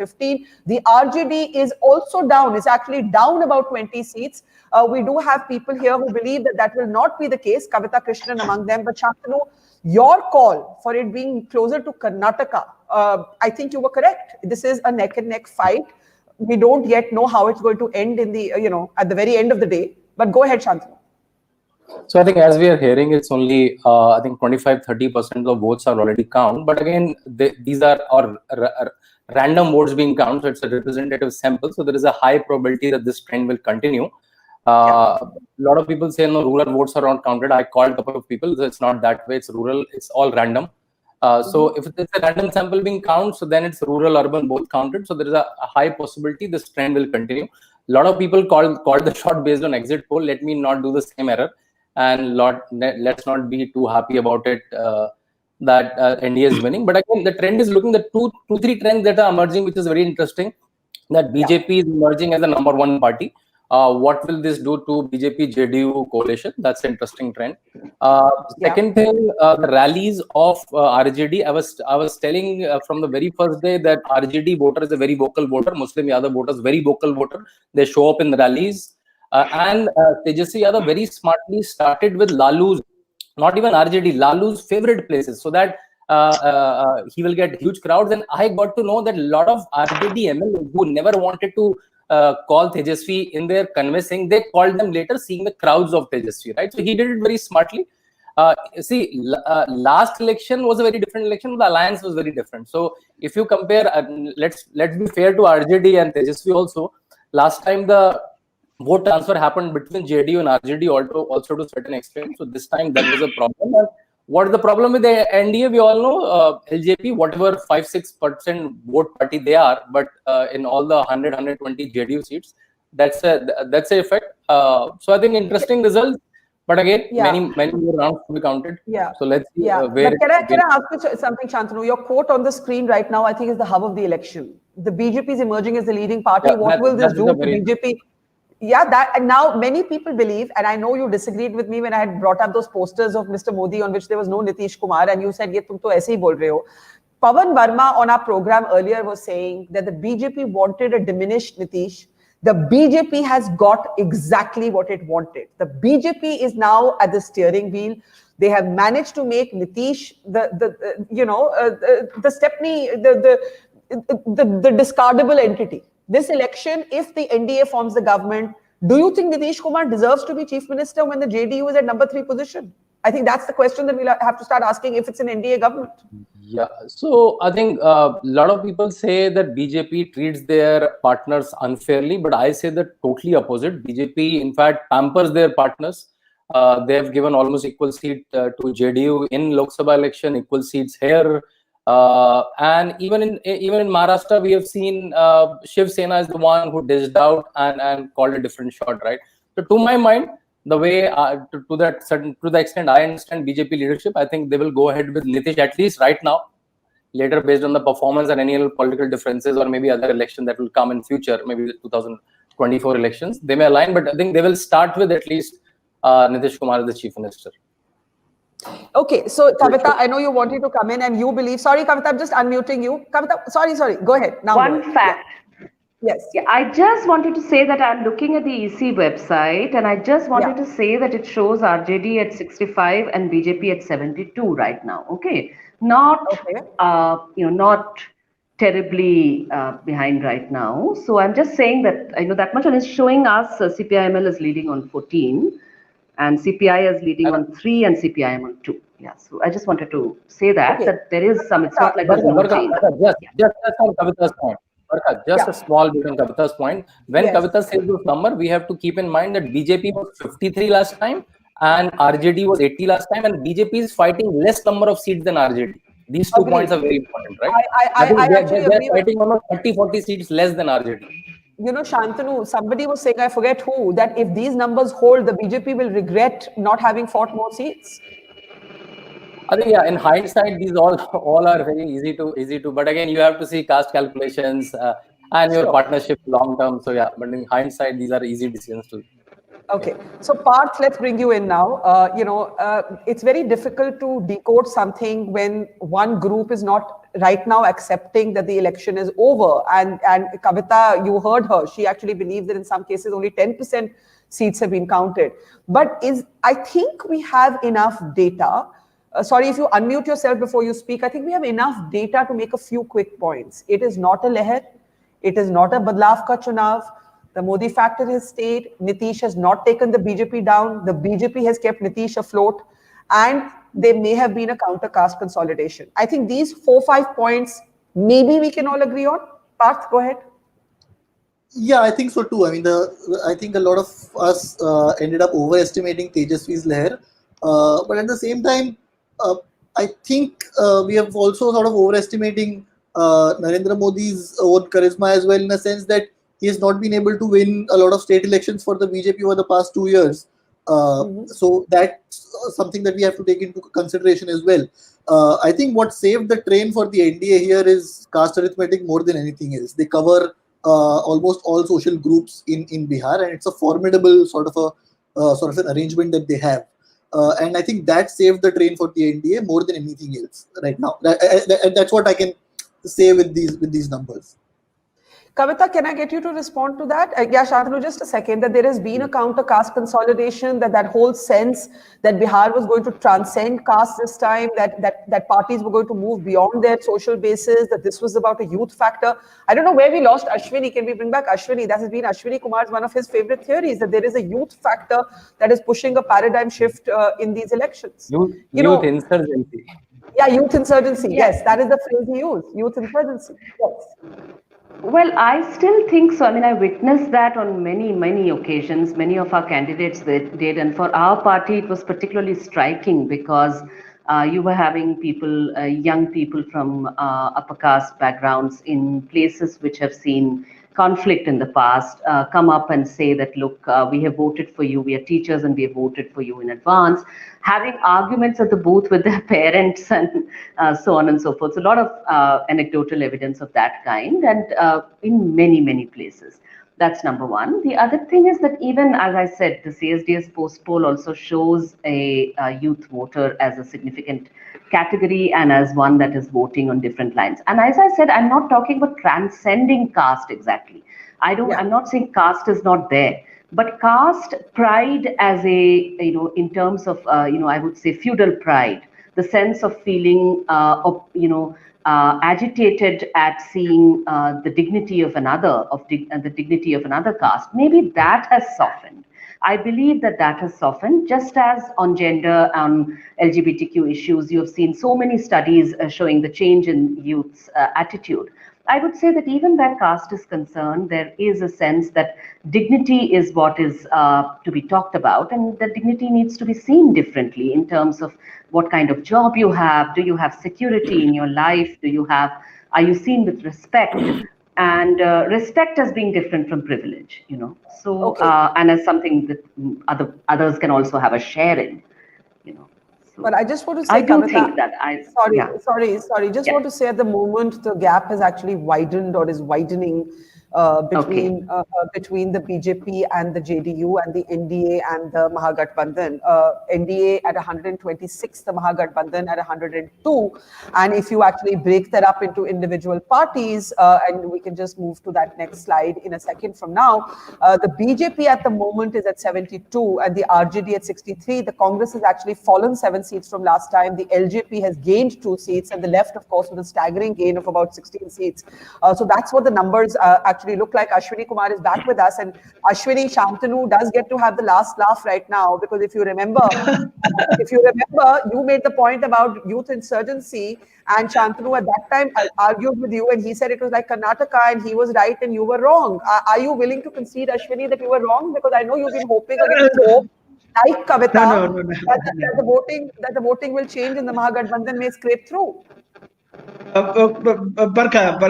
The RJD is also down. It's actually down about 20 seats. We do have people here who believe that will not be the case, Kavita Krishnan among them. But Shantanu, your call for it being closer to Karnataka, I think you were correct. This is a neck and neck fight. We don't yet know how it's going to end in the, at the very end of the day. But go ahead, Shantanu. So I think as we are hearing, it's only, I think 25-30% of votes are already counted. But again, these are random votes being counted. So it's a representative sample. So there is a high probability that this trend will continue. A lot of people say, no, rural votes are not counted. I called a couple of people. So it's not that way. It's rural. It's all random. So if it's a random sample being counted, so then it's rural, urban, both counted. So there is a high possibility this trend will continue. A lot of people called the shot based on exit poll. Let me not do the same error. And let's not be too happy about it that NDA is winning. But again, the trend is looking at two, three trends that are emerging, which is very interesting. That BJP is emerging as the #1 party. What will this do to BJP JDU coalition? That's an interesting trend. Second thing, the rallies of RJD. I was telling from the very first day that RJD voter is a very vocal voter. Muslim Yadav voters, very vocal voter. They show up in the rallies. And Tejashwi Yadav very smartly started with Lalu's, not even RJD, Lalu's favorite places, so that he will get huge crowds. And I got to know that a lot of RJD MLAs who never wanted to call Tejashwi in their convincing, they called them later, seeing the crowds of Tejashwi, right? So he did it very smartly. Last election was a very different election. The alliance was very different. So if you compare, let's be fair to RJD and Tejashwi also. Last time the vote transfer happened between JDU and RJD also to a certain extent. So this time that was a problem. And what is the problem with the NDA? We all know LJP, whatever 5-6% vote party they are, but in all the 100-120 JDU seats, that's a effect. So I think interesting results. But again, many more rounds to be counted. So let's see. But can I ask you something, Shantanu? Your quote on the screen right now, I think, is the hub of the election. The BJP is emerging as the leading party. What will this do to BJP? Yeah, that, and now many people believe, and I know you disagreed with me when I had brought up those posters of Mr. Modi on which there was no Nitish Kumar, and you said, "Ye tum to aise hi bol rahe ho." Pawan Verma on our program earlier was saying that the BJP wanted a diminished Nitish. The BJP has got exactly what it wanted. The BJP is now at the steering wheel. They have managed to make Nitish the Stepney, the discardable entity. This election, if the NDA forms the government, do you think Nitish Kumar deserves to be chief minister when the JDU is at number 3 position? I think that's the question that we'll have to start asking if it's an NDA government. Yeah, so I think a lot of people say that BJP treats their partners unfairly, but I say the totally opposite. BJP, in fact, pampers their partners. They have given almost equal seat to JDU in Lok Sabha election, equal seats here. And even in Maharashtra, we have seen Shiv Sena is the one who dished out and called a different shot, right? So to my mind, the way to the extent I understand BJP leadership, I think they will go ahead with Nitish at least right now. Later, based on the performance and any other political differences, or maybe other election that will come in future, maybe the 2024 elections, they may align. But I think they will start with at least Nitish Kumar as the chief minister. Okay, so Kavita, I know you wanted to come in and you believe. Sorry, Kavita, I'm just unmuting you. Kavita, sorry. Go ahead. Now One fact. Yeah. Yes. Yeah, I just wanted to say that I'm looking at the EC website, and I just wanted to say that it shows RJD at 65 and BJP at 72 right now. Okay, not not terribly behind right now. So I'm just saying that that much, and it's showing us CPIML is leading on 14, and CPI is leading on 3, and CPIM on 2. Yeah, so I just wanted to say that there is some. It's not like there's no change. Just on Kavita's point. Barkha, just a small bit on Kavita's point. When Kavita says this number, we have to keep in mind that BJP was 53 last time and RJD was 80 last time, and BJP is fighting less number of seats than RJD. These 2 points are very important, right? I actually agree. They're fighting almost 30-40 seats less than RJD. Shantanu, somebody was saying, I forget who, that if these numbers hold, the BJP will regret not having fought more seats. I think, in hindsight, these all are very easy to, but again, you have to see caste calculations and your partnership long term. So but in hindsight, these are easy decisions to. Okay, so Parth, let's bring you in now. It's very difficult to decode something when one group is not right now accepting that the election is over. And Kavita, you heard her. She actually believes that in some cases only 10% seats have been counted. But I think we have enough data. Sorry, if you unmute yourself before you speak. I think we have enough data to make a few quick points. It is not a Leher. It is not a Badlav ka Chunav. The Modi factor has stayed. Nitish has not taken the BJP down. The BJP has kept Nitish afloat. And there may have been a counter-caste consolidation. I think these 4-5 points, maybe we can all agree on. Parth, go ahead. Yeah, I think so too. I mean, I think a lot of us ended up overestimating Tejashwi's Leher. But at the same time, I think we have also sort of overestimating Narendra Modi's own charisma as well, in a sense that he has not been able to win a lot of state elections for the BJP over the past 2 years. So that's something that we have to take into consideration as well. I think what saved the train for the NDA here is caste arithmetic more than anything else. They cover almost all social groups in Bihar, and it's a formidable sort of an arrangement that they have. And I think that saved the train for the NDA more than anything else right now. That's what I can say with these numbers. Kavita, can I get you to respond to that? Yeah, Shantanu, just a second, that there has been a counter-caste consolidation, that whole sense that Bihar was going to transcend caste this time, that parties were going to move beyond their social bases, that this was about a youth factor. I don't know where we lost Ashwini. Can we bring back Ashwini? That has been Ashwini Kumar's one of his favorite theories, that there is a youth factor that is pushing a paradigm shift in these elections. Youth insurgency. Yeah, youth insurgency. Yes, that is the phrase he used. Youth insurgency. Yes. Well, I still think so. I mean, I witnessed that on many occasions. Many of our candidates did. And for our party, it was particularly striking because you were having people, young people from upper caste backgrounds in places which have seen conflict in the past, come up and say that, look, we have voted for you, we are teachers and we have voted for you in advance, having arguments at the booth with their parents and so on and so forth. So a lot of anecdotal evidence of that kind, and in many places. That's number one. The other thing is that even, as I said, the CSDS post poll also shows a youth voter as a significant category and as one that is voting on different lines. And as I said, I'm not talking about transcending caste exactly. I'm not saying caste is not there, but caste pride as a, in terms of, I would say feudal pride, the sense of feeling, agitated at seeing the dignity of another, the dignity of another caste. Maybe that has softened. I believe that has softened, just as on gender, on LGBTQ issues, you have seen so many studies showing the change in youth's attitude. I would say that even where caste is concerned, there is a sense that dignity is what is to be talked about, and that dignity needs to be seen differently in terms of what kind of job you have. Do you have security in your life? Are you seen with respect? And respect as being different from privilege, So, and as something that others can also have a share in, So, but I just want to say, I do Kavita, think that sorry. Just want to say at the moment, the gap has actually widened or is widening between the BJP and the JDU and the NDA and the Mahagathbandhan. NDA at 126, the Mahagathbandhan at 102. And if you actually break that up into individual parties, and we can just move to that next slide in a second from now, the BJP at the moment is at 72 and the RJD at 63. The Congress has actually fallen 7 seats from last time. The LJP has gained 2 seats, and the left, of course, with a staggering gain of about 16 seats. So that's what the numbers actually look like. Ashwini Kumar is back with us, and Ashwini, Shantanu does get to have the last laugh right now, because if you remember, you made the point about youth insurgency, and Shantanu at that time argued with you, and he said it was like Karnataka, and he was right and you were wrong. Are you willing to concede, Ashwini, that you were wrong? Because I know you've been hoping against hope, like Kavita, No. that the voting will change and the Mahagathbandhan may scrape through. Barkha,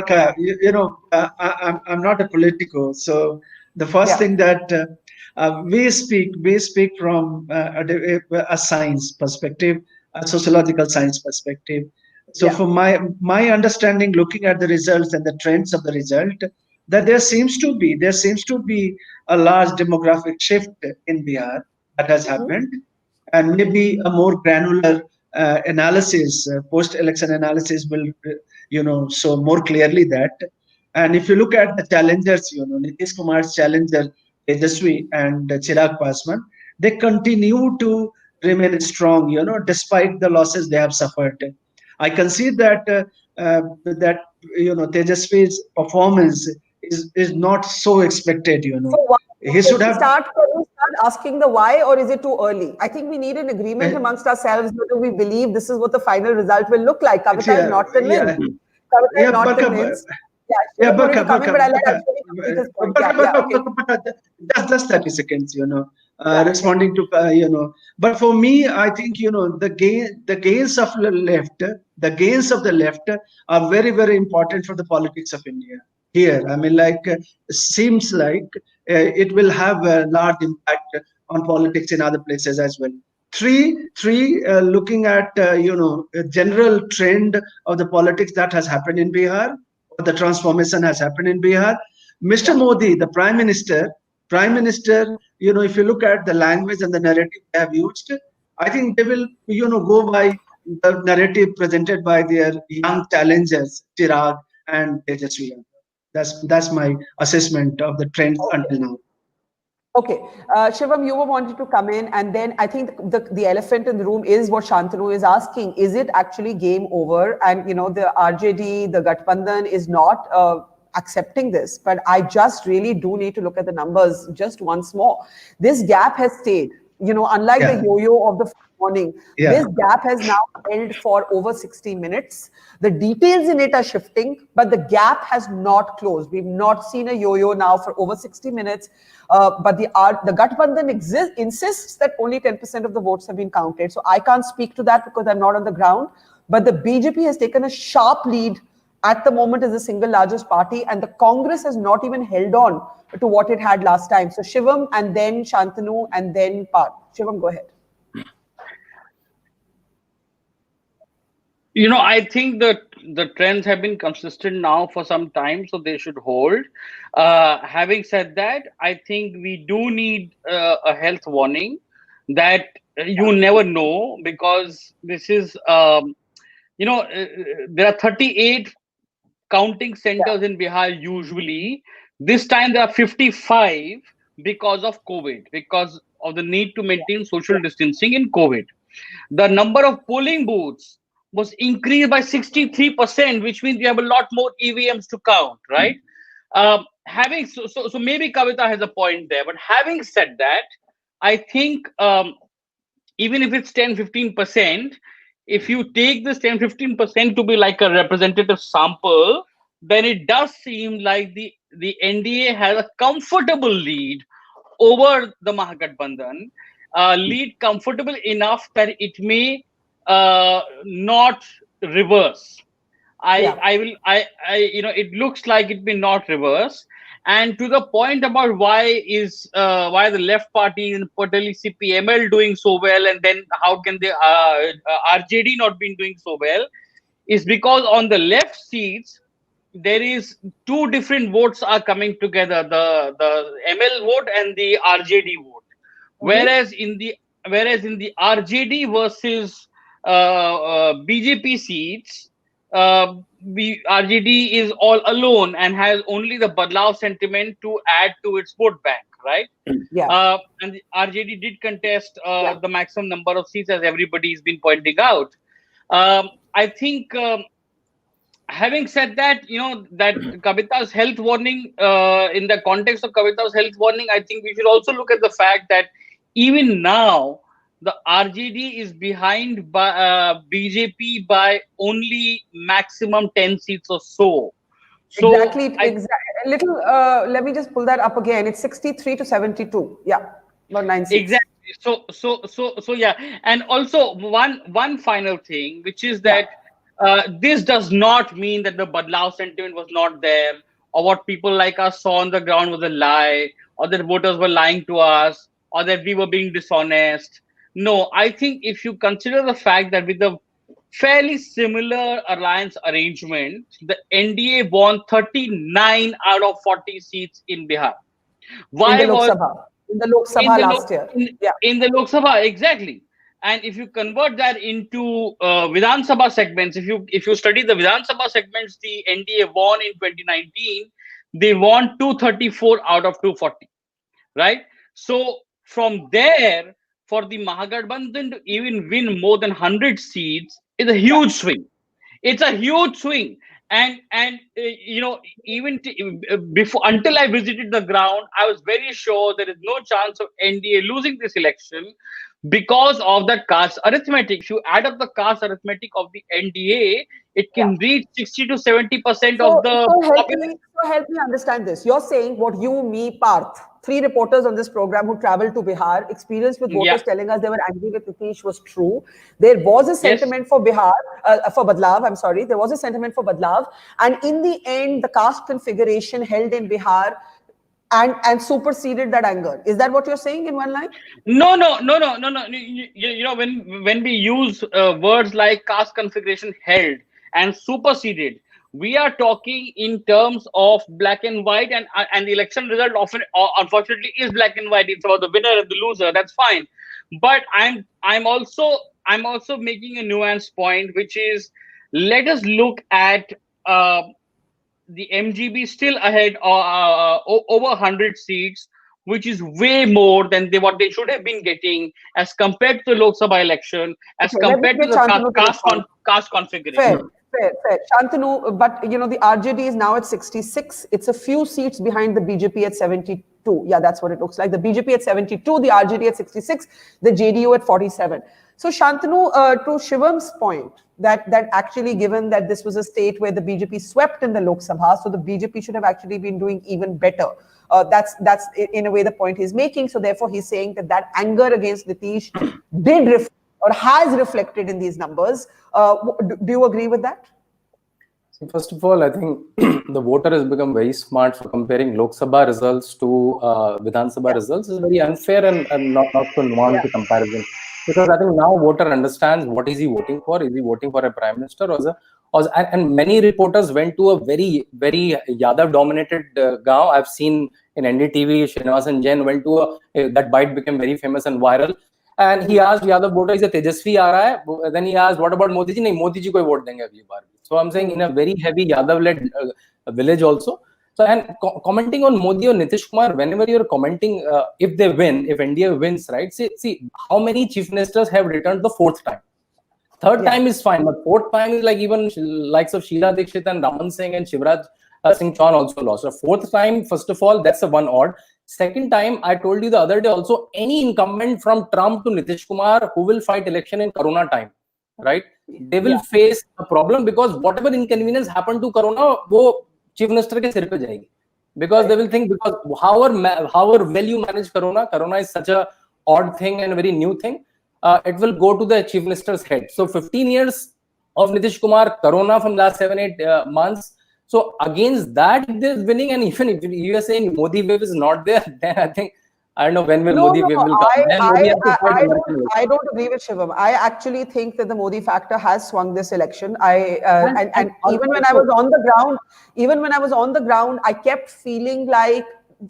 I'm not a politico, so the first thing that we speak from a science perspective, a sociological science perspective. So from my understanding, looking at the results and the trends of the result, that there seems to be a large demographic shift in Bihar that has happened, and maybe a more granular analysis, post-election analysis will, show more clearly that. And if you look at the challengers, Nitish Kumar's challenger, Tejashwi and Chirag Paswan, they continue to remain strong, despite the losses they have suffered. I concede that Tejashwi's performance is not so expected, So he should have start asking the why, or is it too early? I think we need an agreement amongst ourselves whether we believe this is what the final result will look like. Kavita is not convinced. Kavita is not convinced. Just 30 seconds, responding to, but for me, I think, the gains of the left are very, very important for the politics of India. Here, I mean, seems like it will have a large impact on politics in other places as well. Looking at a general trend of the politics that has happened in Bihar, or the transformation has happened in Bihar. Mr. Modi, the Prime Minister, if you look at the language and the narrative they have used, I think they will, go by the narrative presented by their young challengers, Chirag and Tejashwi. That's my assessment of the trends until now. Okay, Shivam, you were wanting to come in, and then I think the elephant in the room is what Shantanu is asking. Is it actually game over? And, the RJD, the Gathbandhan is not accepting this, but I just really do need to look at the numbers just once more. This gap has stayed, unlike the yo-yo of the morning. This gap has now held for over 60 minutes. The details in it are shifting, but the gap has not closed. We've not seen a yo-yo now for over 60 minutes. But the Gathbandhan insists that only 10% of the votes have been counted. So I can't speak to that because I'm not on the ground. But the BJP has taken a sharp lead at the moment as the single largest party, and the Congress has not even held on to what it had last time. So Shivam, and then Shantanu, and then Parth. Shivam, go ahead. I think that the trends have been consistent now for some time, so they should hold. Having said that, I think we do need a health warning that you never know, because this is, there are 38 counting centers in Bihar usually. This time there are 55 because of COVID, because of the need to maintain social distancing in COVID. The number of polling booths was increased by 63%, which means we have a lot more EVMs to count, right? So maybe Kavita has a point there, but having said that, I think even if it's 10-15%, if you take this 10-15% to be like a representative sample, then it does seem like the NDA has a comfortable lead over the Mahagathbandhan, lead comfortable enough that it may not reverse. It looks like it may not reverse. And to the point about why the left party, in particularly CPML, doing so well, and then how can the RJD not been doing so well, is because on the left seats there is two different votes are coming together, the ML vote and the RJD vote. Whereas in the RJD versus BJP seats, RJD is all alone and has only the Badlao sentiment to add to its vote bank, right? Yeah. And the RJD did contest the maximum number of seats, as everybody has been pointing out. I think, having said that, that Kavita's health warning, in the context of Kavita's health warning, I think we should also look at the fact that even now, the RJD is behind by BJP by only maximum 10 seats or so. Exactly. Let me just pull that up again. It's 63 to 72. Yeah, about 9 seats. Exactly. So yeah. And also one final thing, which is that this does not mean that the Badlao sentiment was not there, or what people like us saw on the ground was a lie, or that voters were lying to us, or that we were being dishonest. No, I think if you consider the fact that with the fairly similar alliance arrangement, the NDA won 39 out of 40 seats in Bihar. Why in the Lok Sabha last year? In the Lok Sabha, exactly. And if you convert that into Vidhan Sabha segments, if you study the Vidhan Sabha segments, the NDA won in 2019. They won 234 out of 240, right? So from there, for the Mahagathbandhan to even win more than 100 seats is a huge swing. It's a huge swing. And even before, until I visited the ground, I was very sure there is no chance of NDA losing this election because of the caste arithmetic. If you add up the caste arithmetic of the NDA, it can reach 60 to 70% of the population. So help me understand this. You're saying what you, me, Parth, 3 reporters on this program who traveled to Bihar, experienced with voters telling us they were angry with Nitish was true. There was a sentiment for Bihar, for Badlav, I'm sorry. There was a sentiment for Badlav. And in the end, the caste configuration held in Bihar and superseded that anger. Is that what you're saying in one line? No. When we use words like caste configuration held and superseded, we are talking in terms of black and white, and the election result often, unfortunately, is black and white. It's about the winner and the loser. That's fine. But I'm also making a nuanced point, which is, let us look at the MGB still ahead over 100 seats, which is way more than what they should have been getting as compared to the Lok Sabha election, as compared to the caste configuration. Fair. Shantanu, but the RJD is now at 66. It's a few seats behind the BJP at 72. Yeah, that's what it looks like. The BJP at 72, the RJD at 66, the JDU at 47. So Shantanu, to Shivam's point, that actually, given that this was a state where the BJP swept in the Lok Sabha, so the BJP should have actually been doing even better. That's in a way the point he's making. So therefore, he's saying that anger against Nitish did reflect or has reflected in these numbers. Do you agree with that? So first of all, I think the voter has become very smart for comparing Lok Sabha results to Vidhan Sabha results. It's very unfair and not to nuance the comparison. Because I think now voter understands what is he voting for. Is he voting for a prime minister and many reporters went to a very Yadav dominated gaon. I've seen in NDTV, Srinivasan Jain went to that bite became very famous and viral. And he asked Yadav voter, is a Tejashwi aa raha hai? Then he asked, what about Modi ji? Nahi, Modi ji ko vote denge abhi baar. So I'm saying in a very heavy Yadav led village also. So, and commenting on Modi or Nitish Kumar, whenever you're commenting, if they win, if India wins, right? See how many chief ministers have returned the fourth time. Third time is fine, but fourth time is like even likes of Sheila Dikshit and Raman Singh and Shivraj Singh Chauhan also lost. So fourth time, first of all, that's a one odd. Second time, I told you the other day also, any incumbent from Trump to Nitish Kumar who will fight election in Corona time, right? They will face a problem because whatever inconvenience happened to Corona, wo Chief Minister ke sir pe jayegi. Because they will think, because however well you manage Corona is such a odd thing and a very new thing. It will go to the Chief Minister's head. So 15 years of Nitish Kumar, Corona from last 7-8 months. So against that, they're winning. And even if you are saying Modi wave is not there, then I think, I don't know when will Modi wave will come. I don't agree with Shivam. I actually think that the Modi factor has swung this election. And even when I was on the ground, I kept feeling like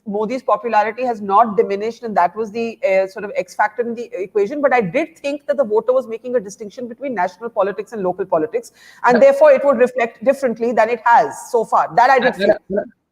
Modi's popularity has not diminished, and that was the sort of X factor in the equation. But I did think that the voter was making a distinction between national politics and local politics, and therefore it would reflect differently than it has so far. That I did feel.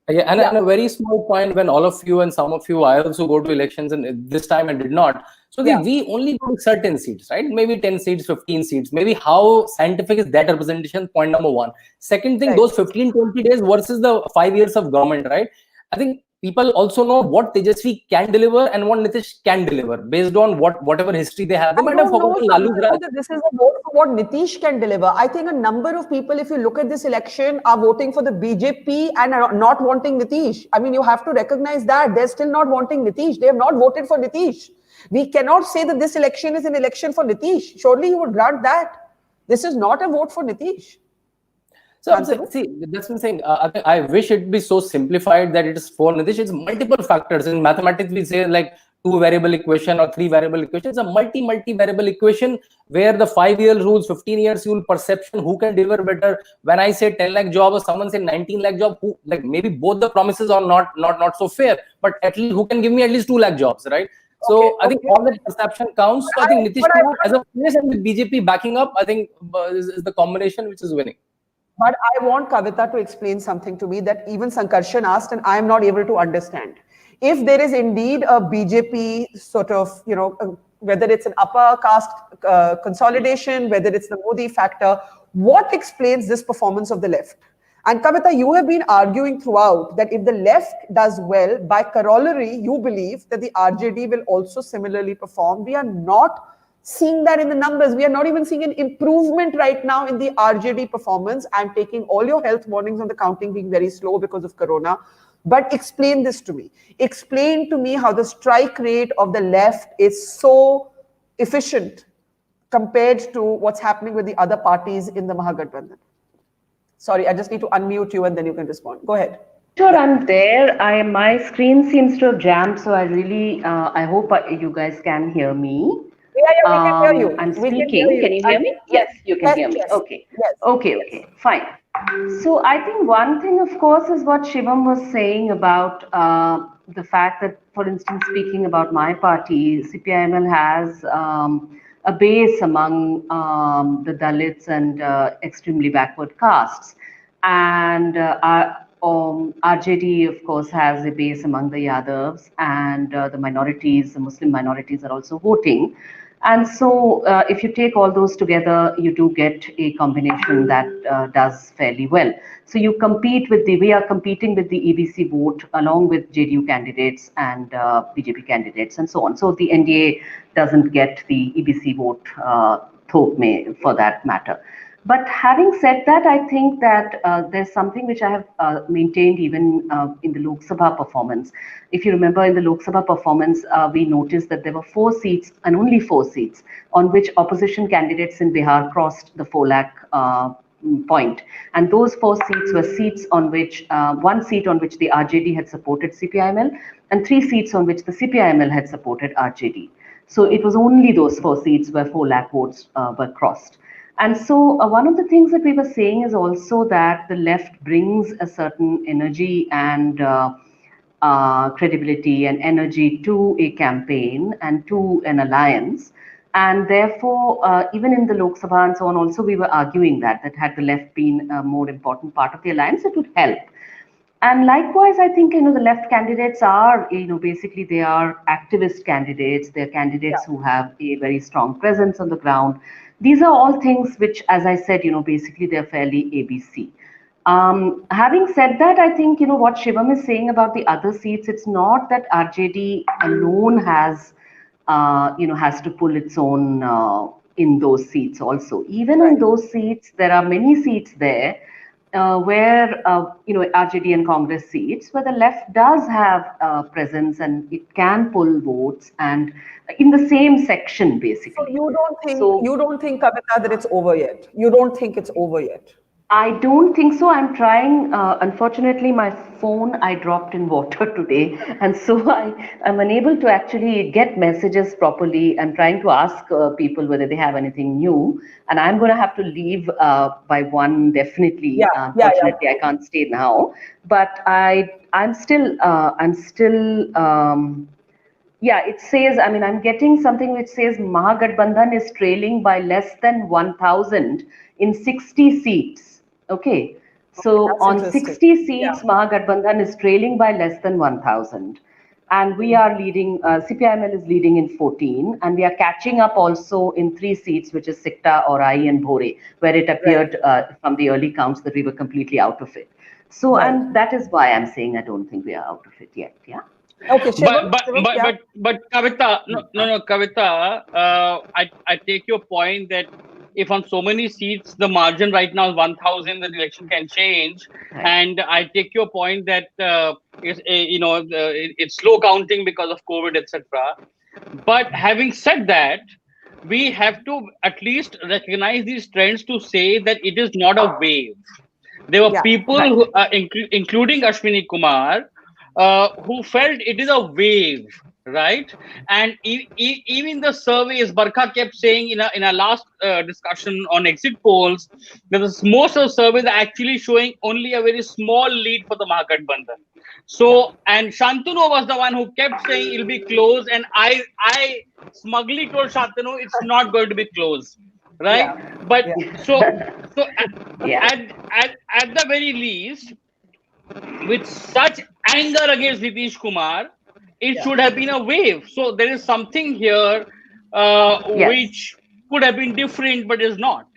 And a very small point, when all of you and some of you, I also go to elections and this time I did not. So we only go to certain seats, right? Maybe 10 seats, 15 seats. Maybe how scientific is that representation? Point number one. Second thing, those 15, 20 days versus the 5 years of government, right? I think people also know what Tejashwi can deliver and what Nitish can deliver based on whatever history they have. They might have forgotten Lalu Raj. This is a vote for what Nitish can deliver. I think a number of people, if you look at this election, are voting for the BJP and are not wanting Nitish. I mean, you have to recognize that. They're still not wanting Nitish. They have not voted for Nitish. We cannot say that this election is an election for Nitish. Surely you would grant that. This is not a vote for Nitish. So see, that's what I'm saying. I wish it be so simplified that it is for Nitish. It's multiple factors. In mathematics, we say like 2-variable equation or 3-variable equation. It's a multi-variable equation where the 5-year rules, 15 years rule, perception, who can deliver better. When I say 10 lakh job or someone say 19 lakh job, who, like maybe both the promises are not so fair, but at least who can give me at least 2 lakh jobs, right? So I think all that perception counts. So I think Nitish Kumar as a place and with BJP backing up, I think is the combination which is winning. But I want Kavita to explain something to me that even Sankarshan asked and I am not able to understand. If there is indeed a BJP sort of, whether it's an upper caste consolidation, whether it's the Modi factor, what explains this performance of the left? And Kavita, you have been arguing throughout that if the left does well, by corollary, you believe that the RJD will also similarly perform. We are not seeing that in the numbers. We are not even seeing an improvement right now in the RJD performance. I'm taking all your health warnings on the counting being very slow because of Corona. But explain this to me. Explain to me how the strike rate of the left is so efficient compared to what's happening with the other parties in the Mahagathbandhan. Sorry, I just need to unmute you and then you can respond. Go ahead. Sure, I'm there. My screen seems to have jammed, so I really, I hope you guys can hear me. Yeah, we can hear you. I'm speaking. Can you hear me? Yes, you can hear me. Yes. Okay. Yes. Okay, fine. So I think one thing, of course, is what Shivam was saying about the fact that, for instance, speaking about my party, CPIML has a base among the Dalits and extremely backward castes. And RJD, of course, has a base among the Yadavs, and the minorities, the Muslim minorities are also voting. And so if you take all those together, you do get a combination that does fairly well. So you compete with we are competing with the EBC vote along with JDU candidates and BJP candidates and so on. So the NDA doesn't get the EBC vote for that matter. But having said that, I think that there's something which I have maintained even in the Lok Sabha performance. If you remember, in the Lok Sabha performance, we noticed that there were 4 seats and only 4 seats on which opposition candidates in Bihar crossed the 4 lakh point. And those 4 seats were seats on which, 1 seat on which the RJD had supported CPIML and 3 seats on which the CPIML had supported RJD. So it was only those 4 seats where 4 lakh votes were crossed. And so one of the things that we were saying is also that the left brings a certain energy and credibility and energy to a campaign and to an alliance. And therefore, even in the Lok Sabha and so on, also we were arguing that had the left been a more important part of the alliance, it would help. And likewise, I think, the left candidates are, basically they are activist candidates. They're candidates who have a very strong presence on the ground. These are all things which, as I said, basically they're fairly ABC. Having said that, I think, what Shivam is saying about the other seats, it's not that RJD alone has to pull its own in those seats also. Even in those seats, there are many seats there where, RJD and Congress seats, where the left does have presence and it can pull votes and in the same section, basically. So you don't think, Kavita, that it's over yet? You don't think it's over yet? I don't think so. I'm trying. Unfortunately, my phone I dropped in water today, and so I'm unable to actually get messages properly. I'm trying to ask people whether they have anything new, and I'm going to have to leave by 1 definitely. Unfortunately, I can't stay now, but I'm still. It says. I mean, I'm getting something which says Mahagathbandhan is trailing by less than 1,000 in 60 seats. Okay, so on 60 seats, Mahagathbandhan is trailing by less than 1,000. And we are leading, CPIML is leading in 14, and we are catching up also in 3 seats, which is Sikta, Aurai, and Bhore, where it appeared from the early counts that we were completely out of it. So, and that is why I'm saying I don't think we are out of it yet, yeah? Okay, Shivam, but Kavita, no, Kavita, I take your point that if on so many seats the margin right now is 1,000, the election can change, and I take your point that it's slow counting because of COVID, etc. But having said that, we have to at least recognize these trends to say that it is not a wave. There were people who, including Ashwini Kumar, who felt it is a wave, right? And even the surveys, Barkha kept saying in a last discussion on exit polls, that most of the surveys are actually showing only a very small lead for the Mahagathbandhan. So, and Shantanu was the one who kept saying it'll be close, and I smugly told Shantanu it's not going to be close, right? But so at the very least, with such anger against Nitish Kumar, it should have been a wave. So there is something here which could have been different, but is not.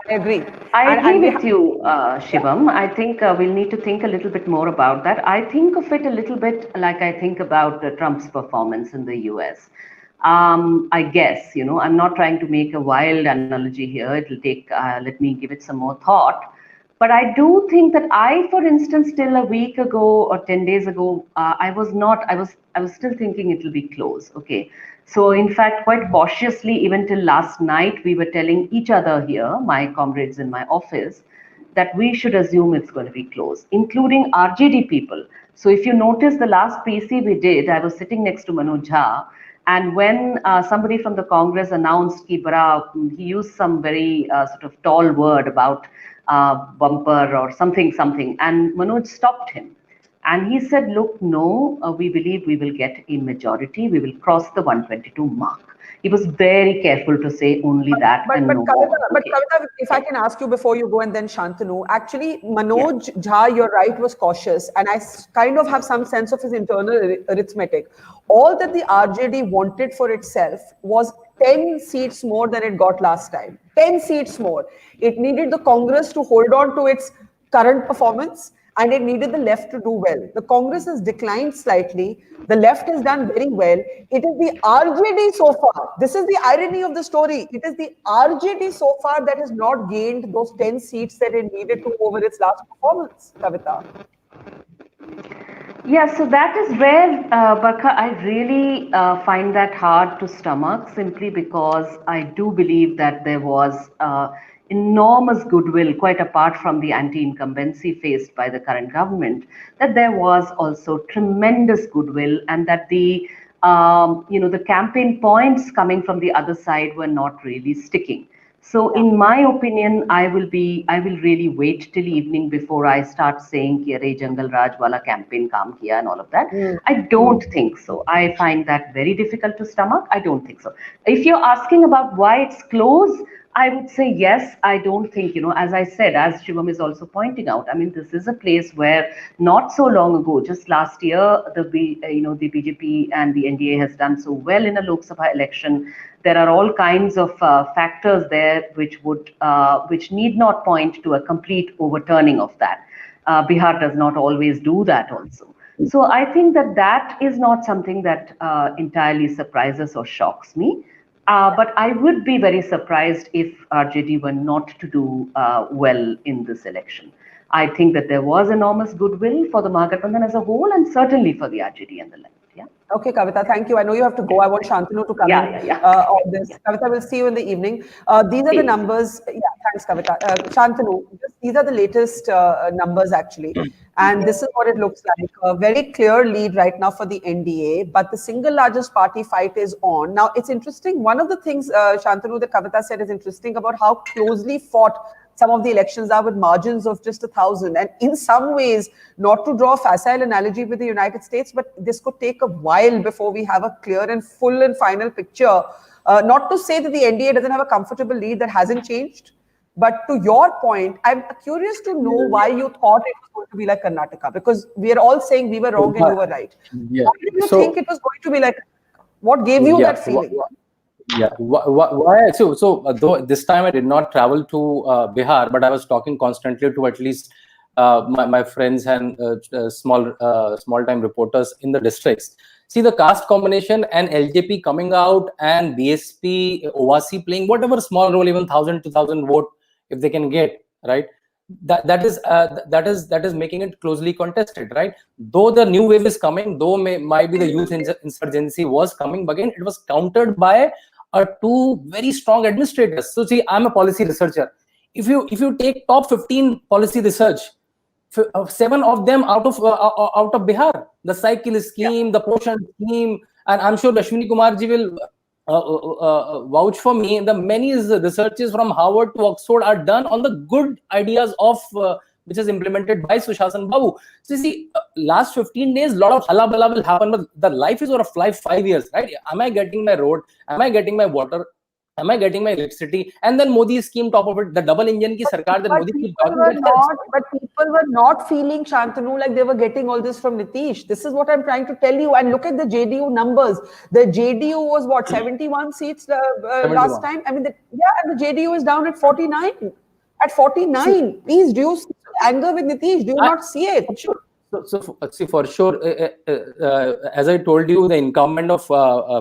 I agree. I agree with you, Shivam. I think we'll need to think a little bit more about that. I think of it a little bit like I think about Trump's performance in the US. I guess, I'm not trying to make a wild analogy here. It'll take, let me give it some more thought. But I do think that for instance, till a week ago or 10 days ago, I was still thinking it will be close. Okay. So in fact, quite cautiously, even till last night, we were telling each other here, my comrades in my office, that we should assume it's going to be close, including RJD people. So if you notice the last PC we did, I was sitting next to Manoj Jha, and when somebody from the Congress announced he used some very sort of tall word about bumper or something, and Manoj stopped him. And he said, look, no, we believe we will get a majority. We will cross the 122 mark. He was very careful to say only that and no more. But Kavita, if I can ask you before you go and then Shantanu, actually Manoj Jha, you're right, was cautious, and I kind of have some sense of his internal arithmetic. All that the RJD wanted for itself was 10 seats more than it got last time. 10 seats more. It needed the Congress to hold on to its current performance, and it needed the left to do well. The Congress has declined slightly. The left has done very well. It is the RJD so far. This is the irony of the story. It is the RJD so far that has not gained those 10 seats that it needed to over its last performance, Kavita. Yeah, so that is where, Barkha, I really find that hard to stomach, simply because I do believe that there was enormous goodwill, quite apart from the anti-incumbency faced by the current government, that there was also tremendous goodwill, and that the the campaign points coming from the other side were not really sticking. So in my opinion, I will really wait till evening before I start saying कि अरे जंगल राज वाला campaign काम किया and all of that. I don't think so. I find that very difficult to stomach. I don't think so. If you're asking about why it's close, I would say yes. I don't think, as I said, as Shivam is also pointing out, I mean, this is a place where not so long ago, just last year, the BJP and the NDA has done so well in a Lok Sabha election. There are all kinds of factors there which need not point to a complete overturning of that. Bihar does not always do that also. So I think that is not something that entirely surprises or shocks me. But I would be very surprised if RJD were not to do well in this election. I think that there was enormous goodwill for the Mahagathbandhan as a whole, and certainly for the RJD and the left. Yeah. Okay, Kavita, thank you. I know you have to go. I want Shantanu to come in on this. Kavita, we'll see you in the evening. These are the numbers. Yeah, thanks, Kavita. Shantanu, these are the latest numbers actually. And this is what it looks like. A very clear lead right now for the NDA, but the single largest party fight is on. Now, it's interesting. One of the things, Shantanu, that Kavita said is interesting about how closely fought some of the elections are with margins of just 1,000. And in some ways, not to draw a facile analogy with the United States, but this could take a while before we have a clear and full and final picture. Not to say that the NDA doesn't have a comfortable lead that hasn't changed. But to your point, I'm curious to know why you thought it was going to be like Karnataka, because we are all saying we were wrong and you were right. Yeah. Why did you think it was going to be like, what gave you that feeling? Yeah, why? So though this time I did not travel to Bihar, but I was talking constantly to at least my friends and small time reporters in the districts. See the caste combination and LJP coming out and BSP, OAC playing whatever small role, even 1,000, 2,000 vote if they can get, right? That is making it closely contested, right? Though the new wave is coming, though might be the youth insurgency was coming, but again it was countered by two very strong administrators. So see, I'm a policy researcher. If you take top 15 policy research, 7 of them out of Bihar, the cycle scheme, the Poshan scheme, and I'm sure Ashwini Kumar ji will vouch for me. The many researches from Harvard to Oxford are done on the good ideas of which is implemented by Sushasan Babu. So you see, last 15 days, a lot of halabala will happen, but the life is over 5 years, right? Am I getting my road? Am I getting my water? Am I getting my electricity? And then Modi scheme top of it, the double engine ki sarkar, then Modi keep talking about but people were not feeling, Shantanu, like they were getting all this from Nitish. This is what I'm trying to tell you. And look at the JDU numbers. The JDU was what, 71 seats last time? I mean, and the JDU is down at 49. At 49. Please, do you see anger with Nitish? Do you not see it? So see, for sure, as I told you, the incumbent of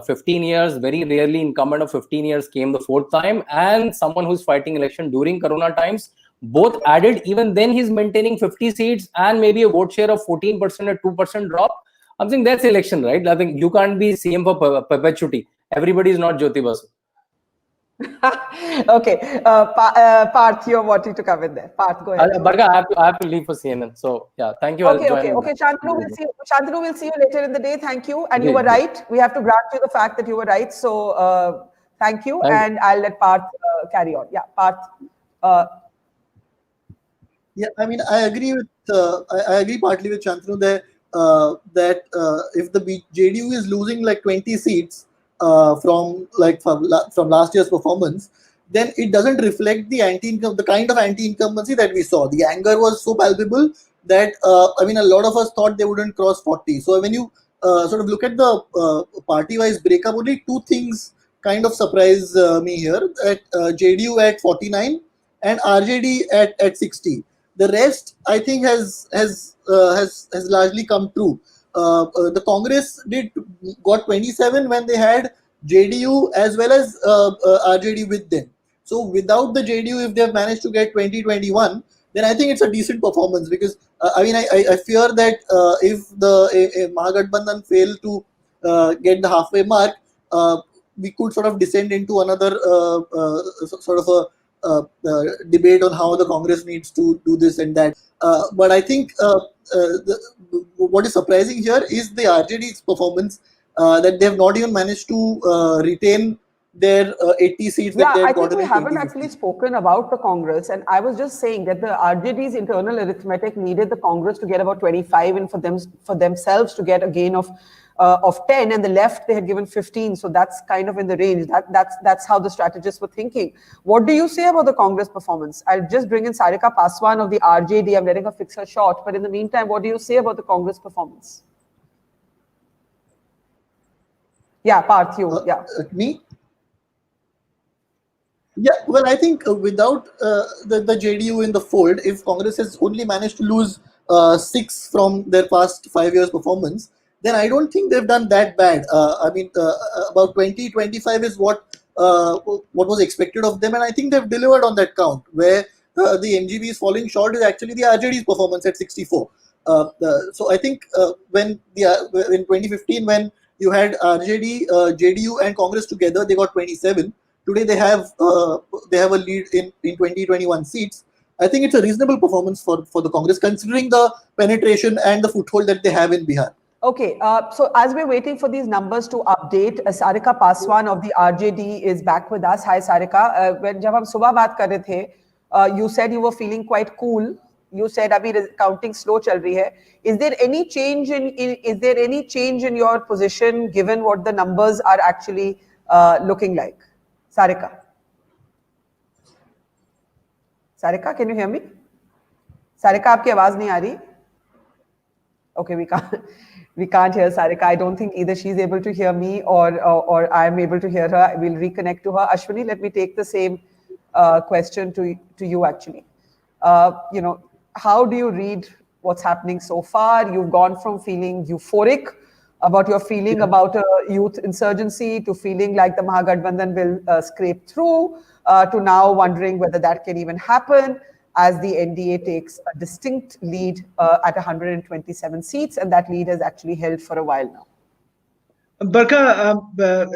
15 years, very rarely incumbent of 15 years came the 4th time, and someone who's fighting election during Corona times, both added. Even then, he's maintaining 50 seats and maybe a vote share of 14% or 2% drop. I'm saying that's election, right? I think you can't be CM for perpetuity. Everybody is not Jyoti Basu. Okay, Parth, you're wanting to come in there. Parth, go ahead. Barkha, I have to leave for CNN. So yeah, thank you. Okay. Shantanu, we'll see you later in the day. Thank you. And you were right. We have to grant you the fact that you were right. So thank you. And I'll let Parth carry on. Yeah, Parth. Yeah, I mean, I agree partly with Shantanu there that if the JDU is losing like 20 seats from last year's performance, then it doesn't reflect the kind of anti-incumbency that we saw. The anger was so palpable that I mean, a lot of us thought they wouldn't cross 40. So when you sort of look at the party-wise breakup, only 2 things kind of surprise me here: at JDU at 49 and RJD at 60. The rest, I think, has largely come true. The Congress got 27 when they had JDU as well as RJD with them. So without the JDU, if they have managed to get 20-21, then I think it's a decent performance, because I mean, I fear that if Mahagathbandhan fail to get the halfway mark, we could sort of descend into another sort of a debate on how the Congress needs to do this and that. But I think what is surprising here is the RJD's performance. that they have not even managed to retain their 80 seats that they I had think gotten we in haven't 2015. actually spoken about the Congress, and I was just saying that the RJD's internal arithmetic needed the Congress to get about 25, and for themselves to get a gain of 10, and the left they had given 15, so that's kind of in the range. That's how the strategists were thinking. What do you say about the Congress performance? I'll just bring in Sarika Paswan of the RJD. I'm letting her fix her shot, but in the meantime, what do you say about the Congress performance? Yeah, Parth, you. Yeah. Me? Yeah, well, I think without the JDU in the fold, if Congress has only managed to lose 6 from their past 5 years' performance, then I don't think they've done that bad. I mean, about 20-25 is what was expected of them, and I think they've delivered on that count. Where the NGB is falling short is actually the RJD's performance at 64. So I think when in 2015, when you had RJD, JDU, and Congress together, they got 27. Today they have a lead in 20-21 seats. I think it's a reasonable performance for the Congress, considering the penetration and the foothold that they have in Bihar. Okay, so as we're waiting for these numbers to update, Sarika Paswan of the RJD is back with us. Hi, Sarika. When jab hum subah baat kar rahe the, you said you were feeling quite cool. You said abhi counting slow chal rahi hai. Is there any change in your position given what the numbers are actually looking like? Sarika. Sarika, can you hear me? Sarika, आपकी आवाज नहीं आ रही? Okay, we can't hear Sarika. I don't think either she's able to hear me or I'm able to hear her. We'll reconnect to her. Ashwini, let me take the same question to you actually. How do you read what's happening so far? You've gone from feeling euphoric about your feeling about a youth insurgency to feeling like the Mahagathbandhan will scrape through to now wondering whether that can even happen as the NDA takes a distinct lead at 127 seats, and that lead has actually held for a while now. Barkha,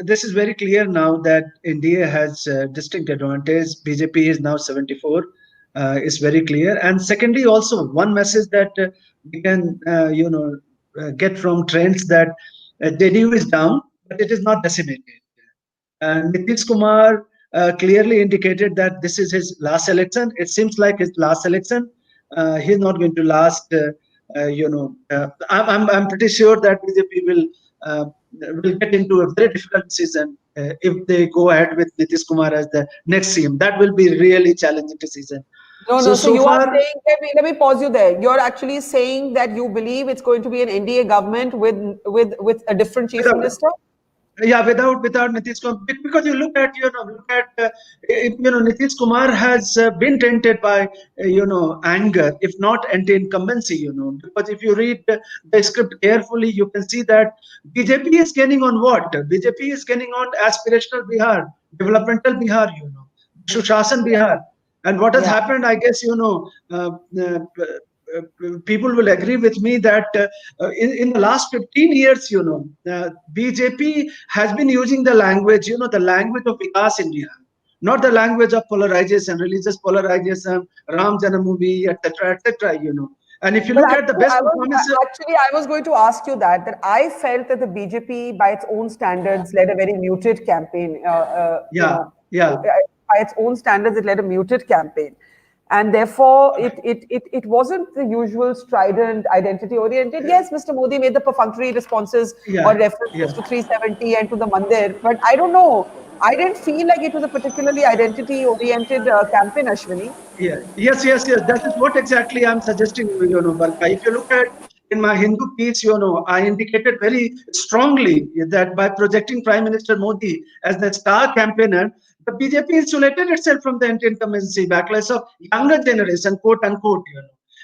this is very clear now that NDA has distinct advantage. BJP is now 74. Is very clear. And secondly, also one message that we can get from trends that JDU is down, but it is not decimated. Nitish Kumar clearly indicated that this is his last election. It seems like his last election. He's not going to last. I'm pretty sure that BJP will get into a very difficult decision if they go ahead with Nitish Kumar as the next CM. That will be really challenging decision. So you are saying, let me pause you there. You're actually saying that you believe it's going to be an NDA government with a different chief minister? Yeah, without Nitish Kumar, because you look at Nitish Kumar has been tainted by anger, if not anti-incumbency. Because if you read the script carefully, you can see that BJP is gaining on what? BJP is gaining on aspirational Bihar, developmental Bihar, Sushashan Bihar. And what has happened, I guess, people will agree with me that in the last 15 years, BJP has been using the language, the language of Vikas in Bihar, not the language of polarization, religious polarization, Ram Janambhoomi, etc., etc. And if you look at the best performance, actually, I was going to ask you that I felt that the BJP, by its own standards, led a very muted campaign. By its own standards, it led a muted campaign. And therefore, it wasn't the usual strident, identity-oriented. Yes, Mr. Modi made the perfunctory responses or references to 370 and to the Mandir, but I don't know. I didn't feel like it was a particularly identity-oriented campaign, Ashwini. Yes. That is what exactly I'm suggesting, Barkha. If you look at in my Hindu piece, I indicated very strongly that by projecting Prime Minister Modi as the star campaigner, the BJP insulated itself from the anti-incumbency backlash of younger generation, quote unquote.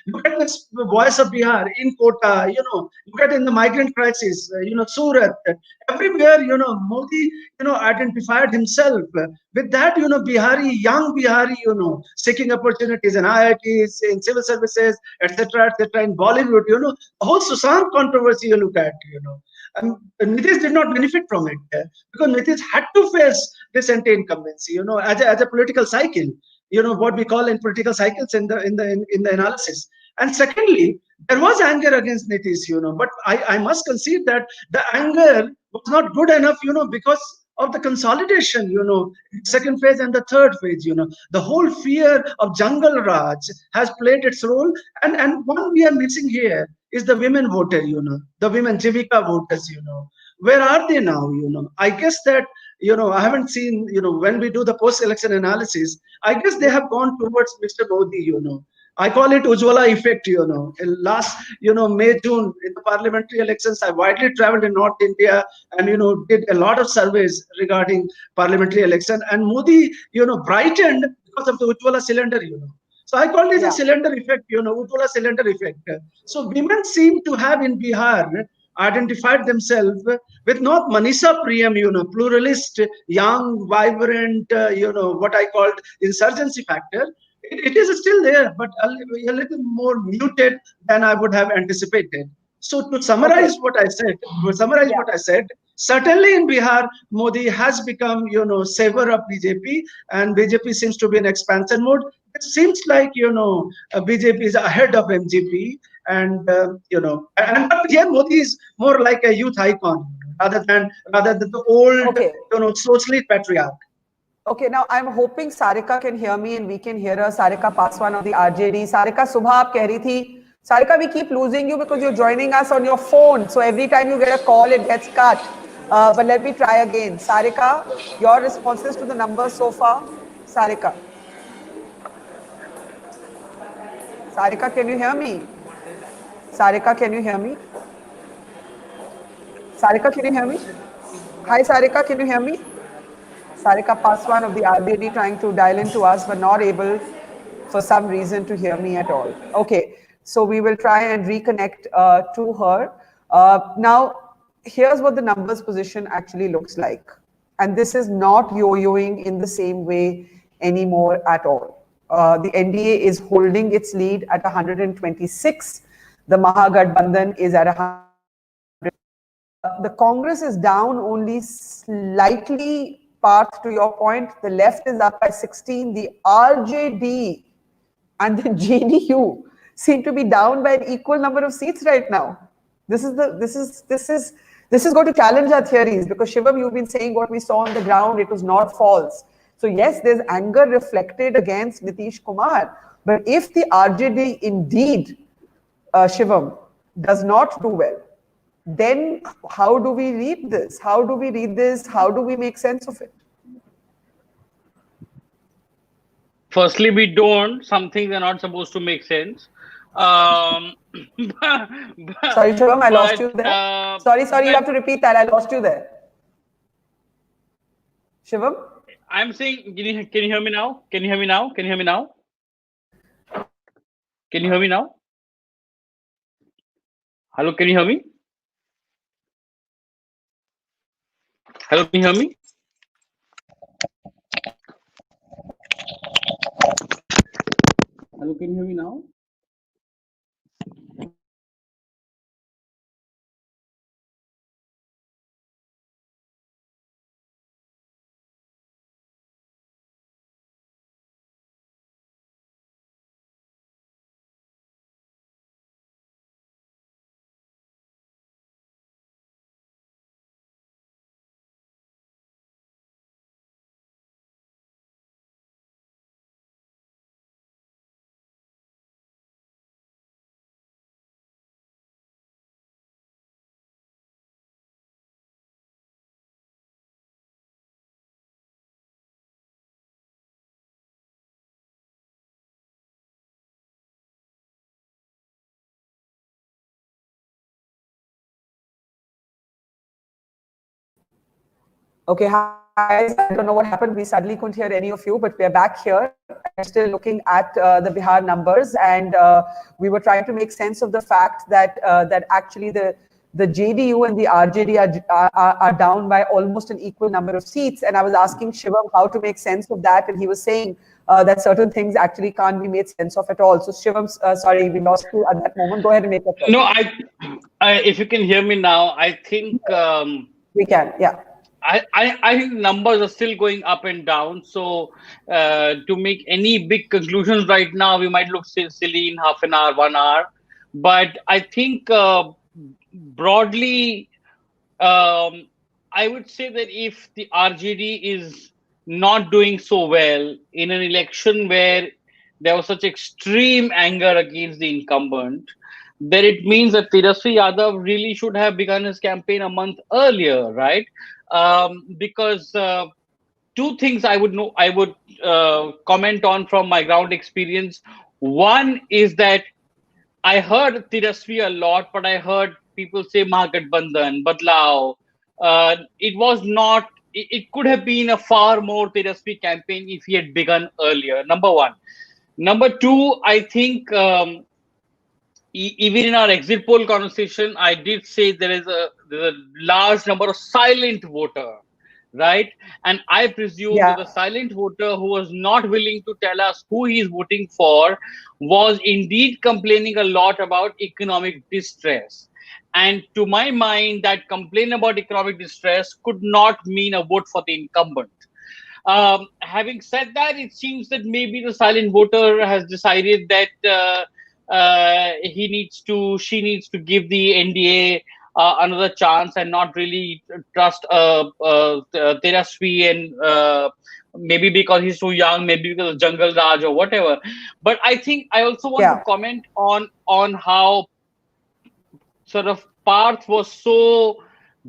Look at the voice of Bihar in Kota, look at in the migrant crisis, Surat, everywhere, Modi, identified himself with that, young Bihari, seeking opportunities in IITs, in civil services, etc., in Bollywood, the whole Sushant controversy you look at, and Nitish did not benefit from it because Nitish had to face this anti-incumbency, as a political cycle, what we call in political cycles in the analysis. And secondly, there was anger against Nitish, but I must concede that the anger was not good enough, because of the consolidation, second phase and the third phase, the whole fear of Jungle Raj has played its role. And what we are missing here is the women voter, the women Jivika voters, where are they now? I guess that, I haven't seen, when we do the post-election analysis, I guess they have gone towards Mr. Modi, I call it Ujwala effect, In last, May, June, in the parliamentary elections, I widely traveled in North India and, did a lot of surveys regarding parliamentary election. And Modi, brightened because of the Ujwala cylinder, So I call it a cylinder effect, Ujwala cylinder effect. So women seem to have in Bihar identified themselves with not Manisha Priyam, pluralist, young, vibrant, what I called insurgency factor. It is still there, but a little more muted than I would have anticipated. So to summarize what I said, certainly in Bihar, Modi has become, saver of BJP, and BJP seems to be in expansion mode. It seems like, BJP is ahead of MGP, and but here Modi is more like a youth icon rather than the old, socialist patriarch. Okay, now I'm hoping Sarika can hear me and we can hear her. Sarika Paswan of the RJD. Sarika, Subha aap keh rahi thi. Sarika, we keep losing you because you're joining us on your phone. So every time you get a call, it gets cut. But let me try again. Sarika, your responses to the numbers so far? Sarika. Sarika, can you hear me? Sarika, can you hear me? Sarika, can you hear me? Hi, Sarika, can you hear me? Sarika Paswan of the RBD trying to dial into us, but not able for some reason to hear me at all. Okay, so we will try and reconnect to her. Now, here's what the numbers position actually looks like. And this is not yo-yoing in the same way anymore at all. The NDA is holding its lead at 126. The Mahagathbandhan is at 100. The Congress is down only slightly. Path to your point, the left is up by 16. The RJD and the JDU seem to be down by an equal number of seats right now. This is going to challenge our theories, because Shivam, you've been saying what we saw on the ground, it was not false. So yes, there's anger reflected against Nitish Kumar, but if the RJD indeed, Shivam, does not do well, then how do we read this? How do we read this? How do we make sense of it? Firstly, we don't. Some things are not supposed to make sense. Sorry, Shivam, I lost you there. Sorry, you have to repeat that. I lost you there. Shivam? I'm saying, can you hear me now? Can you hear me now? Can you hear me now? Can you hear me now? Hello, can you hear me? Hello, can you hear me? Hello, can you hear me now? Okay, hi, I don't know what happened. We suddenly couldn't hear any of you, but we're back here and still looking at the Bihar numbers. And we were trying to make sense of the fact that that actually the JDU and the RJD are down by almost an equal number of seats. And I was asking Shivam how to make sense of that. And he was saying that certain things actually can't be made sense of at all. So Shivam, sorry, we lost you at that moment. Go ahead and make that. No, if you can hear me now, I think... we can, yeah. I think numbers are still going up and down. So to make any big conclusions right now, we might look silly in half an hour, 1 hour. But I think broadly, I would say that if the RJD is not doing so well in an election where there was such extreme anger against the incumbent, then it means that Tejashwi Yadav really should have begun his campaign a month earlier, right? Because two things I would comment on from my ground experience. One is that I heard Tejashwi a lot, but I heard people say Mahagathbandhan, Badlao. It was not. It could have been a far more Tejashwi campaign if he had begun earlier. Number one. Number two, I think even in our exit poll conversation, I did say there's a large number of silent voter, right? And I presume that the silent voter who was not willing to tell us who he is voting for was indeed complaining a lot about economic distress. And to my mind, that complaint about economic distress could not mean a vote for the incumbent. Having said that, it seems that maybe the silent voter has decided that she needs to give the NDA another chance and not really trust Tejashwi, and maybe because he's too young, maybe because of Jungle Raj or whatever. But I think I also want to comment on how sort of Parth was so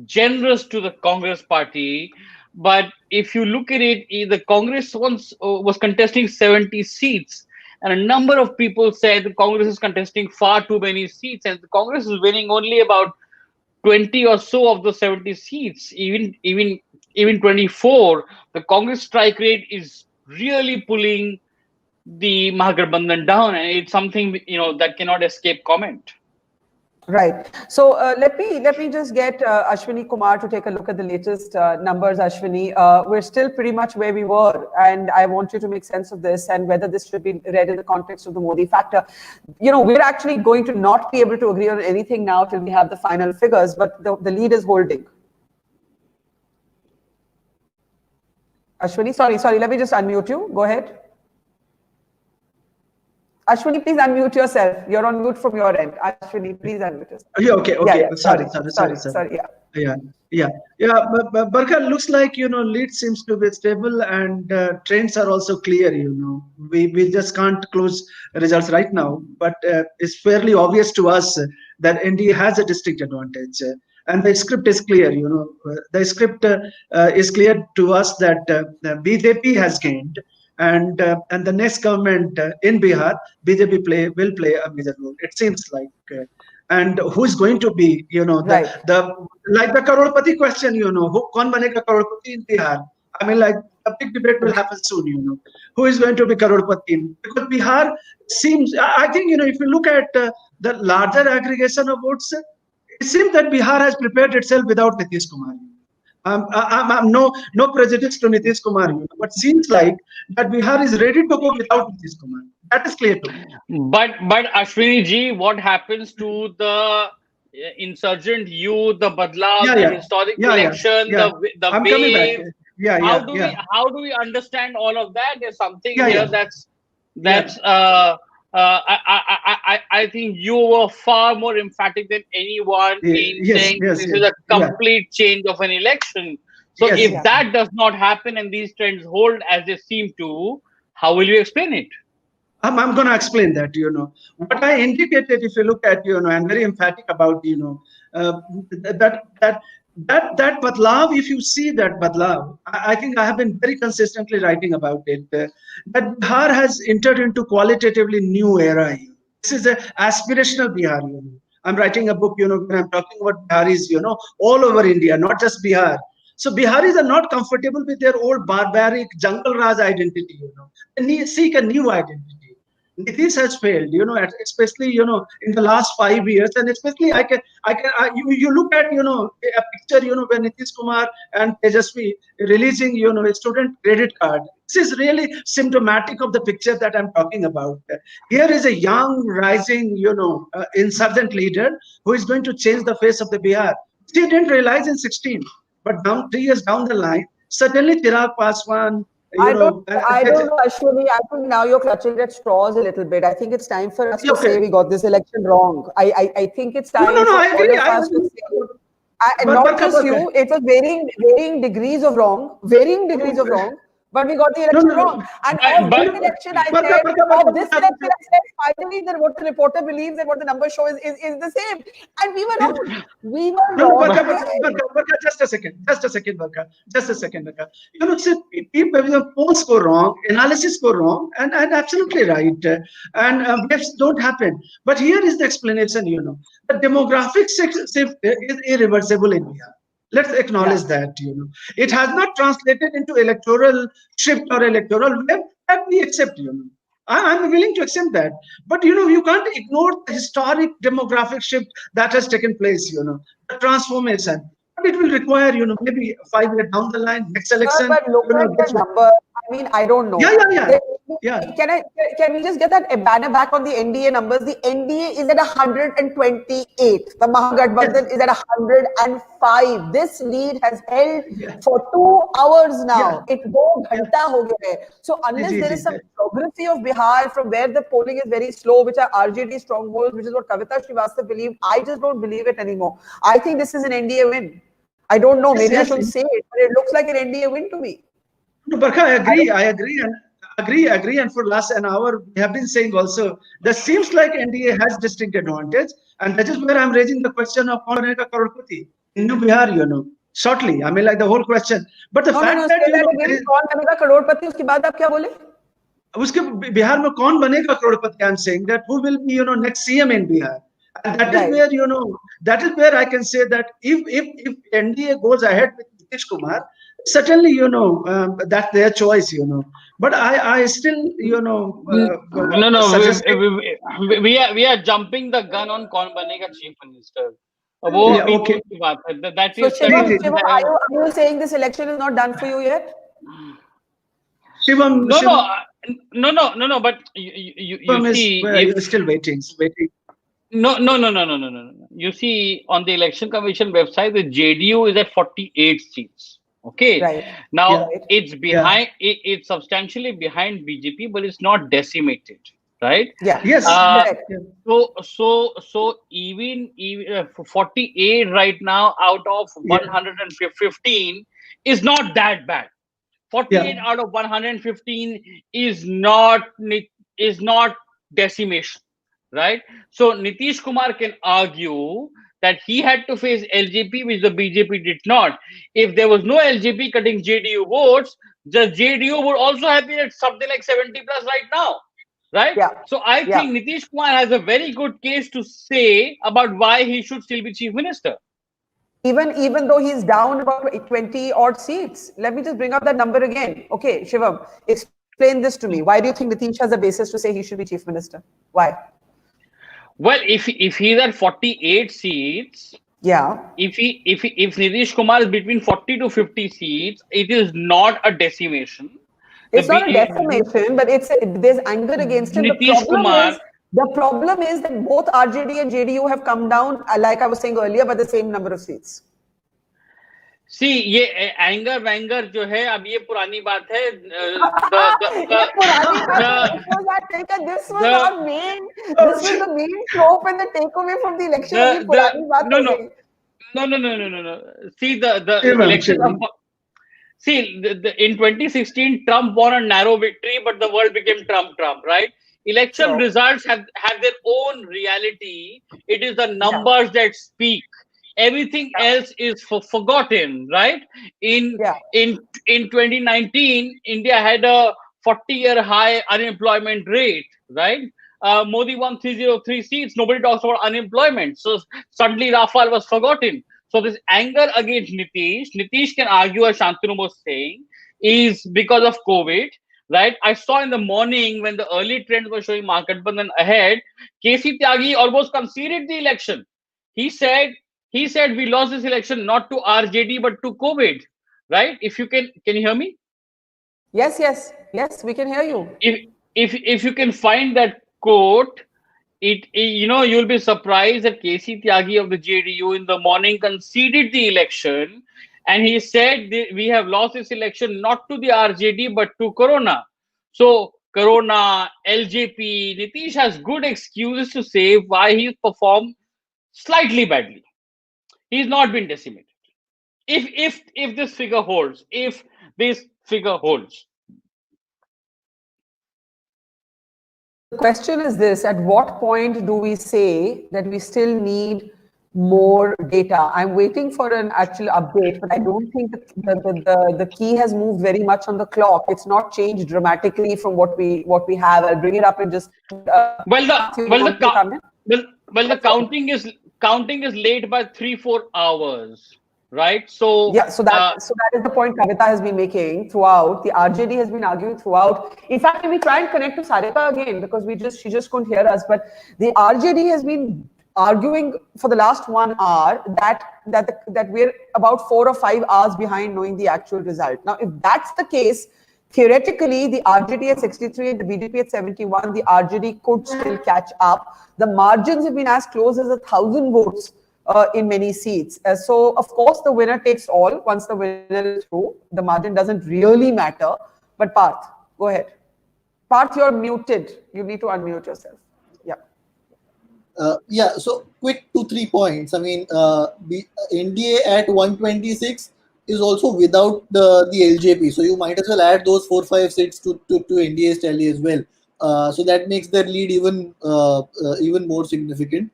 generous to the Congress party. But if you look at it, the Congress once was contesting 70 seats. And a number of people said the Congress is contesting far too many seats, and the Congress is winning only about 20 or so of the 70 seats, even 24. The Congress strike rate is really pulling the Mahagathbandhan down, and it's something that cannot escape comment. Right. So let me just get Ashwini Kumar to take a look at the latest numbers. Ashwini, we're still pretty much where we were, and I want you to make sense of this and whether this should be read in the context of the Modi factor. We're actually going to not be able to agree on anything now till we have the final figures, but the lead is holding. Ashwini, sorry, let me just unmute you. Go ahead. Ashwini, please unmute yourself. You're on mute from your end. Ashwini, please unmute yourself. Yeah, okay. Yeah, Sorry. Yeah. But Barkha, looks like, lead seems to be stable, and trends are also clear, We just can't close results right now, but it's fairly obvious to us that NDA has a distinct advantage. And the script is clear, the script is clear to us that the BJP has gained. And the next government in Bihar, BJP will play a major role. It seems like, and who's going to be, like the Crorepati question, who kaun banega Crorepati in Bihar? I mean, like a big debate will happen soon. Who is going to be Crorepati? Because Bihar seems, I think, if you look at the larger aggregation of votes, it seems that Bihar has prepared itself without Nitish Kumar. I'm no prejudice to Nitish Kumar, but seems like that Bihar is ready to go without Nitish Kumar. That is clear to me. But Ashwini ji, what happens to the insurgent youth, the Badlao, the historic election, the wave? How do we understand all of that? There's something here that's I think you were far more emphatic than anyone in saying this is a complete change of an election. So if that does not happen and these trends hold as they seem to, how will you explain it? I'm going to explain that, What I indicated, if you look at, and very emphatic about, that Badlav, if you see that Badlav, I think I have been very consistently writing about it, that Bihar has entered into qualitatively new era. This is an aspirational Bihar. I'm writing a book, where I'm talking about Biharis, all over India, not just Bihar. So Biharis are not comfortable with their old barbaric Jungle Raj identity, They seek a new identity. Nitish has failed, especially, in the last 5 years, and especially you look at, a picture, when Nitish Kumar and Tejashwi releasing, a student credit card. This is really symptomatic of the picture that I'm talking about. Here is a young, rising, insurgent leader who is going to change the face of the Bihar. He didn't realize in 16, but now 3 years down the line, suddenly Chirag Paswan, I don't know, Ashwini. I think now you're clutching at straws a little bit. I think it's time for us to say we got this election wrong. I think it's time for all of us to say, not just you, it was varying degrees of wrong, but we got the election wrong. And of this election, I said, finally, what the reporter believes and what the numbers show is the same. And we were wrong. We were wrong. Barkha, just a second, Barkha. You know, see, people, polls go wrong, analysis go wrong, and absolutely right. And blips don't happen. But here is the explanation, you know. The demographic shift is irreversible in Bihar. Let's acknowledge that, you know. It has not translated into electoral shift or electoral wave, and we accept, you know. I'm willing to accept that. But, you know, you can't ignore the historic demographic shift that has taken place, you know, the transformation. But it will require, you know, maybe 5 years down the line, next election. But look at the number. I mean, I don't know. Yeah. Can we just get that banner back on the NDA numbers? The NDA is at 128. The Mahagathbandhan is at 105. This lead has held for 2 hours now. It go ghanta ho gaya hai. So unless there is some geography of Bihar from where the polling is very slow, which are RJD strongholds, which is what Kavita Srivastava believed, I just don't believe it anymore. I think this is an NDA win. I don't know. Maybe I shouldn't say it, but it looks like an NDA win to me. No, Barkha, I agree. And for last an hour, we have been saying also that seems like NDA has distinct advantage, and that is where I'm raising the question of kaun banega crorepati in New Bihar, you know, shortly. I mean, like the whole question. But the fact that you know, kaun banega crorepati, uske baad aap kya bole? Uske Bihar mein kaun banega crorepati? I'm saying that who will be, you know, next CM in Bihar. And that is where, you know, that is where I can say that if NDA goes ahead with Nitish Kumar, certainly, you know, that's their choice, you know. But I still, you know, we are jumping the gun on kaun banega chief minister. Okay. That is Shivam, are you saying this election is not done for you yet? No. But you see, you're still waiting. No. You see, on the Election Commission website, the JDU is at 48 seats. Okay. Right. Now it's behind. It's substantially behind BJP, but it's not decimated. Right. Yeah. Yes. So even 48 right now out of 115 is not that bad. 48 out of 115 is not decimation. Right? So Nitish Kumar can argue that he had to face LJP, which the BJP did not. If there was no LJP cutting JDU votes, the JDU would also have been at something like 70 plus right now. Right? Yeah. So I think Nitish Kumar has a very good case to say about why he should still be chief minister. Even though he's down about 20 odd seats. Let me just bring up that number again. Okay, Shivam, explain this to me. Why do you think Nitish has a basis to say he should be chief minister? Why? Well, if he's at 48 seats, if Nitish Kumar is between 40 to 50 seats, it is not a decimation. It's not a decimation, but there's anger against him. The problem is that both RJD and JDU have come down, like I was saying earlier, by the same number of seats. See, ये anger wanger जो है अब ये पुरानी बात है. This was our main. This was the main trope and the takeaway from the election. No. See the election. In 2016, Trump won a narrow victory, but the world became Trump, right? Election results have their own reality. It is the numbers that speak. Everything else is forgotten, right? In 2019, India had a 40-year high unemployment rate, right? Modi won 303 seats. Nobody talks about unemployment. So suddenly Rafale was forgotten. So this anger against Nitish can argue, as Shantanu was saying, is because of COVID, right? I saw in the morning when the early trends were showing Mahagathbandhan ahead, KC Tyagi almost conceded the election. He said we lost this election not to RJD but to COVID, right? If you can you hear me? Yes, we can hear you. If you can find that quote, you'll be surprised that KC Tyagi of the JDU in the morning conceded the election, and he said we have lost this election not to the RJD but to Corona. So Corona, LJP, Nitish has good excuses to say why he performed slightly badly. He's not been decimated. If this figure holds, if this figure holds. The question is this: at what point do we say that we still need more data? I'm waiting for an actual update, but I don't think the key has moved very much on the clock. It's not changed dramatically from what we have. I'll bring it up in just. The counting is late by 3-4 hours. Right. So yeah, so that is the point Kavita has been making throughout. The RJD has been arguing throughout. In fact, if we try and connect to Sarika again, because she just couldn't hear us, but the RJD has been arguing for the last 1 hour that we're about 4 or 5 hours behind knowing the actual result. Now, if that's the case, theoretically, the RJD at 63 and the BJP at 71, the RJD could still catch up. The margins have been as close as 1,000 votes. In many seats. So, of course, the winner takes all. Once the winner is through, the margin doesn't really matter. But Parth, go ahead. Parth, you're muted. You need to unmute yourself. Yeah. So, quick 2-3 points. I mean, the NDA at 126 is also without the LJP. So, you might as well add those 4-5 seats to NDA's tally as well. So that makes their lead even more significant.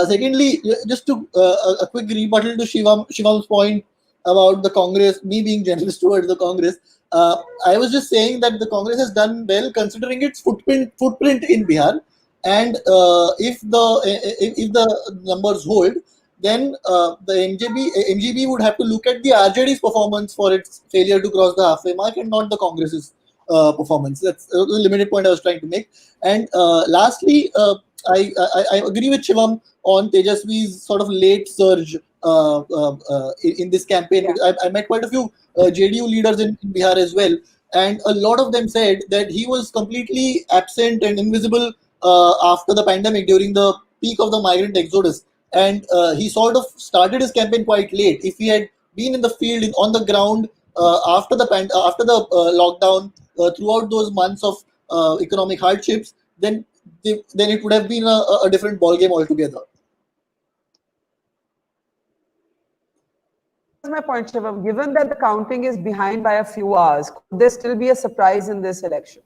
Secondly, just to a quick rebuttal to Shivam's point about the Congress, me being generous towards the Congress. I was just saying that the Congress has done well considering its footprint in Bihar, and if the numbers hold, then the MGB would have to look at the RJD's performance for its failure to cross the halfway mark and not the Congress's performance. That's a limited point I was trying to make. And lastly, I agree with Shivam on Tejashwi's sort of late surge in this campaign. I met quite a few JDU leaders in Bihar as well, and a lot of them said that he was completely absent and invisible after the pandemic during the peak of the migrant exodus, and he sort of started his campaign quite late. If he had been in the field, on the ground after the lockdown, throughout those months of economic hardships, then it would have been a different ballgame altogether. That's my point, Shivam. Given that the counting is behind by a few hours, could there still be a surprise in this election?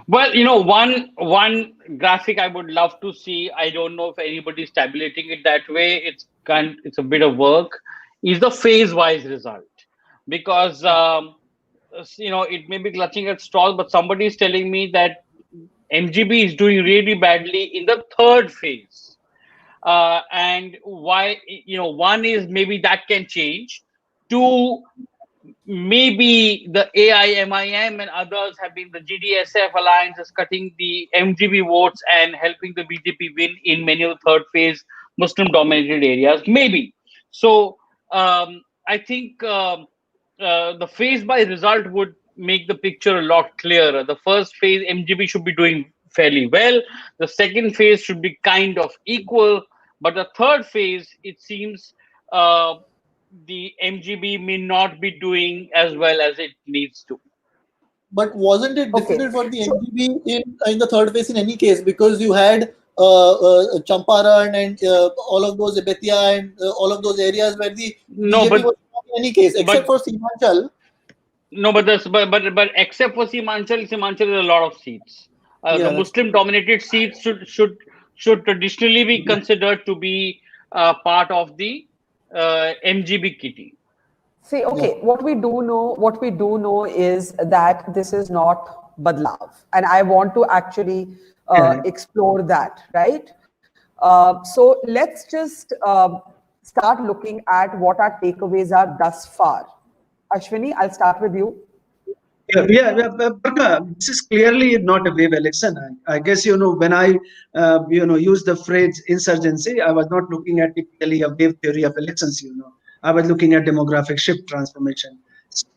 Well, one graphic I would love to see, I don't know if anybody's tabulating it that way, it's a bit of work, is the phase-wise result. Because, it may be clutching at straws, but somebody is telling me that MGB is doing really badly in the third phase. And why, one is maybe that can change. Two, maybe the AIMIM and others have been, the GDSF alliance is cutting the MGB votes and helping the BJP win in many of the third phase Muslim dominated areas. Maybe. So I think the phase by result would make the picture a lot clearer. The first phase, MGB should be doing fairly well. The second phase should be kind of equal. But the third phase, it seems the MGB may not be doing as well as it needs to. But wasn't it difficult for the MGB in the third phase in any case? Because you had Champaran and all of those, Betia and all of those areas where the BJP was not in any case, except for Seemanchal. No, but except for Seemanchal is a lot of seats. The Muslim-dominated seats should traditionally be considered to be part of the MGB kitty. See, okay, what we do know is that this is not Badlav, and I want to actually explore that, right? So let's just start looking at what our takeaways are thus far. Ashwini, I'll start with you. Barkha, this is clearly not a wave election. I guess, when I, use the phrase insurgency, I was not looking at typically a wave theory of elections, I was looking at demographic shift transformation.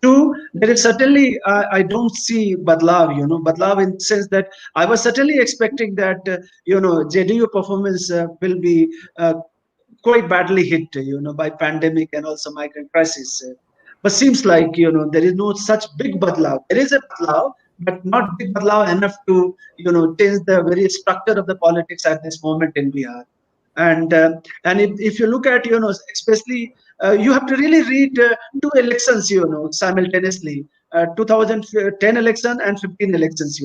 Two, there is certainly, I don't see Badlav, Badlav in the sense that I was certainly expecting that, JDU performance will be quite badly hit, by pandemic and also migrant crisis. But seems like, there is no such big badlav. There is a badlav, but not big badlav enough to, change the very structure of the politics at this moment in Bihar. And if you look at, especially, you have to really read two elections, simultaneously. 2010 election and 15 elections.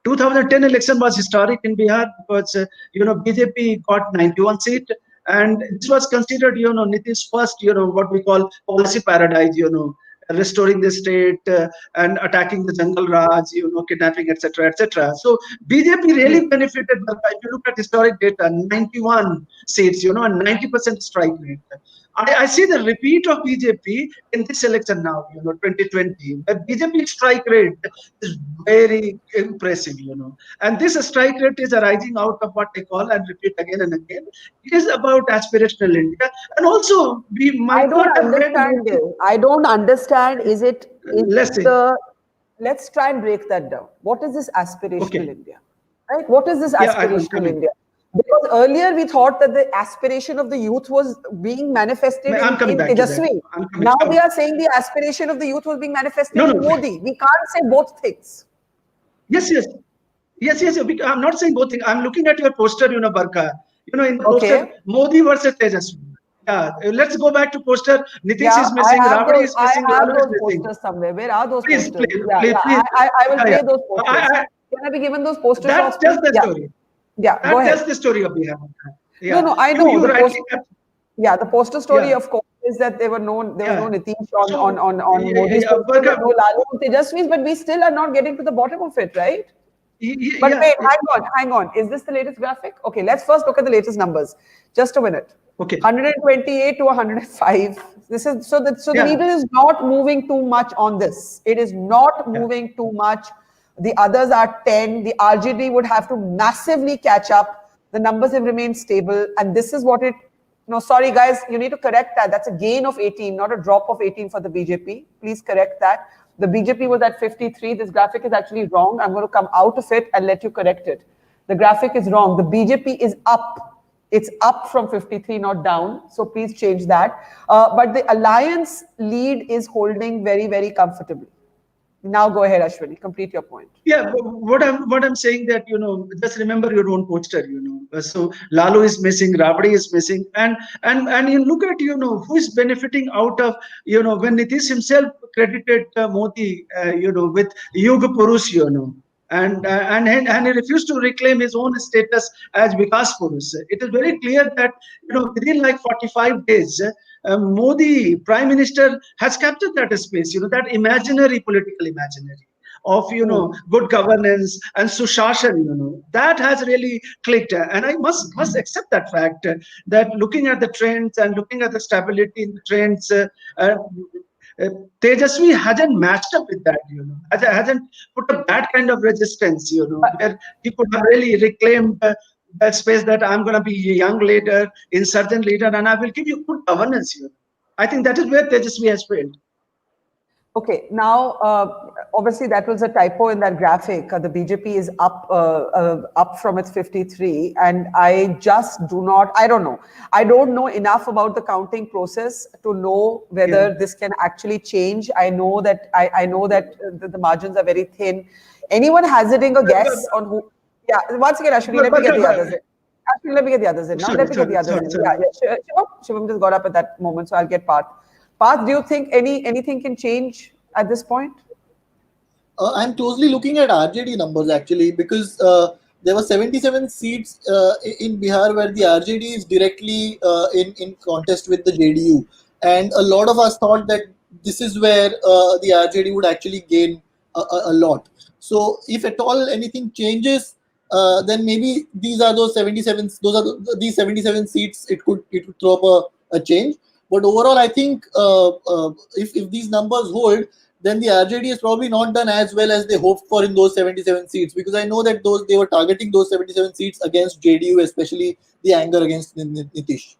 2010 election was historic in Bihar because BJP got 91 seat, and this was considered Nitish first what we call policy paradise, restoring the state and attacking the jungle raj, kidnapping, etc., etc. So BJP really benefited. If you look at historic data, 91 seats, and 90% strike rate. I see the repeat of BJP in this election now, 2020. The BJP strike rate is very impressive, and this strike rate is arising out of what I call, and repeat again and again, it is about aspirational India. And also, we might not have read. I don't understand. Let's try and break that down. What is this aspirational India? Right? What is this aspirational India? Because earlier we thought that the aspiration of the youth was being manifested in Tejashwi. Now they are saying the aspiration of the youth was being manifested in Modi. We can't say both things. Yes. I'm not saying both things. I'm looking at your poster, Barkha. In the poster, Modi versus Tejashwi. Yeah, let's go back to poster. Nitish is missing, Rabadi is missing, Lalu is missing. Posters somewhere. Where are those posters? Please. I will play those posters. Can I be given those posters? That tells the story. Yeah, go ahead. That's the story of Bihar. No, I know. The poster story, of course, is that there were no Nitish on Modi's poster, no Lalu and Tejashwi's, but we still are not getting to the bottom of it, right? But wait, hang on. Is this the latest graphic? Okay, let's first look at the latest numbers. Just a minute. Okay. 128 to 105. This is the needle is not moving too much on this. It is not moving too much. The others are 10. The RJD would have to massively catch up. The numbers have remained stable. And this is what it... No, sorry, guys. You need to correct that. That's a gain of 18, not a drop of 18 for the BJP. Please correct that. The BJP was at 53. This graphic is actually wrong. I'm going to come out of it and let you correct it. The graphic is wrong. The BJP is up. It's up from 53, not down. So please change that. But the alliance lead is holding very, very comfortably. Now go ahead, Ashwini. Complete your point. Yeah, what I'm saying that just remember your own poster. So Lalu is missing, Rabadi is missing, and you look at who is benefiting out of when Nitish himself credited Modi with Yuga Purush and he refused to reclaim his own status as Vikas Purush. It is very clear that within like 45 days. Modi, Prime Minister, has captured that space, that imaginary political imaginary of, good governance and Sushashan, that has really clicked. And I must accept that fact that looking at the trends and looking at the stability in the trends, Tejashwi hasn't matched up with that, hasn't put up that kind of resistance, where he could have really reclaimed that space that I'm going to be a young leader, insurgent leader, and I will give you good governance here. I think that is where Tejashwi has failed. Okay, now obviously that was a typo in that graphic. The BJP is up from its 53, and I just do not. I don't know. I don't know enough about the counting process to know whether this can actually change. I know that the margins are very thin. Anyone hazarding a guess on who? Yeah, once again, Ashwini, let me get the others in. Ashwini, let me get the others in. Now, let me get the others in. Shivam just got up at that moment, so I'll get Parth. Parth, do you think anything can change at this point? I'm closely looking at RJD numbers, actually, because there were 77 seats in Bihar where the RJD is directly in contest with the JDU. And a lot of us thought that this is where the RJD would actually gain a lot. So if at all anything changes, then maybe these are those 77. These 77 seats. It could throw up a change. But overall, I think if these numbers hold, then the RJD is probably not done as well as they hoped for in those 77 seats. Because I know that they were targeting those 77 seats against JDU, especially the anger against Nitish.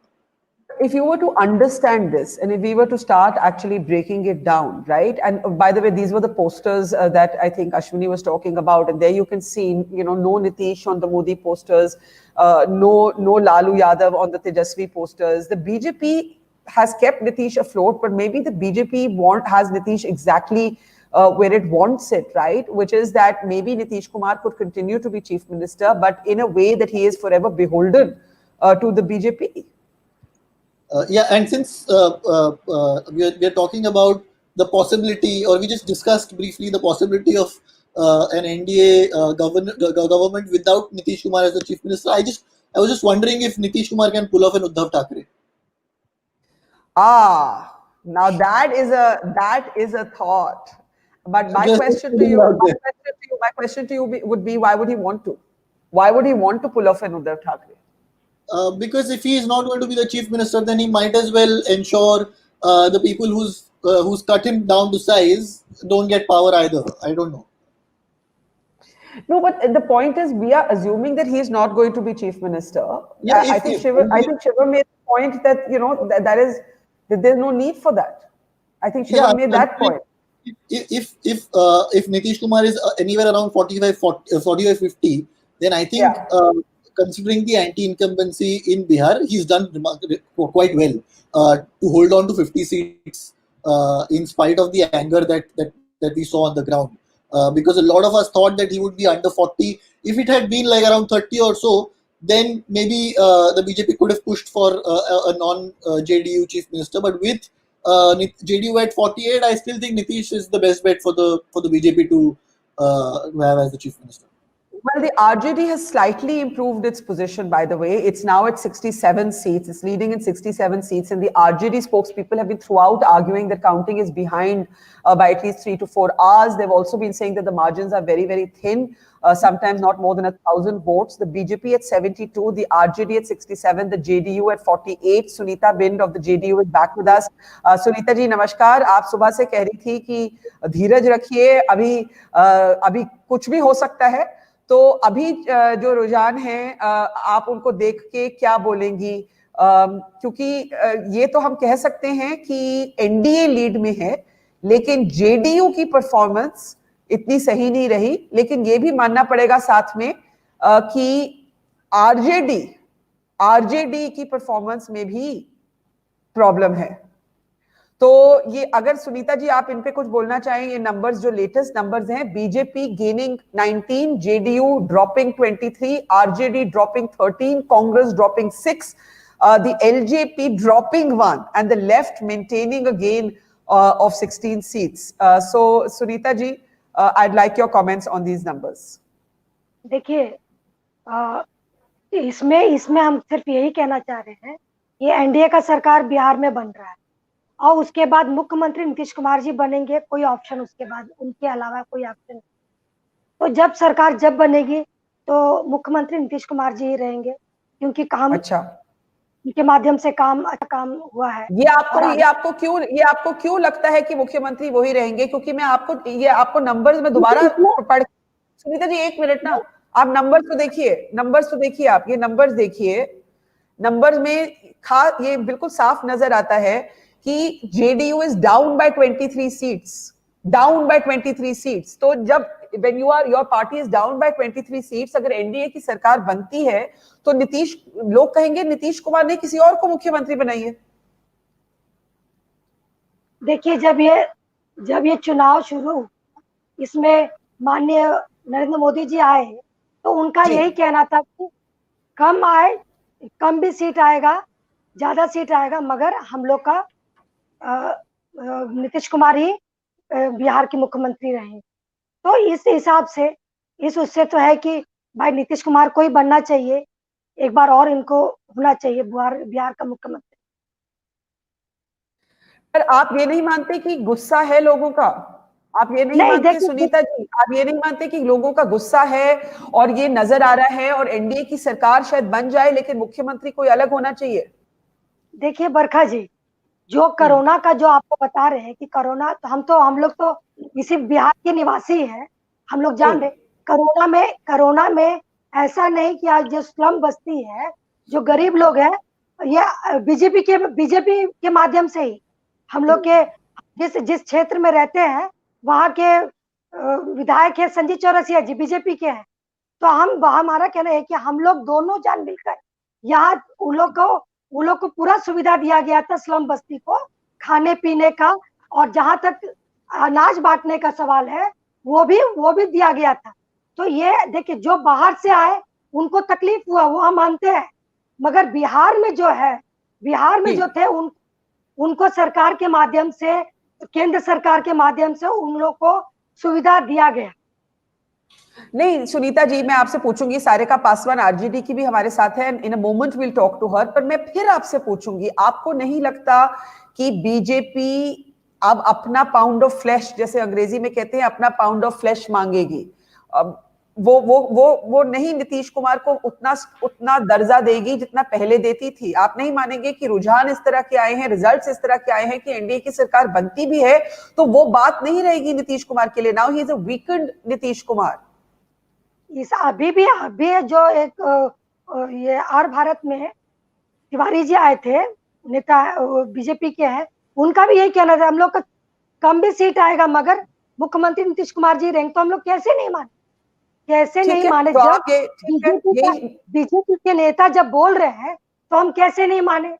if you were to understand this, and if we were to start actually breaking it down, right? And by the way, these were the posters that I think Ashwini was talking about, and there you can see, no Nitish on the Modi posters, no Lalu Yadav on the Tejashwi posters. The BJP has kept Nitish afloat, but maybe the BJP has Nitish exactly where it wants it, right? Which is that maybe Nitish Kumar could continue to be chief minister, but in a way that he is forever beholden to the BJP. Yeah, and since we are talking about the possibility, or we just discussed briefly the possibility of an NDA government without Nitish Kumar as the chief minister, I was just wondering if Nitish Kumar can pull off an Uddhav Thackeray. Now that is a thought. But my question to you would be, why would he want to? Why would he want to pull off an Uddhav Thackeray? Because if he is not going to be the chief minister, then he might as well ensure the people who's cut him down to size don't get power either. I don't know. No, but the point is, we are assuming that he is not going to be chief minister. Yeah, I think Shiva made the point that that there's no need for that. I think Shiva made that point. If Nitish Kumar is anywhere around 45, 50, then I think. Considering the anti-incumbency in Bihar, he's done quite well to hold on to 50 seats in spite of the anger that we saw on the ground. Because a lot of us thought that he would be under 40. If it had been like around 30 or so, then maybe the BJP could have pushed for a non-JDU chief minister. But with JDU at 48, I still think Nitish is the best bet for the BJP to have as the chief minister. Well, the RJD has slightly improved its position, by the way. It's now at 67 seats. It's leading in 67 seats. And the RJD spokespeople have been throughout arguing that counting is behind by at least 3 to 4 hours. They've also been saying that the margins are very, very thin, sometimes not more than 1,000 votes. The BJP at 72, the RJD at 67, the JDU at 48. Sunita Bind of the JDU is back with us. Sunita ji, namaskar. आप सुबह से कह रही थी कि धीरज रखिए, अभी कुछ भी हो सकता है. तो अभी जो रुझान है आप उनको देख के क्या बोलेंगी, क्योंकि ये तो हम कह सकते हैं कि एनडीए लीड में है, लेकिन जेडीयू की परफॉर्मेंस इतनी सही नहीं रही. लेकिन ये भी मानना पड़ेगा साथ में कि आरजेडी की परफॉर्मेंस में भी प्रॉब्लम है. तो ये अगर सुनीता जी आप इन पे कुछ बोलना चाहें, ये नंबर्स जो लेटेस्ट नंबर्स हैं, BJP gaining 19, JDU dropping 23, RJD dropping 13, Congress dropping 6, the LJP dropping 1, and the left maintaining a gain of 16 seats. So Sunita ji, I'd like your comments on these numbers. देखिए, इसमें हम सिर्फ यही कहना चाह रहे हैं, ये एनडीए का सरकार बिहार में बन रहा है और उसके बाद मुख्यमंत्री नीतीश कुमार जी बनेंगे, कोई ऑप्शन उसके बाद उनके अलावा कोई ऑप्शन. तो जब सरकार बनेगी तो मुख्यमंत्री नीतीश कुमार जी ही रहेंगे, क्योंकि काम उनके माध्यम से काम हुआ है. ये आपको क्यों लगता है कि मुख्यमंत्री वही रहेंगे? क्योंकि मैं आपको नंबर्स में दोबारा पढ़. सुनीता जी एक मिनट ना, आप नंबर्स तो देखिए, आप ये नंबर्स देखिए. नंबर्स में ये बिल्कुल साफ नजर आता है कि JDU is down by 23 seats. तो जब when your party is down by 23 seats, अगर एनडीए की सरकार बनती है तो लोग कहेंगे नीतीश कुमार ने किसी और को मुख्यमंत्री बनाई है. देखिए, जब ये चुनाव शुरू, इसमें माननीय नरेंद्र मोदी जी आए तो उनका यही कहना था कि कम भी सीट आएगा, ज्यादा सीट आएगा, मगर हम लोग का नीतीश कुमार ही बिहार के मुख्यमंत्री रहे. तो इस हिसाब से उससे तो है कि भाई नीतीश कुमार को ही बनना चाहिए, एक बार और इनको होना चाहिए बिहार का मुख्यमंत्री. पर आप ये नहीं मानते कि गुस्सा है लोगों का? आप ये नहीं मानते सुनीता जी, आप ये नहीं मानते कि लोगों का गुस्सा है और ये नजर आ रहा है और एनडीए की सरकार शायद बन जाए लेकिन मुख्यमंत्री कोई अलग होना चाहिए? देखिए बरखा जी, जो कोरोना का जो आपको बता रहे हैं कि कोरोना, तो हम लोग तो इसी बिहार के निवासी हैं, हम लोग जान रहे. कोरोना में ऐसा नहीं कि आज जो स्लम बस्ती है, जो गरीब लोग हैं, ये बीजेपी के माध्यम से ही हम लोग के जिस क्षेत्र में रहते हैं वहाँ के विधायक है संजीव चौरसिया जी, बीजेपी के हैं। तो हमारा कहना है कि हम लोग दोनों जान मिलकर यहाँ उन लोग को पूरा सुविधा दिया गया था, स्लम बस्ती को खाने पीने का, और जहां तक अनाज बांटने का सवाल है वो भी दिया गया था। तो ये देखिए, जो बाहर से आए उनको तकलीफ हुआ, वो हम मानते हैं, मगर बिहार में जो थे उनको सरकार के माध्यम से, केंद्र सरकार के माध्यम से उन लोग को सुविधा दिया गया। नहीं सुनीता जी, मैं आपसे पूछूंगी, सारिका पासवान आरजेडी की भी हमारे साथ है, in a moment will talk to her, पर मैं फिर आपसे पूछूंगी, आपको नहीं लगता कि बीजेपी अब अपना पाउंड ऑफ फ्लैश, जैसे अंग्रेजी में कहते हैं, अपना पाउंड ऑफ फ्लैश मांगेगी? अब वो नहीं नीतीश कुमार को उतना दर्जा देगी जितना पहले देती थी? आप नहीं मानेंगे कि रुझान इस तरह के आए हैं, रिजल्ट्स इस तरह के आए हैं कि एनडीए की सरकार बनती भी है तो वो बात नहीं रहेगी नीतीश कुमार के लिए? Now he is a weekend Nitish Kumar. अभी जो एक ये आर भारत में तिवारी जी आए थे, नेता बीजेपी के हैं, उनका भी यही कहना था हम लोग का कम भी सीट आएगा मगर मुख्यमंत्री नीतीश कुमार जी रहेंगे। तो हम लोग कैसे नहीं माने जब बीजेपी के नेता जब बोल रहे हैं तो हम कैसे नहीं माने?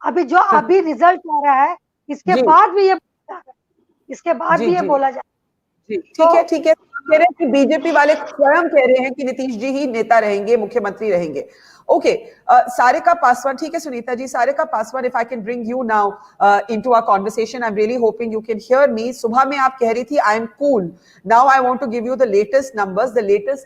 अभी रिजल्ट आ रहा है, इसके बाद भी ये बोला जा ठीक है कह रहे हैं कि बीजेपी वाले स्वयं कह रहे हैं कि नीतीश जी ही नेता रहेंगे, मुख्यमंत्री रहेंगे। ओके, सारिका पासवान, ठीक है Sunita ji, Sarika Paswan, if I can bring you now into our conversation, I am really hoping you can hear me. सुबह में आप कह रही थी I am cool, now I want to give you the latest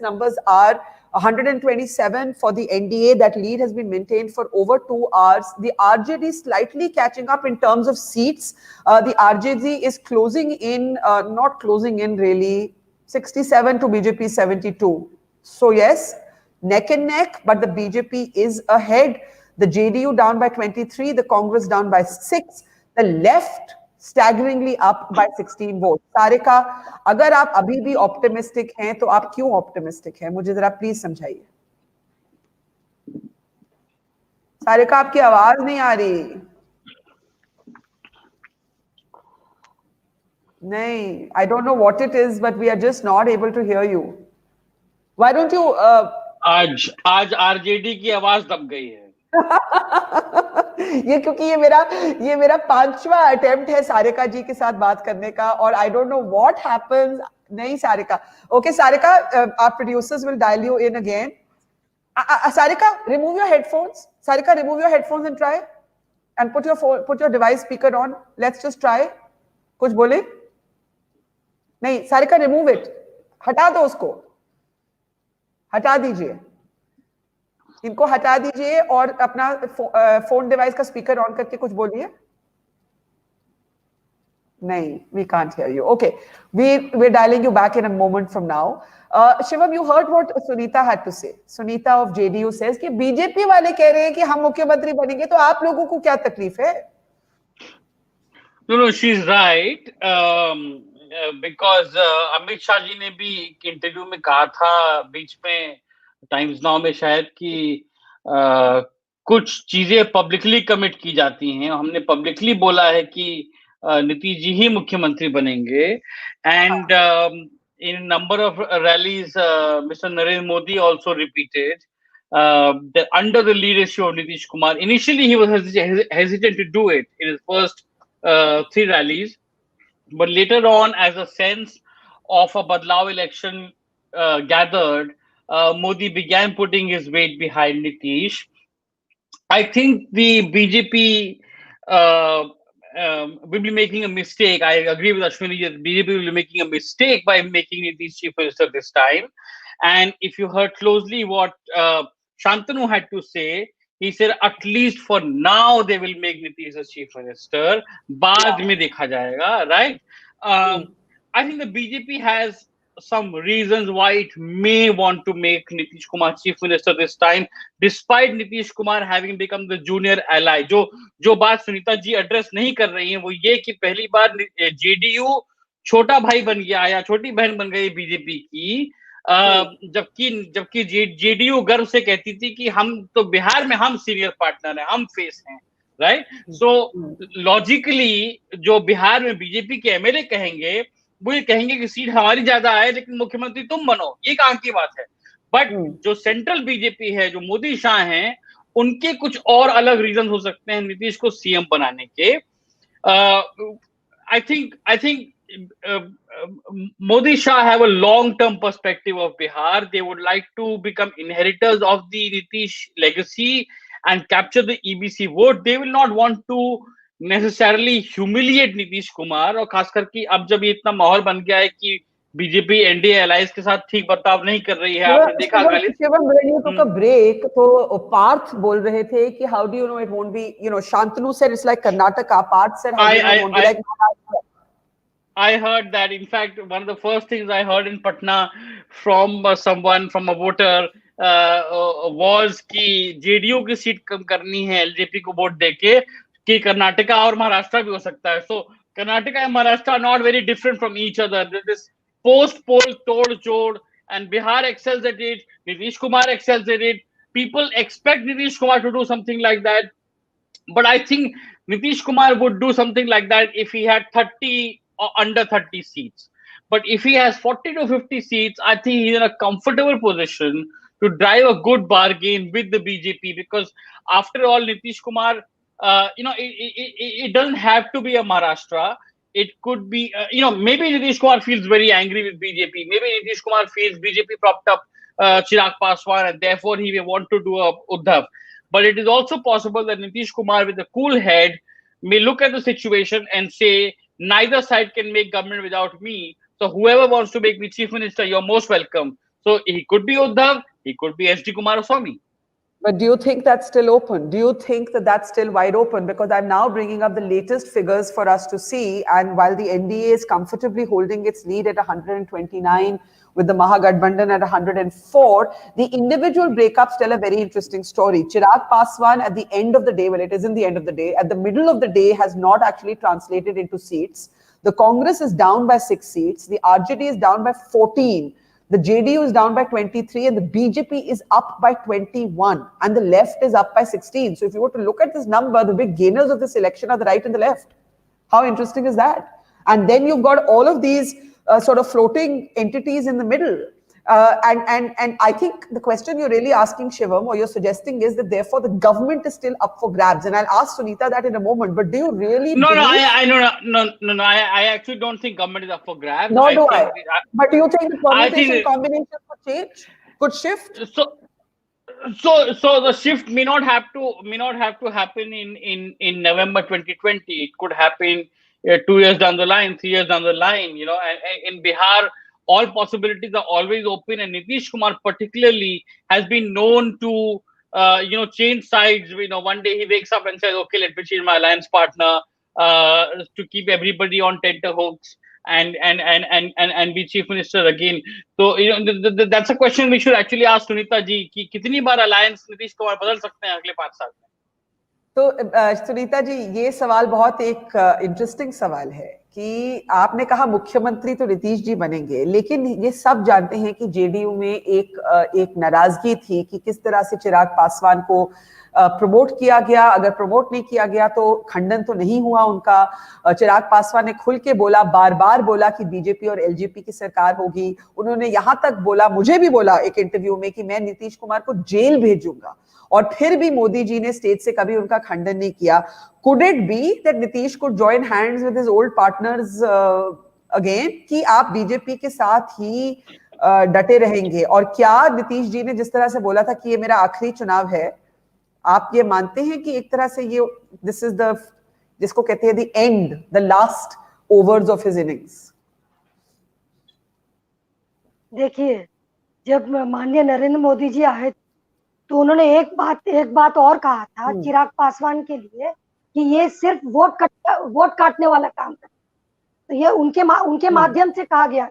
numbers are 127 for the NDA. That lead has been maintained for over 2 hours. The RJD is slightly catching up in terms of seats. The RJD is closing in, not closing in really, 67 to BJP 72. So yes, neck and neck, but the BJP is ahead. The JDU down by 23, the Congress down by 6, the left staggeringly up by 16 votes. Sarika, अगर आप अभी भी optimistic हैं तो आप क्यों optimistic हैं? मुझे जरा प्लीज समझाइए। सारिका, आपकी आवाज नहीं आ रही। नहीं, I don't know what it is, but we are just not able to hear you. Why don't you? आज आरजेडी की आवाज दब गई है। ये क्योंकि ये मेरा 5वां अटेम्प्ट है सारिका जी के साथ बात करने का, और I don't know what happens. नहीं Sarika, okay Sarika, our producers will dial you in again. Sarika, remove your headphones. Sarika, remove your headphones and try, and put your device speaker on. Let's just try. कुछ बोले? नहीं Sarika, remove it. हटा दो उसको, हटा दीजिए, इनको हटा दीजिए और अपना फोन डिवाइस का स्पीकर ऑन करके कुछ बोलिए। नहीं, we can't hear you. Okay, we're dialing you back in a moment from now. Shivam, you heard what Sunita had to say. Sunita of JDU says कि बीजेपी वाले कह रहे हैं कि हम मुख्यमंत्री बनेंगे, तो आप लोगों को क्या तकलीफ है? No, she's right. Because Amit Shah ji ने भी एक इंटरव्यू में कहा था बीच में, टाइम्स नाउ में शायद, कि कुछ चीजें पब्लिकली कमिट की जाती हैं। हमने पब्लिकली बोला है कि नीतीश जी ही मुख्यमंत्री बनेंगे। And in number of rallies mister Narendra Modi also repeated that under the leadership of Nitish Kumar, initially he was hesitant to do it in his first 3 rallies, but later on, as a sense of a Badlao election gathered, Modi began putting his weight behind Nitish. I think the BJP will be making a mistake. I agree with Ashwini that BJP will be making a mistake by making Nitish chief minister this time. And if you heard closely what Shantanu had to say, he said at least for now they will make Nitish as chief minister. Baad mein dekha jayega, right? I think the BJP has some reasons why it may want to make Nitish Kumar chief minister this time, despite Nitish Kumar having become the junior ally. जो बात Sunita ji address नहीं कर रही हैं वो ये कि पहली बार जेडीयू छोटा भाई बन गया या छोटी बहन बन गई बीजेपी की, जबकि जेडीयू गर्व से कहती थी कि हम तो बिहार में हम सीनियर पार्टनर हैं, हम फेस हैं, राइट? सो लॉजिकली जो बिहार में बीजेपी के एमएलए कहेंगे वो ये कहेंगे कि सीट हमारी ज्यादा है लेकिन मुख्यमंत्री तुम बनो, ये कहाँ की बात है? बट जो सेंट्रल बीजेपी है, जो मोदी शाह हैं, उनके कुछ और अलग रीजन हो सकते हैं नीतीश को सीएम बनाने के। I think Modi Shah have a long-term perspective of Bihar. They would like to become inheritors of the Nitish legacy and capture the EBC vote. They will not want to necessarily humiliate Nitish Kumar, और खास करके अब जब ये इतना माहौल बन गया है कि बीजेपी एनडीए अलायंस के साथ ठीक बर्ताव नहीं कर रही है, आपने देखा ब्रेक तो पार्थ बोल रहे थे कि how do you know it won't be, you know, Shantanu said it's like Karnataka, Parth said how do you know it won't be like Maharashtra. I heard that. In fact, one of the first things I heard in Patna from someone, from a voter, was कि JDU की seat कम करनी है LJP को vote देके, कि कर्नाटका और महाराष्ट्र भी हो सकता है. So Karnataka and Maharashtra are not very different from each other. This post-poll tod-jod, and Bihar excels at it. Nitish Kumar excels at it. People expect Nitish Kumar to do something like that, but I think Nitish Kumar would do something like that if he had 30 or under 30 seats. But if he has 40 to 50 seats, I think he's in a comfortable position to drive a good bargain with the BJP, because after all, Nitish Kumar, it doesn't have to be a Maharashtra. It could be, maybe Nitish Kumar feels very angry with BJP. Maybe Nitish Kumar feels BJP propped up Chirag Paswan and therefore he may want to do a Uddhav. But it is also possible that Nitish Kumar, with a cool head, may look at the situation and say, neither side can make government without me. So whoever wants to make me chief minister, you're most welcome. So he could be Uddhav, he could be HD Kumaraswamy. But do you think that's still open? Do you think that that's still wide open? Because I'm now bringing up the latest figures for us to see. And while the NDA is comfortably holding its lead at 129, with the Mahagathbandhan at 104, the individual breakups tell a very interesting story. Chirag Paswan at the end of the day, well, it isn't the end of the day, at the middle of the day has not actually translated into seats. The Congress is down by 6 seats. The RJD is down by 14. The JDU is down by 23 and the BJP is up by 21 and the left is up by 16. So if you were to look at this number, the big gainers of this election are the right and the left. How interesting is that? And then you've got all of these sort of floating entities in the middle. And I think the question you're really asking, Shivam, or you're suggesting is that therefore the government is still up for grabs. And I'll ask Sunita that in a moment. But do you really No, I actually don't think government is up for grabs. Nor do I. But do you think the permutation combination could change? Could shift? So the shift may not have to happen in November 2020. It could happen 2 years down the line, 3 years down the line. And in Bihar, all possibilities are always open, and Nitish Kumar particularly has been known to change sides. One day he wakes up and says, okay, let me change my alliance partner to keep everybody on tenterhooks and be chief minister again. So that's a question we should actually ask Sunita ji कि कितनी बार alliance Nitish Kumar बदल सकते हैं अगले 5 साल में? तो सुनीता जी, ये सवाल बहुत एक इंटरेस्टिंग सवाल है कि आपने कहा मुख्यमंत्री तो नीतीश जी बनेंगे, लेकिन ये सब जानते हैं कि जेडीयू में एक नाराजगी थी कि किस तरह से चिराग पासवान को प्रमोट किया गया. अगर प्रमोट नहीं किया गया तो खंडन तो नहीं हुआ उनका. चिराग पासवान ने खुल के बोला, बार बार बोला कि बीजेपी और एलजेपी की सरकार होगी. उन्होंने यहां तक बोला, मुझे भी बोला एक इंटरव्यू में, कि मैं नीतीश कुमार को जेल भेजूंगा, और फिर भी मोदी जी ने स्टेज से कभी उनका खंडन नहीं किया. Could it be that Nitish could join hands with his old partners again, कि आप बीजेपी के साथ ही डटे रहेंगे? और क्या नीतीश जी ने जिस तरह से बोला था कि ये मेरा आखिरी चुनाव है, आप ये मानते हैं कि एक तरह से ये दिस इज द, जिसको कहते हैं the end, the last overs of his innings? देखिए, जब माननीय नरेंद्र मोदी जी आए तो उन्होंने एक बात और कहा था चिराग पासवान के लिए कि ये सिर्फ वोट काटने वाला काम है. तो ये उनके माध्यम से कहा गया.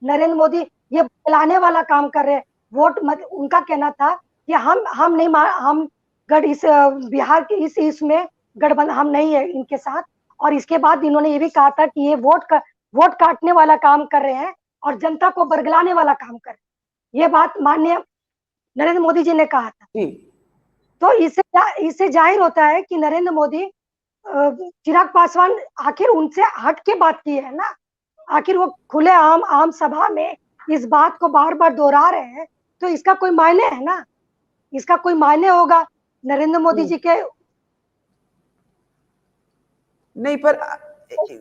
नरेंद्र मोदी ये बुलाने वाला काम कर रहे हैं. उनका कहना था कि हम इस बिहार के इस में गठबंधन हम नहीं है इनके साथ. और इसके बाद इन्होंने ये भी कहा था कि ये वोट काटने वाला काम कर रहे हैं और जनता को बरगलाने वाला काम कर रहे हैं. ये बात माननीय नरेंद्र मोदी जी ने कहा था। तो इससे जाहिर होता है कि नरेंद्र मोदी चिराग पासवान आखिर उनसे हट के बात की है ना, आखिर वो खुले आम सभा में इस बात को बार बार दोहरा रहे हैं, तो इसका कोई मायने है ना, इसका कोई मायने होगा नरेंद्र मोदी जी के। नहीं, पर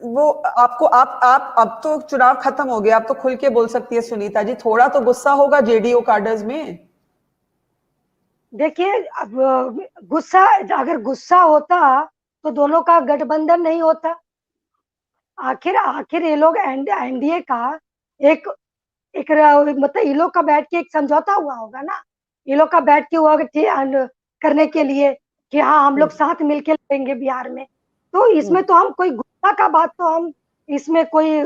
वो आपको आप अब तो चुनाव खत्म हो गया, अब तो खुल के बोल सकती है सुनीता जी, थोड़ा तो गुस्सा होगा जेडीयू कार्डर्स में। देखिए, अब गुस्सा, अगर गुस्सा होता तो दोनों का गठबंधन नहीं होता। आखिर ये लोग एनडीए का एक मतलब ये लोग का बैठ के एक समझौता हुआ होगा ना, ये लोग का बैठ के हुआ करने के लिए कि हाँ हम लोग साथ मिलके लड़ेंगे बिहार में। तो इसमें तो हम कोई गुस्सा का बात तो हम इसमें कोई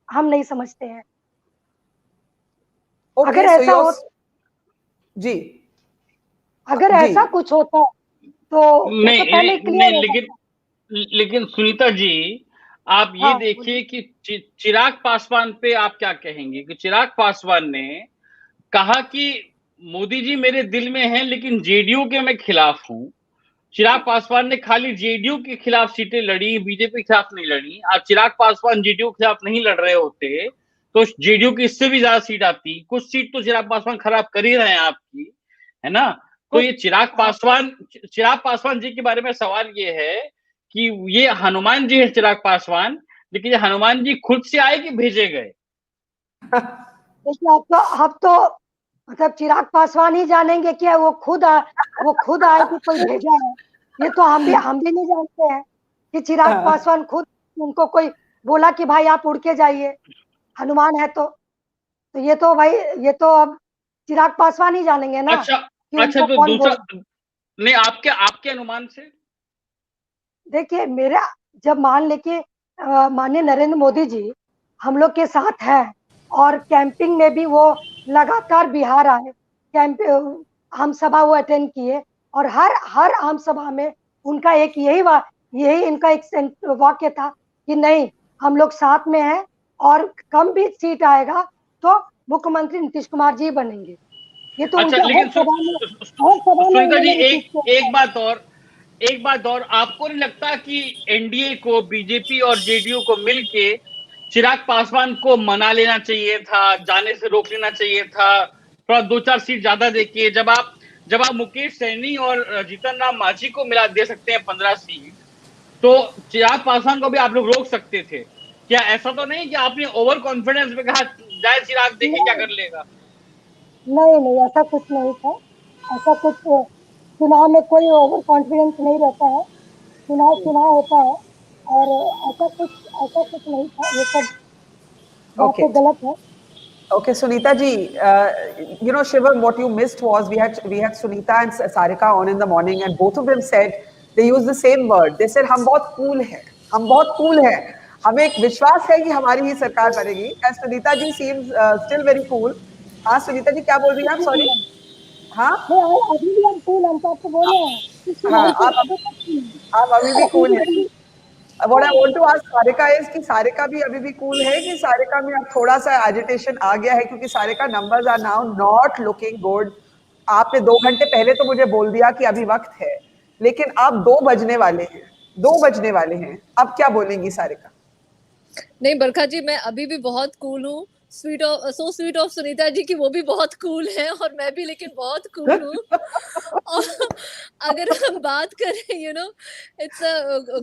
हम नहीं समझते हैं। अगर ऐसा हो जी, अगर ऐसा कुछ होता तो नहीं, लेकिन सुनीता जी, आप ये देखिए कि चिराग पासवान पे आप क्या कहेंगे कि चिराग पासवान ने कहा कि मोदी जी मेरे दिल में हैं लेकिन जेडीयू के मैं खिलाफ हूं। चिराग पासवान ने खाली जेडीयू के खिलाफ सीटें लड़ी, बीजेपी के खिलाफ नहीं लड़ी। आप चिराग पासवान जेडीयू के खिलाफ नहीं लड़ रहे होते तो जेडीयू की इससे भी ज्यादा सीट आती। कुछ सीट तो चिराग पासवान खराब कर ही रहे हैं आपकी, है ना। तो ये चिराग पासवान जी के बारे में सवाल ये है कि ये हनुमान जी है चिराग पासवान, लेकिन ये हनुमान जी खुद से आए कि भेजे गए? देखिए, अब तो मतलब चिराग पासवान ही जानेंगे कि वो खुद आए कि कोई भेजा है। ये तो हम भी नहीं जानते हैं कि चिराग पासवान खुद उनको कोई बोला कि भाई आप उड़ के जाइए, हनुमान है तो ये तो भाई, ये तो अब चिराग पासवान ही जानेंगे ना। अच्छा तो दूसरा नहीं, आपके अनुमान से देखिए, मेरा जब मान लेके माननीय नरेंद्र मोदी जी हम लोग के साथ है और कैंपिंग में भी वो लगातार बिहार आए, कैंप आम सभा वो अटेंड किए और हर आम सभा में उनका एक यही इनका एक वाक्य था कि नहीं हम लोग साथ में हैं और कम भी सीट आएगा तो मुख्यमंत्री नीतीश कुमार जी बनेंगे। ये तो अच्छा, लेकिन सुनीता जी एक बात और, आपको नहीं लगता कि एनडीए को, बीजेपी और जेडीयू को मिलके चिराग पासवान को मना लेना चाहिए था, जाने से रोक लेना चाहिए था, थोड़ा 2-4 सीट ज्यादा देके? जब आप मुकेश सहनी और जीतन राम मांझी को मिला दे सकते हैं 15 सीट, तो चिराग पासवान को भी आप लोग रोक सकते थे। क्या ऐसा तो नहीं कि आपने ओवर कॉन्फिडेंस में कहा जाए चिराग, देखे क्या कर लेगा? नहीं, ऐसा कुछ नहीं था। ऐसा कुछ चुनाव में कोई ओवर कॉन्फिडेंस नहीं रहता है। चुनाव होता है और ऐसा कुछ नहीं था। ये सब बातें गलत है। Okay, Sunita ji, Shivam, what you missed was we had Sunita and Sarika on in the morning, and both of them said they used the same word. They said हम बहुत cool हैं, हम बहुत cool हैं, हमें एक विश्वास है कि हमारी ही सरकार बनेगी. And Sunita ji seems still very cool. हाँ, सुनीता जी क्या बोल रही हैं आप? Sorry. हाँ? अभी भी हम cool, हम तो आपको बोले हैं। हाँ, आप अभी भी cool हैं. What I want to ask Sarika is कि सारिका भी अभी भी cool है कि सारिका में अब थोड़ा सा agitation आ गया है, क्योंकि Sarika numbers are now not looking good. आपने 2 घंटे पहले तो मुझे बोल दिया कि अभी वक्त है, लेकिन अब 2 बजने वाले हैं, अब क्या बोलेंगी सारिका? नहीं बरखा जी, मैं अभी भी बहुत कूल हूँ। So sweet of Sunita ji की वो भी बहुत कूल है और मैं भी लेकिन बहुत कूल हूँ। और अगर हम बात करें इट्स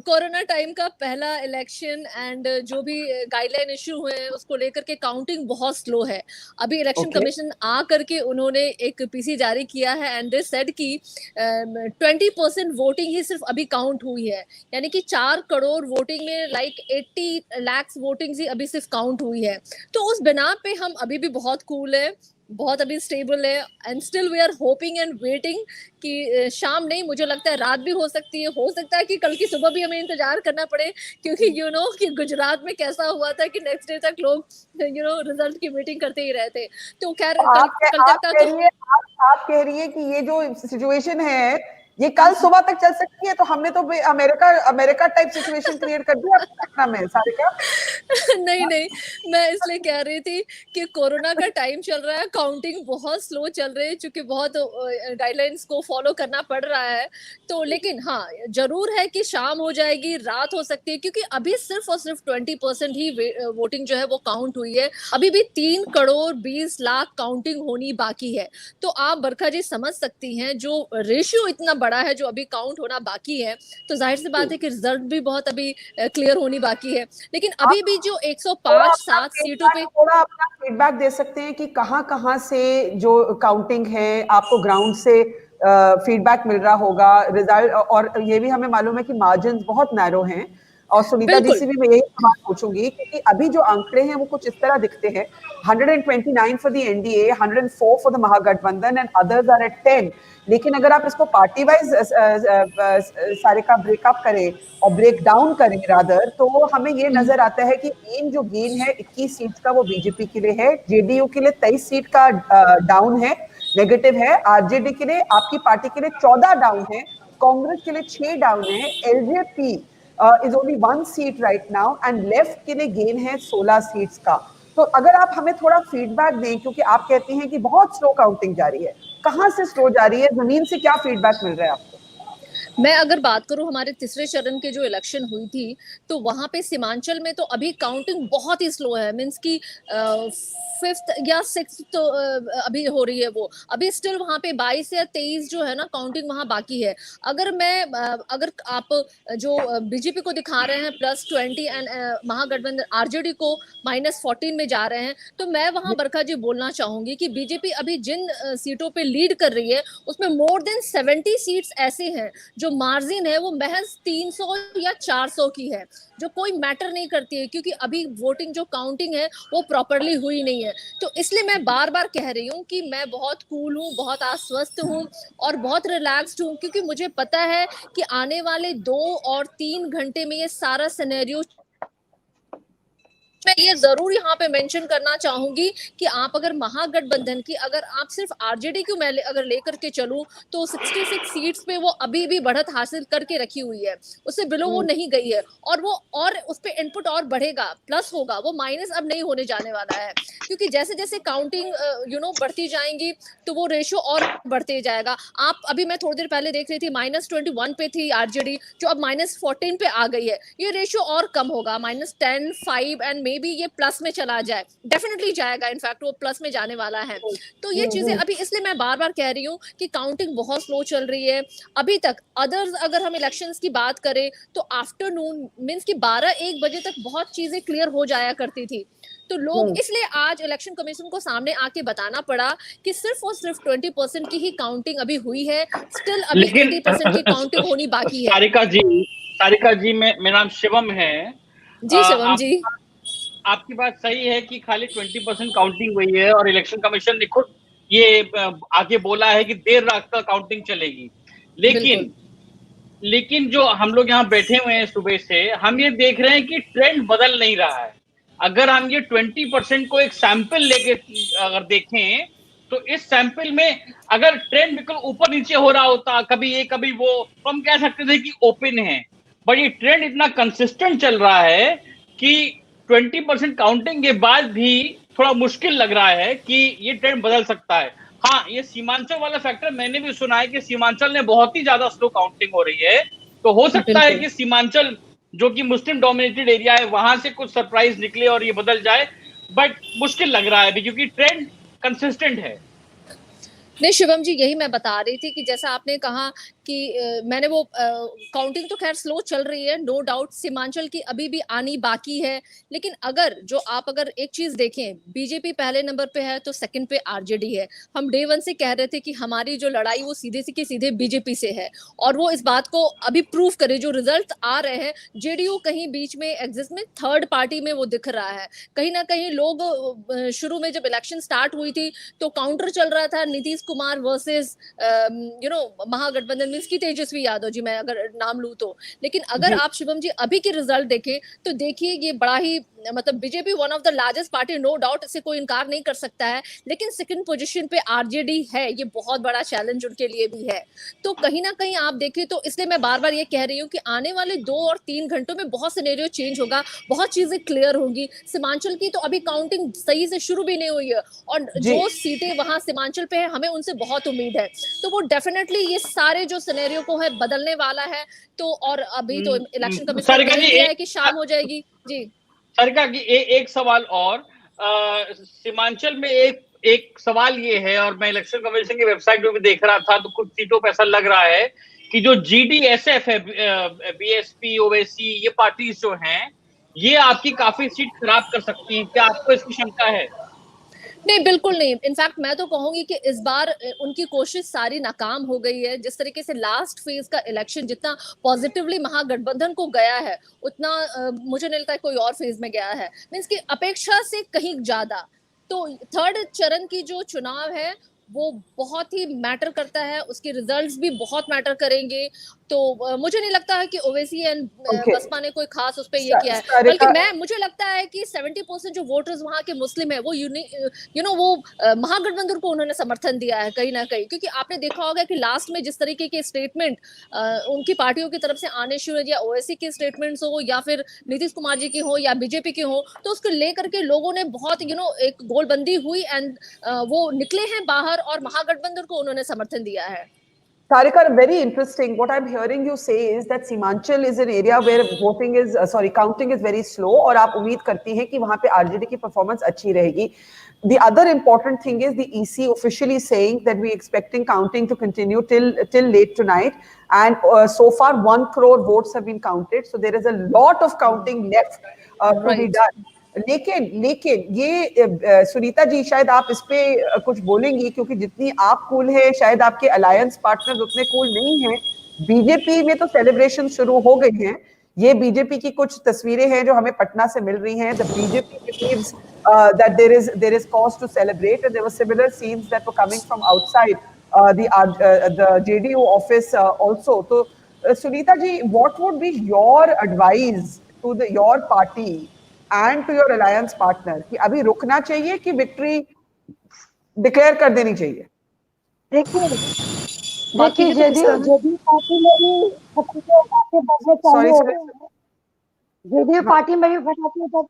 कोरोना टाइम का पहला इलेक्शन एंड जो भी गाइडलाइन इशू हुए हैं उसको लेकर के काउंटिंग बहुत स्लो है। अभी इलेक्शन कमीशन आ करके उन्होंने एक पीसी जारी किया है एंड दे सेड कि 20% वोटिंग ही सिर्फ अभी काउंट हुई है, यानी कि 4 करोड़ वोटिंग में लाइक 80 लाख वोटिंग ही अभी सिर्फ काउंट हुई है। तो उस बिना पे हम अभी भी बहुत कूल है, बहुत अभी स्टेबल है and still we are hoping and waiting कि शाम नहीं, मुझे लगता है रात भी हो सकती है, हो सकता है कि कल की सुबह भी हमें इंतजार करना पड़े, क्योंकि कि गुजरात में कैसा हुआ था कि नेक्स्ट डे तक लोग रिजल्ट की मीटिंग करते ही रहते। तो खैर आप कह रही है कि ये जो सिचुएशन है ये कल सुबह तक चल सकती है, तो हमने तो अमेरिका टाइप सिचुएशन क्रिएट कर दिया पटना में सारिका। नहीं, मैं इसलिए कह रही थी कि कोरोना का टाइम चल रहा है, काउंटिंग बहुत स्लो चल रही है, चूंकि बहुत गाइडलाइंस को फॉलो करना पड़ रहा है। तो लेकिन हाँ, जरूर है कि शाम हो जाएगी, रात हो सकती है, क्योंकि अभी सिर्फ और सिर्फ 20% ही वोटिंग जो है वो काउंट हुई है। अभी भी 3 करोड़ 20 लाख काउंटिंग होनी बाकी है। तो आप बरखा जी समझ सकती हैं, जो रेशियो इतना बड़ा है जो अभी काउंट होना बाकी है, तो जाहिर सी बात है कि रिजल्ट भी बहुत अभी क्लियर होनी बाकी है। लेकिन अभी भी जो 105-7 सीटों पे थोड़ा अपना फीडबैक दे सकते हैं कि कहाँ से जो काउंटिंग है आपको ग्राउंड से फीडबैक मिल रहा होगा रिजल्ट, और ये भी हमें मालूम है कि मार्जिन बहुत नैरो हैं। और सुनीता जी से भी मैं यही सवाल पूछूंगी, क्योंकि अभी जो आंकड़े हैं वो कुछ इस तरह दिखते हैं, 129 for the NDA, 104 for the Mahagathbandhan and others are at 10। लेकिन अगर आप इसको पार्टी वाइज सारे का ब्रेकअप करें और ब्रेक डाउन करें रादर, तो हमें ये नजर आता है कि मेन जो गेन है 21 सीट का वो बीजेपी के लिए है, जेडीयू के लिए 23 सीट का डाउन है, नेगेटिव है, आरजेडी के लिए, आपकी पार्टी के लिए 14 डाउन है, कांग्रेस के लिए 6 डाउन है, LJP is only 1 seat right now and left के लिए गेन है 16 सीट्स का। तो अगर आप हमें थोड़ा फीडबैक दें, क्योंकि आप कहते हैं कि बहुत स्लो काउंटिंग जारी है, कहां से स्लो जारी है, जमीन से क्या फीडबैक मिल रहा है आपको? मैं अगर बात करूं हमारे तीसरे चरण के जो इलेक्शन हुई थी, तो वहां पे सीमांचल में तो अभी काउंटिंग बहुत ही स्लो है, मींस की 5th या 6th तो अभी हो रही है वो, अभी स्टिल वहां पे 22 या 23 जो है ना काउंटिंग वहां बाकी है। अगर आप जो बीजेपी को दिखा रहे हैं +20 एंड महागठबंधन आरजेडी को -14 में जा रहे हैं, तो मैं वहां बरखा जी बोलना चाहूंगी कि बीजेपी अभी जिन सीटों पे लीड कर रही है उसमें मोर देन 70 सीट्स ऐसे हैं जो मार्जिन है वो महज 300 या 400 की है, जो कोई मैटर नहीं करती है, क्योंकि अभी वोटिंग जो काउंटिंग है वो प्रॉपरली हुई नहीं है। तो इसलिए मैं बार बार कह रही हूँ कि मैं बहुत कूल हूँ, बहुत आश्वस्त हूँ और बहुत रिलैक्स्ड हूँ, क्योंकि मुझे पता है कि आने वाले 2 और 3 घंटे में ये सारा सिनेरियो। मैं ये जरूर यहाँ पे मेंशन करना चाहूंगी कि आप अगर महागठबंधन की, अगर आप सिर्फ आरजेडी को मैं अगर लेकर के चलूं, तो 66 सीट्स पे वो अभी भी बढ़त हासिल करके रखी हुई है, उससे बिलो वो नहीं गई है, और उस पे इनपुट और बढ़ेगा, प्लस होगा, वो माइनस अब नहीं होने जाने वाला है, क्योंकि जैसे जैसे काउंटिंग बढ़ती जाएंगी तो वो रेशियो और बढ़ते जाएगा। आप अभी मैं थोड़ी देर पहले देख रही थी -21 पे थी आरजेडी, जो अब -14 पे आ गई है, ये रेशियो और कम होगा, -10, 5 एंड मे बी ये प्लस में चला जाए, डेफिनेटली जाएगा, इनफैक्ट वो प्लस में जाने वाला है। तो ये चीजें अभी, इसलिए मैं बार बार कह रही हूँ कि काउंटिंग बहुत स्लो चल रही है अभी तक। अदर्स अगर हम इलेक्शंस की बात करें तो आफ्टरनून मींस कि 12-1 बजे तक बहुत चीजें क्लियर हो जाया करती थी, तो लोग, इसलिए आज इलेक्शन कमीशन को सामने आके बताना पड़ा कि सिर्फ और सिर्फ 20% की ही काउंटिंग अभी हुई है, स्टिल अभी 80% की काउंटिंग होनी बाकी है। सारिका जी मेरा नाम शिवम है जी। शिवम जी, आपकी बात सही है कि खाली 20% काउंटिंग हुई है और इलेक्शन कमीशन ने खुद ये आगे बोला है कि देर रात तक काउंटिंग चलेगी, लेकिन जो हम लोग यहाँ बैठे हुए हैं सुबह से, हम ये देख रहे हैं कि ट्रेंड बदल नहीं रहा है। अगर हम ये 20% को एक सैंपल लेके अगर देखें, तो इस सैंपल में अगर ट्रेंड बिल्कुल ऊपर नीचे हो रहा होता, कभी ये कभी वो, तो हम कह सकते थे कि ओपन है, बट ये ट्रेंड इतना कंसिस्टेंट चल रहा है कि 20% काउंटिंग के बाद भी थोड़ा मुश्किल लग रहा है कि ये ट्रेंड बदल सकता है। हाँ, ये सीमांचल वाला फैक्टर मैंने भी सुना है कि सीमांचल में बहुत ही ज्यादा स्लो काउंटिंग हो रही है, तो हो सकता है कि सीमांचल जो कि मुस्लिम डोमिनेटेड एरिया है वहां से कुछ सरप्राइज निकले और ये बदल जाए, बट मुश्किल लग रहा है अभी, क्योंकि ट्रेंड कंसिस्टेंट है। नहीं शिवम जी, यही मैं बता रही थी कि जैसा आपने कहा कि मैंने वो काउंटिंग तो खैर स्लो चल रही है, नो डाउट, सीमांचल की अभी भी आनी बाकी है, लेकिन अगर एक चीज देखें, बीजेपी पहले नंबर पे है तो सेकंड पे आरजेडी है। हम डे 1 से कह रहे थे कि हमारी जो लड़ाई वो सीधे की सीधे बीजेपी से है, और वो इस बात को अभी प्रूव करे, जो रिजल्ट आ रहे हैं, जेडीयू कहीं बीच में एग्जिस्ट में थर्ड पार्टी में वो दिख रहा है। कहीं ना कहीं लोग शुरू में जब इलेक्शन स्टार्ट हुई थी तो काउंटर चल रहा था, नीतीश कुमार वर्सेस महागठबंधन मींस की तेजस्वी यादव जी, मैं अगर नाम लूं तो। लेकिन अगर आप शिवम जी अभी के रिजल्ट देखें तो देखिए ये बड़ा ही मतलब BJP one of the largest party, no doubt, इससे कोई इनकार नहीं कर सकता है, लेकिन सेकंड पोजीशन पे आरजेडी है, ये बहुत बड़ा चैलेंज उनके लिए भी है। तो कहीं ना कहीं आप देखें तो इसलिए मैं बार बार ये कह रही हूँ कि आने वाले 2 और 3 घंटों में बहुत सिनेरियो चेंज होगा, बहुत चीजें क्लियर होंगी। सीमांचल की तो अभी काउंटिंग सही से शुरू भी नहीं हुई है, और जो सीटें वहां सीमांचल पे है हमें उनसे बहुत उम्मीद है, तो वो डेफिनेटली ये सारे जो सिनेरियो को है बदलने वाला है। तो और अभी तो इलेक्शन कमीशन ने कह दिया है कि शाम हो जाएगी जी। सारिका जी एक सवाल और, सीमांचल में एक सवाल ये है, और मैं इलेक्शन कमीशन की वेबसाइट पे भी देख रहा था, तो कुछ सीटों पे ऐसा लग रहा है कि जो जीडीएसएफ है, बीएसपी, ओवैसी, ये पार्टीज जो हैं, ये आपकी काफी सीट खराब कर सकती हैं। क्या आपको इसकी शंका है? नहीं, बिल्कुल नहीं। इनफैक्ट मैं तो कहूंगी कि इस बार उनकी कोशिश सारी नाकाम हो गई है। जिस तरीके से लास्ट फेज का इलेक्शन जितना पॉजिटिवली महागठबंधन को गया है, उतना मुझे नहीं लगता है कोई और फेज में गया है, मींस की अपेक्षा से कहीं ज्यादा। तो थर्ड चरण की जो चुनाव है वो बहुत ही मैटर करता है, उसके रिजल्ट्स भी बहुत मैटर करेंगे। तो मुझे नहीं लगता है कि ओवैसी एंड बसपा ने कोई खास उस पर ये किया है, बल्कि मुझे लगता है कि 70% जो वोटर्स वहां के मुस्लिम है वो वो महागठबंधन को उन्होंने समर्थन दिया है कहीं ना कहीं, क्योंकि आपने देखा होगा कि लास्ट में जिस तरीके के स्टेटमेंट उनकी पार्टियों की तरफ से आने शुरू, या ओवैसी के स्टेटमेंट्स हो या फिर नीतीश कुमार जी की हो या बीजेपी की हो, तो उसको लेकर के लोगों ने बहुत एक गोलबंदी हुई एंड वो निकले हैं बाहर और महागठबंधन को उन्होंने समर्थन दिया है। Sarika, very interesting. What I'm hearing you say is that Simanchal is an area where counting is very slow, और आप उम्मीद करती हैं कि वहां पे आरजेडी की परफॉर्मेंस अच्छी रहेगी. The other important thing is the EC officially saying that we're expecting counting to continue till late tonight, and so far 1 crore votes have been counted, so there is a lot of counting left to be done. लेकिन ये सुनीता जी, शायद आप इस पे कुछ बोलेंगी, क्योंकि जितनी आप कूल है शायद आपके अलायंस पार्टनर्स उतने कूल नहीं हैं। बीजेपी में तो सेलिब्रेशन शुरू हो गई हैं। ये बीजेपी की कुछ तस्वीरें हैं जो हमें पटना से मिल रही हैं. The BJP believes that there is cause to celebrate, and there were similar scenes that were coming from outside the JDU office also. So Sunita ji, what would be your advice to your party and to your alliance partner कि अभी रुकना चाहिए कि victory declare कर देनी चाहिए? देखिए JDU party में भी जेडीयू पार्टी में भी फटाके, तो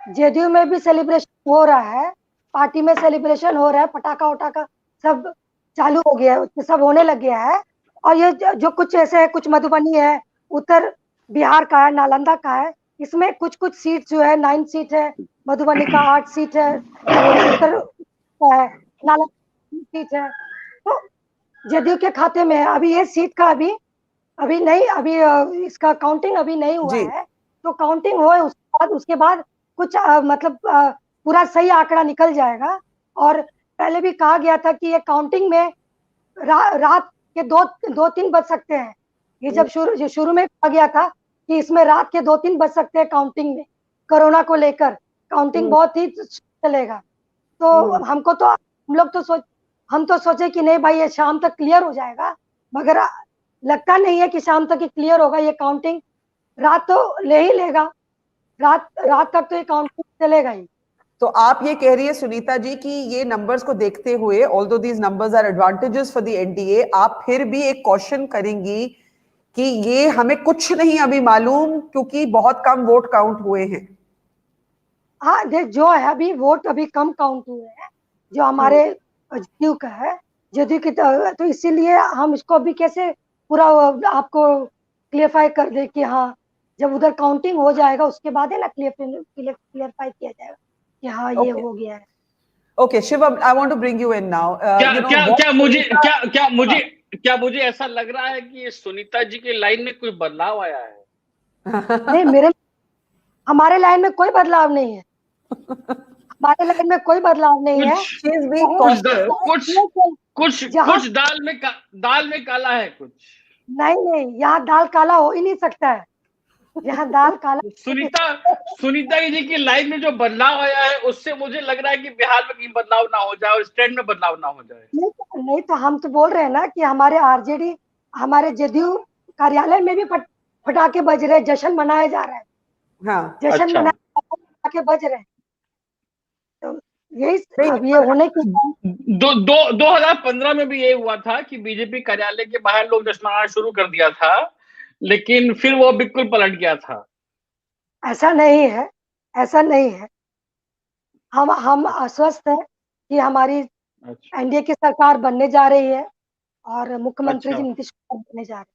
जेडीयू में भी सेलिब्रेशन हो रहा है, पार्टी में सेलिब्रेशन हो रहा है, पटाखा उटाखा सब चालू हो गया है, सब होने लग गया है। और ये जो कुछ ऐसे है, कुछ मधुबनी है, उत्तर बिहार का है, नालंदा का है, इसमें कुछ सीट जो है 9 सीट है, मधुबनी का 8 सीट है, उत्तर का है, नालंदा सीट है, तो जदयू के खाते में है। अभी ये सीट का अभी नहीं, अभी इसका काउंटिंग अभी नहीं हुआ है, तो काउंटिंग हो उसके बाद कुछ मतलब पूरा सही आंकड़ा निकल जाएगा। और पहले भी कहा गया था कि ये काउंटिंग में रात के 2-3 बज सकते हैं। ये जब शुरू में कहा गया था कि इसमें रात के 2-3 बज सकते हैं काउंटिंग में, कोरोना को लेकर काउंटिंग बहुत ही चलेगा। तो हम तो सोचे कि नहीं भाई ये शाम तक क्लियर हो जाएगा, मगर लगता नहीं है कि शाम तक ये क्लियर होगा। ये काउंटिंग रात तो ले ही लेगा, रात तक तो ये काउंटिंग चलेगा ही। तो आप ये कह रही है सुनीता जी कि ये नंबर्स को देखते हुए, although these numbers are advantages for the NDA, आप फिर भी एक क्वेश्चन करेंगी कि ये हमें कुछ नहीं अभी मालूम क्योंकि बहुत कम वोट काउंट हुए हैं? हाँ, देख जो है अभी वोट अभी कम काउंट हुए हैं, जो हमारे जदयू का है, जदयू की, तो इसीलिए हम इसको अभी कैसे पूरा आपको क्लियरफाई कर दे कि हाँ जब उधर काउंटिंग हो जाएगा उसके बाद है ना क्लियरफाई किया जाएगा कि हाँ ये हो गया है। Okay, Shivam, I want to bring you in now. क्या मुझे ऐसा लग रहा है कि सुनीता जी के लाइन में कोई बदलाव आया है? नहीं, हमारे लाइन में कोई बदलाव नहीं है। हमारे लाइन में कोई बदलाव नहीं है। कुछ दाल में काला है कुछ। नहीं, यहाँ दाल काला हो ही नहीं सकता है, यहाँ दाल काला। सुनीता जी की लाइन में जो बदलाव आया है उससे मुझे लग रहा है कि बिहार में कहीं बदलाव ना हो जाए और स्टैंड में बदलाव ना हो जाए। नहीं तो हम तो बोल रहे हैं ना कि हमारे आरजेडी, हमारे जदयू कार्यालय में भी पटाखे बज रहे, जश्न मनाया जा रहा है। हाँ, जश्न मनाया के बज रहे हैं। तो यही अब ये होने की 2015 में भी ये हुआ था कि बीजेपी कार्यालय के बाहर लोग जश्न मनाना शुरू कर दिया था, लेकिन फिर वो बिल्कुल पलट गया था। ऐसा नहीं है, ऐसा नहीं है। हम आश्वस्त हैं कि हमारी एनडीए की सरकार बनने जा रही है और मुख्यमंत्री जी नीतीश कुमार बनने जा रहे हैं।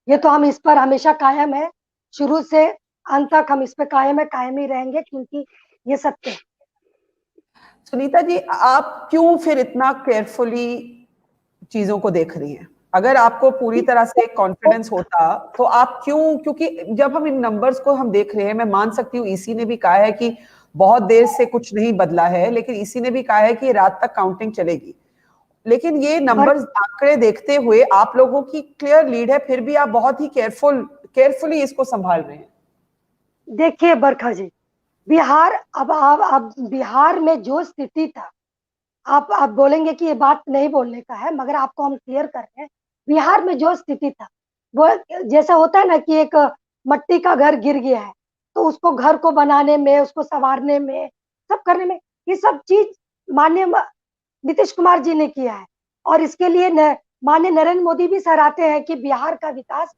ये तो हम इस पर हमेशा कायम है, शुरू से अंत तक हम इस पे कायम ही रहेंगे, क्योंकि ये सत्य है। सुनीता जी, आप क्यों फिर इतना केयरफुली चीजों को देख रही हैं? अगर आपको पूरी तरह से कॉन्फिडेंस होता तो आप क्यों, क्योंकि जब हम इन नंबर्स को हम देख रहे हैं, मैं मान सकती हूँ ईसी ने भी कहा है कि बहुत देर से कुछ नहीं बदला है, लेकिन ईसी ने भी कहा है कि रात तक काउंटिंग चलेगी, लेकिन ये नंबर्स आंकड़े देखते हुए आप लोगों की क्लियर लीड है, फिर भी आप बहुत ही केयरफुली इसको संभाल रहे हैं। देखिए बरखा जी, बिहार अब बिहार में जो स्थिति था, आप बोलेंगे कि ये बात नहीं बोलने का है, मगर आपको हम क्लियर कर रहे हैं। बिहार में जो स्थिति था वो जैसा होता है ना कि एक मट्टी का घर गिर गया है, तो उसको घर को बनाने में, उसको संवारने में, सब करने में, ये सब चीज माननीय नीतीश कुमार जी ने किया है। और इसके लिए माननीय नरेंद्र मोदी भी सराहते हैं कि बिहार का विकास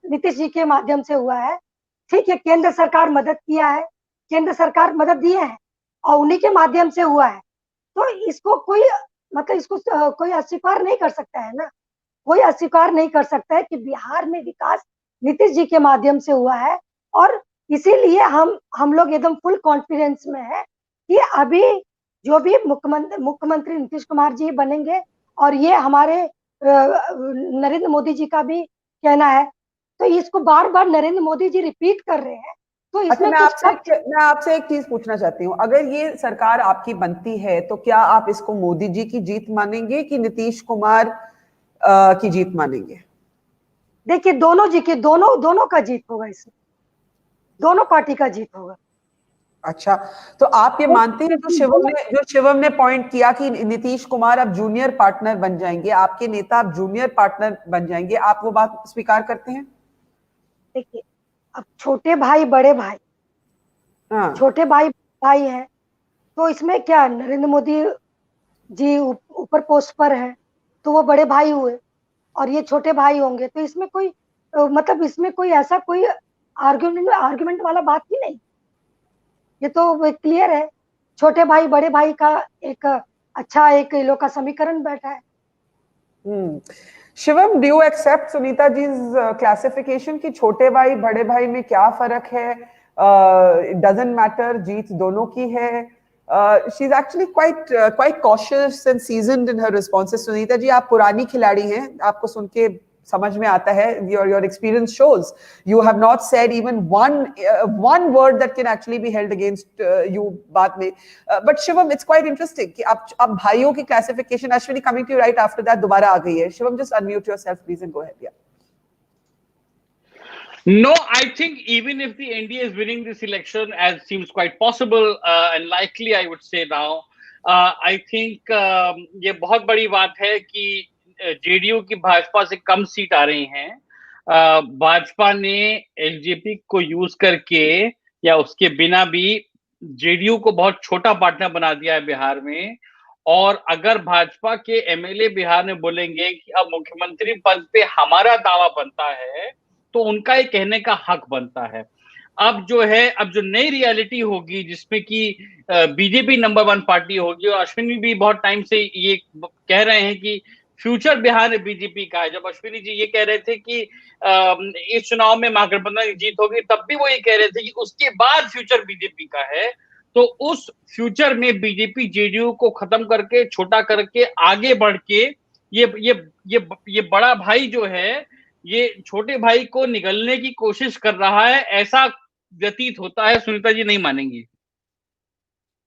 नीतीश जी के माध्यम से हुआ है। ठीक है, केंद्र सरकार मदद किया है, केंद्र सरकार मदद दिए है और उन्हीं के माध्यम से हुआ है। तो इसको कोई मतलब इसको कोई अस्वीकार नहीं कर सकता है ना, कोई अस्वीकार नहीं कर सकता है कि बिहार में विकास नीतीश जी के माध्यम से हुआ है। और इसीलिए हम लोग एकदम फुल कॉन्फिडेंस में है कि अभी जो भी मुख्यमंत्री नीतीश कुमार जी बनेंगे, और ये हमारे नरेंद्र मोदी जी का भी कहना है, तो इसको बार बार नरेंद्र मोदी जी रिपीट कर रहे हैं। तो इसमें मैं आपसे एक चीज पूछना चाहती हूँ, अगर ये सरकार आपकी बनती है तो क्या आप इसको मोदी जी की जीत मानेंगे कि नीतीश कुमार की जीत मानेंगे? देखिए, दोनों का जीत होगा, इसमें दोनों पार्टी का जीत होगा। अच्छा, तो आप ये मानते हैं जो शिवम ने पॉइंट किया कि नीतीश कुमार अब जूनियर पार्टनर बन जाएंगे, आपके नेता अब जूनियर पार्टनर बन जाएंगे, आप वो बात स्वीकार करते हैं? देखिए, अब छोटे भाई बड़े भाई, छोटे भाई हैं, तो इसमें क्या, नरेंद्र मोदी जी ऊपर पोस्ट पर है तो वो बड़े भाई हुए और ये छोटे भाई होंगे, तो इसमें कोई मतलब इसमें कोई ऐसा कोई आर्गुमेंट वाला बात ही नहीं। ये तो क्लियर है, छोटे भाई बड़े भाई का एक अच्छा एक लोग का समीकरण बैठा है। Shivam, do you accept Sunita ji classification कि छोटे भाई बड़े भाई में क्या फर्क है? इट डजंट मैटर, जीत दोनों की है। She is actually quite cautious and seasoned in her responses. Sunita ji, आप पुरानी खिलाड़ी हैं, आपको सुन के समझ में आता है, your experience shows you have not said even one word that can actually be held against you बाद में। but Shivam, it's quite interesting कि आप भाइयों की classification, Ashwini coming to you right after that, दोबारा आ गई है। Shivam, just unmute yourself please and go ahead. Yeah. No, I think even if the NDA is winning this election, as seems quite possible and likely, I would say now, I think ये बहुत बड़ी बात है कि JDU की भाजपा से कम seat आ रही हैं। भाजपा ने एलजेपी को यूज करके या उसके बिना भी जेडीयू को बहुत छोटा पार्टनर बना दिया है बिहार में। और अगर भाजपा के एमएलए बिहार में बोलेंगे कि अब मुख्यमंत्री पद पे हमारा दावा बनता है, तो उनका ये कहने का हक बनता है। अब जो नई रियलिटी होगी जिसमें कि बीजेपी नंबर 1 पार्टी होगी, और अश्विनी भी बहुत टाइम से ये कह रहे हैं कि फ्यूचर बिहार बीजेपी का है। जब अश्विनी जी ये कह रहे थे कि इस चुनाव में महागठबंधन की जीत होगी, तब भी वो ये कह रहे थे कि उसके बाद फ्यूचर बीजेपी का है। तो उस फ्यूचर में बीजेपी जेडीयू को खत्म करके, छोटा करके, आगे बढ़ के ये बड़ा भाई जो है, ये छोटे भाई को निगलने की कोशिश कर रहा है, ऐसा व्यतीत होता है। सुनीता जी नहीं मानेंगी?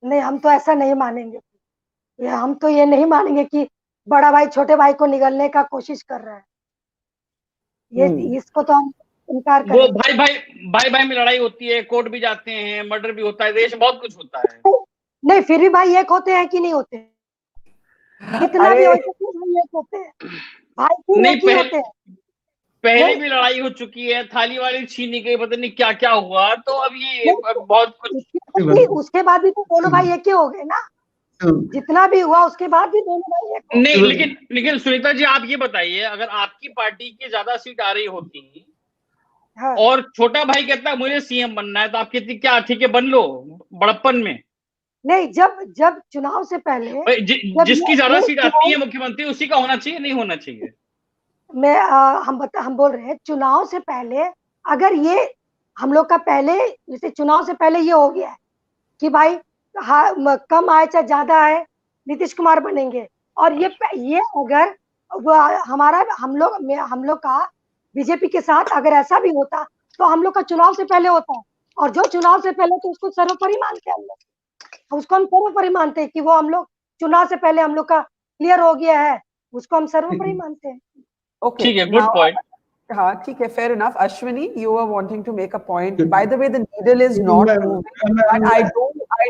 नहीं, हम तो ऐसा नहीं मानेंगे। हम तो ये नहीं मानेंगे कि बड़ा भाई छोटे भाई को निगलने का कोशिश कर रहा है। ये इसको तो हम इनकार करेंगे। वो भाई में लड़ाई होती है, कोर्ट भी जाते हैं, मर्डर भी होता है, देश में बहुत कुछ होता है। नहीं, फिर भी भाई एक होते हैं कि नहीं होते? कितना भी हो, एक होते हैं भाई, नहीं होते हैं। पहले भी लड़ाई हो चुकी है, थाली वाली छीनी गई, पता नहीं क्या क्या हुआ, तो अब ये बहुत कुछ। उसके बाद भी तो दोनों भाई एक ही हो गए ना, जितना भी हुआ उसके बाद भी दोनों भाई एक हो गए। नहीं, लेकिन सुनीता जी आप ये बताइए, अगर आपकी पार्टी की ज्यादा सीट आ रही होती और छोटा भाई कहता है मुझे सीएम बनना है, तो आप कहती क्या ठीक है बन लो बड़प्पन में? नहीं, जब चुनाव से पहले जिसकी ज्यादा सीट आती है मुख्यमंत्री उसी का होना चाहिए, नहीं होना चाहिए? हम बोल रहे हैं चुनाव से पहले, अगर ये हम लोग का पहले जैसे चुनाव से पहले ये हो गया है कि भाई कम आए चाहे ज्यादा आए नीतीश कुमार बनेंगे, और ये अगर हम लोग का बीजेपी के साथ अगर ऐसा भी होता तो हम लोग का चुनाव से पहले होता है, और जो चुनाव से पहले तो उसको सर्वोपरि मानते हैं हम लोग, उसको हम सर्वोपरि मानते हैं कि वो हम लोग चुनाव से पहले हम लोग का क्लियर हो गया है, उसको हम सर्वोपरि मानते हैं। Okay, ठीक है, गुड पॉइंट। हाँ ठीक है, fair enough. Ashwini, you were wanting to make a point. By the way, the needle is not moving, but I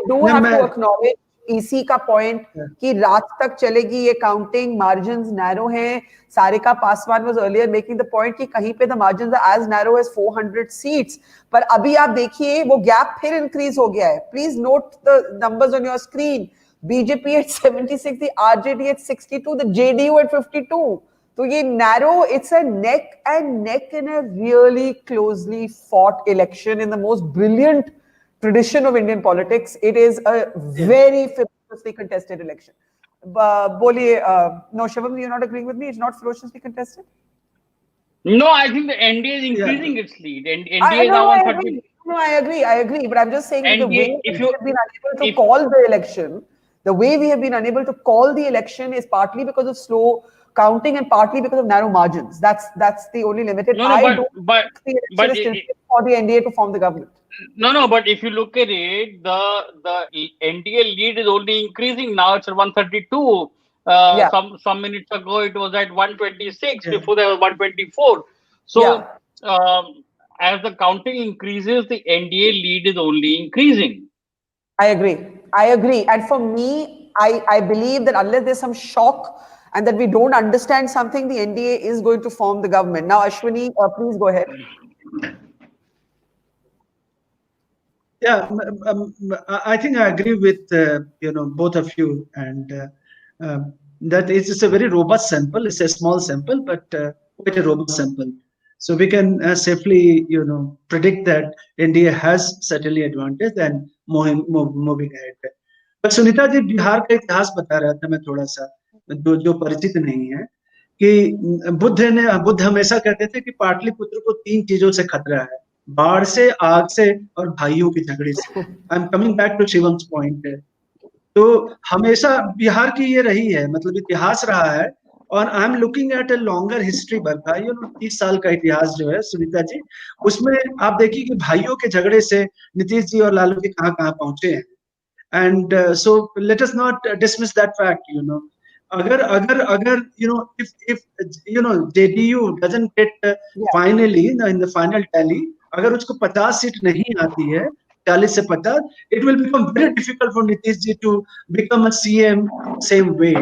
do have to acknowledge इसी का point कि रात तक चलेगी ये counting, margins narrow हैं. Sarika Paswan was earlier making the point कि कहीं पे the margins are as narrow as 400 seats. पर अभी आप देखिए वो gap फिर increase हो गया है. Please note the numbers on your screen. BJP at 76, the RJD at 62, the JDU at 52. तो ये narrow, it's a neck and neck in a really closely fought election in the most brilliant tradition of Indian politics. It is a very ferociously contested election. Boliye, no, Shivam, you're not agreeing with me? It's not ferociously contested? No, I think the NDA is increasing its lead. NDA is now on 30. No, I agree. But I'm just saying that the way if we have been unable to call the election, the way we have been unable to call the election is partly because of slow counting and partly because of narrow margins. That's the only limited. But for the NDA to form the government. No, but if you look at it, the NDA lead is only increasing now. It's at 132. Some minutes ago it was at 126. Before that was 124. So as the counting increases, the NDA lead is only increasing. I agree. And for me, I believe that unless there's some shock and that we don't understand something, the NDA is going to form the government. Now, Ashwini, please go ahead. Yeah, I think I agree with both of you, and that it's a very robust sample. It's a small sample, but quite a robust sample. So we can safely predict that NDA has certainly advantage and moving ahead. But Sunita ji, Bihar का इतिहास बता रहा था मैं थोड़ा सा, जो परिचित नहीं है, कि बुद्ध हमेशा कहते थे कि पाटलिपुत्र को 3 चीजों से खतरा है, बाढ़ से, आग से और भाइयों की झगड़े से. I am coming back to Shivam's point. तो हमेशा बिहार की ये रही है, मतलब इतिहास रहा है. और I am looking at a longer history. Barkha 30 साल का इतिहास जो है सुनीता जी, उसमें आप देखिए कि भाइयों के झगड़े से नीतीश जी और लालू जी कहाँ पहुंचे हैं. And so let us not dismiss that fact. Agar if JDU doesn't get finally in the final tally, agar usko 50 seat nahi aati hai, 40 se 50, it will become very difficult for Nitish ji to become a CM same way.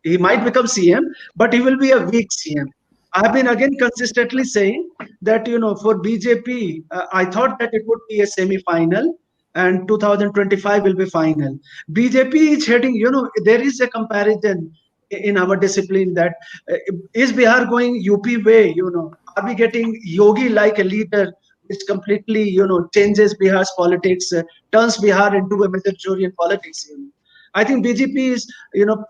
He might become CM, but he will be a weak CM. I have been again consistently saying that for BJP, I thought that it would be a semi-final and 2025 will be final. BJP is heading, there is a comparison in our discipline that is Bihar going UP way? Are we getting Yogi like a leader which completely, changes Bihar's politics, turns Bihar into a Majoritarian politics? I think BJP is,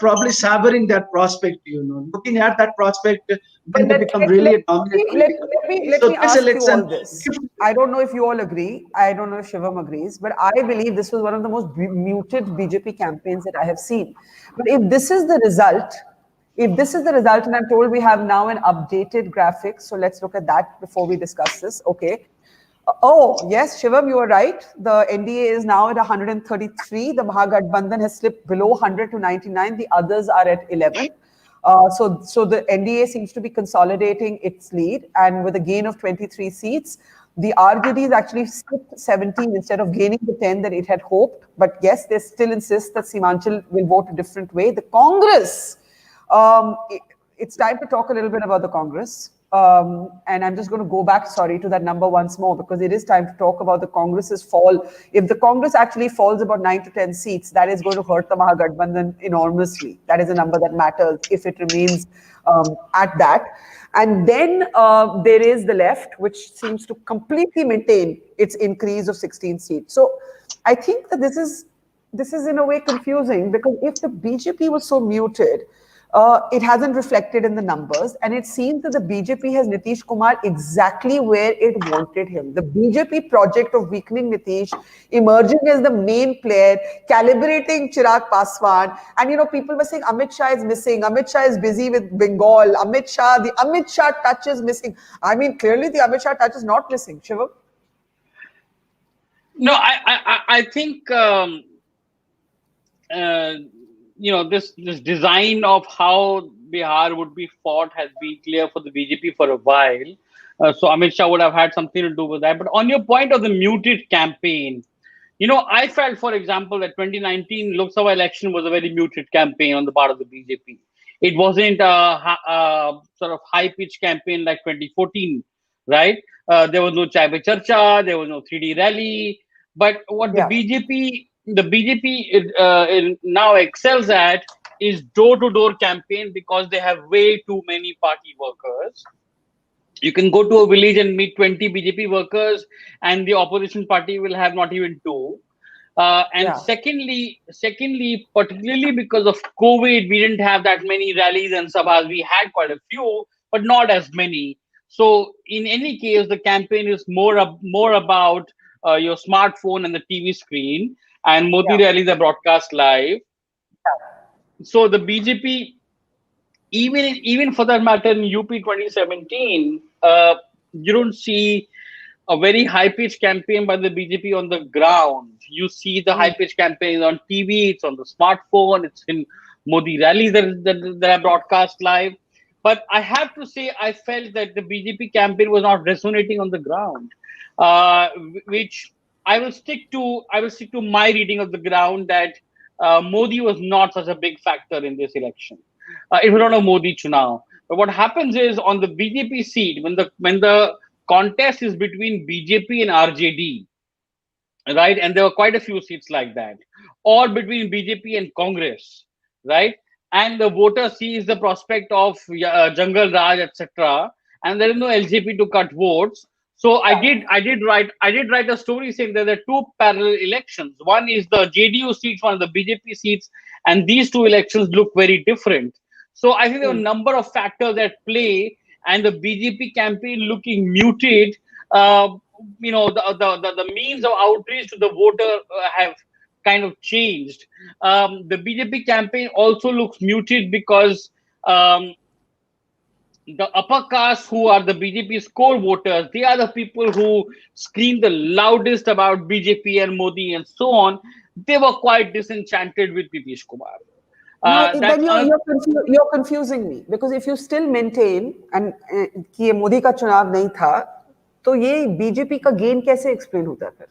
probably savoring that prospect, looking at that prospect when they become really a dominant. Let me ask you all this. I don't know if you all agree. I don't know if Shivam agrees, but I believe this was one of the most muted BJP campaigns that I have seen. But if this is the result, and I'm told we have now an updated graphic, so let's look at that before we discuss this. Okay. Oh, yes, Shivam, you are right. The NDA is now at 133. The Mahagathbandhan has slipped below 100 to 99. The others are at 11. So the NDA seems to be consolidating its lead. And with a gain of 23 seats, the RJD has actually slipped 17 instead of gaining the 10 that it had hoped. But yes, they still insist that Simanchal will vote a different way. The Congress, it's time to talk a little bit about the Congress. and I'm just going to go back, sorry, to that number once more, because it is time to talk about the Congress's fall. If the Congress actually falls about 9 to 10 seats, that is going to hurt the Mahagathbandhan enormously. That is a number that matters if it remains at that. And then there is the left, which seems to completely maintain its increase of 16 seats. So I think that this is in a way confusing, because if the BJP was so muted, it hasn't reflected in the numbers, and it seems that the BJP has Nitish Kumar exactly where it wanted him. The BJP project of weakening Nitish, emerging as the main player, calibrating Chirag Paswan, and people were saying Amit Shah is missing, Amit Shah is busy with Bengal, the Amit Shah touch is missing. I mean, clearly the Amit Shah touch is not missing. Shivam? No, I think this design of how Bihar would be fought has been clear for the BJP for a while. So Amit Shah would have had something to do with that. But on your point of the muted campaign, I felt, for example, that 2019 Lok Sabha election was a very muted campaign on the part of the BJP. It wasn't a sort of high-pitched campaign like 2014, right? There was no Chai Pe Charcha, there was no 3D rally. But what the BJP now excels at is door-to-door campaign, because they have way too many party workers. You can go to a village and meet 20 BJP workers, and the opposition party will have not even 2. Secondly, particularly because of COVID, we didn't have that many rallies and sabhas. We had quite a few, but not as many. So in any case, the campaign is more about your smartphone and the TV screen, and Modi rallies are broadcast live. So the BJP, even for that matter, in UP 2017, you don't see a very high-pitched campaign by the BJP on the ground. You see the high-pitched campaigns on TV, it's on the smartphone, it's in Modi rallies that are broadcast live. But I have to say, I felt that the BJP campaign was not resonating on the ground, which I will stick to my reading of the ground, that Modi was not such a big factor in this election. It was not a Modi Chunav. But what happens is, on the BJP seat, when the contest is between BJP and RJD, right, and there were quite a few seats like that, or between BJP and Congress, right, and the voter sees the prospect of Jungle Raj, etc., and there is no LJP to cut votes. So I did write a story saying that there are 2 parallel elections. One is the JDU seats, one is the BJP seats, and these 2 elections look very different. So I think there are a number of factors at play, and the BJP campaign looking muted. The means of outreach to the voter have kind of changed. The BJP campaign also looks muted because the upper caste, who are the BJP's core voters, they are the people who scream the loudest about BJP and Modi and so on. They were quite disenchanted with Nitish Kumar. Then you're confusing me, because if you still maintain and कि ये मोदी का चुनाव नहीं था, तो ये BJP का gain कैसे एक्सप्लेन होता है फिर?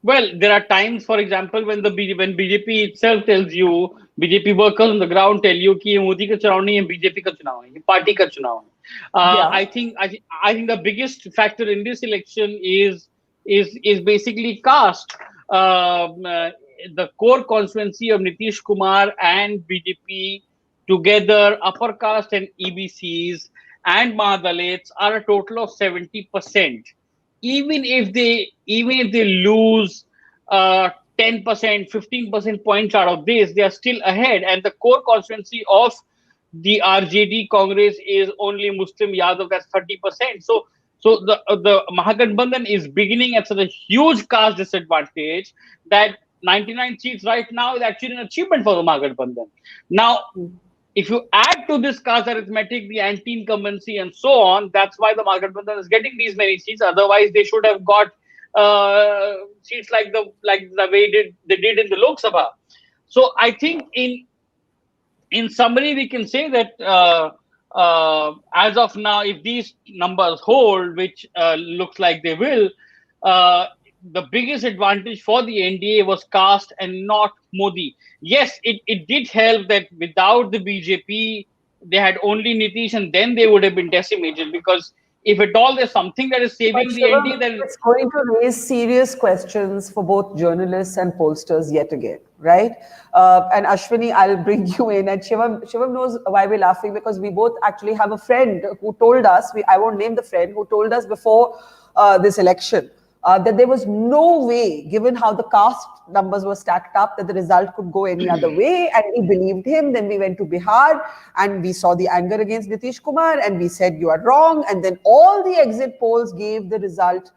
Well, there are times, for example, when BJP itself tells you, BJP workers on the ground tell you कि ये मोदी का चुनाव नहीं है, BJP का चुनाव है, ये पार्टी का चुनाव है. I think the biggest factor in this election is basically caste. The core constituency of Nitish Kumar and BJP together, upper caste and EBCs and Mahadalits, are a total of 70%. Even if they lose 10%, 15% points out of this, they are still ahead. And the core constituency of the RJD Congress is only Muslim Yadav, that's 30%. So the Mahagathbandhan is beginning at such a huge caste disadvantage that 99 seats right now is actually an achievement for the Mahagathbandhan. Now, if you add to this caste arithmetic the anti-incumbency and so on, that's why the Mahagathbandhan is getting these many seats. Otherwise, they should have got seats like the way they did in the Lok Sabha. So I think in summary, we can say that as of now, if these numbers hold, which looks like they will, the biggest advantage for the NDA was caste and not Modi. Yes, it did help that without the BJP, they had only Nitish, and then they would have been decimated, because if at all there's something that is saving But the Shivam, ND, then it's going to raise serious questions for both journalists and pollsters yet again, right? And Ashwini, I'll bring you in. And Shivam knows why we're laughing, because we both actually have a friend who told us, I won't name the friend, who told us before this election that there was no way, given how the caste numbers were stacked up, that the result could go any other way. And we believed him. Then we went to Bihar and we saw the anger against Nitish Kumar and we said, you are wrong. And then all the exit polls gave the result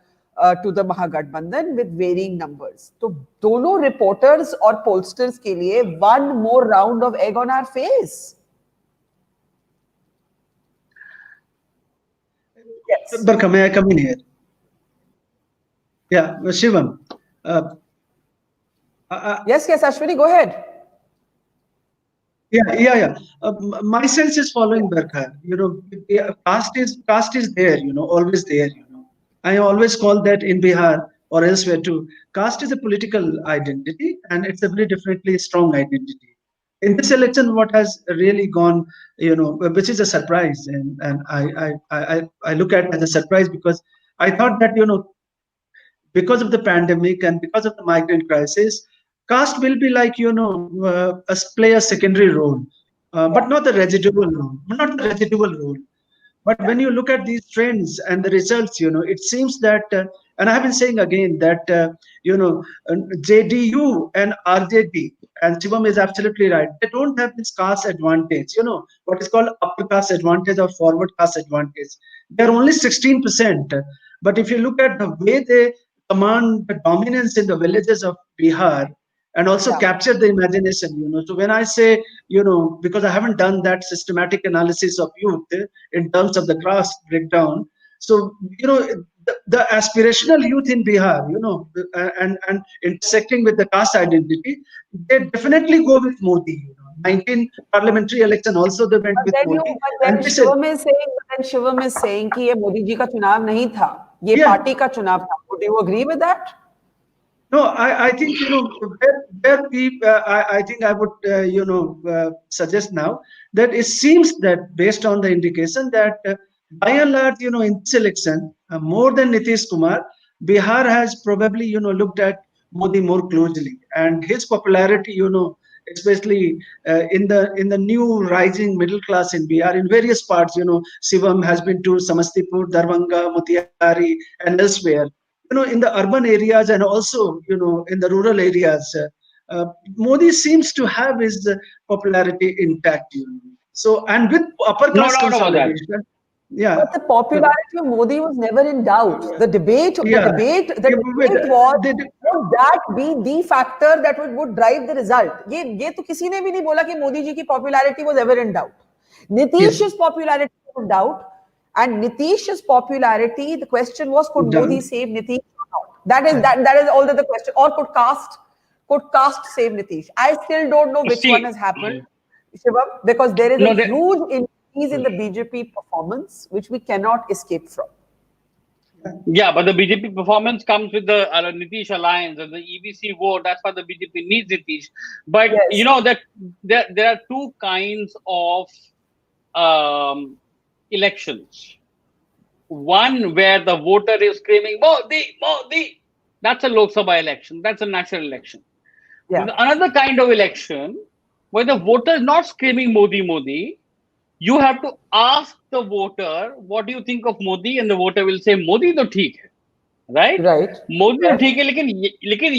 to the Mahagathbandhan with varying numbers. So, dono reporters or pollsters ke liye one more round of egg on our face. Yes. Barkha, may I come in here? Yeah, Shivam. Yes, Ashwini, go ahead. Yeah. My sense is following, Barkha. Caste is there. Always there. I always call that in Bihar or elsewhere too. Caste is a political identity, and it's a very differently strong identity. In this election, what has really gone, which is a surprise, and I look at it as a surprise, because I thought that because of the pandemic and because of the migrant crisis, caste will be like play a secondary role, but not the residual role. But when you look at these trends and the results, it seems that, and I have been saying again that JDU and RJD, and Shivam is absolutely right, they don't have this caste advantage, what is called upper caste advantage or forward caste advantage. They're only 16%. But if you look at the way they command the dominance in the villages of Bihar and also capture the imagination, So when I say, because I haven't done that systematic analysis of youth in terms of the class breakdown. So, the aspirational youth in Bihar, and intersecting with the caste identity, they definitely go with Modi. 19 parliamentary election also they went with Modi. But then Shivam is saying कि ये मोदी जी का चुनाव नहीं था, ये party का चुनाव था. Do you agree with that? No, I think where we I think I would suggest now that it seems that based on the indication that by and large in this election more than Nitish Kumar, Bihar has probably looked at Modi more closely, and his popularity especially in the new rising middle class in Bihar in various parts. Shivam has been to Samastipur, Darbhanga, Motihari, and elsewhere. In the urban areas and also, in the rural areas, Modi seems to have his popularity intact. So, and with upper class consolidation. Yeah. But the popularity of Modi was never in doubt. The debate was, would that be the factor that would drive the result? ये तो किसी ने भी नहीं बोला कि मोदी जी की popularity was ever in doubt. Nitish's popularity was in doubt. And Nitish's popularity, the question was, could Modi save Nitish or not? That is all the question. Or could caste save Nitish? I still don't know which one has happened, Shivam, because there is a huge increase in the BJP performance, which we cannot escape from. Yeah, but the BJP performance comes with the Nitish alliance and the EBC vote. That's why the BJP needs Nitish. But that there are two kinds of elections. One where the voter is screaming Modi, Modi. That's a Lok Sabha election. That's a national election. Yeah. Another kind of election where the voter is not screaming Modi, Modi. You have to ask the voter, what do you think of Modi? And the voter will say, Modi to theek hai. Right? Modi to theek hai, लेकिन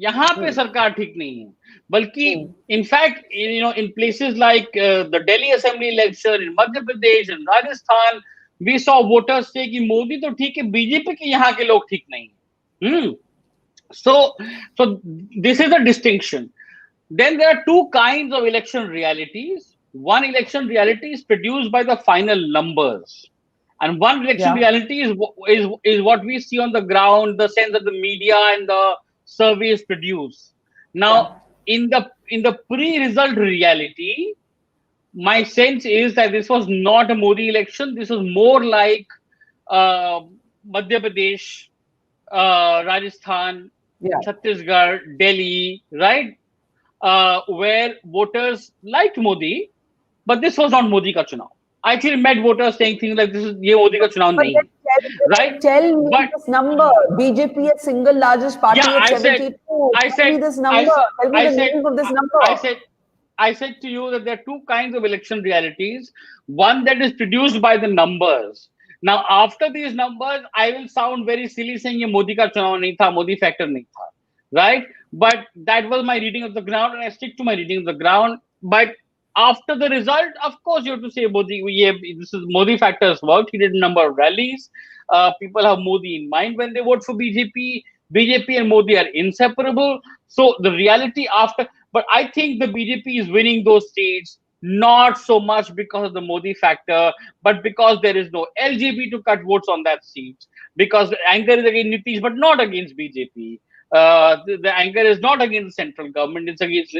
यहाँ पे सरकार ठीक नहीं है. Balki, in fact, in places like the Delhi Assembly election, in Madhya Pradesh and Rajasthan, we saw voters say कि Modi तो ठीक है, BJP के यहाँ के लोग ठीक नहीं हैं. So this is a distinction. Then there are two kinds of election realities. One election reality is produced by the final numbers, and one election reality is what we see on the ground, the sense that the media and the surveys produce. Now, in the pre-result reality, my sense is that this was not a Modi election. This was more like Madhya Pradesh, Rajasthan, Chhattisgarh, Delhi, right? Where voters liked Modi, but this was not Modi ka chunav. I actually met voters saying things like this is ye Modi ka chunav nahi hai, right? Tell me But this number. BJP is single largest party yeah, at 72. Tell me this number. Tell me the meaning of this number. I said to you that there are two kinds of election realities. One that is produced by the numbers. Now, after these numbers, I will sound very silly saying ye Modi ka chunav nahi tha, Modi factor nahi tha, right? But that was my reading of the ground, and I stick to my reading of the ground. But after the result, of course, you have to say Modi. This is Modi factor has worked. He did a number of rallies. People have Modi in mind when they vote for BJP. BJP and Modi are inseparable. So the reality after, but I think the BJP is winning those seats not so much because of the Modi factor, but because there is no LJP to cut votes on that seat. Because the anger is against Nitish, but not against BJP. The anger is not against the central government; it's against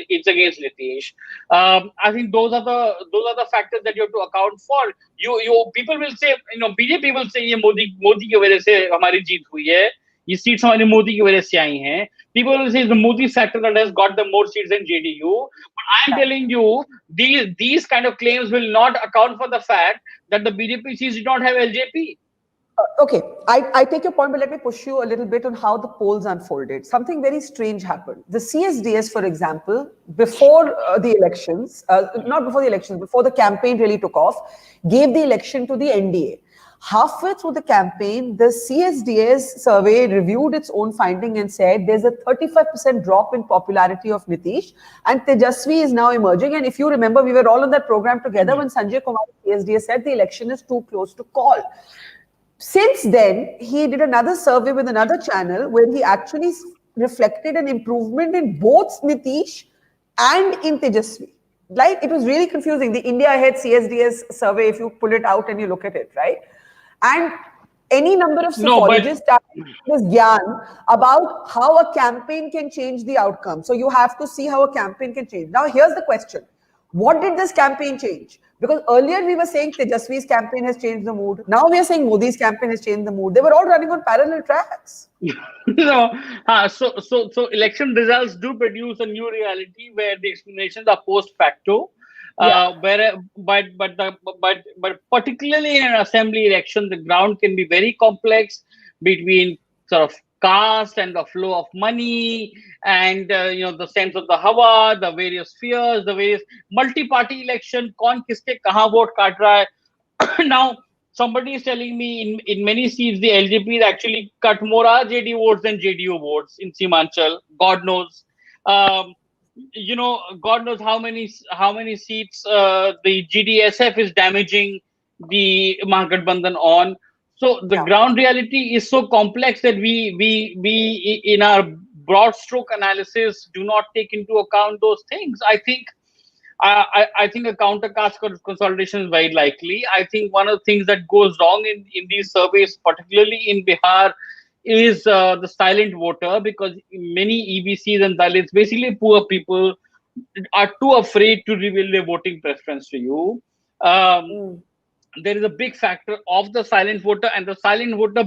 Nitish. I think those are the factors that you have to account for. You people will say, BJP will say, "ये Modi की वजह से हमारी जीत हुई है. ये seats हमारी Modi की वजह से आई हैं." People will say it's the Modi factor that has got the more seats than JDU. But I'm telling you, these kind of claims will not account for the fact that the BJP seats did not have LJP. Okay, I take your point, but let me push you a little bit on how the polls unfolded. Something very strange happened. The CSDS, for example, before the elections, not before the elections, before the campaign really took off, gave the election to the NDA. Halfway through the campaign, the CSDS survey reviewed its own finding and said there's a 35% drop in popularity of Nitish, and Tejashwi is now emerging. And if you remember, we were all on that program together when Sanjay Kumar, CSDS, said the election is too close to call. Since then, he did another survey with another channel where he actually reflected an improvement in both Nitish and in Tejashwi. Right? It was really confusing. The India Ahead CSDS survey, if you pull it out and you look at it, right? And any number of psychologists started this gyan about how a campaign can change the outcome. So you have to see how a campaign can change. Now, here's the question. What did this campaign change? Because earlier we were saying Tejashwi's campaign has changed the mood. Now we are saying Modi's campaign has changed the mood. They were all running on parallel tracks. So election results do produce a new reality where the explanations are post facto. But particularly in an assembly election, the ground can be very complex between sort of caste and the flow of money and the sense of the hawa, the various fears, the various multi-party election, kaun kiske kahan vote kaat raha hai. Now somebody is telling me in many seats the LJP actually cut more RJD votes than JDU votes in Simanchal. God knows. God knows how many seats the GDSF is damaging the Mahagathbandhan on. So the ground reality is so complex that we in our broad stroke analysis do not take into account those things. I think a counter caste consolidation is very likely. I think one of the things that goes wrong in these surveys, particularly in Bihar, is the silent voter, because many EBCs and Dalits, basically poor people, are too afraid to reveal their voting preference to you. There is a big factor of the silent voter, and the silent voter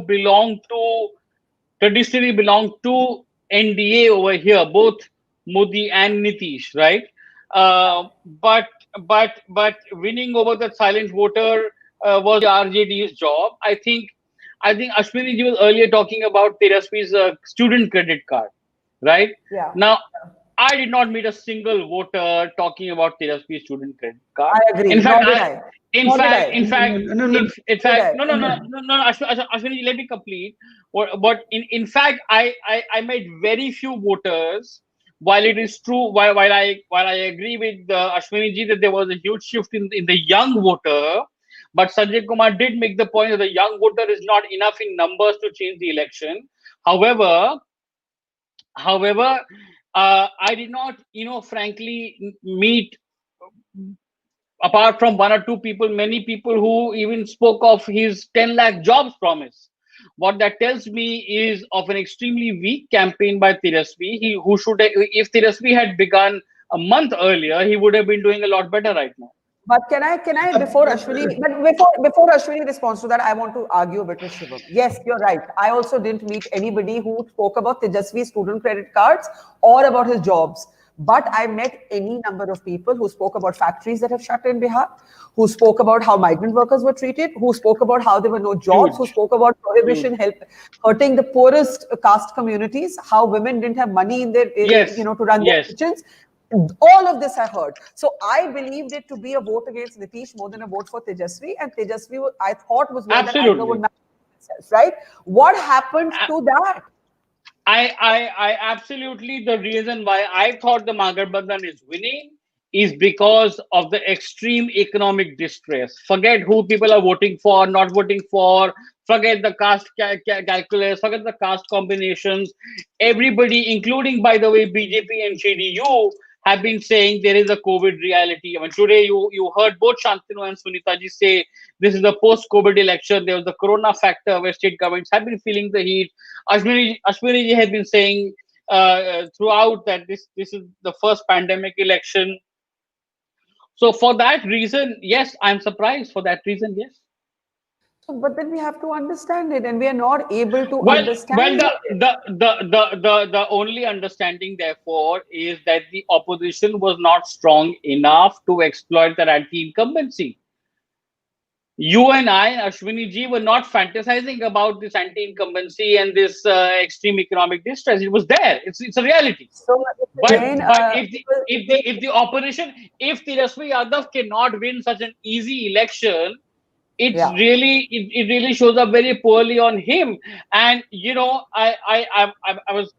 traditionally belong to NDA over here, both Modi and Nitish, right? But winning over the silent voter was the RJD's job. I think Ashwini ji was earlier talking about Tejashwi's student credit card, right? Yeah. Now, I did not meet a single voter talking about Tejashwi's student credit card. I agree. Ashwini, let me complete. But in fact, I met very few voters. While it is true, while I agree with Ashwini ji that there was a huge shift in the young voter, but Sanjay Kumar did make the point that the young voter is not enough in numbers to change the election. However, I did not, frankly, meet, apart from one or two people, many people who even spoke of his 10 lakh jobs promise. What that tells me is of an extremely weak campaign by Tejashwi. If Tejashwi had begun a month earlier, he would have been doing a lot better right now. But can I before Ashwini responds to that, I want to argue a bit with Shivam. Yes, you're right. I also didn't meet anybody who spoke about Tejashwi's student credit cards or about his jobs. But I met any number of people who spoke about factories that have shut in Bihar, who spoke about how migrant workers were treated, who spoke about how there were no jobs, who spoke about prohibition hurting the poorest caste communities, how women didn't have money in their, to run their kitchens. All of this I heard. So I believed it to be a vote against Nitish more than a vote for Tejashwi. And Tejashwi, I thought, was where that anger would manifest itself, right? What happened to that? I absolutely, the reason why I thought the Mahagathbandhan is winning is because of the extreme economic distress. Forget who people are voting for, not voting for, forget the caste calculus, forget the caste combinations. Everybody, including, by the way, BJP and JDU, have been saying there is a COVID reality. I mean, today you heard both Shantanu and Sunita ji say this is the post-COVID election. There was the corona factor where state governments have been feeling the heat. Ashwini ji has been saying throughout that this is the first pandemic election. So for that reason, yes, I'm surprised. For that reason, yes. But then we have to understand it, and we are not able to understand it. The only understanding, therefore, is that the opposition was not strong enough to exploit that anti-incumbency. You and I, Ashwini ji, were not fantasizing about this anti-incumbency and this extreme economic distress. It was there. It's a reality. So, but if the opposition, if Tejashwi Yadav cannot win such an easy election, it really shows up very poorly on him. And I was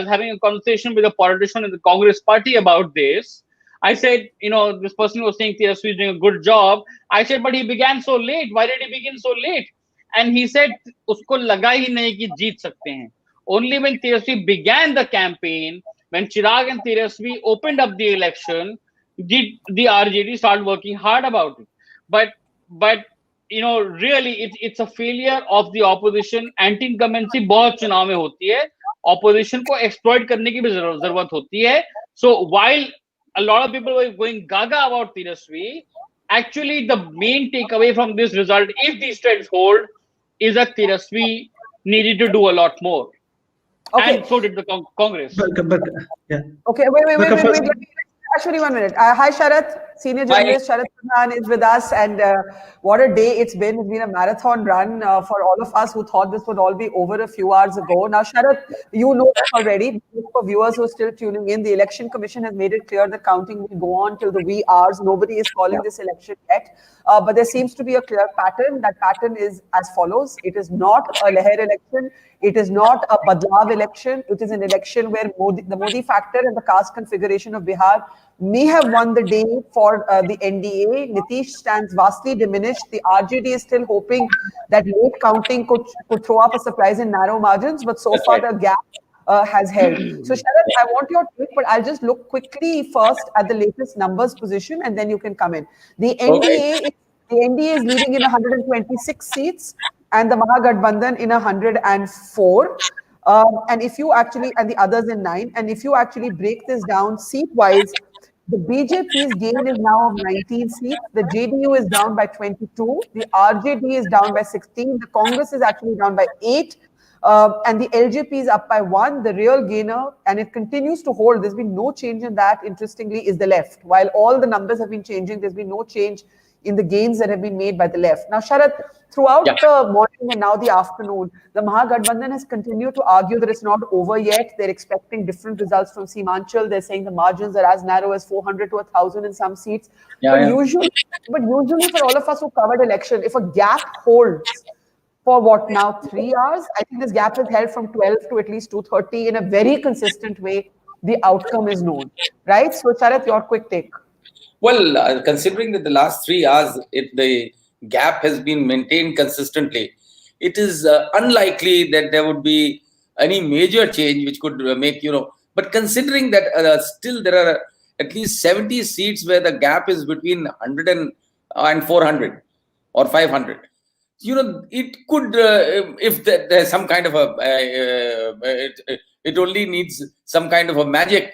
having a conversation with a politician in the Congress party about this. I said, this person was saying Tejashwi is doing a good job. I said, but he began so late. Why did he begin so late? And he said, usko laga hi nahi ki jeet sakte hain. Only when Tejashwi began the campaign, when Chirag and Tejashwi opened up the election, did the RJD start working hard about it. But really, it's a failure of the opposition. Anti-incumbency बहुत चुनाव में होती है. Opposition को exploit करने की भी जरूरत होती है. So while a lot of people were going gaga about Tejashwi, actually the main takeaway from this result, if these trends hold, is that Tejashwi needed to do a lot more. Okay. And so did the Congress. Okay, wait. Actually, 1 minute. Hi, Sharath, senior journalist. Sharath Pradhan is with us, and what a day it's been. It's been a marathon run for all of us who thought this would all be over a few hours ago. Now, Sharath, you know this already. For viewers who are still tuning in, the Election Commission has made it clear that counting will go on till the wee hours. Nobody is calling this election yet, but there seems to be a clear pattern. That pattern is as follows. It is not a Leher election. It is not a Badlav election. It is an election where the Modi factor and the caste configuration of Bihar may have won the day for the NDA. Nitish stands vastly diminished. The RJD is still hoping that late counting could throw up a surprise in narrow margins, but so far the gap has held. So Sharath, I want your take, but I'll just look quickly first at the latest numbers position, and then you can come in. The NDA is leading in 126 seats, and the Mahagathbandhan in 104. And if you actually, and the others in 9, and if you actually break this down seat-wise, the BJP's gain is now of 19 seats. The JDU is down by 22. The RJD is down by 16. The Congress is actually down by 8. And the LJP is up by 1. The real gainer, and it continues to hold, there's been no change in that, interestingly, is the left. While all the numbers have been changing, there's been no change in the gains that have been made by the left. Now, Sharath, throughout the morning and now the afternoon, the Mahagathbandhan has continued to argue that it's not over yet. They're expecting different results from Seemanchal. They're saying the margins are as narrow as 400 to 1,000 in some seats. Usually for all of us who covered election, if a gap holds for what now, 3 hours, I think this gap has held from 12 to at least 2:30 in a very consistent way. The outcome is known, right? So, Sharath, your quick take. Well, considering that the last 3 hours, the gap has been maintained consistently, it is unlikely that there would be any major change which could make, but considering that still there are at least 70 seats where the gap is between 100 and 400 or 500. It could, if there's some kind of it only needs some kind of a magic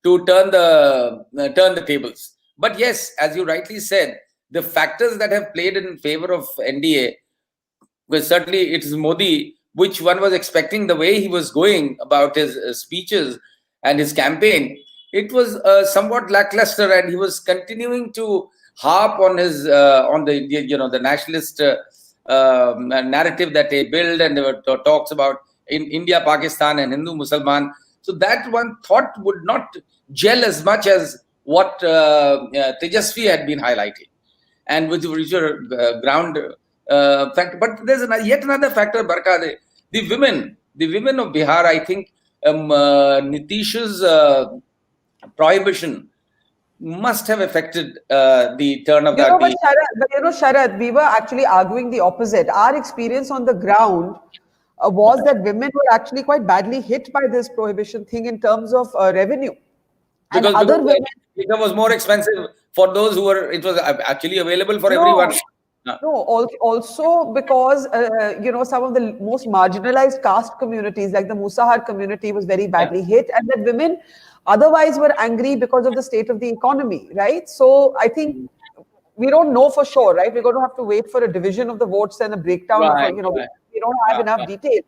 to turn the tables. But yes, as you rightly said, the factors that have played in favor of NDA, well, certainly it is Modi, which one was expecting the way he was going about his speeches and his campaign. it was somewhat lackluster, and he was continuing to harp on his on the nationalist narrative that they built, and there were talks about in India, Pakistan, and Hindu Musalman. So that one thought would not gel as much as what Tejashwi had been highlighting, and which were ground factor. But there's yet another factor, Barkha. The women of Bihar, I think Nitish's prohibition must have affected the turn of that. Sharad, we were actually arguing the opposite. Our experience on the ground was that women were actually quite badly hit by this prohibition thing in terms of revenue. Because other women, it was more expensive for those who were. It was actually available for everyone. No, also because some of the most marginalized caste communities, like the Musahar community, was very badly hit, and that women otherwise were angry because of the state of the economy, right? So I think we don't know for sure, right? We're going to have to wait for a division of the votes and a breakdown of, we don't have enough detail.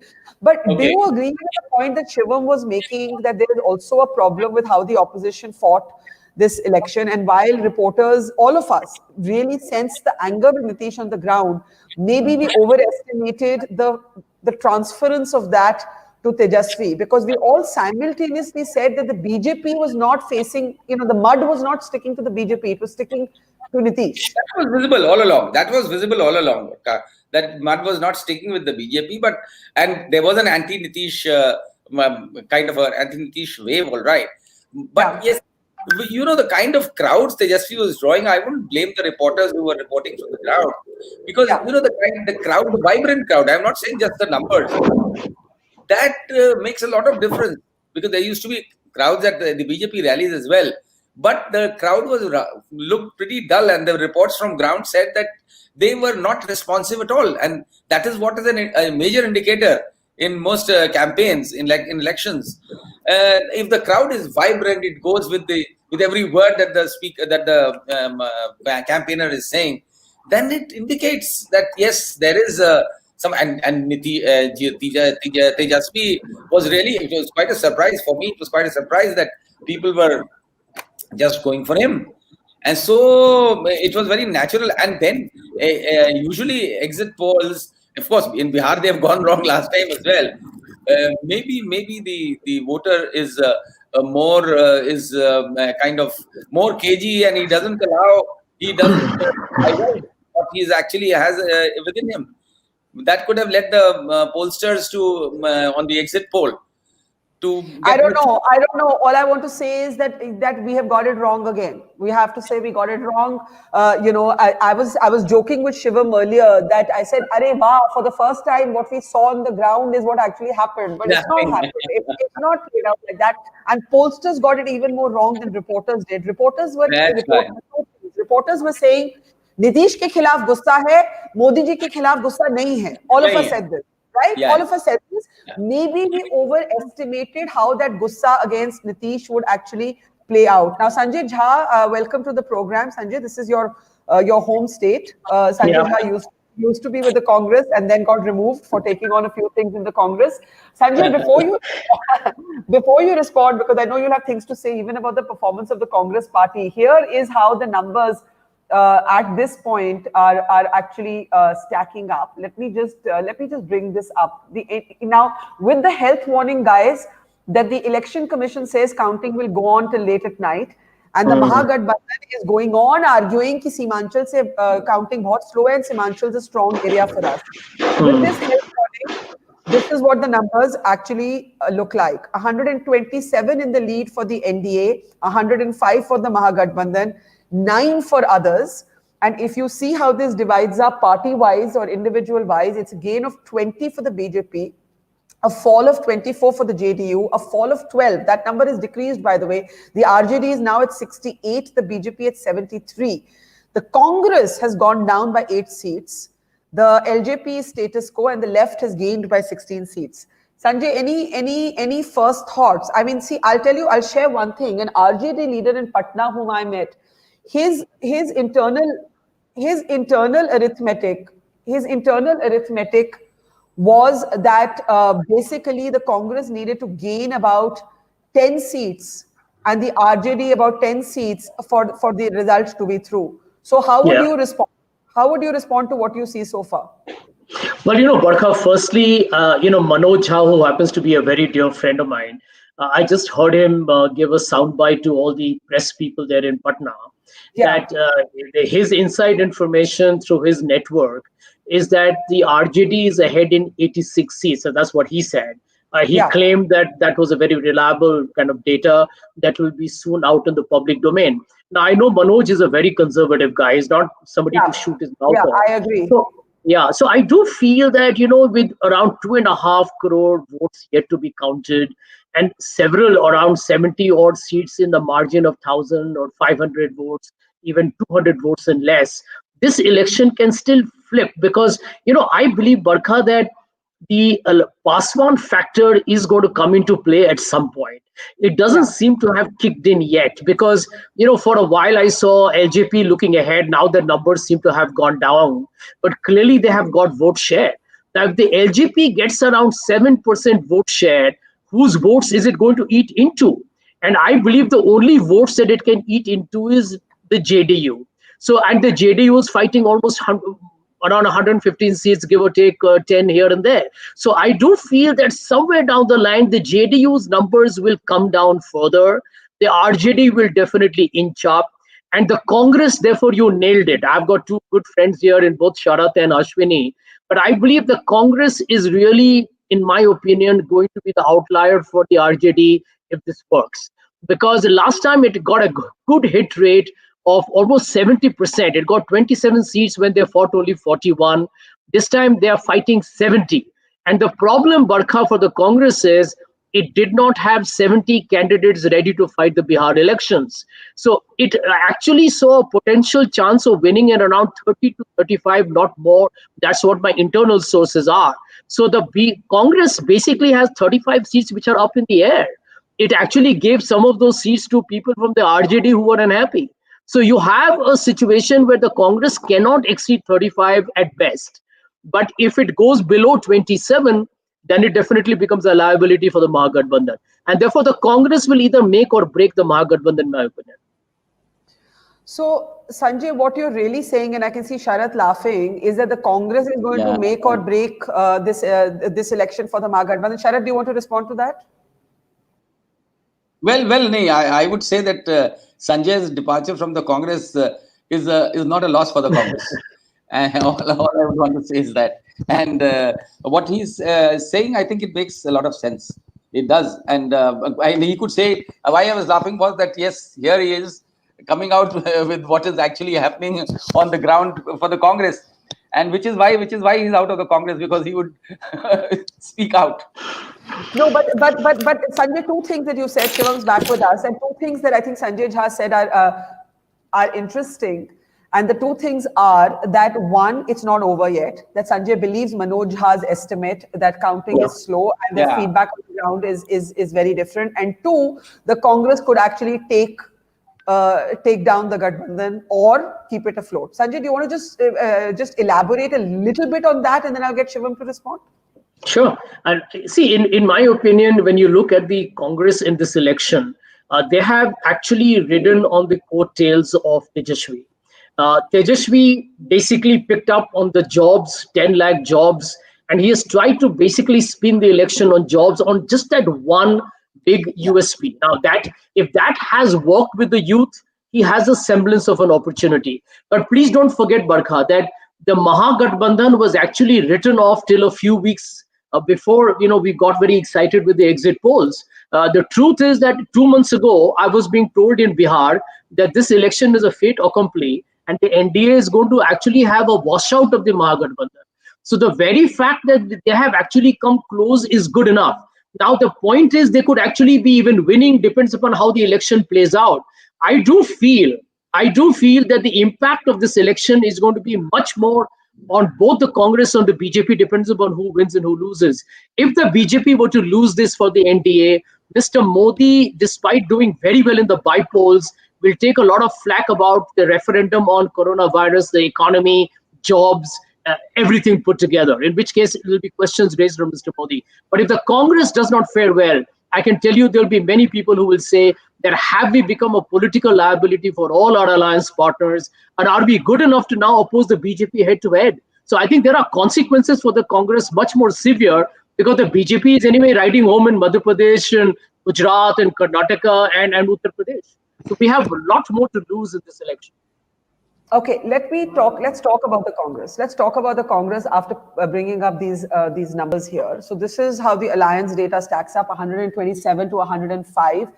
But do you agree with the point that Shivam was making, that there is also a problem with how the opposition fought this election? And while reporters, all of us, really sensed the anger with Nitish on the ground, maybe we overestimated the transference of that to Tejashwi, because we all simultaneously said that the BJP was not facing, the mud was not sticking to the BJP, it was sticking to Nitish. That was visible all along. That mud was not sticking with the BJP, and there was an anti-Nitish kind of an anti-Nitish wave, all right. But yes, the kind of crowds Tejashwi was drawing, I wouldn't blame the reporters who were reporting from the ground, because the crowd, the vibrant crowd. I'm not saying just the numbers. That makes a lot of difference, because there used to be crowds at the BJP rallies as well, but the crowd looked pretty dull, and the reports from ground said that they were not responsive at all, and that is what is a major indicator in most campaigns in elections. If the crowd is vibrant, it goes with every word that the campaigner is saying, then it indicates that yes, there is and Tejashwi was really, it was quite a surprise for me. It was quite a surprise that people were just going for him. And so it was very natural. And then usually exit polls, of course, in Bihar, they have gone wrong last time as well. Maybe the voter is kind of more cagey, and he doesn't what he actually has within him. That could have led the pollsters to on the exit poll to. I don't know. All I want to say is that we have got it wrong again. We have to say we got it wrong. I was joking with Shivam earlier that I said, "Arey wow, for the first time, what we saw on the ground is what actually happened." But it's not happened. It's not played out like that. And pollsters got it even more wrong than reporters did. Reporters were saying, Nitish के खिलाफ गुस्सा है, मोदी जी के खिलाफ गुस्सा नहीं है. All of us said this, right? Yeah. All of us said this. Yeah. Maybe we overestimated how that gussa against Nitish would actually play out. Now, Sanjay Jha, welcome to the program. Sanjay, this is your home state. Sanjay Jha used to be with the Congress and then got removed for taking on a few things in the Congress. Sanjay, before you respond, because I know you'll have things to say even about the performance of the Congress party, here is how the numbers at this point are actually stacking up. Let me just bring this up. Now, with the health warning, guys, that the Election Commission says counting will go on till late at night, and the Mahagathbandhan is going on arguing कि सीमांचल से counting बहुत slow है and Seemanchal is a strong area for us. With this health warning, this is what the numbers actually look like. 127 in the lead for the NDA, 105 for the Mahagathbandhan, 9 for others. And if you see how this divides up party-wise or individual-wise, it's a gain of 20 for the BJP, a fall of 24 for the JDU, a fall of 12. That number is decreased, by the way. The RJD is now at 68, the BJP at 73. The Congress has gone down by 8 seats. The LJP is status quo, and the left has gained by 16 seats. Sanjay, any first thoughts? I mean, see, I'll share one thing. An RJD leader in Patna whom I met, his internal arithmetic was that basically the Congress needed to gain about 10 seats and the RJD about 10 seats for the results to be through. So how would you respond? How would you respond to what you see so far? Well, Barkha, firstly, Manoj Jha, who happens to be a very dear friend of mine, I just heard him give a soundbite to all the press people there in Patna, that his inside information through his network is that the RJD is ahead in 86 seats. So that's what he said. He claimed that that was a very reliable kind of data that will be soon out in the public domain. Now, I know Manoj is a very conservative guy. He's not somebody to shoot his mouth off. I agree. So I do feel that, with around 2.5 crore votes yet to be counted and several around 70 odd seats in the margin of 1,000 or 500 votes, even 200 votes and less, this election can still flip because, I believe, Barkha, that the Paswan factor is going to come into play at some point. It doesn't seem to have kicked in yet because, for a while I saw LJP looking ahead. Now the numbers seem to have gone down, but clearly they have got vote share. Now, if the LJP gets around 7% vote share, whose votes is it going to eat into? And I believe the only votes that it can eat into is the JDU. So, and the JDU is fighting almost around 115 seats, give or take 10 here and there. So I do feel that somewhere down the line, the JDU's numbers will come down further. The RJD will definitely inch up. And the Congress, therefore, you nailed it. I've got two good friends here in both Sharat and Ashwini. But I believe the Congress is really, in my opinion, going to be the outlier for the RJD if this works. Because last time it got a good hit rate of almost 70%. It got 27 seats when they fought only 41. This time they are fighting 70. And the problem, Barkha, for the Congress is it did not have 70 candidates ready to fight the Bihar elections. So it actually saw a potential chance of winning at around 30 to 35, not more. That's what my internal sources are. So the Congress basically has 35 seats which are up in the air. It actually gave some of those seats to people from the RJD who were unhappy. So you have a situation where the Congress cannot exceed 35 at best. But if it goes below 27, then it definitely becomes a liability for the Mahagathbandhan. And therefore, the Congress will either make or break the Mahagathbandhan, in my opinion. So, Sanjay, what you're really saying, and I can see Sharat laughing, is that the Congress is going to make or break this election for the Mahagathbandhan. Sharat, do you want to respond to that? Well, I would say that Sanjay's departure from the Congress is not a loss for the Congress. And all I would want to say is that. And what he's saying, I think it makes a lot of sense. It does. And he could say, why I was laughing was that, yes, here he is coming out with what is actually happening on the ground for the Congress. And which is why he's out of the Congress, because he would speak out. No, but Sanjay, two things that you said, Shivam's back with us, and two things that I think Sanjay Jha said are interesting. And the two things are that, one, it's not over yet, that Sanjay believes Manoj Jha's estimate that counting is slow and the feedback on the ground is very different. And two, the Congress could actually take down the Gathbandhan or keep it afloat. Sanjay, do you want to just elaborate a little bit on that, and then I'll get Shivam to respond? Sure. And see, in my opinion, when you look at the Congress in this election, they have actually ridden on the coattails of Tejashwi. Tejashwi basically picked up on the jobs, 10 lakh jobs, and he has tried to basically spin the election on jobs on just that one big USP. Now, that if that has worked with the youth, he has a semblance of an opportunity. But please don't forget, Barkha, that the Mahagathbandhan was actually written off till a few weeks before we got very excited with the exit polls. The truth is that 2 months ago, I was being told in Bihar that this election is a fait accompli, and the NDA is going to actually have a washout of the Mahagathbandhan. So the very fact that they have actually come close is good enough. Now the point is they could actually be even winning, depends upon how the election plays out. I do feel that the impact of this election is going to be much more on both the Congress and the BJP, depends upon who wins and who loses. If the BJP were to lose this for the NDA, Mr. Modi, despite doing very well in the by-polls, will take a lot of flack about the referendum on coronavirus, the economy, jobs, everything put together, in which case it will be questions raised from Mr. Modi. But if the Congress does not fare well, I can tell you there'll be many people who will say that have we become a political liability for all our alliance partners, and are we good enough to now oppose the BJP head to head? So I think there are consequences for the Congress much more severe, because the BJP is anyway riding home in Madhya Pradesh and Gujarat and Karnataka and Uttar Pradesh. So we have a lot more to lose in this election. Okay, let's talk about the Congress. Let's talk about the Congress after bringing up these numbers here. So this is how the alliance data stacks up: 127 to 105.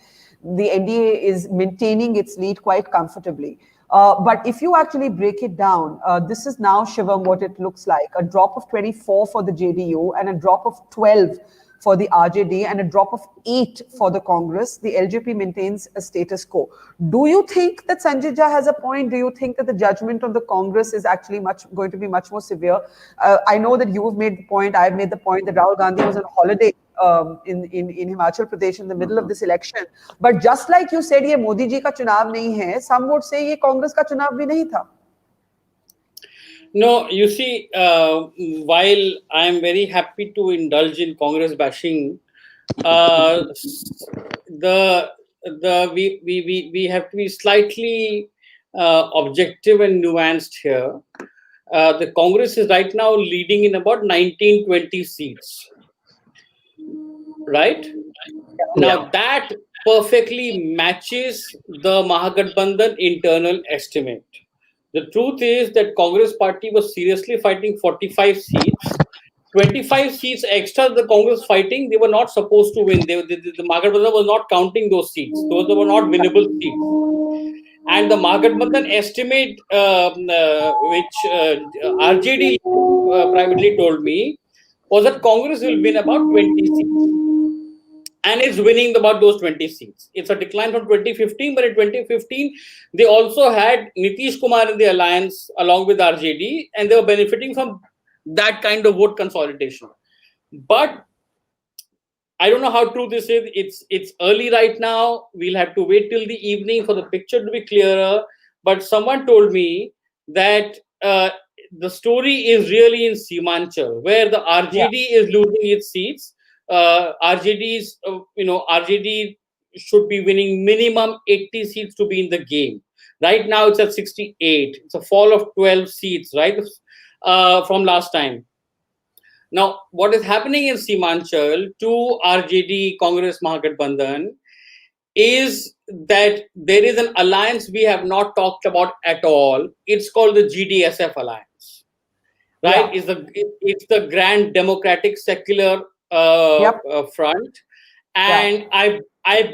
The NDA is maintaining its lead quite comfortably. But if you actually break it down, this is now, Shivam, what it looks like: a drop of 24 for the JDU and a drop of 12 for the RJD and a drop of 8 for the Congress. The LJP maintains a status quo. Do you think that Sanjay Jha has a point? Do you think that the judgment of the Congress is actually going to be much more severe? I know that you've made the point, I've made the point that Rahul Gandhi was on holiday in Himachal Pradesh in the middle of this election. But just like you said, ये मोदी जी का चुनाव नहीं है, some would say ये कांग्रेस का चुनाव भी नहीं था. No, you see, while I am very happy to indulge in Congress bashing, we have to be slightly objective and nuanced here. The Congress is right now leading in about 19-20 seats, right? Now that perfectly matches the Mahagathbandhan internal estimate. The truth is that Congress party was seriously fighting 45 seats. 25 seats extra the Congress fighting, they were not supposed to win. The Mahagathbandhan was not counting those seats. Those were not winnable seats. And the Mahagathbandhan estimate, which RJD privately told me, was that Congress will win about 20 seats. And it's winning about those 20 seats. It's a decline from 2015, but in 2015, they also had Nitish Kumar in the alliance along with RJD, and they were benefiting from that kind of vote consolidation. But I don't know how true this is. It's early right now. We'll have to wait till the evening for the picture to be clearer. But someone told me that the story is really in Simanchal, where the RJD is losing its seats. RJD should be winning minimum 80 seats to be in the game. Right now it's at 68. It's a fall of 12 seats, right, from last time. Now, what is happening in Simanchal to RJD Congress Mahagathbandhan is that there is an alliance we have not talked about at all. It's called the GDSF alliance, right? It's the Grand Democratic Secular front, and I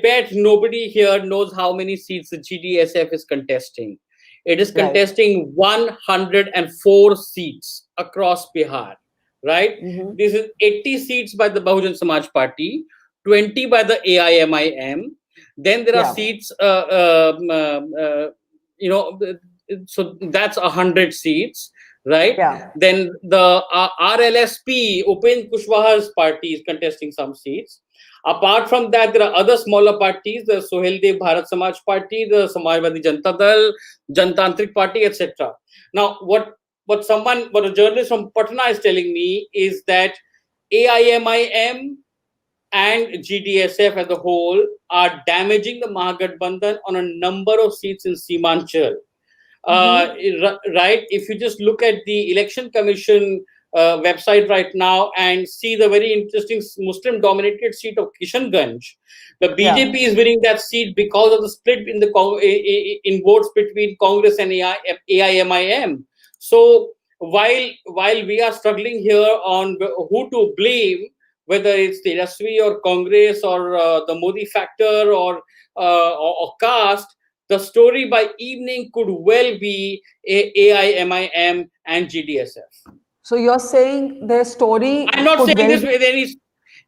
bet nobody here knows how many seats the GDSF is contesting. It is contesting 104 seats across Bihar, right? This is 80 seats by the Bahujan Samaj Party, 20 by the AIMIM. Then there are seats, so that's 100 seats. Right? Then the RLSP, Upendra Kushwaha's party, is contesting some seats. Apart from that, there are other smaller parties, the Soheldev Bharat Samaj Party, the Samajwadi Janata Dal, Jantantrik Party, etc. Now, what a journalist from Patna is telling me is that AIMIM and GDSF as a whole are damaging the Mahagathbandhan on a number of seats in Simanchal. Right, if you just look at the Election Commission website right now and see the very interesting Muslim dominated seat of Kishanganj, the BJP is winning that seat because of the split in the in votes between Congress and AIMIM. So while we are struggling here on who to blame, whether it's Tejashwi or Congress or the Modi factor or caste, the story by evening could well be AIMIM and GDSF. So you're saying their story... I'm not saying this with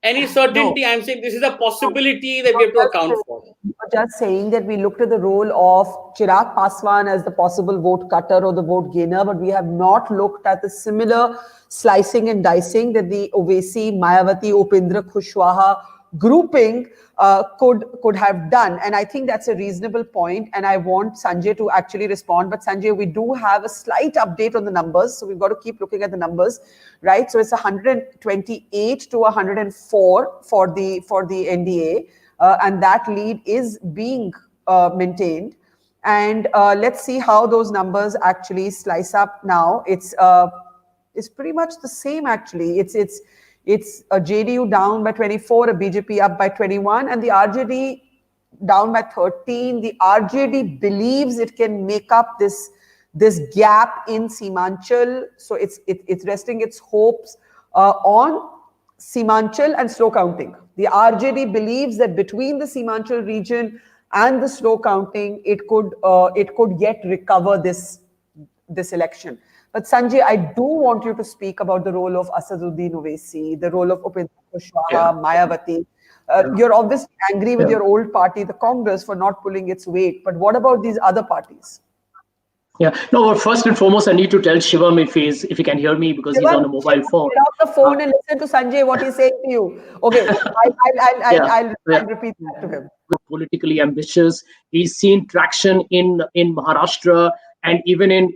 any certainty. I'm saying this is a possibility that we have to account for. You're just saying that we looked at the role of Chirag Paswan as the possible vote cutter or the vote gainer, but we have not looked at the similar slicing and dicing that the Owaisi, Mayawati, Upendra Kushwaha grouping could have done. And I think that's a reasonable point. And I want Sanjay to actually respond. But Sanjay, we do have a slight update on the numbers. So we've got to keep looking at the numbers, right? So it's 128 to 104 for the NDA. And that lead is being maintained. And let's see how those numbers actually slice up now. It's pretty much the same, actually. It's a JDU down by 24, a BJP up by 21, and the RJD down by 13. The RJD believes it can make up this gap in Simanchal. So it's resting its hopes on Simanchal and slow counting. The RJD believes that between the Simanchal region and the slow counting, it could yet recover this election. But Sanjay, I do want you to speak about the role of Asaduddin Owaisi, the role of Upinder Kushwaha, Mayawati. You're obviously angry with your old party, the Congress, for not pulling its weight. But what about these other parties? Yeah, no, well, first and foremost, I need to tell Shivam if he can hear me, because he's on a mobile phone. Get off the phone and listen to Sanjay, what he's saying to you. Okay, I'll repeat that to him. Politically ambitious. He's seen traction in Maharashtra, and even in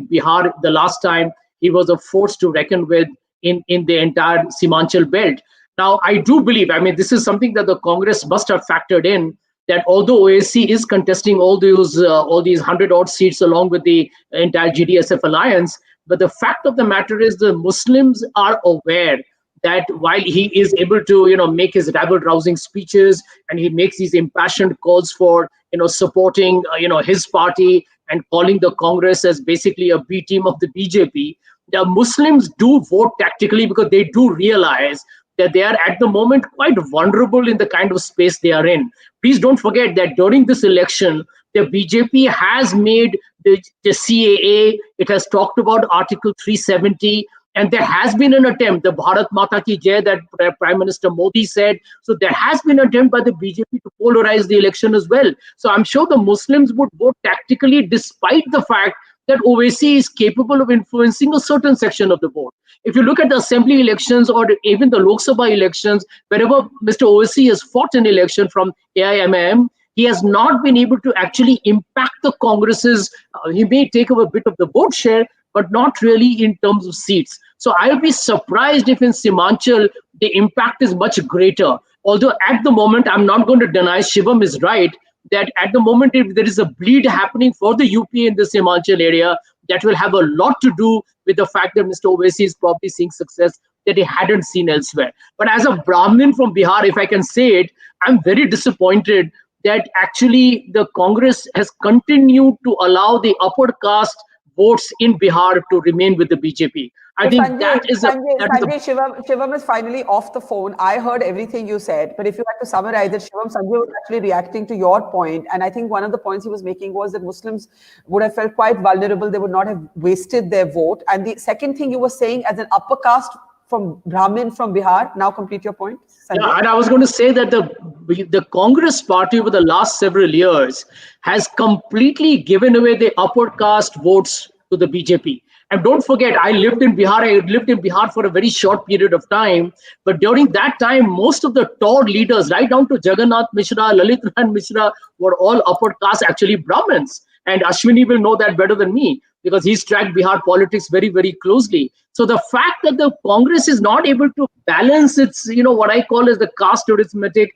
Bihar. The last time, he was a force to reckon with in the entire Simanchal belt. Now, I do believe, I mean, this is something that the Congress must have factored in, that although OAC is contesting all these 100-odd seats along with the entire GDSF alliance, but the fact of the matter is the Muslims are aware that while he is able to, make his rabble-rousing speeches, and he makes these impassioned calls for, supporting, his party and calling the Congress as basically a B team of the BJP, the Muslims do vote tactically because they do realize that they are at the moment quite vulnerable in the kind of space they are in. Please don't forget that during this election, the BJP has made the CAA, it has talked about Article 370, and there has been an attempt, the Bharat Mata Ki Jai that Prime Minister Modi said. So there has been an attempt by the BJP to polarize the election as well. So I'm sure the Muslims would vote tactically despite the fact that Owaisi is capable of influencing a certain section of the vote. If you look at the assembly elections or even the Lok Sabha elections, wherever Mr. Owaisi has fought an election from AIMM, he has not been able to actually impact the Congress's, he may take up a bit of the vote share, but not really in terms of seats. So I'll be surprised if in Simanchal, the impact is much greater. Although at the moment, I'm not going to deny, Shivam is right, that at the moment, if there is a bleed happening for the UP in the Simanchal area, that will have a lot to do with the fact that Mr. Owaisi is probably seeing success that he hadn't seen elsewhere. But as a Brahmin from Bihar, if I can say it, I'm very disappointed that actually the Congress has continued to allow the upper caste votes in Bihar to remain with the BJP. I think Sanjay, that is Shivam is finally off the phone. I heard everything you said, but if you had to summarize it, Sanjay was actually reacting to your point. And I think one of the points he was making was that Muslims would have felt quite vulnerable. They would not have wasted their vote. And the second thing you were saying, as an upper caste from Brahmin from Bihar, now complete your point. Sanjay. Yeah, and I was going to say that the Congress party over the last several years has completely given away the upper caste votes to the BJP. And don't forget, I lived in Bihar for a very short period of time. But during that time, most of the tall leaders, right down to Jagannath Mishra, Lalit Narayan Mishra, were all upper caste, actually Brahmins. And Ashwini will know that better than me, because he's tracked Bihar politics very, very closely. So the fact that the Congress is not able to balance its, what I call as the caste arithmetic,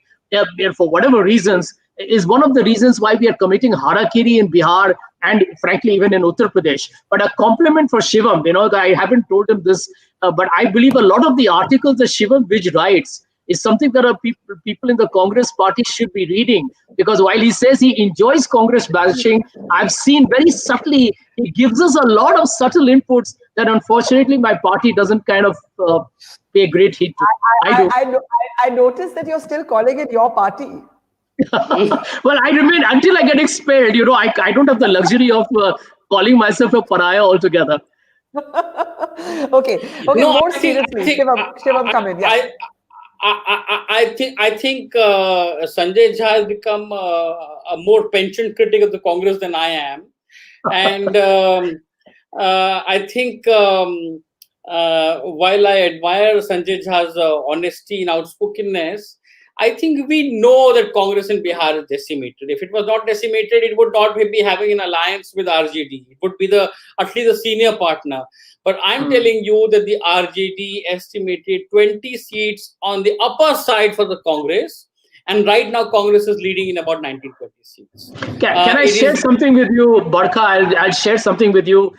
for whatever reasons, is one of the reasons why we are committing harakiri in Bihar and frankly even in Uttar Pradesh. But a compliment for Shivam, I haven't told him this, but I believe a lot of the articles that Shivam Vij writes is something that people in the Congress party should be reading, because while he says he enjoys Congress bashing, I've seen very subtly, he gives us a lot of subtle inputs that unfortunately my party doesn't kind of pay great heed to. I noticed that you're still calling it your party. Well, I remain until I get expelled. I don't have the luxury of calling myself a pariah altogether. Okay. No, more seriously, Shivam, come in. Yeah. I think Sanjay Jha has become a more penchant critic of the Congress than I am, and I think while I admire Sanjay Jha's honesty and outspokenness, I think we know that Congress in Bihar is decimated. If it was not decimated, it would not be having an alliance with RJD. It would be at least the senior partner. But I'm telling you that the RJD estimated 20 seats on the upper side for the Congress. And right now, Congress is leading in about 19-20 seats. Can I share something with you, Barkha? I'll share something with you,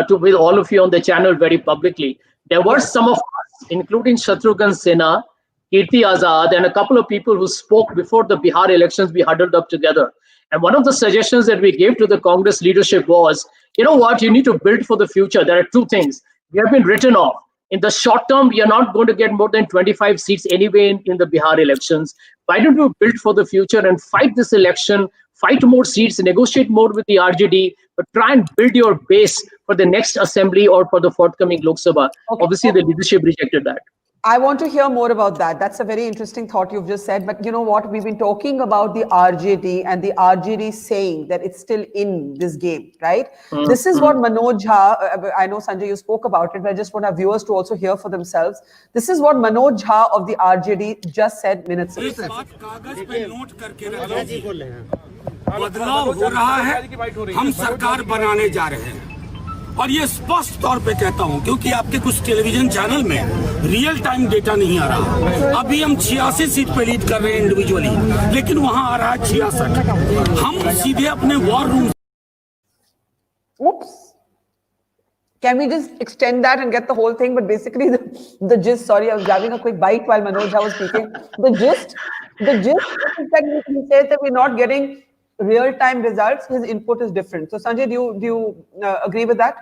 with all of you on the channel very publicly. There were some of us, including Shatrughan Sinha, Kirti Azad, and a couple of people who spoke before the Bihar elections. We huddled up together. And one of the suggestions that we gave to the Congress leadership was, you know what, you need to build for the future. There are two things. We have been written off. In the short term, you're not going to get more than 25 seats anyway in the Bihar elections. Why don't you build for the future and fight this election, fight more seats, negotiate more with the RJD, but try and build your base for the next assembly or for the forthcoming Lok Sabha. Obviously, the leadership rejected that. I want to hear more about that. That's a very interesting thought you've just said. But you know what? We've been talking about the RJD and the RJD saying that it's still in this game, right? This is what Manoj Jha, I know Sanjay, you spoke about it, but I just want our viewers to also hear for themselves. This is what Manoj Jha of the RJD just said minutes ago. बदलाव हो रहा है, हम सरकार बनाने जा रहे हैं और ये स्पष्ट तौर पे कहता हूं क्योंकि आपके कुछ टेलीविजन चैनल में रियल टाइम डेटा नहीं आ रहा। अभी हम 86 सीट पे लीड कर रहे हैं इंडिविजुअली, लेकिन वहां आ रहा है 66। हम सीधे अपने war room. Oops. Can we just extend that and get the whole thing? But basically, the gist, sorry, I was having a quick bite while Manoj was speaking. The gist is that he says that we're not getting real-time results. His input is different. So Sanjay, do you agree with that?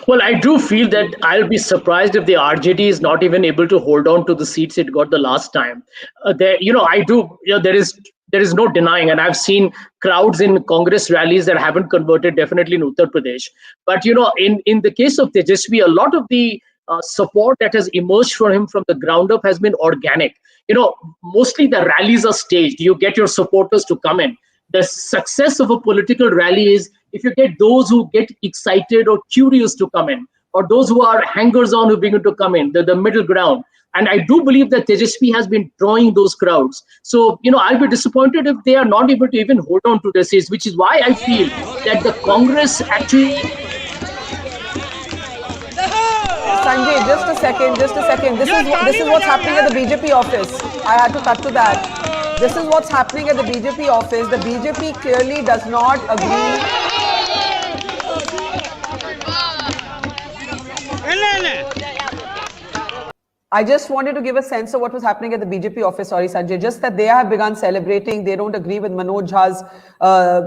Well, I do feel that I'll be surprised if the RJD is not even able to hold on to the seats it got the last time. There is no denying, and I've seen crowds in Congress rallies that haven't converted, definitely in Uttar Pradesh. But in the case of Tejashwi, a lot of the support that has emerged for him from the ground up has been organic. Mostly the rallies are staged. You get your supporters to come in. The success of a political rally is if you get those who get excited or curious to come in, or those who are hangers-on who begin to come in, the middle ground. And I do believe that Tejashwi has been drawing those crowds. So, I'll be disappointed if they are not able to even hold on to their seats, which is why I feel that the Congress actually... Sanjay, just a second. This is what's happening at the BJP office. I had to cut to that. This is what's happening at the BJP office. The BJP clearly does not agree. I just wanted to give a sense of what was happening at the BJP office. Sorry, Sanjay. Just that they have begun celebrating. They don't agree with Manoj Jha's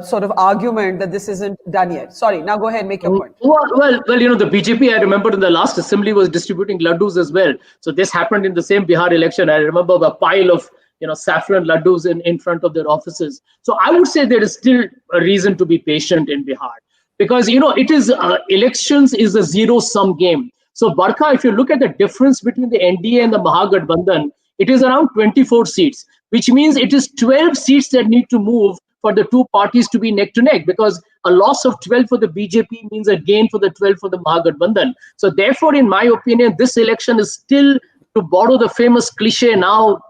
sort of argument that this isn't done yet. Sorry. Now go ahead, make your point. Well, the BJP, I remember in the last assembly was distributing laddus as well. So this happened in the same Bihar election. I remember a pile of saffron laddus in front of their offices. So I would say there is still a reason to be patient in Bihar because, it is elections is a zero-sum game. So Barkha, if you look at the difference between the NDA and the Mahagathbandhan, it is around 24 seats, which means it is 12 seats that need to move for the two parties to be neck to neck, because a loss of 12 for the BJP means a gain for the 12 for the Mahagathbandhan. So therefore, in my opinion, this election is still, to borrow the famous cliche now,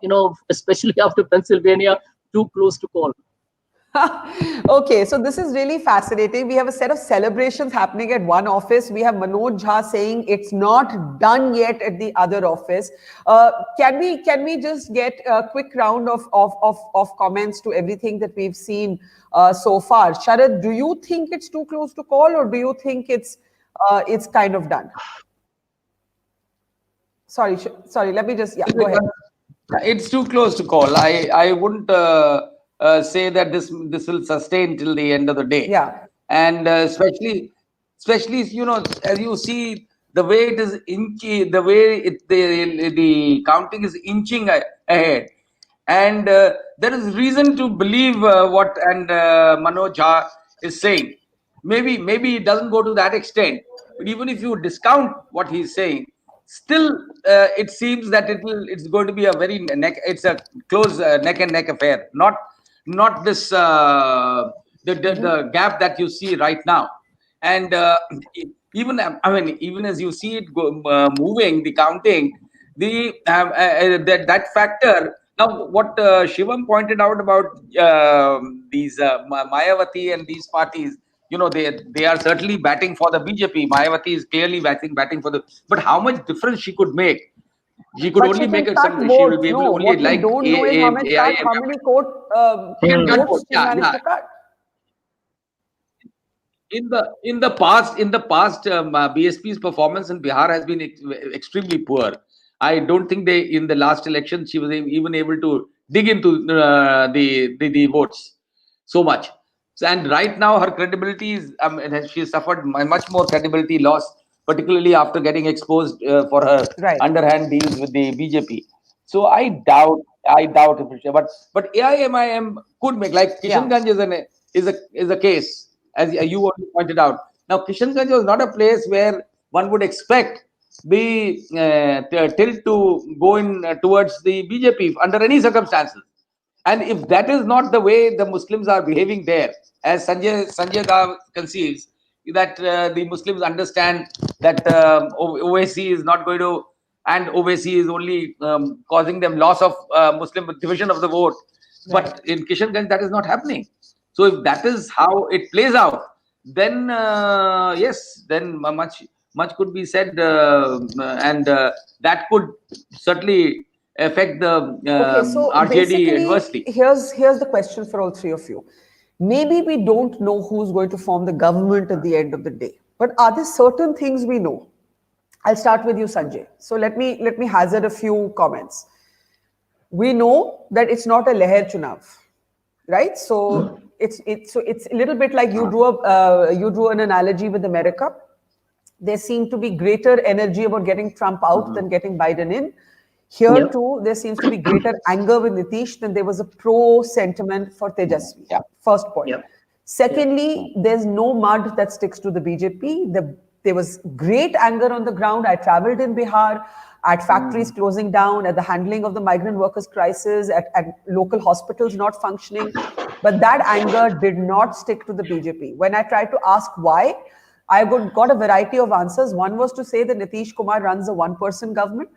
especially after Pennsylvania, too close to call. Okay, so this is really fascinating. We have a set of celebrations happening at one office. We have Manoj Jha saying it's not done yet at the other office. Can we just get a quick round of comments to everything that we've seen so far? Sharad, do you think it's too close to call, or do you think it's kind of done? Sorry. Let me just go ahead. It's too close to call. I wouldn't say that this will sustain till the end of the day. Yeah. And especially as you see the way it is inching, the way the counting is inching ahead, and there is reason to believe what Manoj Jha is saying. Maybe it doesn't go to that extent, but even if you discount what he's saying, still it seems that it's going to be a very close neck and neck affair, not this the gap that you see right now. And even as you see it moving, the counting, that factor Now, what Shivam pointed out about these Mayawati and these parties, they are certainly batting for the BJP. Mayawati is clearly batting for the. But how much difference she could make? She could But only she make can some. cut She will votes. be able No, only what we like don't know is how many she can cut votes votes. she managed to cut. In the past, BSP's performance in Bihar has been extremely poor. I don't think in the last election she was even able to dig into the votes so much. And right now her credibility is she suffered much more credibility loss, particularly after getting exposed for her underhand deals with the BJP. So I doubt it, but AIMIM could make, like Kishanganj is a case, as you already pointed out. Now, Kishanganj was not a place where one would expect the tilt to go in towards the BJP under any circumstances. And if that is not the way the Muslims are behaving there, as Sanjay Gav conceives, that the Muslims understand that OAC is not going to, and OAC is only causing them loss of Muslim division of the vote. But in Kishanganj, that is not happening. So if that is how it plays out, then yes, then much could be said, and that could certainly affect the Okay, so RJD basically, adversely. here's the question for all three of you. Maybe we don't know who's going to form the government at the end of the day, but are there certain things we know? I'll start with you, Sanjay. So let me hazard a few comments. We know that it's not a Leher Chunav, right? So it's a little bit like you drew an analogy with America. There seemed to be greater energy about getting Trump out than getting Biden in. Here too, there seems to be greater anger with Nitish than there was a pro sentiment for Tejashwi. First point. Secondly, there's no mud that sticks to the BJP. There was great anger on the ground. I traveled in Bihar at factories closing down, at the handling of the migrant workers crisis, at local hospitals not functioning. But that anger did not stick to the BJP. When I tried to ask why, I got a variety of answers. One was to say that Nitish Kumar runs a one-person government.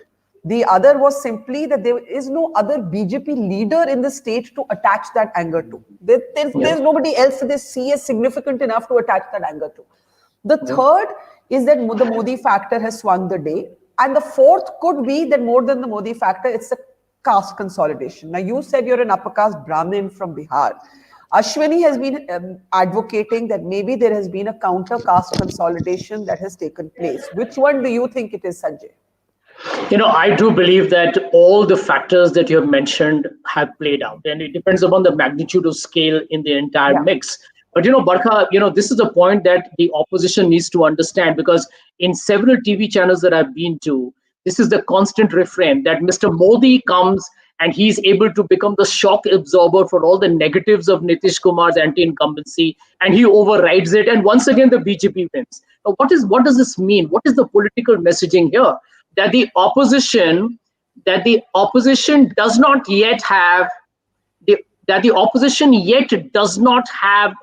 The other was simply that there is no other BJP leader in the state to attach that anger to. There's nobody else that they see as significant enough to attach that anger to. The third is that the Modi factor has swung the day. And the fourth could be that more than the Modi factor, it's a caste consolidation. Now, you said you're an upper caste Brahmin from Bihar. Ashwini has been advocating that maybe there has been a counter caste consolidation that has taken place. Which one do you think it is, Sanjay? I do believe that all the factors that you have mentioned have played out, and it depends upon the magnitude of scale in the entire mix. But Barkha, this is a point that the opposition needs to understand, because in several TV channels that I've been to, this is the constant refrain that Mr. Modi comes and he's able to become the shock absorber for all the negatives of Nitish Kumar's anti-incumbency, and he overrides it, and once again the BJP wins. Now, what does this mean? What is the political messaging here? That the opposition does not yet have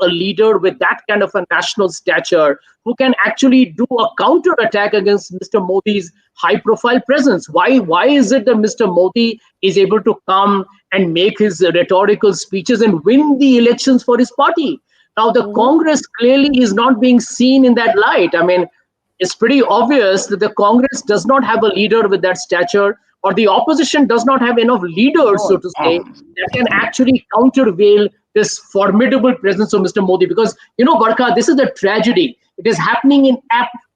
a leader with that kind of a national stature who can actually do a counter attack against Mr. Modi's high profile presence. Why is it that Mr. Modi is able to come and make his rhetorical speeches and win the elections for his party? Now, the Congress clearly is not being seen in that light. I mean, it's pretty obvious that the Congress does not have a leader with that stature, or the opposition does not have enough leaders, so to say, that can actually countervail this formidable presence of Mr. Modi. Because, Barkha, this is the tragedy. It is happening in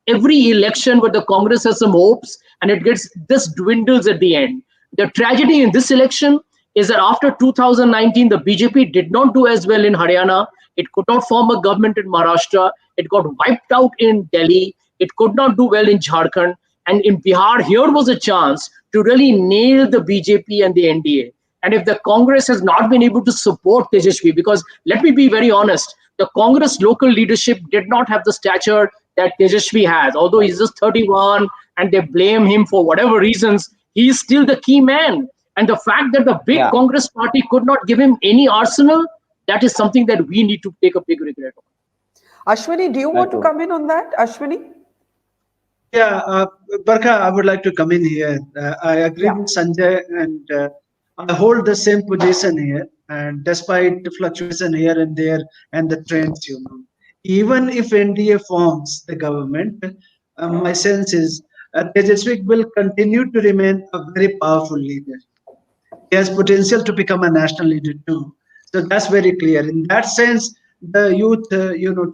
every election where the Congress has some hopes and this dwindles at the end. The tragedy in this election is that after 2019, the BJP did not do as well in Haryana. It could not form a government in Maharashtra. It got wiped out in Delhi. It could not do well in Jharkhand. And in Bihar, here was a chance to really nail the BJP and the NDA. And if the Congress has not been able to support Tejashwi, because let me be very honest, the Congress local leadership did not have the stature that Tejashwi has. Although he's just 31 and they blame him for whatever reasons, he is still the key man. And the fact that the big Congress party could not give him any arsenal, that is something that we need to take a big regret on. Ashwini, do you want to come in on that? Ashwini? Yeah, Barkha, I would like to come in here. I agree with Sanjay, and I hold the same position here, and despite the fluctuation here and there and the trends, even if NDA forms the government, my sense is Tejashwi will continue to remain a very powerful leader. He has potential to become a national leader too. So that's very clear. In that sense, the youth,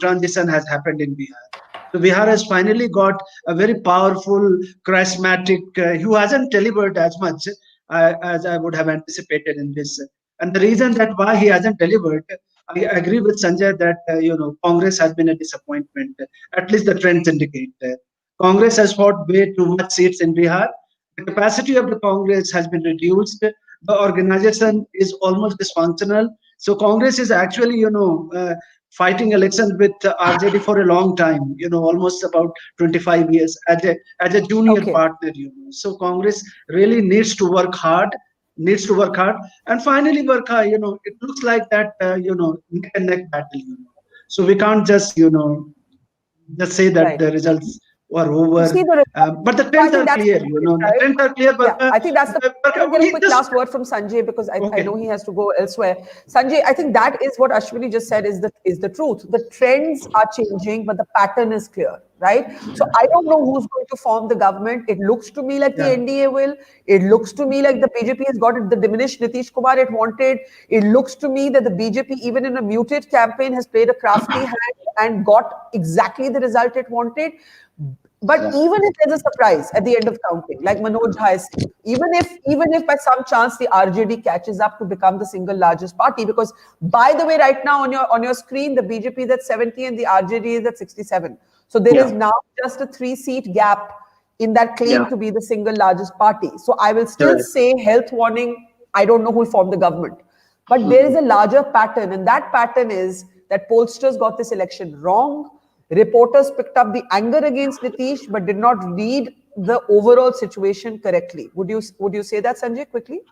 transition has happened in Bihar. So Bihar has finally got a very powerful, charismatic, who hasn't delivered as much as I would have anticipated in this. And the reason that why he hasn't delivered, I agree with Sanjay that Congress has been a disappointment. At least the trends indicate that Congress has fought way too much seats in Bihar. The capacity of the Congress has been reduced. The organization is almost dysfunctional. So Congress is actually, fighting elections with RJD for a long time, almost about 25 years as a junior partner, So Congress really needs to work hard, and finally work hard. It looks like that, neck and neck battle, So we can't just, just say that the results were over. But the trends are clear, the trends are clear. But I think that's the get a quick last word from Sanjay, because I know he has to go elsewhere. Sanjay, I think that is what Ashwini just said is the truth. The trends are changing, but the pattern is clear, right? So I don't know who's going to form the government. It looks to me like the NDA will. It looks to me like the BJP has got it, the diminished Nitish Kumar it wanted. It looks to me that the BJP, even in a muted campaign, has played a crafty hand and got exactly the result it wanted. But even if there's a surprise at the end of counting, like Manoj has, even if by some chance the RJD catches up to become the single largest party, because by the way, right now on your screen, the BJP is at 70 and the RJD is at 67. So there is now just a 3-seat gap in that claim to be the single largest party. So I will still say health warning, I don't know who will form the government. But there is a larger pattern, and that pattern is that pollsters got this election wrong. Reporters picked up the anger against Nitish, but did not read the overall situation correctly. Would you say that, Sanjay, quickly?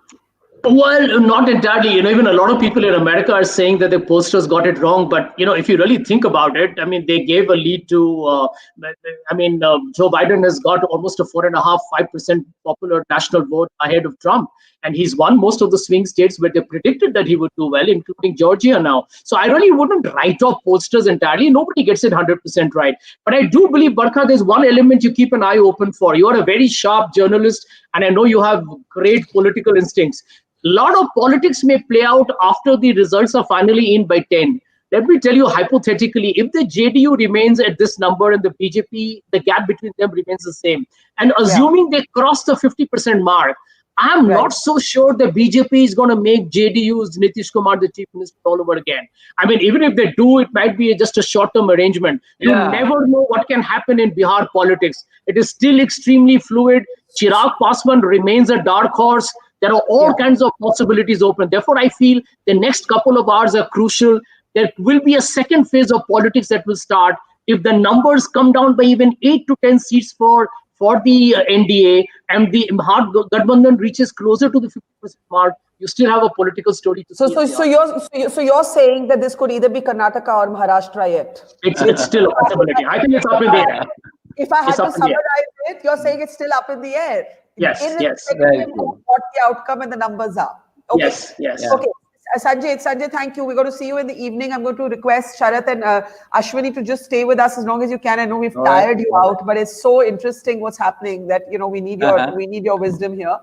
Well, not entirely. Even a lot of people in America are saying that the posters got it wrong. But, if you really think about it, they gave a lead to, Joe Biden has got almost a 4.5-5% popular national vote ahead of Trump. And he's won most of the swing states where they predicted that he would do well, including Georgia now. So I really wouldn't write off pollsters entirely. Nobody gets it 100% right. But I do believe, Barkha, there's one element you keep an eye open for. You are a very sharp journalist, and I know you have great political instincts. A lot of politics may play out after the results are finally in by 10. Let me tell you hypothetically, if the JDU remains at this number and the BJP, the gap between them remains the same, and assuming they cross the 50% mark, I'm not so sure the BJP is going to make JDU's Nitish Kumar the chief minister all over again. Even if they do, it might be just a short-term arrangement. You never know what can happen in Bihar politics. It is still extremely fluid. Chirag Paswan remains a dark horse. There are all kinds of possibilities open. Therefore, I feel the next couple of hours are crucial. There will be a second phase of politics that will start. If the numbers come down by even 8 to 10 seats for the NDA and the Gathbandhan reaches closer to the 50% mark, you still have a political story to So you're saying that this could either be Karnataka or Maharashtra yet? It's still a possibility. I think it's up in the air. If I had to summarize it, you're saying it's still up in the air. Yes. Irrespective of what the outcome and the numbers are. Okay. Yes. Okay. Sanjay, thank you. We're going to see you in the evening. I'm going to request Sharath and Ashwini to just stay with us as long as you can. I know we've tired you out, but it's so interesting what's happening that we need your wisdom here.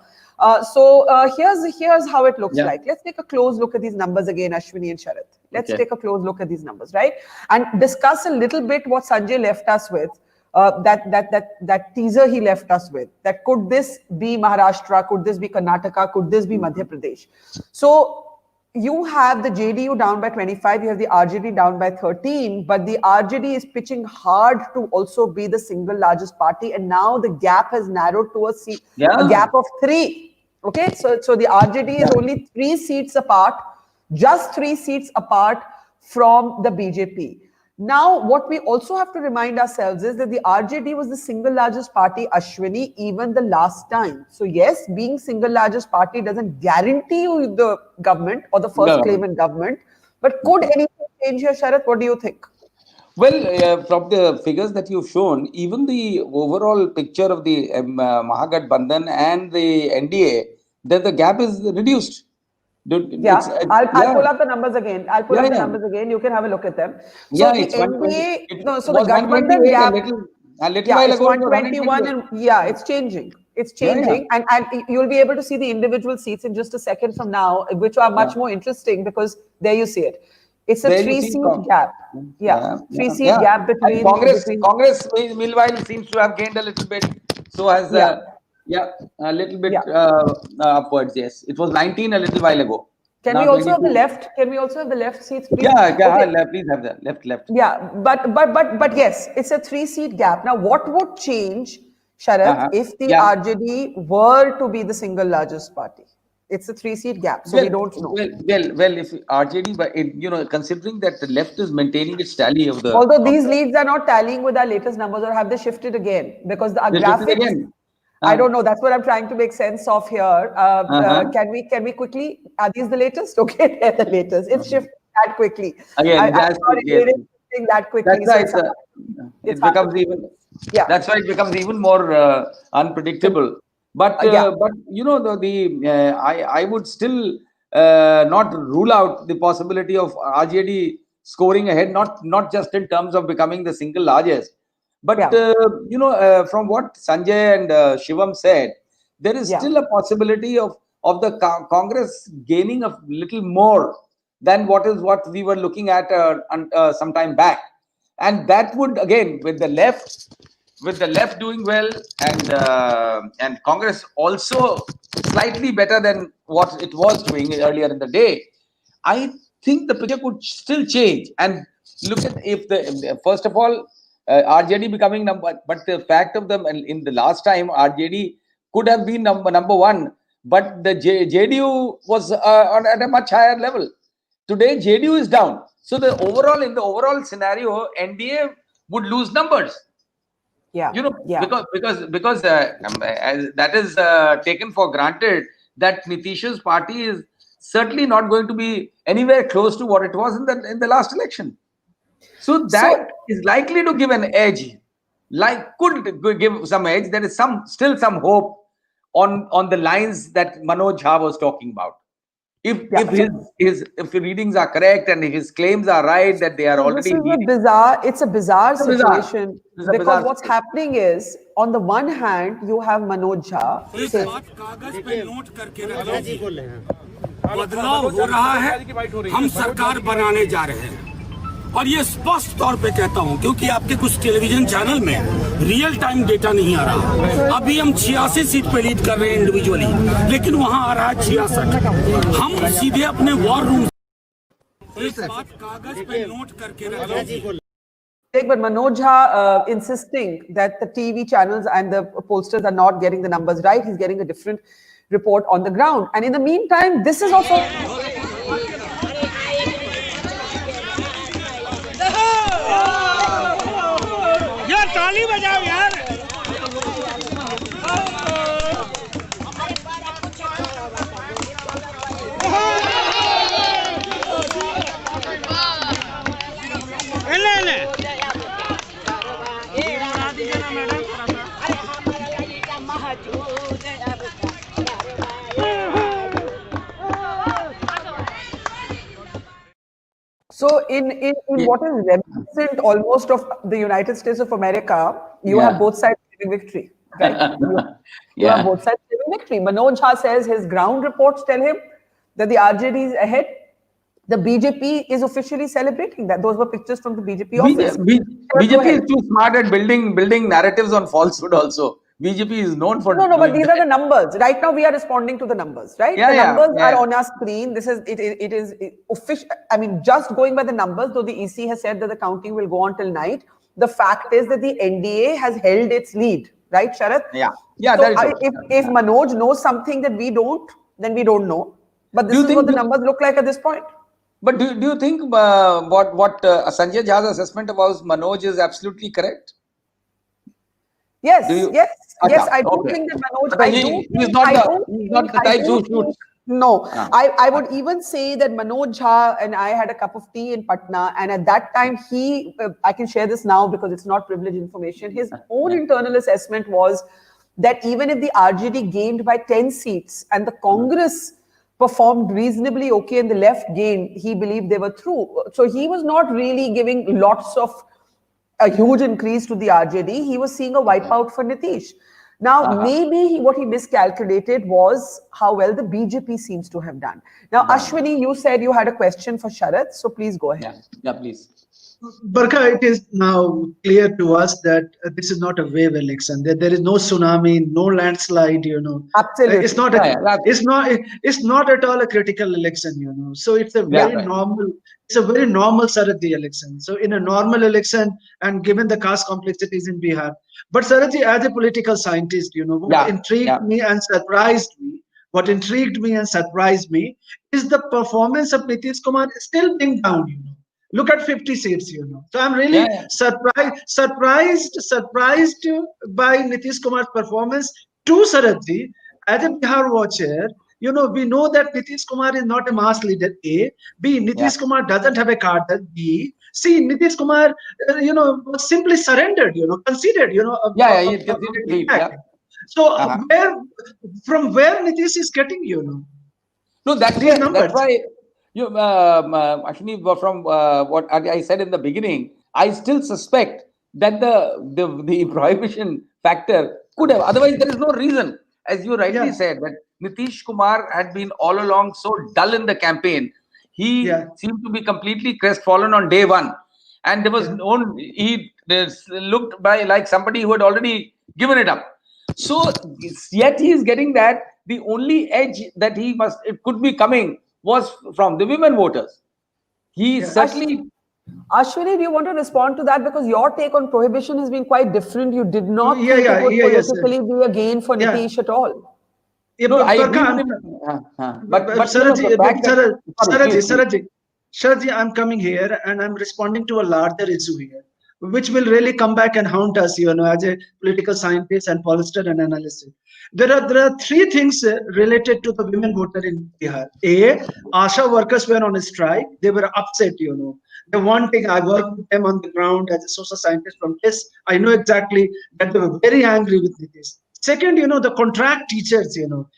So here's how it looks like. Let's take a close look at these numbers again, Ashwini and Sharath. Let's take a close look at these numbers, right? And discuss a little bit what Sanjay left us with. That teaser he left us with, that could this be Maharashtra, could this be Karnataka, could this be Madhya Pradesh? So you have the JDU down by 25, you have the RJD down by 13, but the RJD is pitching hard to also be the single largest party, and now the gap has narrowed to a gap of 3. Okay, so the RJD is only 3 seats apart, just 3 seats apart from the BJP. Now, what we also have to remind ourselves is that the RJD was the single largest party, Ashwini, even the last time. So yes, being single largest party doesn't guarantee you the government or the first claim in government. But could anything change here, Sharath? What do you think? Well, from the figures that you've shown, even the overall picture of the Mahagathbandhan and the NDA then the gap is reduced. I'll pull up the numbers again. I'll pull up the numbers again. You can have a look at them. So the NDA, no, so the Gathbandhan gap, a little while it's ago, 121, and it's changing. It's changing, and you'll be able to see the individual seats in just a second from now, which are much more interesting because there you see it. It's a 3-seat gap. Three-seat gap between Congress. Meanwhile, seems to have gained a little bit. So has a little bit upwards. Yes, it was 19 a little while ago. Can we also have the left? Can we also have the left seats, please? Please have the left. Yeah, but yes, it's a 3-seat gap. Now, what would change, Sharad, if the RJD were to be the single largest party? It's a 3-seat gap, so we don't know. Well, if RJD, but considering that the left is maintaining its tally of the. Although these leads are not tallying with our latest numbers, or have they shifted again? Because our graphics. I don't know. That's what I'm trying to make sense of here. Can we quickly? Are these the latest? Okay, they're the latest. It's shifted that quickly. Again, I'm sorry, that quickly. That's why it becomes even. Yeah. That's why it becomes even more unpredictable. But I would still not rule out the possibility of RJD scoring ahead, not just in terms of becoming the single largest. But from what Sanjay and Shivam said, there is still a possibility of the Congress gaining a little more than what we were looking at some time back, and that would again with the left doing well and Congress also slightly better than what it was doing earlier in the day. I think the picture could still change. And look at first of all. RJD becoming number, but the fact of them in the last time RJD could have been number one, but the JDU was at a much higher level. Today JDU is down, so in the overall scenario, NDA would lose numbers. Because that is taken for granted that Nitish's party is certainly not going to be anywhere close to what it was in the last election. So that is likely to give an edge, could give some edge. There is still some hope on the lines that Manoj Jha was talking about. If his readings are correct and if his claims are right that they are already. It's a bizarre situation because what's happening is, on the one hand, you have Manoj Jha. बदलाव हो रहा है, हम सरकार बनाने जा रहे हैं, और ये स्पष्ट तौर पे कहता हूं क्योंकि आपके कुछ टेलीविजन चैनल में रियल टाइम डेटा नहीं आ रहा। अभी हम 86 सीट पे लीड कर रहे हैं इंडिविजुअली, लेकिन वहां आ रहा है 66। हम सीधे अपने वॉर रूम इस बात कागज पे नोट करके रखें। But Manoj Jha insisting that the TV channels and the pollsters are not getting the numbers right. He's getting a different report on the ground. And in the meantime, this is also... यार ताली बजाओ यार। So in what is reminiscent almost of the United States of America, you have both sides claiming victory, right? You have both sides claiming victory. Manoj Jha says his ground reports tell him that the RJD is ahead. The BJP is officially celebrating that. Those were pictures from the BJP office. BJP is too smart at building narratives on falsehood also. BJP is known for... No, but these are the numbers. Right now, we are responding to the numbers, right? The numbers are on our screen. It is official. I mean, just going by the numbers, though the EC has said that the counting will go on till night, the fact is that the NDA has held its lead, right, Sharad? Yeah. So if Manoj knows something that we don't, then we don't know. But this is what the numbers look like at this point. But do you think what Sanjay Jha's assessment about Manoj is absolutely correct? Yes, I do think that Manoj... He's not the type who shoots. No, I would even say that Manoj Jha and I had a cup of tea in Patna, and at that time I can share this now because it's not privileged information, his own internal assessment was that even if the RJD gained by 10 seats and the Congress performed reasonably okay and the left gained, he believed they were through. So he was not really giving lots of a huge increase to the RJD. He was seeing a wipeout for Nitish. Now, maybe what he miscalculated was how well the BJP seems to have done. Now, Ashwini, you said you had a question for Sharath, so please go ahead. Yeah, please. Barkha, it is now clear to us that this is not a wave election. There is no tsunami, no landslide. Absolutely, it's not. It's not at all a critical election. So it's a very normal. It's a very normal Sarathy election. So in a normal election, and given the caste complexities in Bihar, but Sarathy, as a political scientist, what intrigued me and surprised me. What intrigued me and surprised me is the performance of Nitish Kumar still being down. Look at 50 seats, So I'm really surprised by Nitish Kumar's performance to Sarathy. As a Bihar watcher, we know that Nitish Kumar is not a mass leader, A. B, Nitish Kumar doesn't have a cadre, B. C, Nitish Kumar, was simply surrendered, conceded, So from where Nitish is getting, No, that's why actually, from what I said in the beginning, I still suspect that the prohibition factor could have. Otherwise, there is no reason, as you rightly said, that Nitish Kumar had been all along so dull in the campaign. He seemed to be completely crestfallen on day one, and there was he looked like somebody who had already given it up. So yet he is getting that the only edge that it could be coming was from the women voters. He certainly. Ashwini, do you want to respond to that? Because your take on prohibition has been quite different. You did not think it would politically be a gain for Nitish at all. I agree with him. But Sharathji, I'm coming here and I'm responding to a larger issue here, which will really come back and haunt us, as a political scientist and pollster and analyst. There are three things related to the women voter in Bihar. A, ASHA workers were on a strike. They were upset, The one thing, I worked with them on the ground as a social scientist from TES. I know exactly that they were very angry with Nitish. Second, the contract teachers,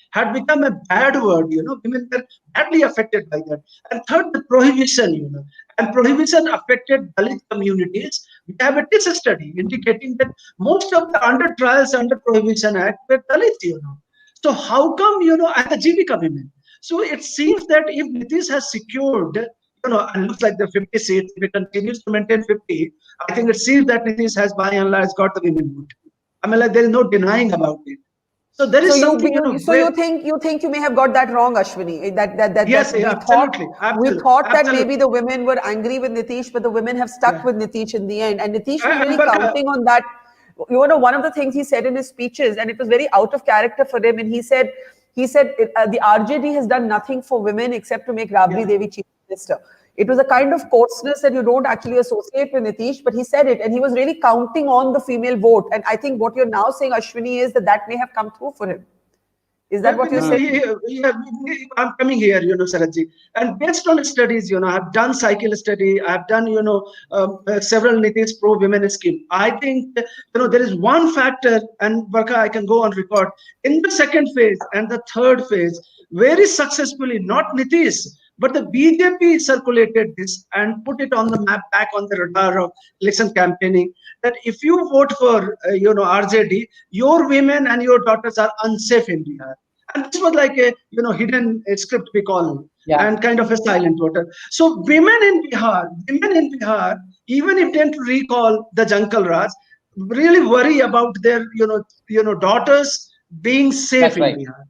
had become a bad word, women were badly affected by that. And third, the prohibition, and prohibition affected Dalit communities. We have a TIS study indicating that most of the under trials under Prohibition Act were Dalit, So how come, and the Jivika women? So it seems that if Nitish has secured, and looks like the 50 seats, if it continues to maintain 50, I think it seems that Nitish has by and large got the women vote. I mean, there is no denying about it. So there is something, you think you may have got that wrong, Ashwini? Absolutely. We thought that maybe the women were angry with Nitish, but the women have stuck with Nitish in the end. And Nitish was really counting on that. One of the things he said in his speeches, and it was very out of character for him, and he said the RJD has done nothing for women except to make Rabri Devi chief minister. It was a kind of coarseness that you don't actually associate with Nitish, but he said it, and he was really counting on the female vote. And I think what you're now saying, Ashwini, is that may have come through for him. Is that what you're saying? Yeah, I'm coming here, Saratji. And based on studies, I've done cycle study, I've done, several Nitish pro-women scheme. I think, there is one factor, and Barkha, I can go on record, in the second phase and the third phase, very successfully, not Nitish, but the BJP circulated this and put it on the map, back on the radar of election campaigning, that if you vote for, RJD, your women and your daughters are unsafe in Bihar. And this was like a, hidden script we call, and kind of a silent voter. So women in Bihar, even if they don't recall the Jankal Raj, really worry about their, daughters being safe in Bihar.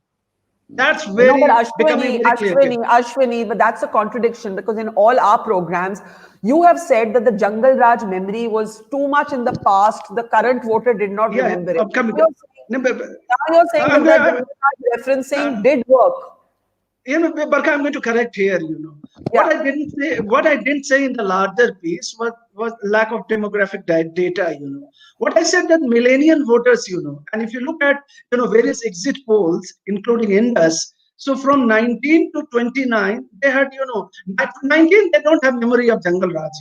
That's very becoming very clear. Ashwini, but that's a contradiction, because in all our programs, you have said that the Jungle Raj memory was too much in the past. The current voter did not remember it. Now you're saying that the Jungle Raj referencing did work. Barkha, I'm going to correct here. What I didn't say in the larger piece was lack of demographic data. What I said, that millennial voters, and if you look at various exit polls, including Indus, so from 19 to 29, they had at 19 they don't have memory of Jungle Raj.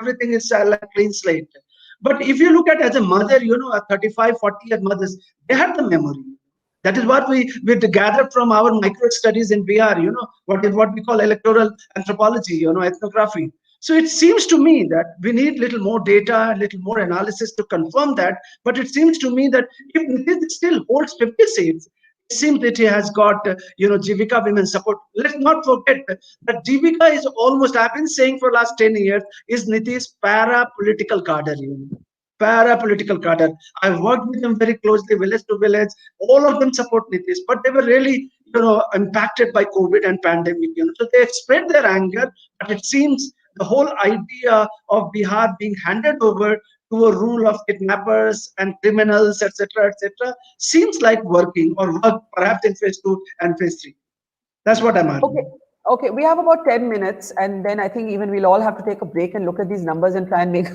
Everything is like clean slate. But if you look at as a mother, a 35, 40-year mothers, they have the memory. That is what we gathered from our micro studies in Bihar, what we call electoral anthropology, ethnography. So it seems to me that we need little more data, a little more analysis to confirm that. But it seems to me that if Nitish still holds 50 seats, it seems that he has got, Jivika women support. Let's not forget that Jivika is almost, I've been saying for last 10 years, is Nitish's para-political cadre. Para-political cadre. I've worked with them very closely, village to village. All of them support Nitish, but they were really, impacted by COVID and pandemic. So they spread their anger, but it seems the whole idea of Bihar being handed over to a rule of kidnappers and criminals, etc., seems like working or work perhaps in phase 2 and phase 3. That's what I'm arguing. Okay, we have about 10 minutes, and then I think even we'll all have to take a break and look at these numbers and try and make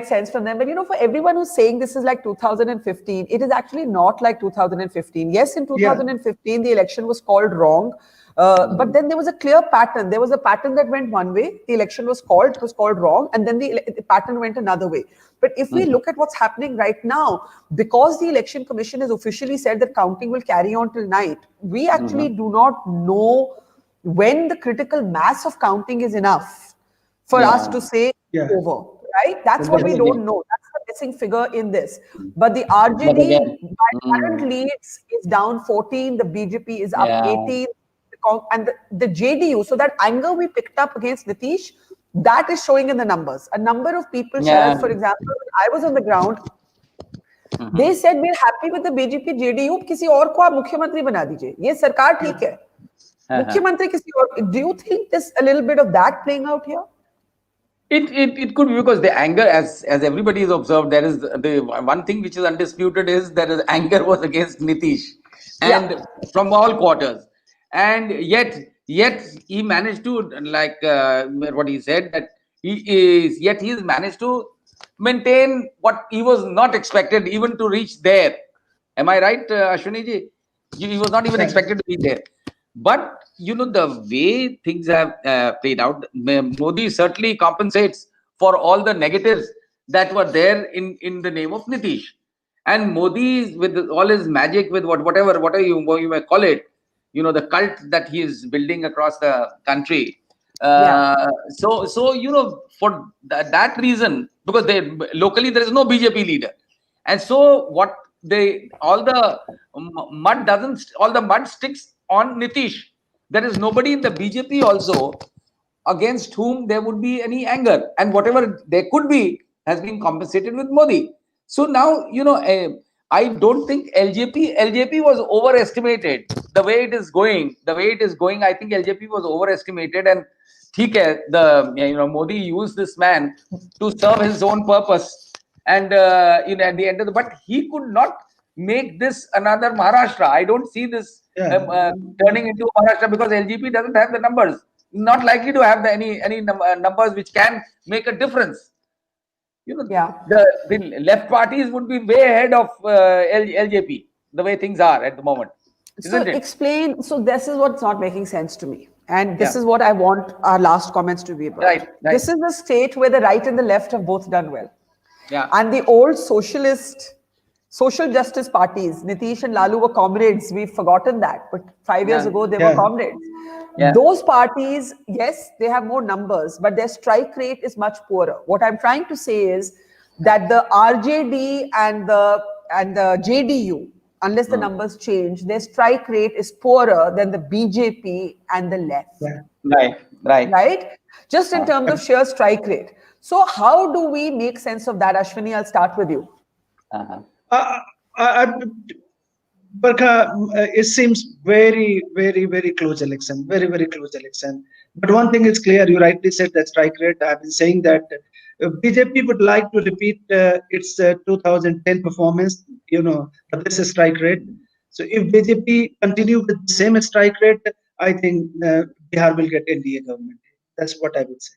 sense from them. But for everyone who's saying this is like 2015, it is actually not like 2015. Yes, in 2015 the election was called wrong. But then there was a clear pattern. There was a pattern that went one way. The election was called wrong, and then the pattern went another way. But if we look at what's happening right now, because the Election Commission has officially said that counting will carry on till night, we actually do not know when the critical mass of counting is enough for us to say over, right? That's what we don't know. That's the missing figure in this. But the RJD by current leads is down 14, the BJP is up 18, and the JDU, so that anger we picked up against Nitish, that is showing in the numbers. A number of people, Sharad, for example, when I was on the ground, they said we're happy with the BJP JDU, किसी और को आप मुख्यमंत्री बना दीजिए, ये सरकार ठीक है, मुख्यमंत्री किसी और. Do you think there's a little bit of that playing out here? It could be, because the anger, as everybody has observed, there is the one thing which is undisputed is that the anger was against Nitish, and from all quarters. And yet he managed to, like what he said, that he's managed to maintain what he was not expected even to reach there. Am I right, Ashwini ji? He was not even expected to be there. But the way things have played out, Modi certainly compensates for all the negatives that were there in the name of Nitish. And Modi, with all his magic, with whatever you may call it, the cult that he is building across the country. So for that reason, because locally there is no BJP leader, and so all the mud sticks on Nitish. There is nobody in the BJP also against whom there would be any anger, and whatever there could be has been compensated with Modi. So now I don't think LJP was overestimated the way it is going. I think LJP was overestimated, and Modi used this man to serve his own purpose, and at the end of but he could not make this another Maharashtra. I don't see this turning into Maharashtra, because LJP doesn't have the numbers, not likely to have any numbers which can make a difference. The left parties would be way ahead of LJP, the way things are at the moment. Isn't it? Explain. So this is what's not making sense to me. And this is what I want our last comments to be about. Right. This is a state where the right and the left have both done well. Yeah. And the old social justice parties, Nitish and Lalu were comrades. We've forgotten that. But 5 years ago, they were comrades. Yeah. Those parties, yes, they have more numbers, but their strike rate is much poorer. What I'm trying to say is that the RJD and the JDU, unless the numbers change, their strike rate is poorer than the BJP and the left. Right? Just in terms of sheer strike rate. So how do we make sense of that? Ashwini, I'll start with you. Barkha, it seems very, very, very close election. Very, very close election. But one thing is clear. You rightly said that strike rate. I've been saying that BJP would like to repeat its 2010 performance. This is strike rate. So if BJP continue with the same strike rate, I think Bihar will get NDA government. That's what I would say.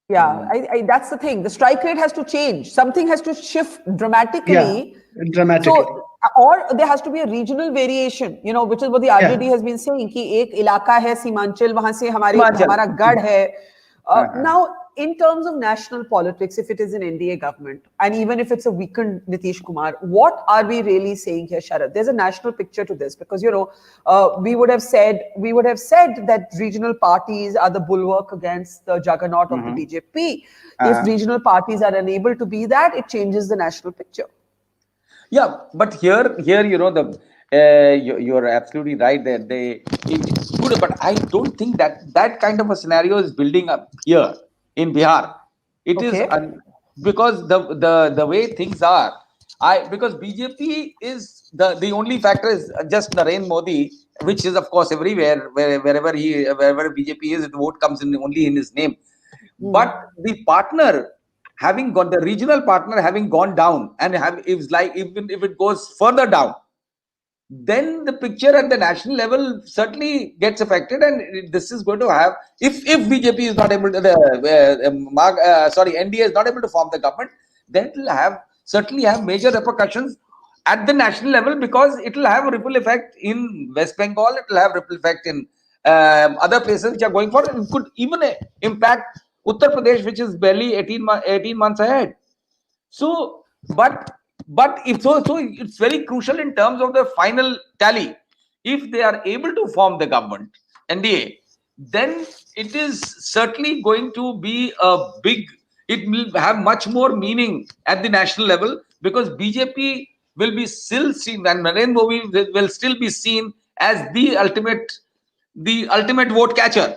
Yeah, that's the thing. The strike rate has to change. Something has to shift dramatically. Yeah, dramatically. So, or there has to be a regional variation, which is what the RJD has been saying, कि एक इलाका है सीमांचल, वहां से हमारा गढ़ है. Now, in terms of national politics, if it is an NDA government, and even if it's a weakened Nitish Kumar, what are we really saying here, Sharad? There's a national picture to this, because we would have said that regional parties are the bulwark against the juggernaut of the BJP. If regional parties are unable to be that, it changes the national picture. Yeah, but here, you're absolutely right that it's good, but I don't think that kind of a scenario is building up here in Bihar. It is because the way things are, because BJP is the only factor is just Narendra Modi, which is of course everywhere, wherever BJP is, the vote comes in only in his name. But the partner having got the regional partner having gone down, and it's like even if it goes further down, then the picture at the national level certainly gets affected, and this is going to have, if BJP is not able to NDA is not able to form the government, then it will certainly have major repercussions at the national level, because it will have a ripple effect in West Bengal, it will have ripple effect in other places which are going forward, and could even impact Uttar Pradesh, which is barely 18 months ahead. So, but it's very crucial in terms of the final tally. If they are able to form the government, NDA, then it is certainly going to be it will have much more meaning at the national level, because BJP will be still seen, and Narendra Modi will still be seen as the ultimate vote catcher.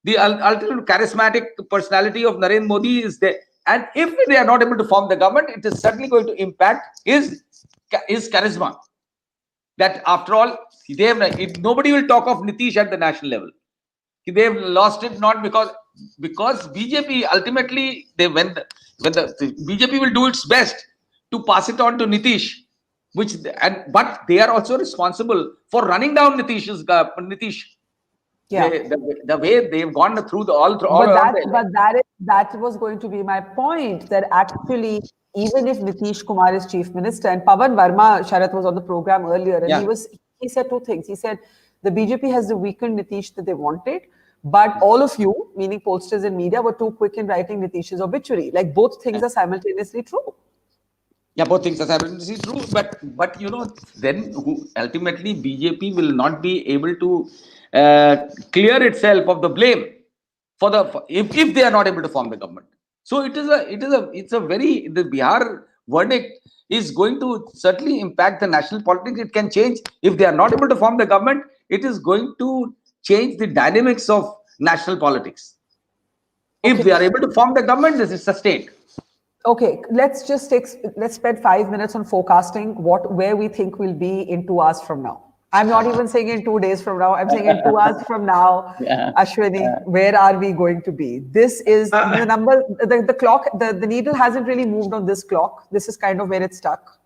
The ultimate charismatic personality of Narendra Modi is there. And if they are not able to form the government, it is certainly going to impact his charisma. That after all, nobody will talk of Nitish at the national level. They have lost it not because BJP ultimately, when the BJP will do its best to pass it on to Nitish, but they are also responsible for running down Nitish. Yeah. The way they've gone through that was going to be my point, that actually, even if Nitish Kumar is chief minister, and Pawan Verma, Sharath was on the program earlier, and he said two things. He said the BJP has the weakened Nitish that they wanted, but all of you, meaning pollsters and media, were too quick in writing Nitish's obituary. Like, both things are simultaneously true. Yeah, both things are simultaneously true, but then ultimately BJP will not be able to clear itself of the blame if they are not able to form the government. So the Bihar verdict is going to certainly impact the national politics. It can change if they are not able to form the government. It is going to change the dynamics of national politics. If they are able to form the government, this is sustained. Okay, let's spend 5 minutes on forecasting where we think we'll be in 2 hours from now. I'm not even saying in 2 days from now. I'm saying in 2 hours from now. Ashwini, where are we going to be? This is the number, the clock, the needle hasn't really moved on this clock. This is kind of where it's stuck,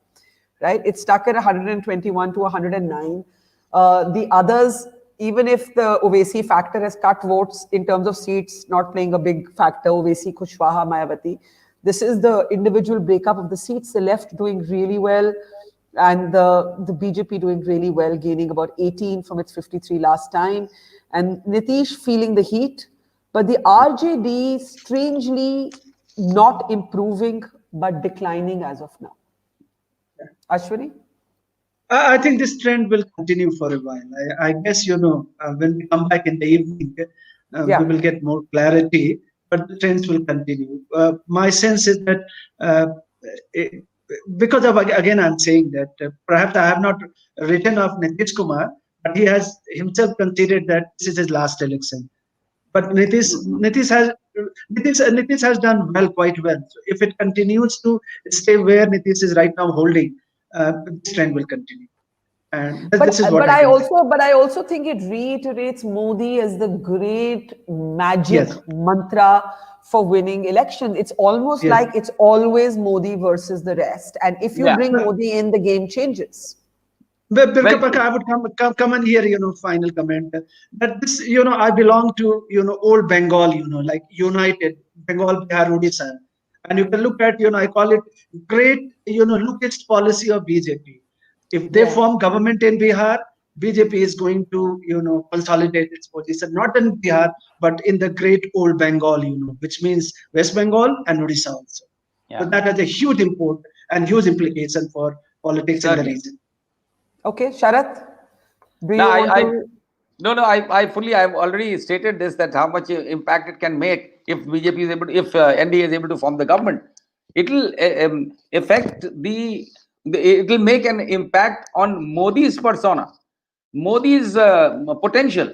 right? It's stuck at 121 to 109. The others, even if the Owaisi factor has cut votes in terms of seats, not playing a big factor, Owaisi, Kushwaha, Mayawati. This is the individual breakup of the seats, the left doing really well, and the BJP doing really well, gaining about 18 from its 53 last time, and Nitish feeling the heat, but the RJD strangely not improving but declining as of now. Ashwini? I think this trend will continue for a while. I guess, when we come back in the evening, we will get more clarity, but the trends will continue. My sense is that because of, again, I'm saying that perhaps I have not written off Nitish Kumar, but he has himself considered that this is his last election. But Nitish has done well, quite well. So if it continues to stay where Nitish is right now holding, this trend will continue. And this is what I also think it reiterates Modi as the great magic mantra for winning election. It's almost like it's always Modi versus the rest. And if you bring Modi in, the game changes. Barkha, I would come in here, final comment. That this, I belong to, old Bengal, like United, Bengal, Bihar, Odisha. And you can look at, I call it great, lookist policy of BJP. If they form government in Bihar, BJP is going to, consolidate its position, not in Bihar, but in the great old Bengal, which means West Bengal and Odisha also. So that has a huge import and huge implication for politics in the region. Okay, Sharath, do you No, want to? I've already stated this, that how much impact it can make if BJP is able to, if NDA is able to form the government. It will affect it will make an impact on Modi's persona, Modi's potential,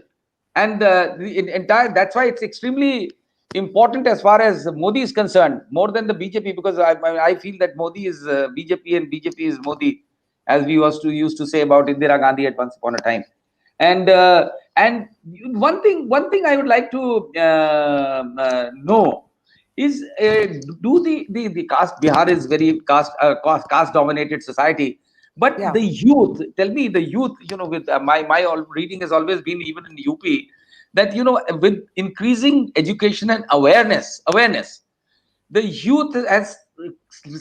and the entire. That's why it's extremely important as far as Modi is concerned, more than the BJP, because I feel that Modi is BJP and BJP is Modi, as we used to say about Indira Gandhi at once upon a time. And one thing I would like to know is, do the caste, Bihar is very caste dominated society, but the youth, tell me, the youth, with my reading has always been, even in UP, that with increasing education and awareness, the youth has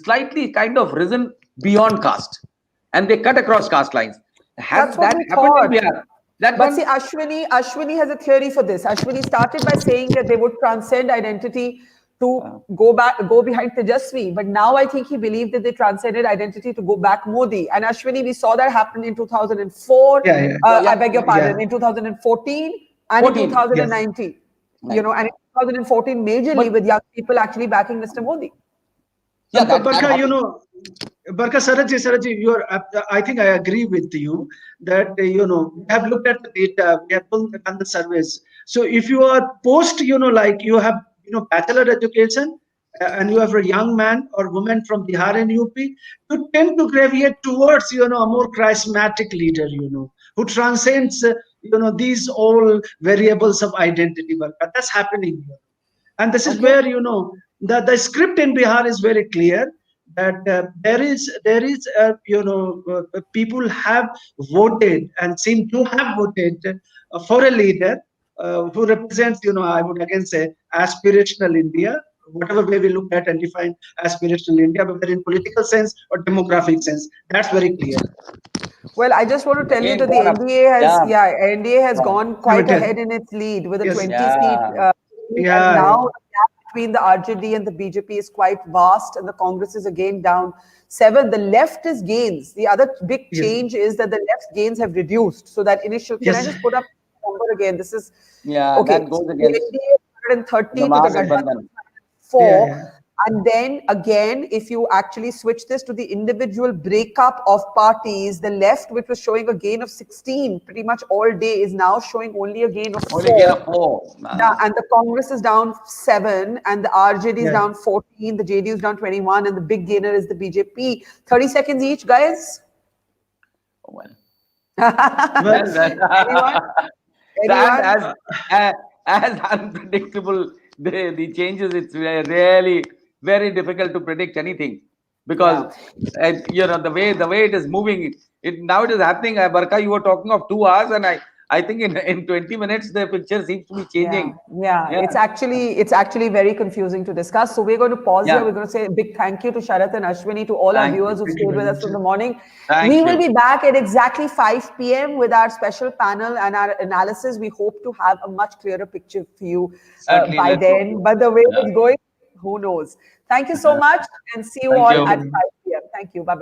slightly kind of risen beyond caste, and they cut across caste lines. Has that happened in Bihar? But see, Ashwini has a theory for this. Ashwini started by saying that they would transcend identity to go behind Tejashwi, but now I think he believed that they transcended identity to go back Modi. And Ashwini, we saw that happen in 2004. I beg your pardon, in 2014 and in 2019. And in 2014, majorly with young people actually backing Mr. Modi. Barkha, Saraji, I think I agree with you that, we have looked at the data, we have done the surveys. So if you are post, like you have, bachelor education, and you have a young man or woman from Bihar and UP, you tend to gravitate towards, a more charismatic leader, who transcends, these all variables of identity. But that's happening here. And this is where, the script in Bihar is very clear, that there is people have voted and seem to have voted for a leader who represents, I would again say, aspirational India, whatever way we look at and define aspirational India, whether in political sense or demographic sense. That's very clear. Well, I just want to tell you that the NDA has gone quite ahead in its lead with a 20 seat. And now the gap between the RJD and the BJP is quite vast, and the Congress is again down 7. The left is gains. The other big change is that the left gains have reduced. So that initial, can I just put up the number again? This is okay. That goes against the NDA 130 to the Gadban 4. And then again, if you actually switch this to the individual breakup of parties, the left, which was showing a gain of 16 pretty much all day, is now showing only a gain of 4. And the Congress is down 7, and the RJD is down 14, the JDU is down 21, and the big gainer is the BJP. 30 seconds each, guys. Anyone? As unpredictable the changes, it's really very difficult to predict anything, because the way it is moving, now it is happening. Barkha, you were talking of 2 hours, and I think in 20 minutes the picture seems to be changing. It's actually very confusing to discuss. So we're going to pause here. We're going to say a big thank you to Sharath and Ashwini, to all our viewers who stayed with us from the morning. We will be back at exactly 5 p.m. with our special panel and our analysis. We hope to have a much clearer picture for you by then. But the way it's going, who knows? Thank you so much, and see you all at 5 p.m. Thank you. Bye-bye.